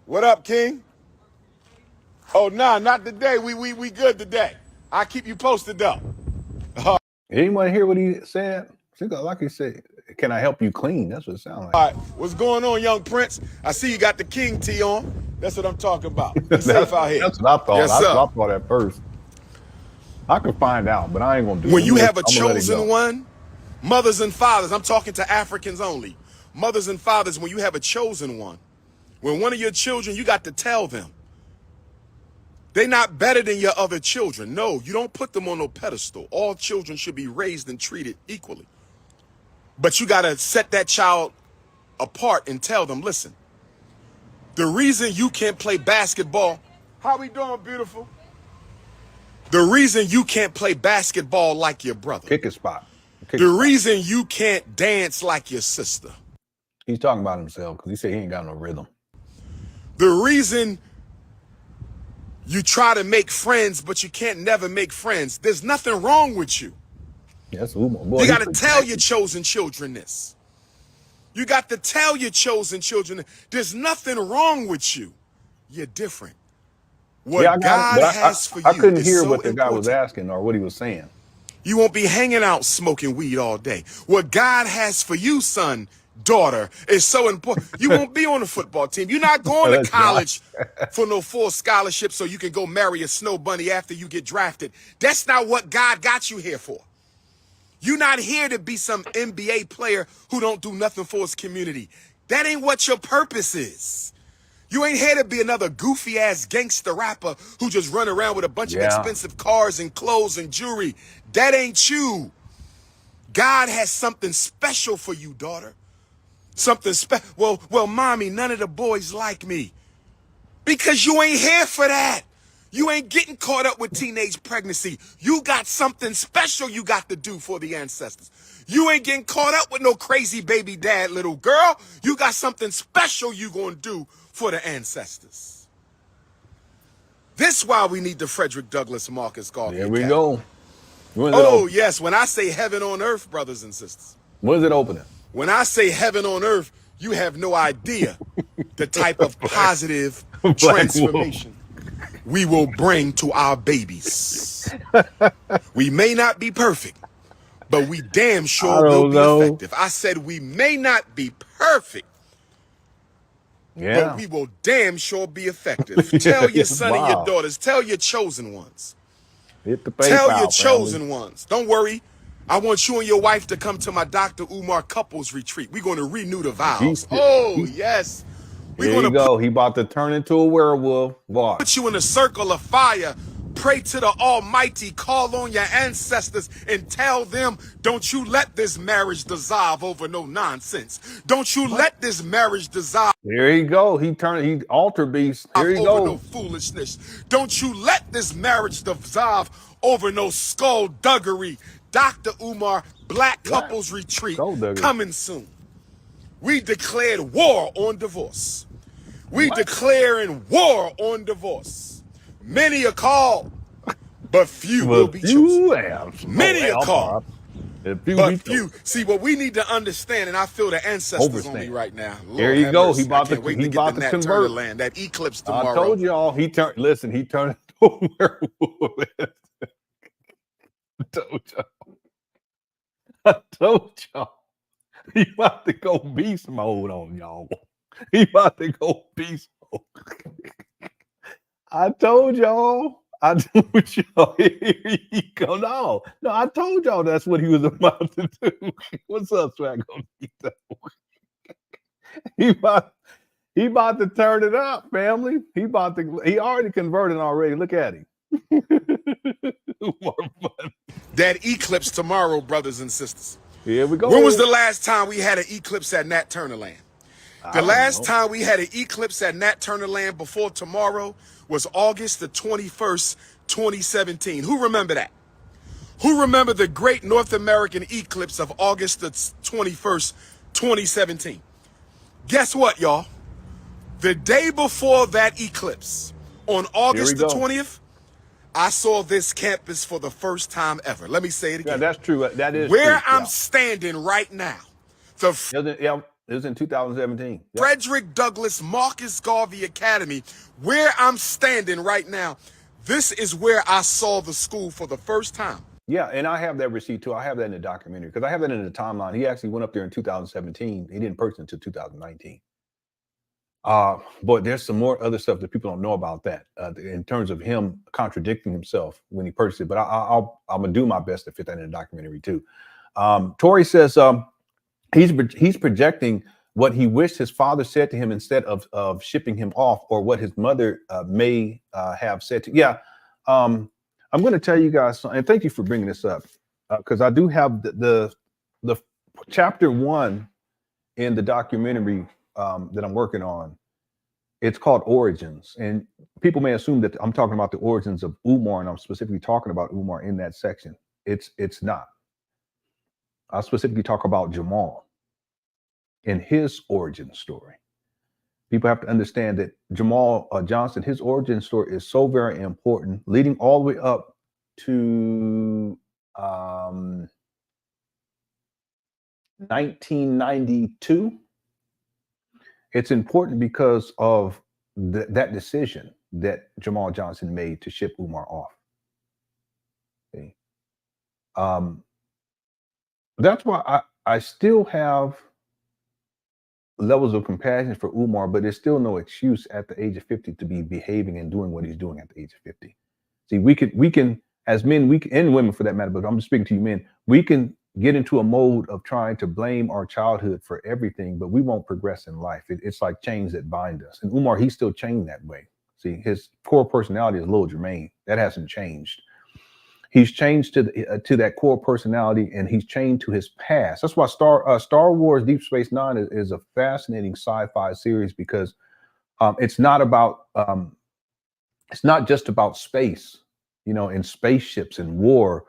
What up, King? Oh, nah, not today. We good today. I'll keep you posted, though. Anyone hear what he said? Like he said, can I help you clean? That's what it sounds like. All right, what's going on, young Prince? I see you got the King tee on. That's what I'm talking about. Be safe out here. That's what I thought. Yes, That's sir. what I thought at first. I could find out, but I ain't gonna do it. When you have a chosen one, mothers and fathers, I'm talking to Africans only. Mothers and fathers, when you have a chosen one, when one of your children, you got to tell them, they're not better than your other children. No, you don't put them on no pedestal. All children should be raised and treated equally. But you got to set that child apart and tell them, listen, the reason you can't play basketball, how we doing, beautiful? The reason you can't play basketball like your brother. Kick a spot. The reason you can't dance like your sister. He's talking about himself because he said he ain't got no rhythm. The reason you try to make friends, but you can't never make friends. There's nothing wrong with you. Yes, Umar. Boy, you got to tell your chosen children this. You got to tell your chosen children there's nothing wrong with you. You're different. What God has for you. I couldn't hear so what the guy important. was asking or what he was saying. You won't be hanging out smoking weed all day. What God has for you, son, daughter, is so important. You won't be on the football team. You're not going to college for no full scholarship so you can go marry a snow bunny after you get drafted. That's not what God got you here for. You're not here to be some NBA player who don't do nothing for his community. That ain't what your purpose is. You ain't here to be another goofy ass gangster rapper who just run around with a bunch of expensive cars and clothes and jewelry. That ain't you. God has something special for you, daughter. Something special. Well, mommy, none of the boys like me. Because you ain't here for that. You ain't getting caught up with teenage pregnancy. You got something special you got to do for the ancestors. You ain't getting caught up with no crazy baby dad, little girl. You got something special you gonna do for the ancestors. This is why we need the Frederick Douglass Marcus Garvey There we Academy. go. Oh, yes. When I say heaven on earth, brothers and sisters. When is it opening? When I say heaven on earth, you have no idea the type of positive transformation we will bring to our babies. We may not be perfect, but we damn sure will be effective. I said we may not be perfect, but we will damn sure be effective. Tell your son and your daughters, tell your chosen ones. Tell your chosen ones. Don't worry. I want you and your wife to come to my Dr. Umar couples retreat. We're going to renew the vows. Oh, yes. There you go. He about to turn into a werewolf. Boy. Put you in a circle of fire. Pray to the Almighty. Call on your ancestors and tell them, don't you let this marriage dissolve over no nonsense. Don't you let this marriage dissolve. There you go. He altar beast. There you go. No foolishness. Don't you let this marriage dissolve over no skullduggery. Dr. Umar Black Couples Retreat coming soon. We declared war on divorce. We declaring war on divorce. Many are called, but few will be chosen. Many are called, but few. See, what we need to understand, and I feel the ancestors on me right now. Lord, there you go. Mercy. He about to convert. Land, that eclipse tomorrow. I told y'all. He turned into a werewolf. I told y'all. He about to go beast mode on y'all. He about to go beast mode. I told y'all. Here he go. No, I told y'all that's what he was about to do. What's up, Swag? He about to turn it up, family. He already converted already. Look at him. That eclipse tomorrow, brothers and sisters. Here we go. When was the last time we had an eclipse at Nat Turner Land? The last time we had an eclipse at Nat Turner Land before tomorrow was August the 21st, 2017. Who remember that? Who remember the great North American eclipse of August the 21st, 2017? Guess what, y'all? The day before that eclipse, on August the 20th, I saw this campus for the first time ever. Let me say it again. Yeah, that's true. That is where I'm standing right now. It was in 2017. Yep. Frederick Douglass Marcus Garvey Academy, where I'm standing right now. This is where I saw the school for the first time. Yeah, and I have that receipt too. I have that in the documentary because I have that in the timeline. He actually went up there in 2017. He didn't purchase it until 2019. But there's some more other stuff that people don't know about that in terms of him contradicting himself when he purchased it. But I'm gonna do my best to fit that in the documentary too. Tori says he's projecting what he wished his father said to him instead of shipping him off, or what his mother may have said to. Yeah, I'm going to tell you guys something, and thank you for bringing this up because I do have the chapter 1 in the documentary that I'm working on. It's called Origins, and people may assume that I'm talking about the origins of Umar, and I'm specifically talking about Umar in that section. It's not. I specifically talk about Jamal in his origin story. People have to understand that Jamal Johnson, his origin story is so very important, leading all the way up to 1992. It's important because of that decision that Jamal Johnson made to ship Umar off. Okay. That's why I still have levels of compassion for Umar, but there's still no excuse at the age of 50 to be behaving and doing what he's doing at the age of 50. See, we can as men, and women for that matter, but I'm just speaking to you men, we can get into a mode of trying to blame our childhood for everything, but we won't progress in life. It's like chains that bind us. And Umar, he's still chained that way. See, his core personality is Lil Jermaine. That hasn't changed. He's changed to that core personality, and he's chained to his past. That's why Star Wars Deep Space Nine is a fascinating sci-fi series, because it's not just about space, and spaceships and war.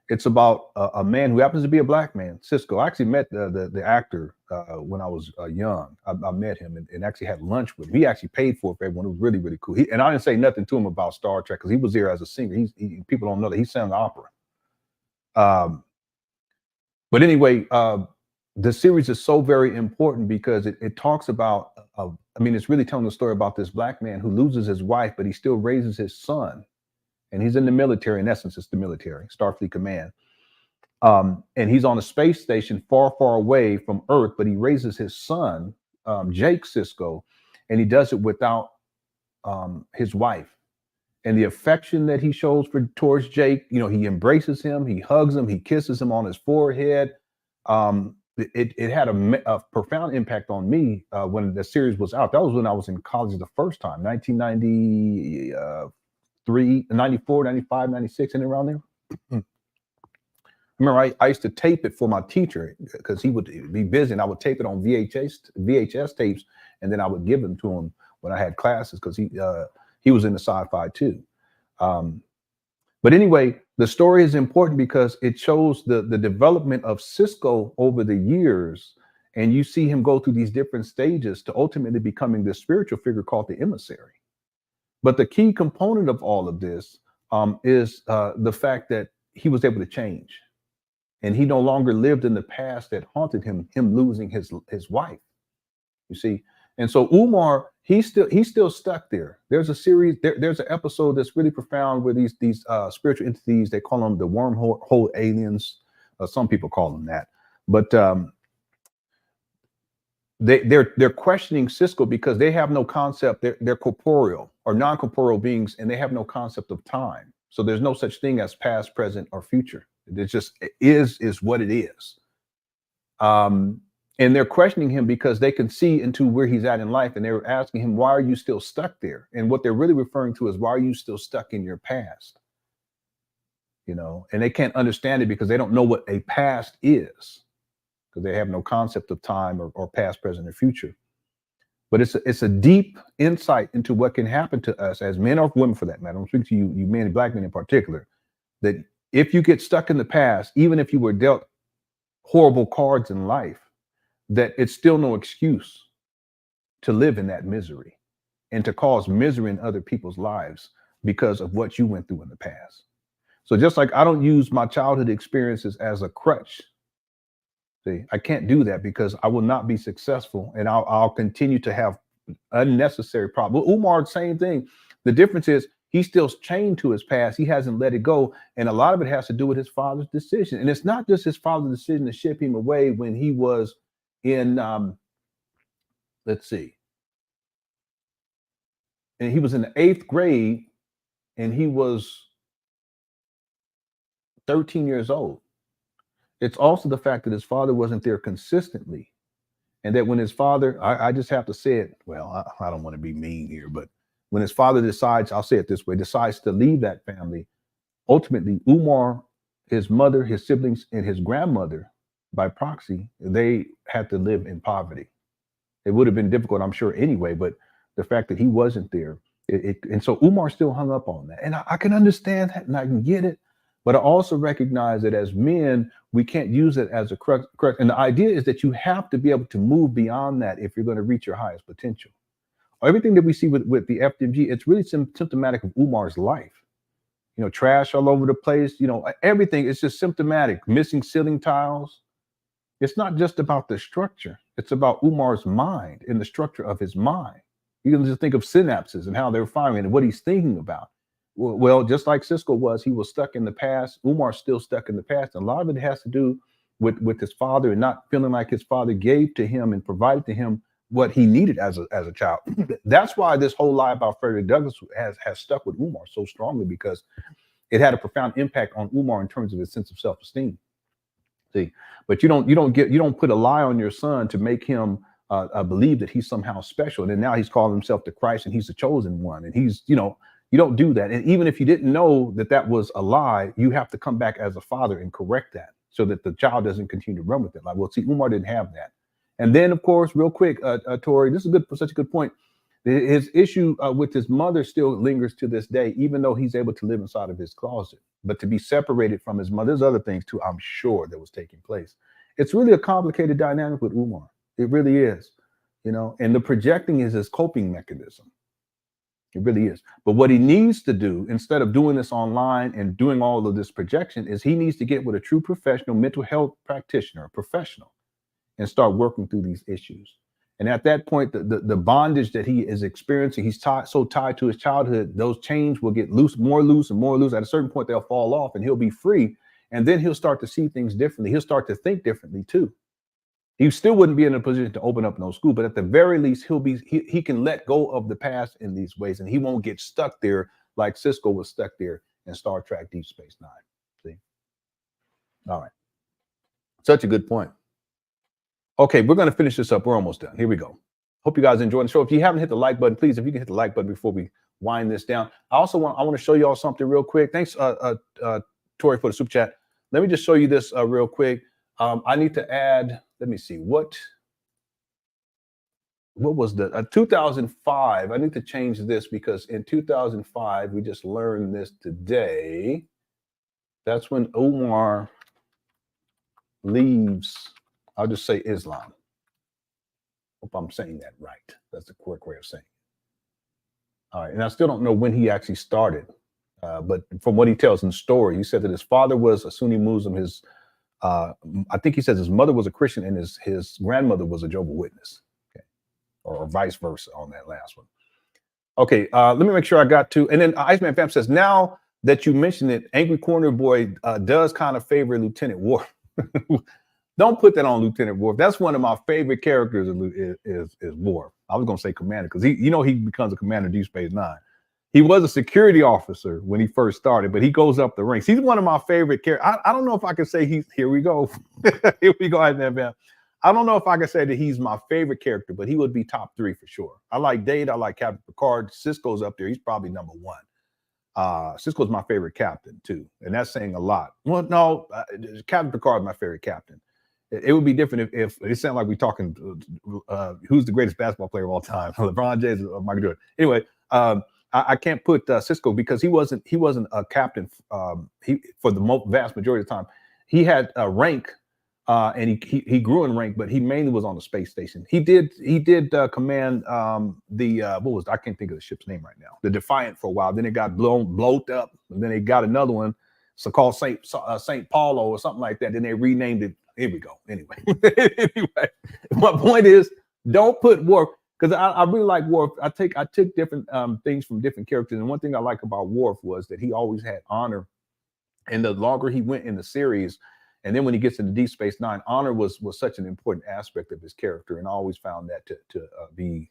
It's about a man who happens to be a black man, Cisco. I actually met the actor when I was young. I met him and actually had lunch with him. He actually paid for it for everyone. It was really, really cool. And I didn't say nothing to him about Star Trek because he was there as a singer. People don't know that he sang opera. But anyway, the series is so very important because it talks about, it's really telling the story about this black man who loses his wife, but he still raises his son. And he's in the military. In essence, it's the military, Starfleet Command. And he's on a space station far, far away from Earth, but he raises his son, Jake Sisko, and he does it without his wife. And the affection that he shows towards Jake, he embraces him, he hugs him, he kisses him on his forehead. It had a profound impact on me when the series was out. That was when I was in college the first time, 1993, 94, 95, 96, and around there. I remember I used to tape it for my teacher because he would be busy, and I would tape it on VHS tapes, and then I would give them to him when I had classes because he was into sci-fi too. But anyway, the story is important because it shows the development of Cisco over the years, and you see him go through these different stages to ultimately becoming this spiritual figure called the emissary. But the key component of all of this is the fact that he was able to change, and he no longer lived in the past that haunted him losing his wife. You see, and so Umar, he's still stuck there. There's a series, there's an episode that's really profound where these spiritual entities, they call them the wormhole aliens. Some people call them that, but they're questioning Cisco because they have no concept. They're corporeal or non-corporeal beings, and they have no concept of time. So there's no such thing as past, present, or future. It just is what it is. And they're questioning him because they can see into where he's at in life, and they're asking him, why are you still stuck there? And what they're really referring to is, why are you still stuck in your past? And they can't understand it because they don't know what a past is, because they have no concept of time or past, present, or future. But it's a deep insight into what can happen to us as men or women, for that matter. I'm speaking to you men, black men in particular, that if you get stuck in the past, even if you were dealt horrible cards in life, that it's still no excuse to live in that misery and to cause misery in other people's lives because of what you went through in the past. So just like I don't use my childhood experiences as a crutch See, I can't do that because I will not be successful, and I'll continue to have unnecessary problems. Umar, same thing. The difference is he's still chained to his past. He hasn't let it go, and a lot of it has to do with his father's decision. And it's not just his father's decision to ship him away when he was in, let's see, and he was in the 8th grade, and he was 13 years old. It's also the fact that his father wasn't there consistently. And that when his father, I just have to say it, well, I don't want to be mean here, but when his father decides, I'll say it this way, decides to leave that family, ultimately Umar, his mother, his siblings, and his grandmother, by proxy, they had to live in poverty. It would have been difficult, I'm sure, anyway, but the fact that he wasn't there, and so Umar still hung up on that. And I can understand that and I can get it. But I also recognize that as men, we can't use it as a correct. And the idea is that you have to be able to move beyond that if you're going to reach your highest potential. Everything that we see with the FDMG, it's really symptomatic of Umar's life. You know, trash all over the place, you know, everything is just symptomatic. Missing ceiling tiles. It's not just about the structure. It's about Umar's mind and the structure of his mind. You can just think of synapses and how they're firing and what he's thinking about. Well, just like Cisco was, he was stuck in the past. Umar's still stuck in the past. And a lot of it has to do with his father and not feeling like his father gave to him and provided to him what he needed as a child. That's why this whole lie about Frederick Douglass has stuck with Umar so strongly, because it had a profound impact on Umar in terms of his sense of self-esteem. See, but you don't put a lie on your son to make him believe that he's somehow special. And then now he's calling himself the Christ and he's the chosen one. And he's, you know, you don't do that. And even if you didn't know that that was a lie, you have to come back as a father and correct that so that the child doesn't continue to run with it. Like, well, see, Umar didn't have that. And then, of course, real quick, Tori, this is such a good point. His issue with his mother still lingers to this day, even though he's able to live inside of his closet. But to be separated from his mother, there's other things too, I'm sure, that was taking place. It's really a complicated dynamic with Umar. It really is, you know, and the projecting is his coping mechanism. It really is. But what he needs to do, instead of doing this online and doing all of this projection, is he needs to get with a true professional mental health practitioner, a professional, and start working through these issues. And at that point, the bondage that he is experiencing, he's so tied to his childhood, those chains will get loose, more loose and more loose. At a certain point, they'll fall off and he'll be free. And then he'll start to see things differently. He'll start to think differently too. He still wouldn't be in a position to open up no school, but at the very least, he can let go of the past in these ways, and he won't get stuck there like Cisco was stuck there in Star Trek Deep Space Nine. See? All right. Such a good point. Okay, we're going to finish this up. We're almost done. Here we go. Hope you guys enjoyed the show. If you haven't hit the like button, please, if you can hit the like button before we wind this down. I want to show you all something real quick. Thanks, Tori, for the super chat. Let me just show you this real quick. I need to add, let me see, what was the 2005? I need to change this because in 2005, we just learned this today. That's when Umar leaves, I'll just say Islam. Hope I'm saying that right. That's the correct way of saying it. All right, and I still don't know when he actually started, but from what he tells in the story, he said that his father was a Sunni Muslim, I think he says his mother was a Christian and his grandmother was a Jehovah's Witness, okay, or vice versa on that last one. Okay, let me make sure I got to. And then Iceman Fam says, now that you mentioned it, Angry Corner Boy does kind of favor Lieutenant Worf. Don't put that on Lieutenant Worf. That's one of my favorite characters is Worf. I was going to say Commander because he becomes a Commander Deep Space Nine. He was a security officer when he first started, but he goes up the ranks. He's one of my favorite characters. I don't know if I can say here we go. Here we go. I don't know if I can say that he's my favorite character, but he would be top 3 for sure. I like Data. I like Captain Picard. Cisco's up there. He's probably number 1. Cisco's my favorite captain too. And that's saying a lot. Well, no, Captain Picard is my favorite captain. It would be different if it sounded like we're talking who's the greatest basketball player of all time, LeBron James or Michael Jordan. Anyway, I can't put Cisco because he wasn't a captain. For the vast majority of the time, he had a rank, and he grew in rank, but he mainly was on the space station. He did command I can't think of the ship's name right now, the Defiant for a while. Then it got blowed up, and then they got another one, so called Saint Paulo or something like that. Then they renamed it here we go. Anyway, anyway, my point is, don't put Worf, because I really like Worf. I took different things from different characters, and one thing I like about Worf was that he always had honor. And the longer he went in the series, and then when he gets into Deep Space Nine, honor was such an important aspect of his character, and I always found that to be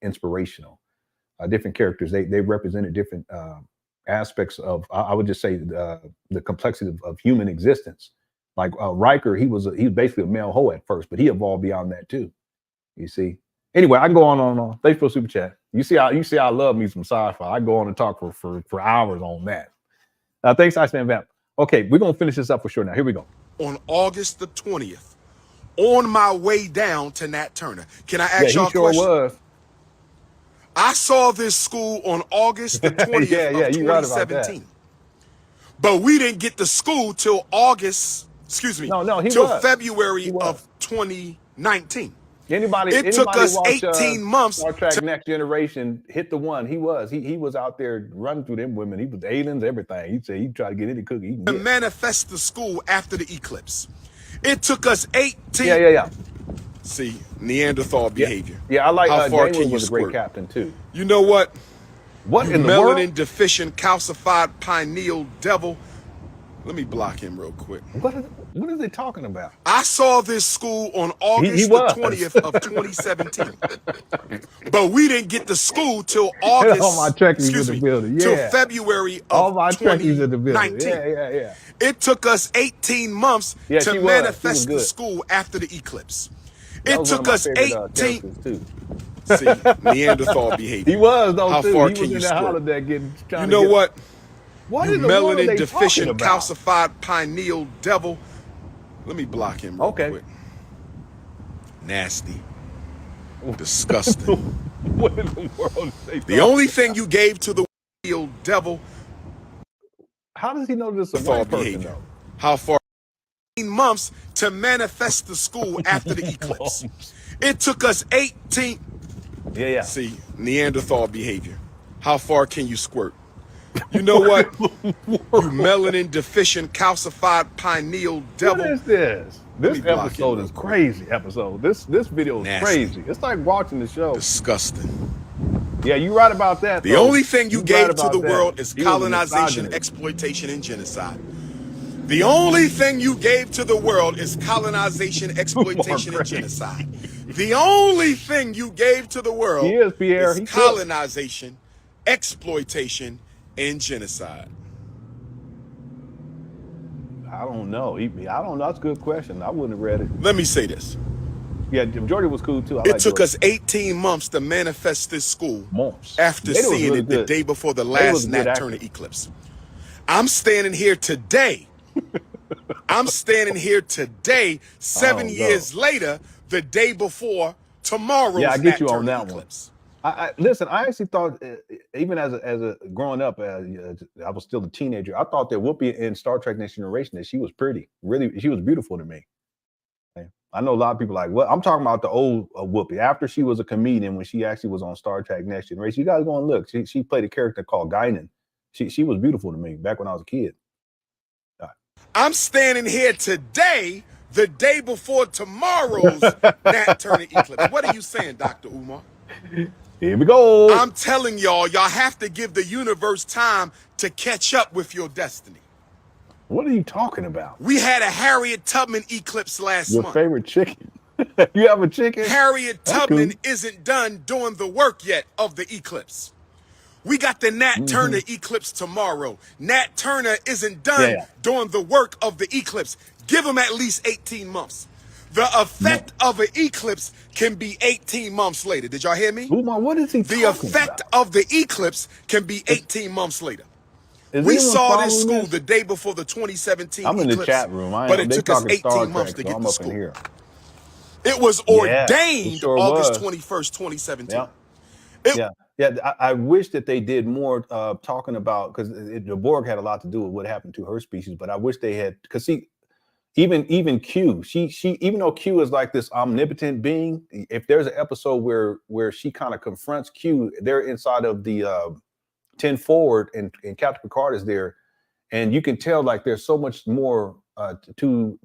inspirational. Different characters, they represented different aspects of, I would just say, the complexity of human existence. Like Riker, he was basically a male hoe at first, but he evolved beyond that too. You see. Anyway, I can go on and on. Thanks for the super chat. You see, I love me some sci-fi. I go on and talk for hours on that. Thanks, Iceman Vamp. Okay, we're gonna finish this up for sure now. Here we go. On August the 20th, on my way down to Nat Turner. Can I ask y'all a question? Was. I saw this school on August the 20th of 2017. But we didn't get to school till February of 2019. It took us 18 months. Star Trek Next Generation hit the one. He was out there running through them women. He was aliens, everything. He'd say he'd try to get any cookie. To manifest the school after the eclipse. It took us 18. Yeah. See, Neanderthal behavior. Yeah, I like how far Daniel was a great captain too. You know what? What in the world? Melanin deficient, calcified, pineal devil. Let me block him real quick. What are they talking about? I saw this school on August the 20th of 2017. But we didn't get to school till August. All my Trekkies in the building. Yeah. Till February of 2019. Yeah. It took us 18 months to manifest the school after the eclipse. It took us 18. See, Neanderthal behavior. He was though. How too. far he can was you in that holodeck getting? You know what? What you in the world are melanin they deficient, talking about? calcified, pineal devil. Let me block him real quick. Nasty. Disgusting. What in the world? The only thing you gave to the real devil. How does he know this is a white person though? How far? 18 months to manifest the school after the eclipse. It took us 18. Yeah. See, Neanderthal behavior. How far can you squirt? You know what? You melanin deficient, calcified, pineal devil. What is this? This episode is crazy. This video is crazy. It's like watching the show. Disgusting. Yeah, you're right about that. The only thing you gave to the world is colonization, exploitation, and genocide. The only thing you gave to the world is colonization, exploitation, and genocide. The only thing you gave to the world is colonization, exploitation, and genocide. I don't know. I don't know. That's a good question. I wouldn't have read it. Let me say this. Yeah, Jordy was cool too. It took us 18 months to manifest this school after seeing it the day before the last Nat Turner eclipse. I'm standing here today. 7 years later, the day before tomorrow's I get Nat you on Turner that eclipse. one. Listen, I actually thought, even as a growing up, I was still a teenager. I thought that Whoopi in Star Trek Next Generation, that she was pretty. Really, she was beautiful to me. Okay? I know a lot of people like, what? I'm talking about the old Whoopi. After she was a comedian, when she actually was on Star Trek Next Generation, you guys go and look. She played a character called Guinan. She was beautiful to me back when I was a kid. I'm standing here today, the day before tomorrow's Nat Turner eclipse. What are you saying, Dr. Umar? Here we go. I'm telling y'all have to give the universe time to catch up with your destiny. What are you talking about? We had a Harriet Tubman eclipse last month. Your favorite chicken? You have a chicken? Harriet Tubman isn't done doing the work yet of the eclipse. We got the Nat Turner eclipse tomorrow. Nat Turner isn't done doing the work of the eclipse. Give him at least 18 months. The effect of an eclipse can be 18 months later. Did y'all hear me? Umar, what is he talking about? The effect of the eclipse can be 18 months later. We saw this school the day before the 2017 I'm in eclipse, the chat room. but it took us 18 months to get to school. It was ordained August 21st, 2017. I wish that they did more talking about, because the Borg had a lot to do with what happened to her species, but I wish they had, because even Q, she even though Q is like this omnipotent being, if there's an episode where she kind of confronts Q, they're inside of the 10 forward and Captain Picard is there, and you can tell like there's so much more to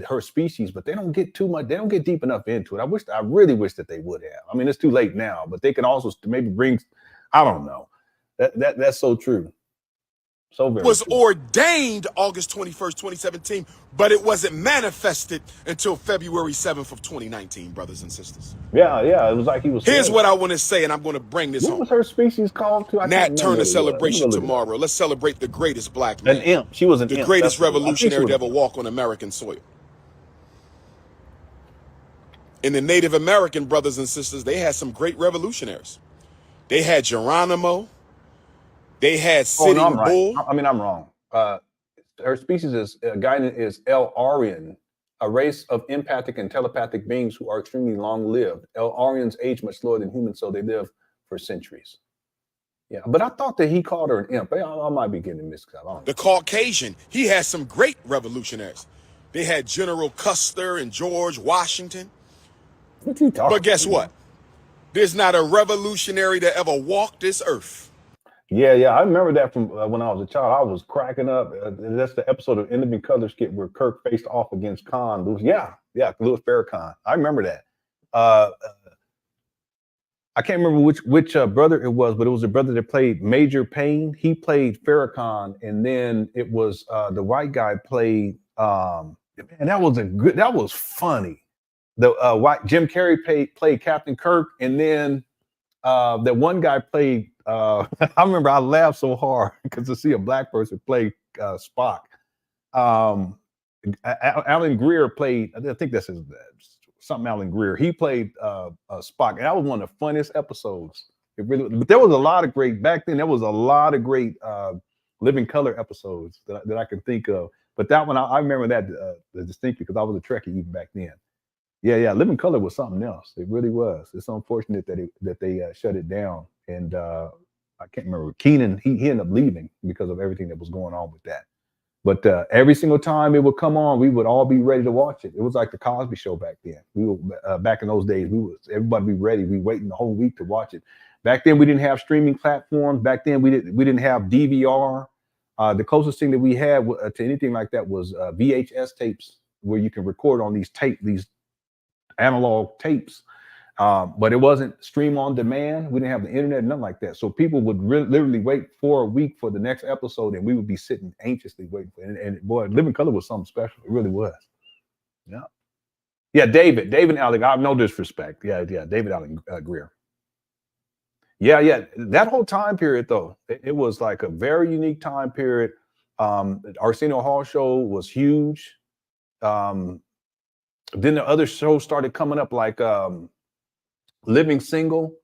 her species, but they don't get too much. They don't get deep enough into it. I really wish that they would have. I mean, it's too late now, but they can also maybe bring. I don't know. That's so true. So very was true. ordained August 21st, 2017, but it wasn't manifested until February 7th of 2019, brothers and sisters. Yeah, it was like he was. Here's what I want to say, and I'm going to bring this home. What was her species called too? Nat Turner celebration tomorrow. Let's celebrate the greatest black man. An imp. She was an imp. The greatest revolutionary to ever walk on American soil. In the Native American brothers and sisters, they had some great revolutionaries. They had Geronimo. They had Sitting Bull. I mean, I'm wrong. Her species is El Aryan, a race of empathic and telepathic beings who are extremely long-lived. El Aryans age much slower than humans, so they live for centuries. Yeah, but I thought that he called her an imp. I might be getting mixed up. The Caucasian, he had some great revolutionaries. They had General Custer and George Washington. What's he talking But guess what? There's not a revolutionary that ever walked this earth. Yeah, I remember that from when I was a child. I was cracking up. That's the episode of In Living Color skit where Kirk faced off against Khan. Louis Farrakhan. I remember that. I can't remember which brother it was, but it was a brother that played Major Payne. He played Farrakhan, and then it was the white guy played. And that was funny. The white Jim Carrey played Captain Kirk, and then that one guy played. I remember I laughed so hard because to see a black person play Spock. Alan Greer played. I think that's something. Alan Greer. He played Spock, and that was one of the funniest episodes. But there was a lot of great back then. There was a lot of great Living Color episodes that I can think of. But that one, I remember that distinctly because I was a Trekkie even back then. Yeah. Living Color was something else. It really was. It's unfortunate that they shut it down. And I can't remember. Keenan, he ended up leaving because of everything that was going on with that. But every single time it would come on, we would all be ready to watch it. It was like the Cosby Show back then. We were back in those days. Everybody be ready. We waiting the whole week to watch it. Back then we didn't have streaming platforms. Back then we didn't have DVR. The closest thing that we had to anything like that was VHS tapes, where you can record on these analog tapes. But it wasn't stream on demand. We didn't have the internet, nothing like that. So people would literally wait for a week for the next episode, and we would be sitting anxiously waiting for it. And boy, Living Color was something special. It really was. Yeah. David Allen. I have no disrespect. Yeah. David Allen Greer. Yeah. That whole time period, though, it was like a very unique time period. Arsenio Hall show was huge. Then the other shows started coming up, like Living Single,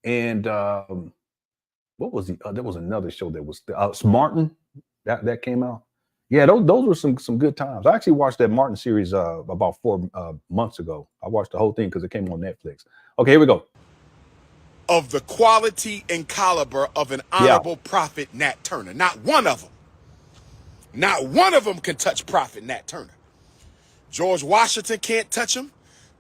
and what was there was another show that was Martin that came out. Yeah, those were some good times. I actually watched that Martin series about 4 months ago. I watched the whole thing because it came on Netflix. Okay, here we go. Of the quality and caliber of an honorable Prophet Nat Turner. Not one of them can touch Prophet Nat Turner. George Washington can't touch him.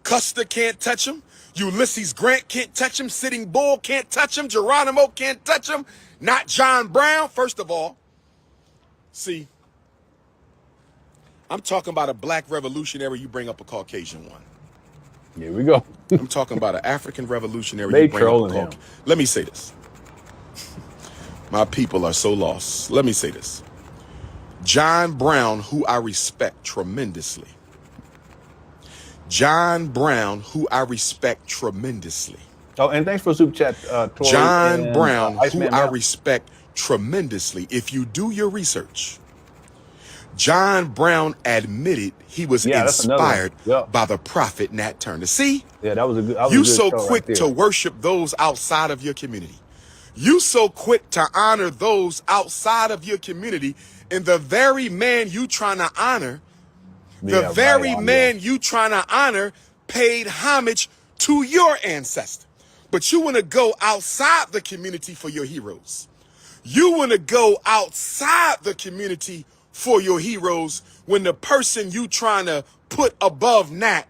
Custer can't touch him. Ulysses Grant can't touch him. Sitting Bull can't touch him. Geronimo can't touch him. Not John Brown. First of all, see, I'm talking about a black revolutionary. You bring up a Caucasian one. Here we go. I'm talking about an African revolutionary. You bring up a Caucasian. Let me say this. My people are so lost. Let me say this. John Brown, who I respect tremendously. John Brown, who I respect tremendously. Oh, and thanks for super chat, Tori. John Brown, who I respect tremendously. If you do your research, John Brown admitted he was inspired by the prophet Nat Turner. See? Yeah, that was a good. You so quick to worship those outside of your community. You so quick to honor those outside of your community, and the very man you trying to honor. The very man you trying to honor paid homage to your ancestor. But you want to go outside the community for your heroes. You want to go outside the community for your heroes when the person you trying to put above Nat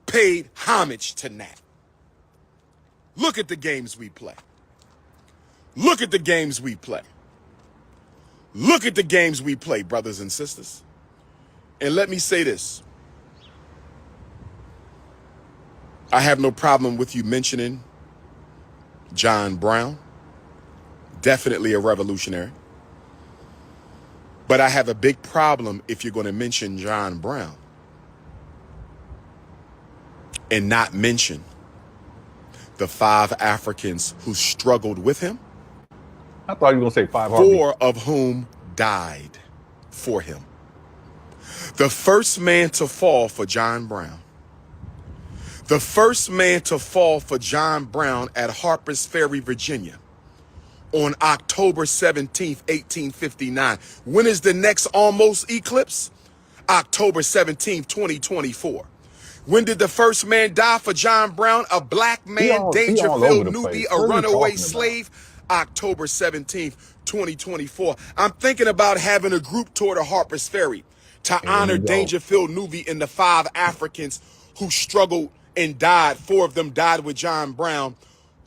paid homage to Nat. Look at the games we play. Look at the games we play. Look at the games we play, brothers and sisters. And let me say this. I have no problem with you mentioning John Brown. Definitely a revolutionary. But I have a big problem if you're going to mention John Brown and not mention the 5 Africans who struggled with him. I thought you were going to say 5 4 of whom died for him. The first man to fall for John Brown. The first man to fall for John Brown at Harper's Ferry, Virginia, on October 17th, 1859. When is the next almost eclipse? October 17th, 2024. When did the first man die for John Brown? A black man, Dangerfield newbie, a runaway slave. October 17th, 2024. I'm thinking about having a group tour to Harper's Ferry to honor Dangerfield newbie and the 5 Africans who struggled and died. 4 of them died with John Brown.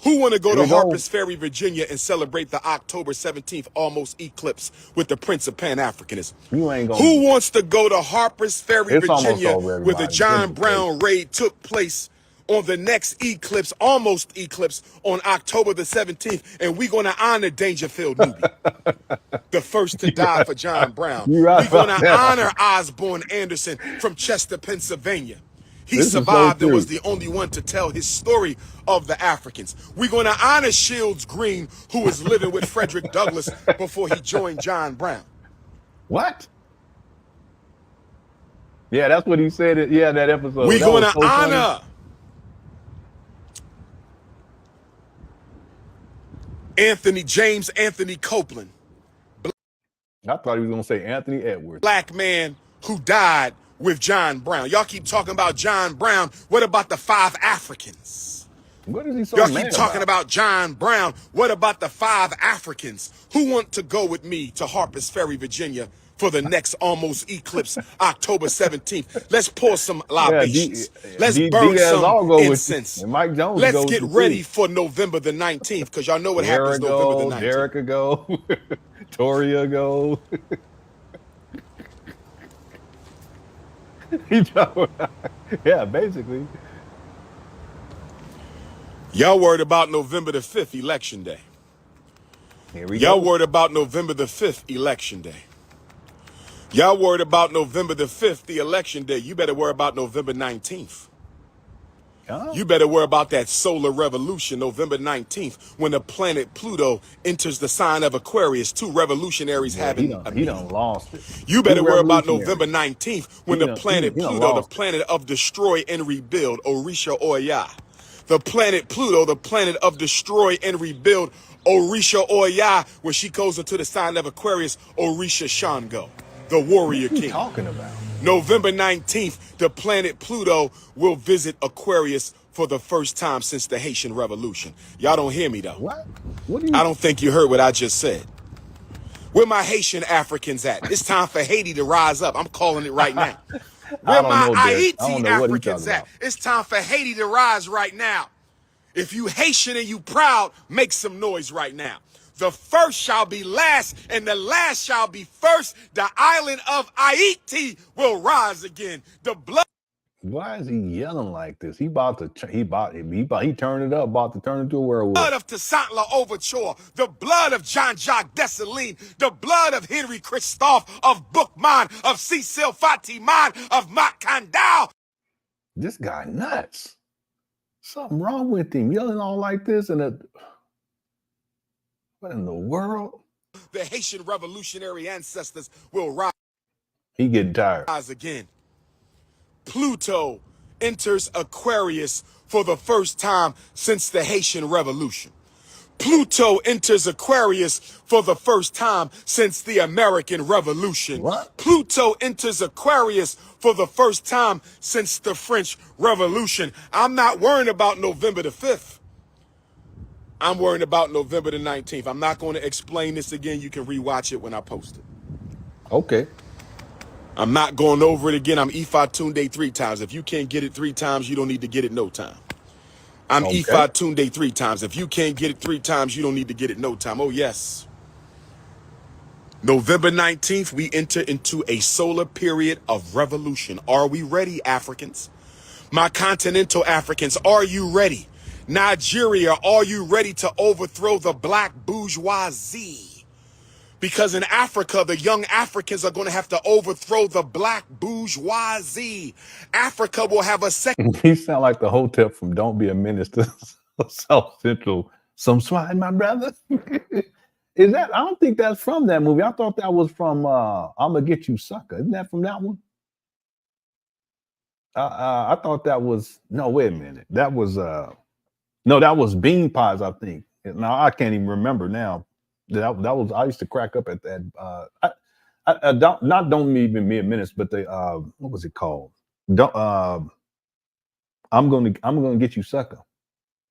Who want to go to Harper's Ferry, Virginia and celebrate the October 17th almost eclipse with the Prince of Pan-Africanism? Who wants to go to Harper's Ferry, Virginia, where the John Brown raid took place on the next eclipse, almost eclipse, on October the 17th, and we're going to honor Dangerfield newbie, the first to die for John Brown. We're going to honor Osborne Anderson from Chester, Pennsylvania. He survived and was the only one to tell his story of the Africans. We're going to honor Shields Green, who was living with Frederick Douglass before he joined John Brown. What? Yeah, that's what he said. Yeah, that episode. We're going to honor James Anthony Copeland. I thought he was going to say Anthony Edwards. Black man who died with John Brown. Y'all keep talking about John Brown. What about the 5 Africans? What is he so Y'all keep talking about John Brown. What about the 5 Africans who want to go with me to Harper's Ferry, Virginia for the next almost eclipse, October 17th? Let's pour some libations. Let's burn some incense. Mike Jones. Let's get ready for November the 19th, because y'all know what happens November the 19th. Derek go. Toria go. Yeah, basically. Y'all worried about November the 5th, Election Day. Y'all worried about November the 5th, Election Day. Y'all worried about November the 5th, the Election Day. You better worry about November 19th. You better worry about that solar revolution, November 19th, when the planet Pluto enters the sign of Aquarius. 2 revolutionaries having a meeting. He done lost it. You better worry about November 19th, when the planet Pluto, the planet of destroy and rebuild, Orisha Oya. The planet Pluto, the planet of destroy and rebuild, Orisha Oya, where she goes into the sign of Aquarius, Orisha Shango, the warrior king. What are you talking about? November 19th, the planet Pluto will visit Aquarius for the first time since the Haitian Revolution. Y'all don't hear me, though. What? I don't think you heard what I just said. Where my Haitian Africans at? It's time for Haiti to rise up. I'm calling it right now. Where my Haiti Africans at? It's time for Haiti to rise right now. If you Haitian and you proud, make some noise right now. The first shall be last, and the last shall be first. The island of Haiti will rise again. The blood. Why is he yelling like this? He turned it up, about to turn into a werewolf. Blood of Toussaint L'Ouverture, the blood of Jean-Jacques Dessalines, the blood of Henry Christophe, of Boukman, of Cecil Fatiman, of Macandal. This guy nuts. Something wrong with him. Yelling all like this what in the world? The Haitian revolutionary ancestors will rise. He getting tired. Rise again. Pluto enters Aquarius for the first time since the Haitian Revolution. Pluto enters Aquarius for the first time since the American Revolution. What? Pluto enters Aquarius for the first time since the French Revolution. I'm not worrying about November the 5th. I'm worrying about November the 19th. I'm not going to explain this again. You can rewatch it when I post it. Okay. I'm not going over it again. I'm Ifa Tunde 3 times. If you can't get it 3 times, you don't need to get it no time. I'm Ifa Tunde 3 times. If you can't get it 3 times, you don't need to get it no time. Oh, yes. November 19th, we enter into a solar period of revolution. Are we ready, Africans? My continental Africans, are you ready? Nigeria, are you ready to overthrow the black bourgeoisie? Because in Africa, the young Africans are going to have to overthrow the black bourgeoisie. Africa will have a second. He sound like the hotel from Don't Be a Menace to South Central. Some swine, my brother. Is that? I don't think that's from that movie. I thought that was from "I'ma Get You, Sucker." Isn't that from that one? I thought that was. No, wait a minute. That was no, that was Bean Pies. I think. Now I can't even remember now. That was. I used to crack up at that. Don't even be a menace, but the what was it called? Don't. I'm gonna get you, sucker.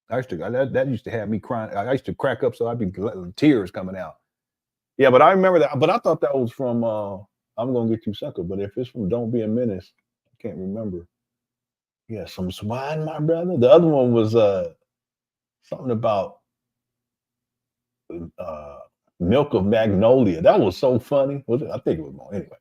I used to that used to have me crying. I used to crack up, so I'd be tears coming out. Yeah, but I remember that. But I thought that was from "I'm Gonna Get You, Sucker." But if it's from "Don't Be a Menace," I can't remember. Yeah, some swine, my brother. The other one was something about Milk of Magnolia. That was so funny. Was it? I think it was more. Anyway,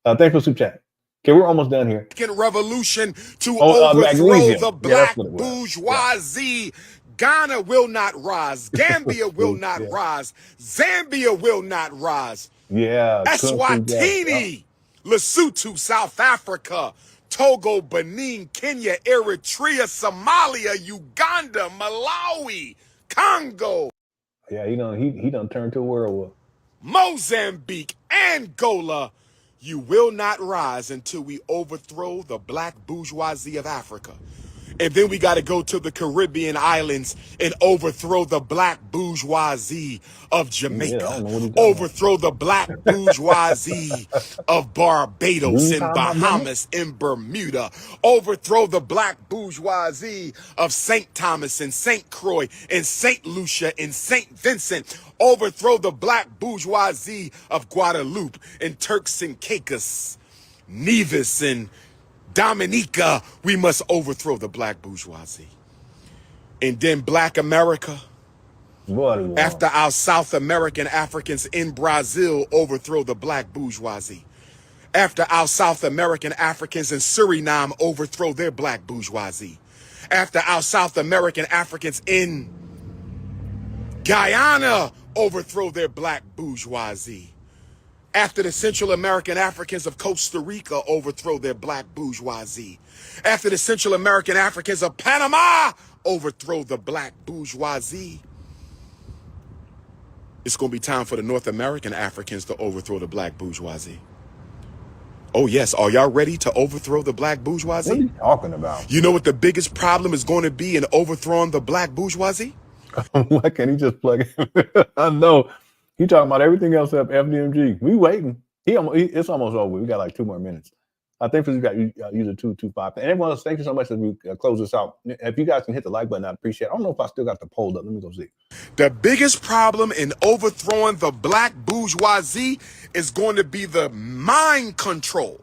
thanks for super chat. Okay, we're almost done here. Revolution to overthrow magnesium. the black bourgeoisie. Yeah. Ghana will not rise. Gambia will not rise. Zambia will not rise. Yeah. Eswatini, Lesotho, South Africa, Togo, Benin, Kenya, Eritrea, Somalia, Uganda, Malawi, Congo. Yeah, he done turned to a werewolf. Mozambique, Angola. You will not rise until we overthrow the black bourgeoisie of Africa. And then we got to go to the Caribbean islands and overthrow the black bourgeoisie of Jamaica. Overthrow the black bourgeoisie of Barbados and Bahamas and Bermuda. Overthrow the black bourgeoisie of St. Thomas and St. Croix and St. Lucia and St. Vincent. Overthrow the black bourgeoisie of Guadeloupe and Turks and Caicos, Nevis and Dominica. We must overthrow the black bourgeoisie. And then black America, after our South American Africans in Brazil overthrow the black bourgeoisie. After our South American Africans in Suriname overthrow their black bourgeoisie. After our South American Africans in Guyana overthrow their black bourgeoisie. After the Central American Africans of Costa Rica overthrow their black bourgeoisie. After the Central American Africans of Panama overthrow the black bourgeoisie. It's going to be time for the North American Africans to overthrow the black bourgeoisie. Oh, yes. Are y'all ready to overthrow the black bourgeoisie? What are you talking about? You know what the biggest problem is going to be in overthrowing the black bourgeoisie? Why can't he just plug it? I know. He talking about everything else up FDMG. We waiting. It's almost over. We got like 2 more minutes. I think you got user 225. And everyone else, thank you so much as we close this out. If you guys can hit the like button, I'd appreciate it. I don't know if I still got the poll up. Let me go see. The biggest problem in overthrowing the black bourgeoisie is going to be the mind control.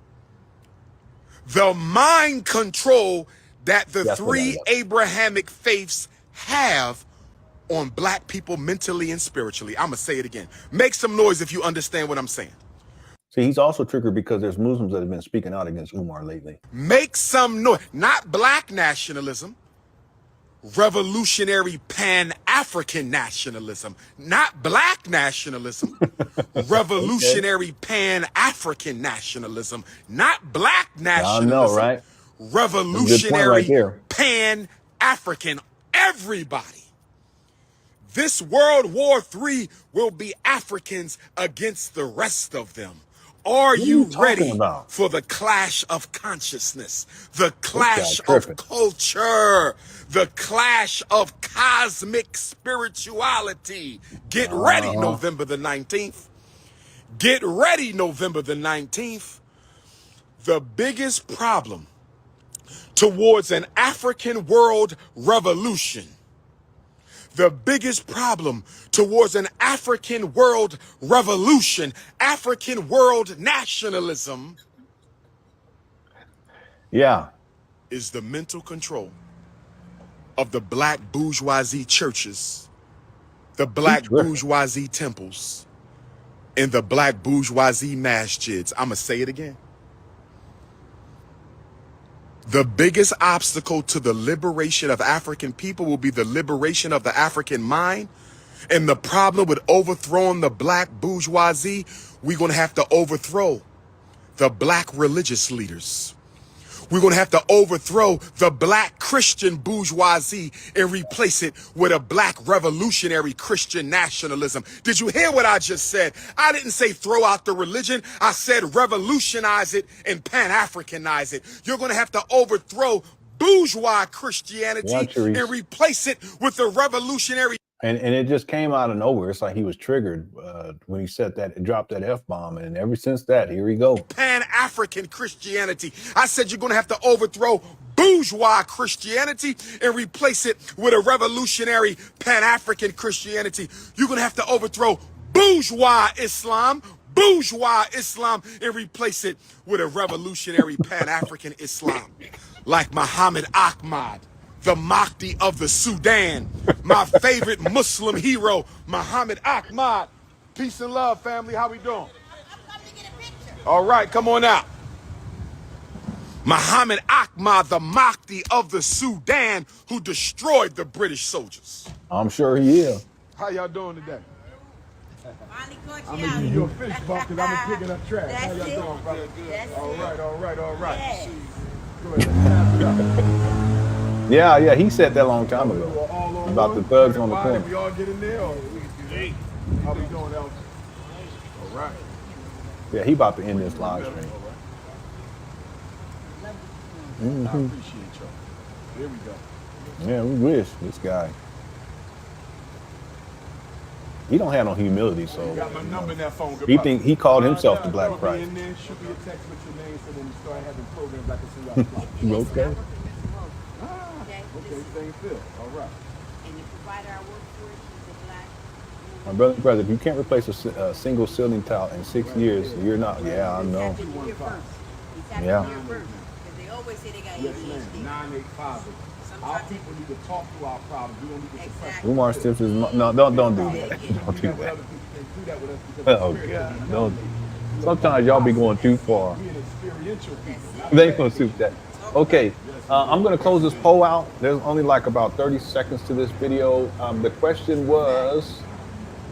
The mind control that the 3 Abrahamic faiths have on black people mentally and spiritually. I'm going to say it again. Make some noise if you understand what I'm saying. See, he's also triggered because there's Muslims that have been speaking out against Umar lately. Make some noise. Not black nationalism. Revolutionary Pan-African nationalism. Not black nationalism. Revolutionary Pan-African nationalism. Not black nationalism. I know, right? Revolutionary Pan-African. Everybody. This World War III will be Africans against the rest of them. Are you ready for the clash of consciousness, the clash of culture, the clash of cosmic spirituality? Get ready, November the 19th. Get ready, November the 19th. The biggest problem towards an African world revolution, the biggest problem towards an African world revolution, African world nationalism, is the mental control of the black bourgeoisie churches, the black bourgeoisie temples, in the black bourgeoisie masjids. I'm going to say it again. The biggest obstacle to the liberation of African people will be the liberation of the African mind. And the problem with overthrowing the black bourgeoisie, we're going to have to overthrow the black religious leaders. We're going to have to overthrow the black Christian bourgeoisie and replace it with a black revolutionary Christian nationalism. Did you hear what I just said? I didn't say throw out the religion. I said revolutionize it and Pan-Africanize it. You're going to have to overthrow bourgeois Christianity and replace it with the revolutionary. And it just came out of nowhere. It's like he was triggered when he said that and dropped that F-bomb. And ever since that, here we go. Pan-African Christianity. I said you're going to have to overthrow bourgeois Christianity and replace it with a revolutionary Pan-African Christianity. You're going to have to overthrow bourgeois Islam, and replace it with a revolutionary Pan-African Islam. Like Muhammad Ahmad, the Mahdi of the Sudan, my favorite Muslim hero, Muhammad Ahmad. Peace and love, family. How we doing? All right, come on out. Muhammad Ahmad, the Mahdi of the Sudan, who destroyed the British soldiers. I'm sure he is. How y'all doing today? I'm gonna give you a fish bucket because I've been picking up trash. How y'all doing, brother? That's all right, all right, all right. Yeah. Go ahead, let's pass it up. Yeah, he said that a long time ago about the thugs on the corner. We all get in there, or how we doing, Elvis? All right. Yeah, he about to end this live stream. I appreciate y'all. Here we go. Yeah, we wish this guy. He don't have no humility, so you got my number in that phone. he called himself the Black Christ. Shoot me a text with your name so when we start having programs, I can see y'all fly. Okay. Okay, same feel. All right. And the provider I work for, she's a black. My brother, if you can't replace a single ceiling tile in 6 years, you're not. Yeah, I know. Yeah. Because they always say they got yes, ADHD. 985. Our people need to talk to our problems. We don't need to suppress. Umar Stips is no, don't do that. Don't do that. Oh God, don't. Sometimes y'all be going too far. They ain't gonna suit that. Okay, I'm gonna close this poll out. There's only like about 30 seconds to this video. The question was,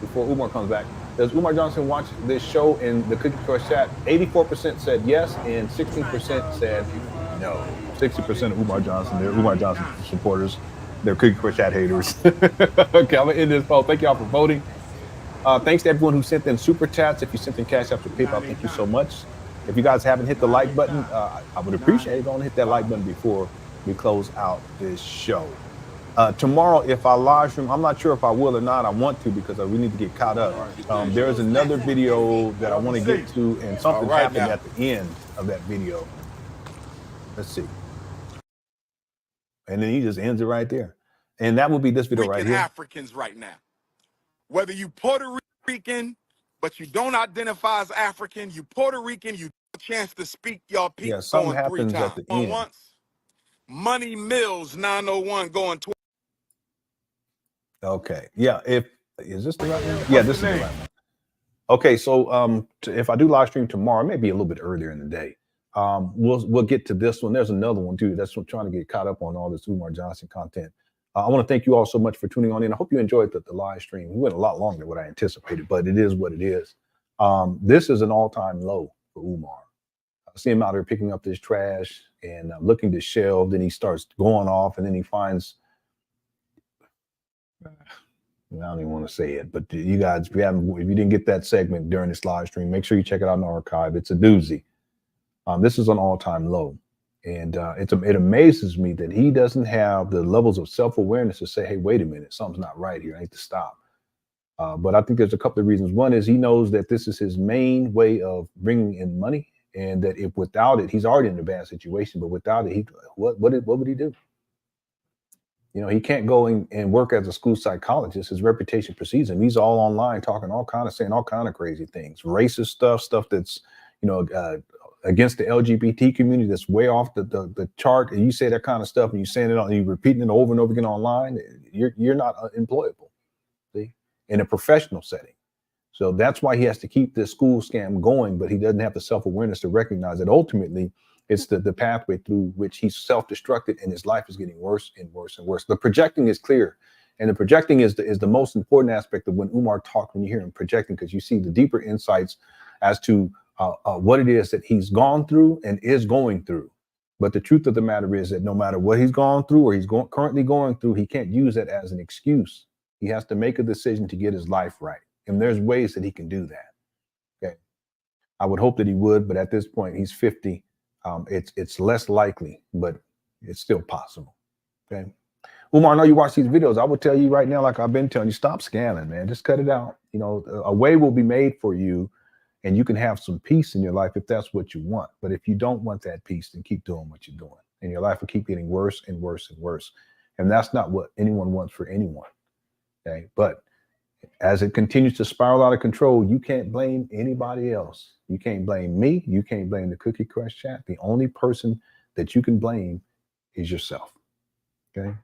before Umar comes back, does Umar Johnson watch this show in the Cookie Crush chat? 84% said yes, and 16% said no. 60% of Umar Johnson, they're Umar Johnson supporters. They're Cookie Crush chat haters. Okay, I'm gonna end this poll. Thank y'all for voting. Thanks to everyone who sent in super chats. If you sent in CashApp or PayPal, thank you so much. If you guys haven't hit the like button, I would appreciate it. Don't hit that like button before we close out this show. Tomorrow, if I live stream, I'm not sure if I will or not. I want to because we need to get caught up. There is another video that I want to get to, and something happened at the end of that video. Let's see. And then he just ends it right there. And that will be this video right here. Africans right now. Whether you Puerto Rican, but you don't identify as African, you Puerto Rican, you have a chance to speak y'all people. Yeah, something happens at the end. Once. Money Mills 901 going 12. Okay. Yeah. Is this the right one? Yeah, this is the right one. Okay. So if I do live stream tomorrow, maybe a little bit earlier in the day, we'll get to this one. There's another one too. That's what I'm trying to get caught up on all this Umar Johnson content. I want to thank you all so much for tuning on in. I hope you enjoyed the live stream. We went a lot longer than what I anticipated, but it is what it is. This is an all-time low for Umar. I see him out there picking up this trash and looking to shelve. Then he starts going off, and then he finds. I don't even want to say it, but you guys, if you didn't get that segment during this live stream, make sure you check it out in the archive. It's a doozy. This is an all-time low. And it amazes me that he doesn't have the levels of self-awareness to say, hey, wait a minute, something's not right here. I need to stop. But I think there's a couple of reasons. One is he knows that this is his main way of bringing in money, and that if without it, he's already in a bad situation. But without it, what would he do? You know, he can't go and work as a school psychologist. His reputation precedes him. He's all online saying all kind of crazy things, racist stuff that's, against the LGBT community, that's way off the chart. And you say that kind of stuff, and you're saying it and you're repeating it over and over again online. You're not employable. See, in a professional setting. So that's why he has to keep this school scam going, but he doesn't have the self-awareness to recognize that ultimately it's the pathway through which he's self-destructed and his life is getting worse and worse and worse. The projecting is clear. And the projecting is the most important aspect of when Umar talked, when you hear him projecting, because you see the deeper insights as to what it is that he's gone through and is going through. But the truth of the matter is that no matter what he's gone through or he's currently going through, he can't use it as an excuse. He has to make a decision to get his life right. And there's ways that he can do that. Okay. I would hope that he would, but at this point, he's 50. It's less likely, but it's still possible. Okay. Umar, I know you watch these videos. I will tell you right now, like I've been telling you, stop scamming, man. Just cut it out. You know, a way will be made for you and you can have some peace in your life if that's what you want. But if you don't want that peace, then keep doing what you're doing. And your life will keep getting worse and worse and worse. And that's not what anyone wants for anyone. Okay. But as it continues to spiral out of control, you can't blame anybody else. You can't blame me. You can't blame the Cookie Crush chat. The only person that you can blame is yourself. Okay.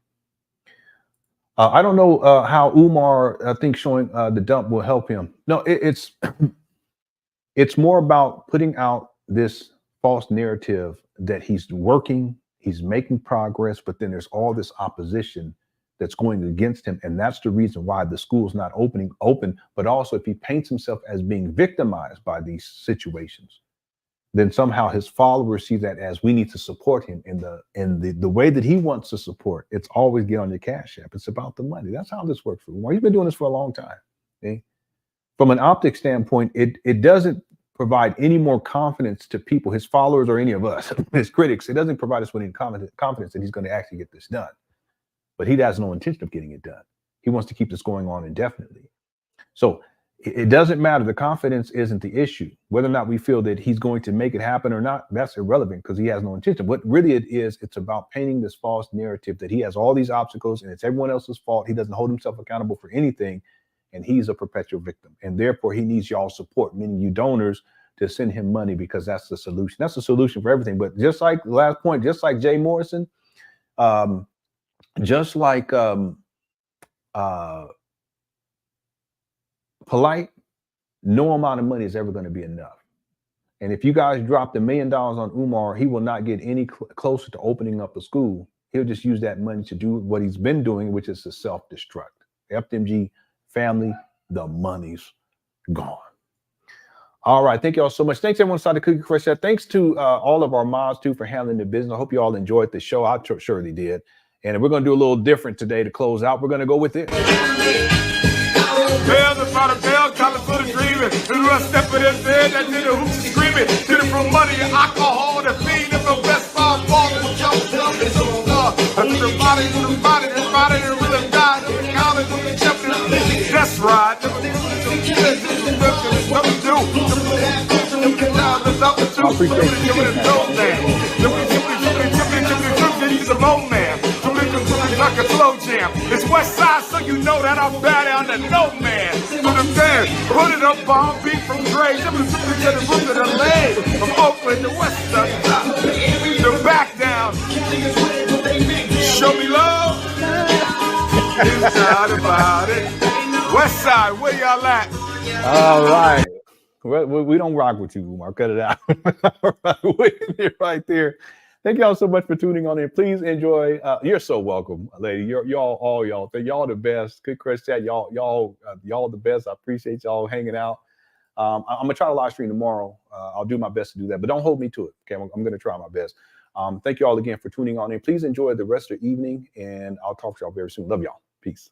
I don't know how Umar thinks showing the dump will help him. No, it's more about putting out this false narrative that he's working, he's making progress, but then there's all this opposition that's going against him. And that's the reason why the school's not open. But also if he paints himself as being victimized by these situations, then somehow his followers see that as we need to support him in the way that he wants to support. It's always get on your Cash App. It's about the money. That's how this works for Umar. He's been doing this for a long time. Okay? From an optic standpoint, it doesn't provide any more confidence to people, his followers or any of us, his critics. It doesn't provide us with any confidence that he's going to actually get this done. But he has no intention of getting it done. He wants to keep this going on indefinitely. So it doesn't matter. The confidence isn't the issue. Whether or not we feel that he's going to make it happen or not, that's irrelevant because he has no intention. What really it is, it's about painting this false narrative that he has all these obstacles and it's everyone else's fault. He doesn't hold himself accountable for anything. And he's a perpetual victim. And therefore, he needs y'all support, meaning you donors, to send him money because that's the solution. That's the solution for everything. But just like the last point, just like Jay Morrison, just like Polite, no amount of money is ever going to be enough. And if you guys dropped $1 million on Umar, he will not get any closer to opening up a school. He'll just use that money to do what he's been doing, which is to self-destruct. FDMG family, the money's gone. All right. Thank you all so much. Thanks everyone inside the Cookie Crush chat. Thanks to all of our mods too for handling the business. I hope you all enjoyed the show. I surely did. And we're going to do a little different today to close out. We're going to go with this. Bells in front of bells, colors for the dreaming. To the step of this bed, that did the hoops screaming. Did it from money and alcohol, the feed of the best five ball, and jump, and to the body, the rhythm died. College, the champion, that's right. I appreciate like a slow jam. It's West Side, so you know that I'm bad on the no man. To the band, put it up on beat from Dre. To the roof of the leg. From Oakland to West Side. The back down. Show me love. Inside about it. West Side, where y'all at? All right. We don't rock with you, Umar. Cut it out. Right there. Thank y'all so much for tuning on in. Please enjoy. You're so welcome, lady. Y'all the best. Good Crush chat. Y'all the best. I appreciate y'all hanging out. I'm gonna try to live stream tomorrow. I'll do my best to do that, but don't hold me to it. Okay, I'm gonna try my best. Thank you all again for tuning on in. Please enjoy the rest of the evening, and I'll talk to y'all very soon. Love y'all. Peace.